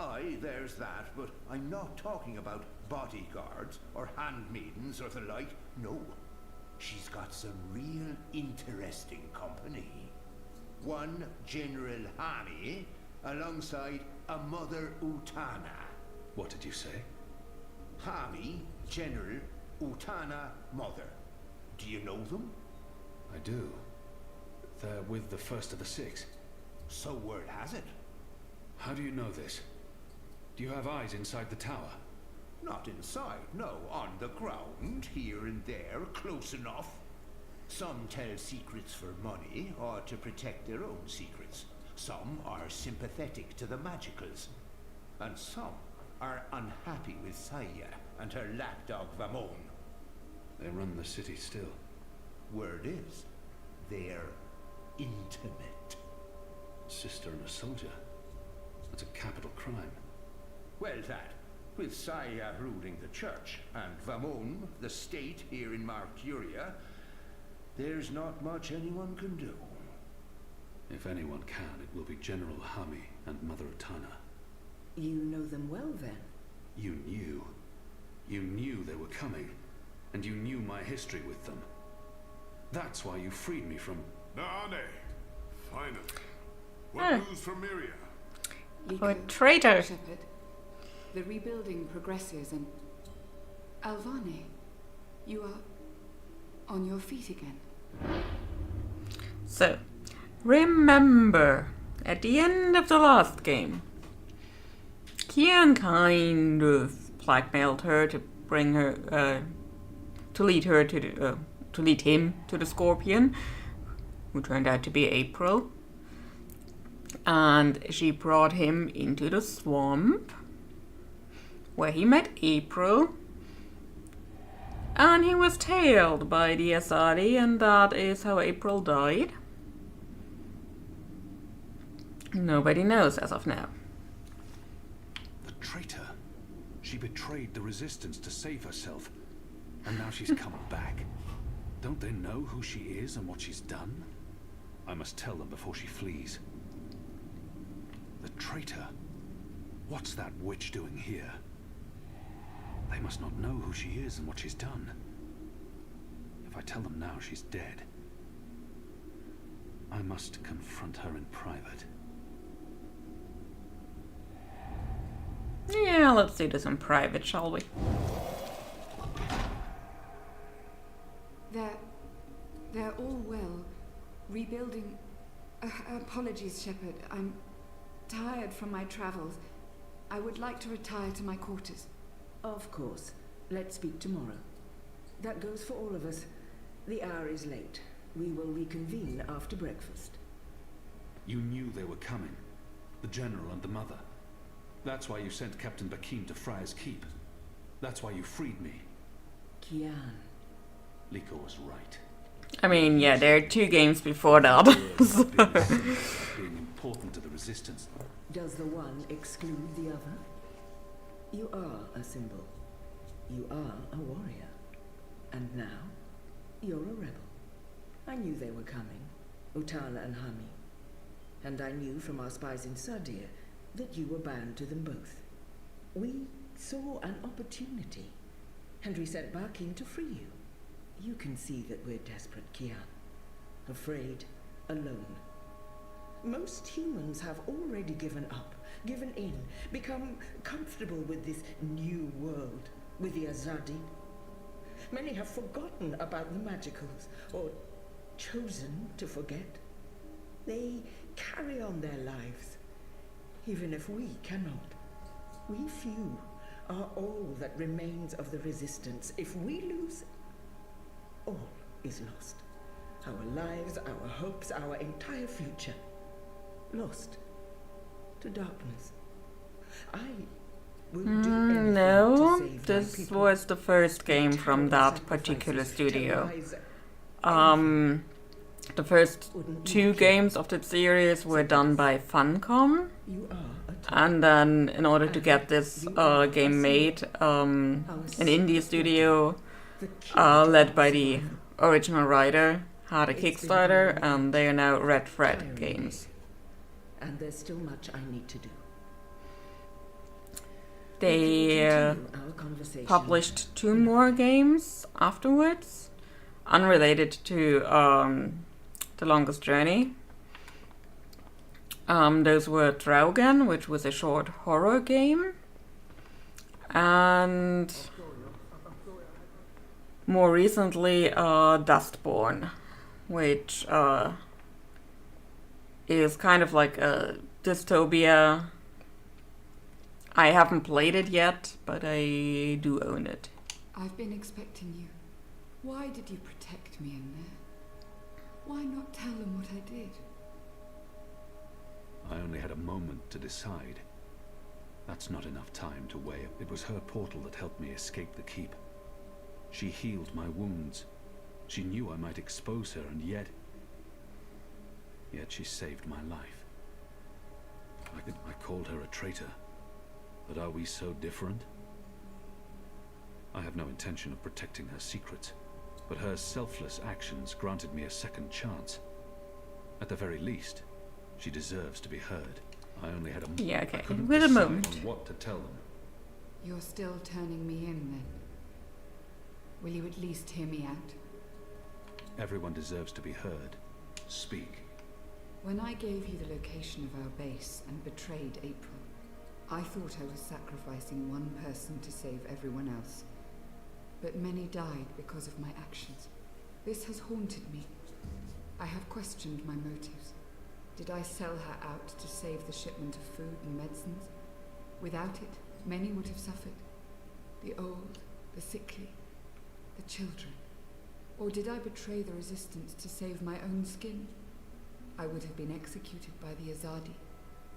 Aye, there's that, but I'm not talking about bodyguards or handmaidens or the like. No. She's got some real interesting company. One General Hani alongside a Mother Utana. What did you say? Hani, General, Utana, Mother. Do you know them? I do. They're with the first of the 6. So word has it. How do you know this? Do you have eyes inside the tower? Not inside, no. On the ground, here and there, close enough. Some tell secrets for money, or to protect their own secrets. Some are sympathetic to the magicals. And some are unhappy with Saya and her lapdog Vamon. They run the city still. Word is, they're intimate. Sister and a soldier. That's a capital crime. Well, that, with Saya ruling the church and Vamon, the state here in Mercuria, there's not much anyone can do. If anyone can, it will be General Hami and Mother Utana. You know them well, then? You knew. You knew they were coming, and you knew my history with them. That's why you freed me from... Nane! Finally. What news from Miria? A traitor. Shepherd, the rebuilding progresses and... Alvane, you are on your feet again. So, remember, at the end of the last game, Kian kind of blackmailed her to bring her, to lead him to the Scorpion, who turned out to be April. And she brought him into the swamp, where he met April. And he was tailed by the Azadi, and that is how April died. Nobody knows as of now. The traitor. She betrayed the resistance to save herself. And now she's come back. Don't they know who she is and what she's done? I must tell them before she flees. The traitor? What's that witch doing here? They must not know who she is and what she's done. If I tell them now she's dead, I must confront her in private. Yeah, let's do this in private, shall we? They're all well. Rebuilding... apologies, Shepard. I'm tired from my travels. I would like to retire to my quarters. Of course. Let's speak tomorrow. That goes for all of us. The hour is late. We will reconvene after breakfast. You knew they were coming. The General and the Mother. That's why you sent Captain Bakim to Friar's Keep. That's why you freed me. Kian. Liko was right. I mean, yeah, there are 2 games before that. Being important to the Resistance. Does the one exclude the other? You are a symbol. You are a warrior. And now, you're a rebel. I knew they were coming, Utana and Hami. And I knew from our spies in Sardir that you were bound to them both. We saw an opportunity, and we sent Bakim to free you. You can see that we're desperate, Kian. Afraid, alone. Most humans have already given up, given in, become comfortable with this new world, with the Azadi. Many have forgotten about the magicals, or chosen to forget. They carry on their lives, even if we cannot. We few are all that remains of the Resistance. If we lose, all is lost. Our lives, our hopes, our entire future. Lost to darkness. I will do anything no, to save this my people. was the first game from that particular studio. The first 2 games of the series were done by Funcom. And then, in order to get this game made, an indie studio led by the original writer had a Kickstarter, and they are now Red Thread Games. And there's still much I need to do. They published 2 more games afterwards, unrelated to The Longest Journey. Those were Draugen, which was a short horror game, and more recently Dustborn, which is kind of like a dystopia. I haven't played it yet, but I do own it. I've been expecting you. Why did you protect me in there? Why not tell them what I did? I only had a moment to decide. That's not enough time to weigh up. It was her portal that helped me escape the keep. She healed my wounds. She knew I might expose her, and yet she saved my life. I called her a traitor, but are we so different? I have no intention of protecting her secrets, but her selfless actions granted me a second chance. At the very least, she deserves to be heard. I only had a yeah, okay. I couldn't Wait a decide moment. on what to tell them. You're still turning me in, then? Will you at least hear me out? Everyone deserves to be heard. Speak. When I gave you the location of our base and betrayed April, I thought I was sacrificing one person to save everyone else. But many died because of my actions. This has haunted me. I have questioned my motives. Did I sell her out to save the shipment of food and medicines? Without it, many would have suffered. The old, the sickly, the children. Or did I betray the resistance to save my own skin? I would have been executed by the Azadi.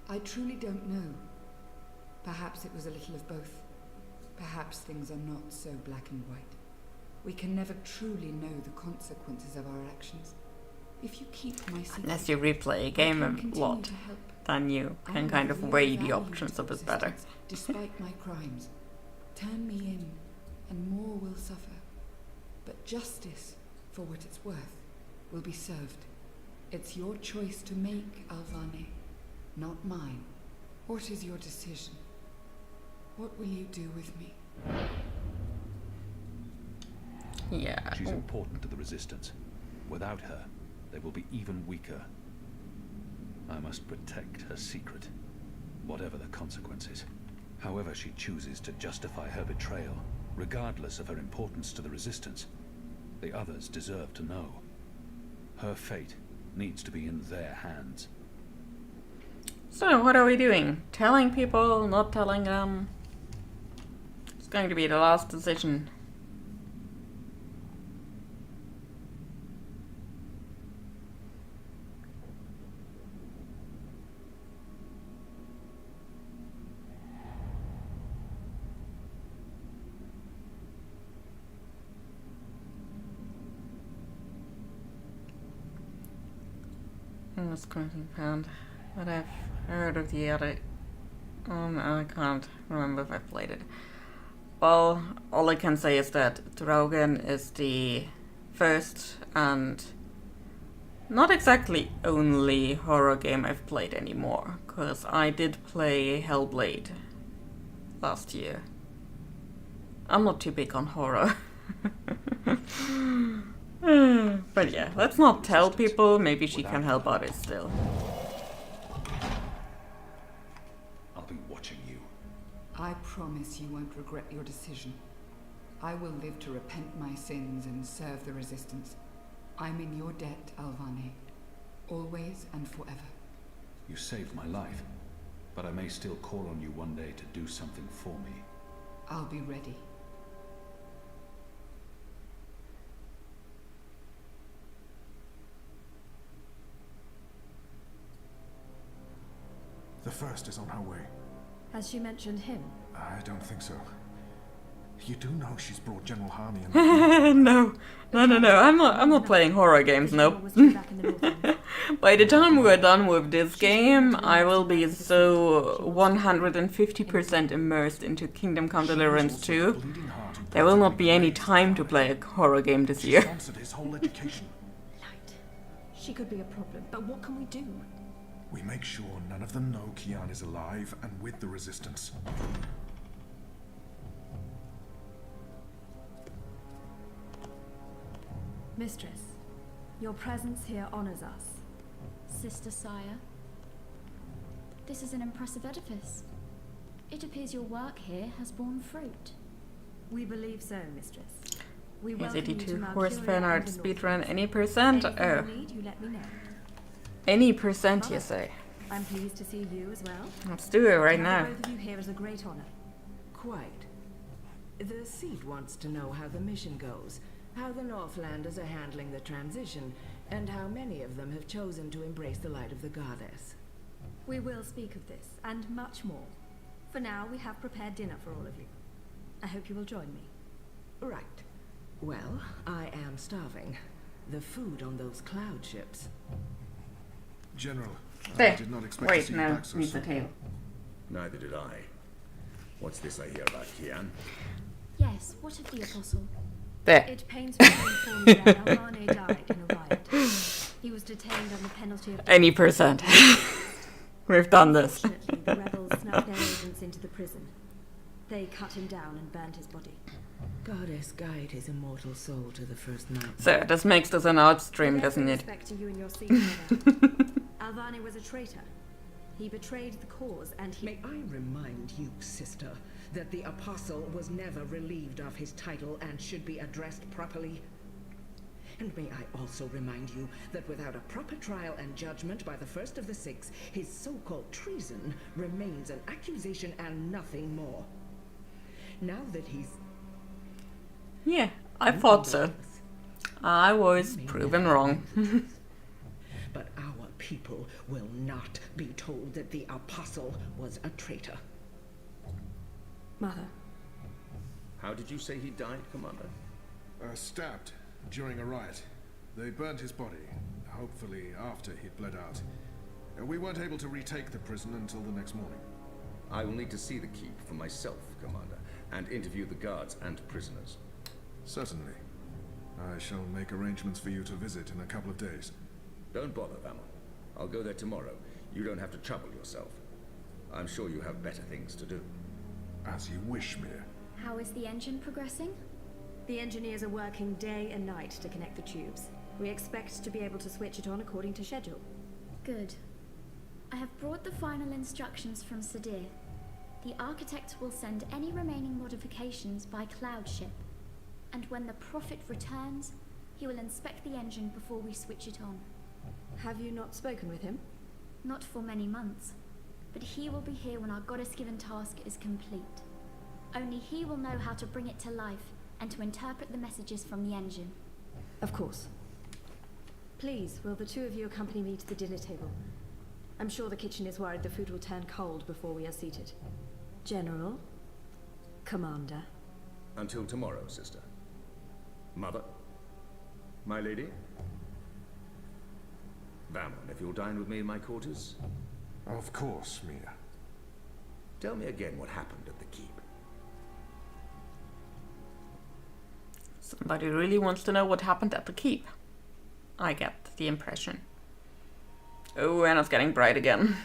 I truly don't know. Perhaps it was a little of both. Perhaps things are not so black and white. We can never truly know the consequences of our actions. If you keep my secret, unless you replay a game a lot, then you can kind of weigh the options a bit better. Despite my crimes, turn me in, and more will suffer. But justice, for what it's worth, will be served. It's your choice to make, Alvane, not mine. What is your decision? What will you do with me? Yeah. She's important to the Resistance. Without her, they will be even weaker. I must protect her secret, whatever the consequences. However she chooses to justify her betrayal, regardless of her importance to the Resistance, the others deserve to know. Her fate needs to be in their hands. So, what are we doing? Telling people, not telling them? It's going to be the last decision. That's £20. But I've heard of the other. I can't remember if I played it. Well, all I can say is that Drogen is the first and not exactly only horror game I've played anymore, because I did play Hellblade last year. I'm not too big on horror. But yeah, let's not tell people, maybe she can help others still. I'll be watching you. I promise you won't regret your decision. I will live to repent my sins and serve the Resistance. I'm in your debt, Alvane. Always and forever. You saved my life, but I may still call on you one day to do something for me. I'll be ready. The first is on her way. Has she mentioned him? I don't think so. You do know she's brought General Harmy and... No. I'm not playing horror games, nope. By the time we're done with this game, I will be so 150% immersed into Kingdom Come Deliverance 2. There will not be any time to play a horror game this year. His whole education. Light. She could be a problem, but what can we do? We make sure none of them know Kian is alive and with the Resistance. Mistress, your presence here honors us. Sister Sire, this is an impressive edifice. It appears your work here has borne fruit. We believe so, Mistress. Is 82 horse fan art speedrun any percent? Oh. You let me know. Any percent, you say? I'm pleased to see you as well. Let's do it right now. Both of you here is a great honor. Quite. The Seat wants to know how the mission goes, how the Northlanders are handling the transition, and how many of them have chosen to embrace the light of the Goddess. We will speak of this, and much more. For now, we have prepared dinner for all of you. I hope you will join me. Right. Well, I am starving. The food on those cloud ships. General, there. I did not expect to see you back so soon. Neither did I. What's this I hear about Kian? Yes, what of the Apostle? There. It pains me to inform you that Alvane died in a riot. He was detained on the penalty of... Any percent. We've done this. Unfortunately, the rebels snuck their agents into the prison. They cut him down and burned his body. Goddess guide his immortal soul to the first night. So, this makes this an art stream, doesn't it? With respect to you and your seat, Alvane was a traitor. He betrayed the cause, and he... May I remind you, sister, that the Apostle was never relieved of his title and should be addressed properly? And may I also remind you that without a proper trial and judgment by the first of the six, his so-called treason remains an accusation and nothing more. Now that he's... Yeah, I thought so. I was proven wrong. But our people will not be told that the Apostle was a traitor. Mother. How did you say he died, Commander? Stabbed during a riot. They burnt his body, hopefully after he'd bled out. We weren't able to retake the prison until the next morning. I will need to see the keep for myself, Commander, and interview the guards and prisoners. Certainly. I shall make arrangements for you to visit in a couple of days. Don't bother, Vamon. I'll go there tomorrow. You don't have to trouble yourself. I'm sure you have better things to do. As you wish, Mia. How is the engine progressing? The engineers are working day and night to connect the tubes. We expect to be able to switch it on according to schedule. Good. I have brought the final instructions from Sadir. The architect will send any remaining modifications by cloud ship. And when the Prophet returns, he will inspect the engine before we switch it on. Have you not spoken with him? Not for many months, but he will be here when our goddess-given task is complete. Only he will know how to bring it to life and to interpret the messages from the engine. Of course. Please, will the two of you accompany me to the dinner table? I'm sure the kitchen is worried the food will turn cold before we are seated. General, Commander. Until tomorrow, sister. Mother? My lady? Vamon, if you'll dine with me in my quarters? Of course, Mia. Tell me again what happened at the keep. Somebody really wants to know what happened at the keep. I get the impression. Oh, and it's getting bright again.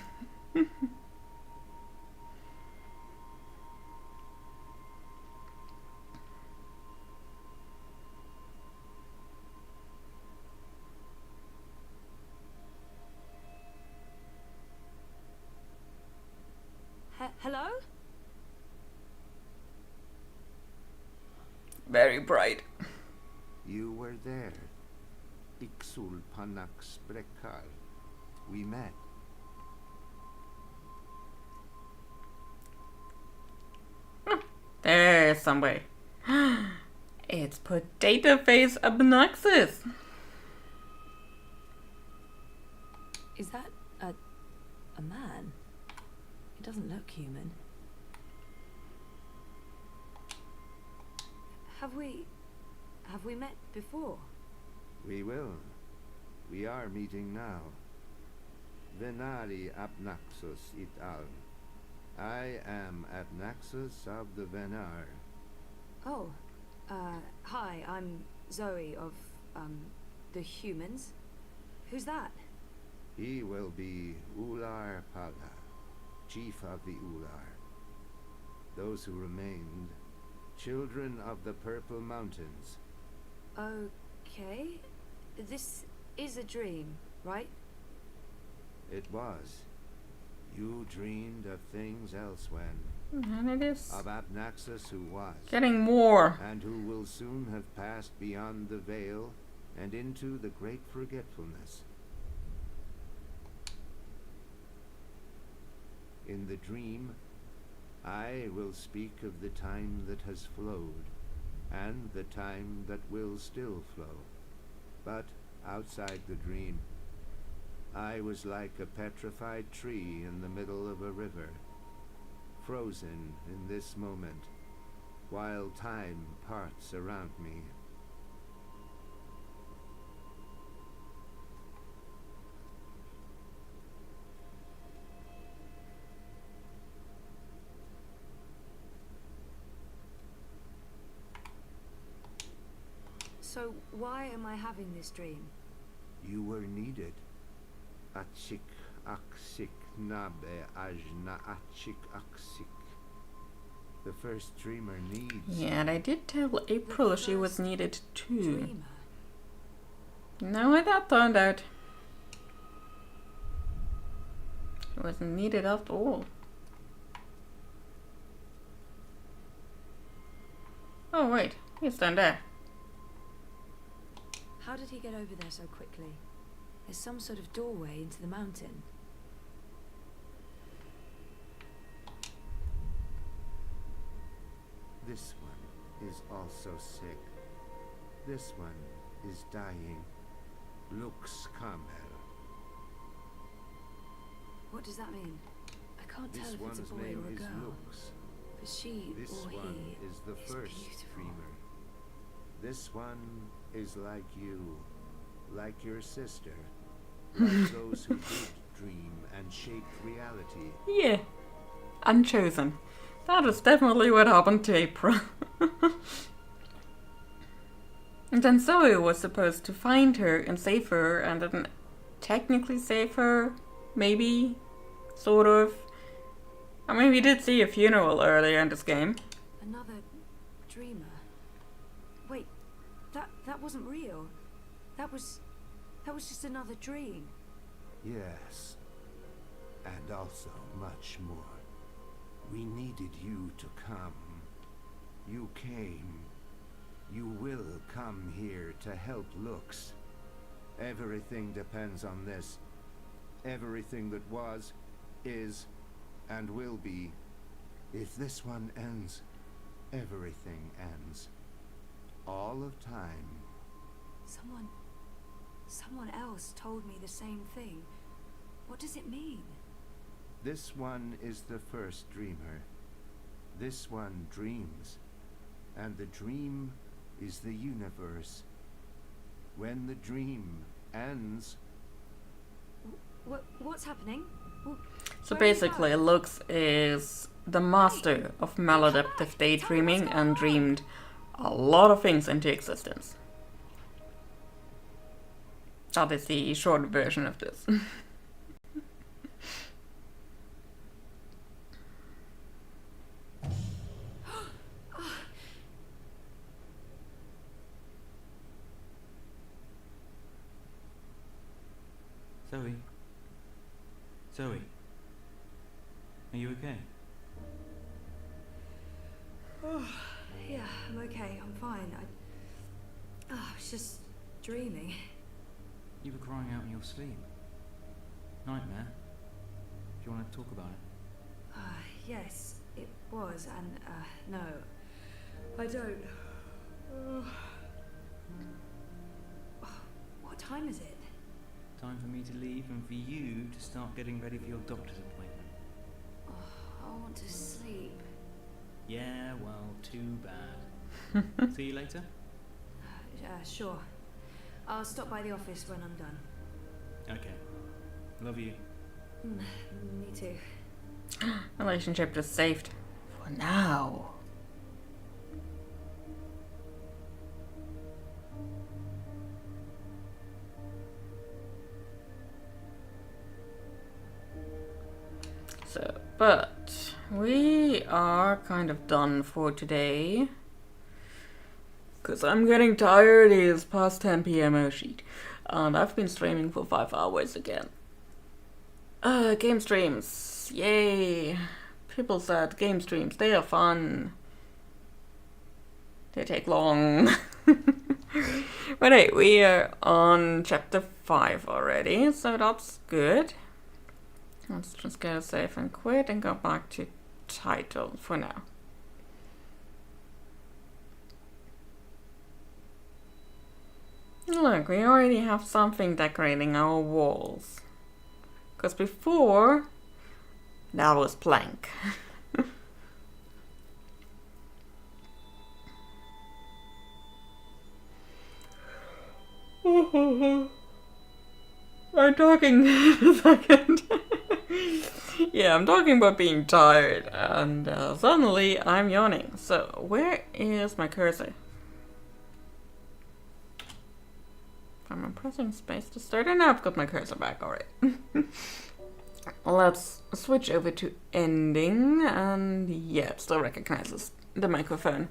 Hello? Very bright. You were there. Ixul Panax Brekal. We met. There's some way. It's Potato Face Obnoxus. Is that a man? It doesn't look human. Have we met before? We will. We are meeting now. Venari Abnaxus it al. I am Abnaxus of the Venar. Oh, hi, I'm Zoe of, the humans. Who's that? He will be Ular Pala, chief of the Ular. Those who remained, children of the Purple Mountains. Okay. This is a dream, right? It was. You dreamed of things else when. And it is of Abnaxus who was. Getting more. And who will soon have passed beyond the veil and into the great forgetfulness. In the dream, I will speak of the time that has flowed, and the time that will still flow. But outside the dream, I was like a petrified tree in the middle of a river, frozen in this moment, while time parts around me. So why am I having this dream? You were needed. Achik aksik nabe ajna achik aksik. The first dreamer needs. Yeah, and I did tell April she was needed too. Now how that turned out. It wasn't needed after all. Oh wait, he's down there. How did he get over there so quickly? There's some sort of doorway into the mountain. This one is also sick. This one is dying. Lux Kamel. What does that mean? I can't tell This if it's a one's boy name or a is girl. Lux. But she This or one he is the first beautiful. dreamer. This one is like you, like your sister, like those who did dream and shape reality. Yeah, Unchosen. That is definitely what happened to April. And then Zoe was supposed to find her and save her, and then technically save her, maybe, sort of. I mean, we did see a funeral earlier in this game. Another dreamer. Wait, that wasn't real. That was just another dream. Yes, and also much more. We needed you to come. You came. You will come here to help Lux. Everything depends on this. Everything that was, is, and will be. If this one ends, everything ends. All of time. Someone else told me the same thing. What does it mean? This one is the first dreamer. This one dreams. And the dream is the universe. When the dream ends... What's happening? So basically, Lux is the master of maladaptive daydreaming and dreamed a lot of things into existence. That is the short version of this. Zoe? Zoe? Are you okay? Oh, yeah, I'm okay. I'm fine. I was just dreaming. You were crying out in your sleep. Nightmare? Do you want to talk about it? Yes, it was, and no, I don't. What time is it? Time for me to leave and for you to start getting ready for your doctor's appointment. I want to sleep. Yeah, well, too bad. See you later? Sure. I'll stop by the office when I'm done. Okay. Love you. Me too. Relationship is saved. For now. So, but we are kind of done for today. Because I'm getting tired. It is past 10 p.m. oh sheet. And I've been streaming for 5 hours again. Game streams. Yay. People said game streams, they are fun. They take long. But hey, we are on chapter 5 already, so that's good. Let's just go to save and quit and go back to title for now. Look, we already have something decorating our walls. Because before, that was plank. I'm talking a second. Yeah, I'm talking about being tired, and suddenly I'm yawning. So, where is my cursor? I'm pressing space to start, and now I've got my cursor back, alright. Let's switch over to ending, and yeah, it still recognizes the microphone.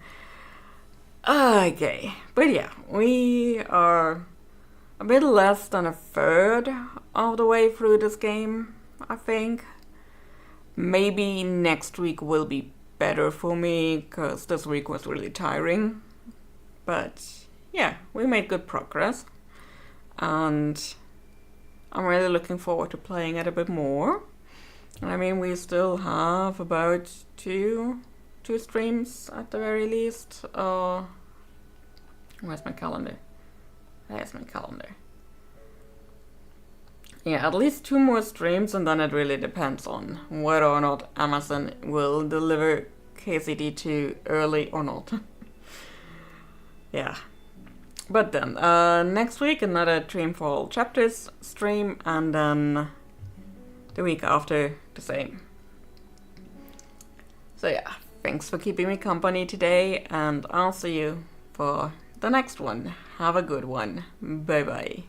Okay, but yeah, we are a bit less than a third of the way through this game, I think. Maybe next week will be better for me, because this week was really tiring. But yeah, we made good progress. And I'm really looking forward to playing it a bit more. I mean, we still have about two streams at the very least. Where's my calendar? There's my calendar. Yeah, at least 2 more streams, and then it really depends on whether or not Amazon will deliver KCD2 early or not. Yeah. But then, next week another Dreamfall chapters stream, and then the week after the same. So yeah, thanks for keeping me company today, and I'll see you for the next one. Have a good one. Bye bye.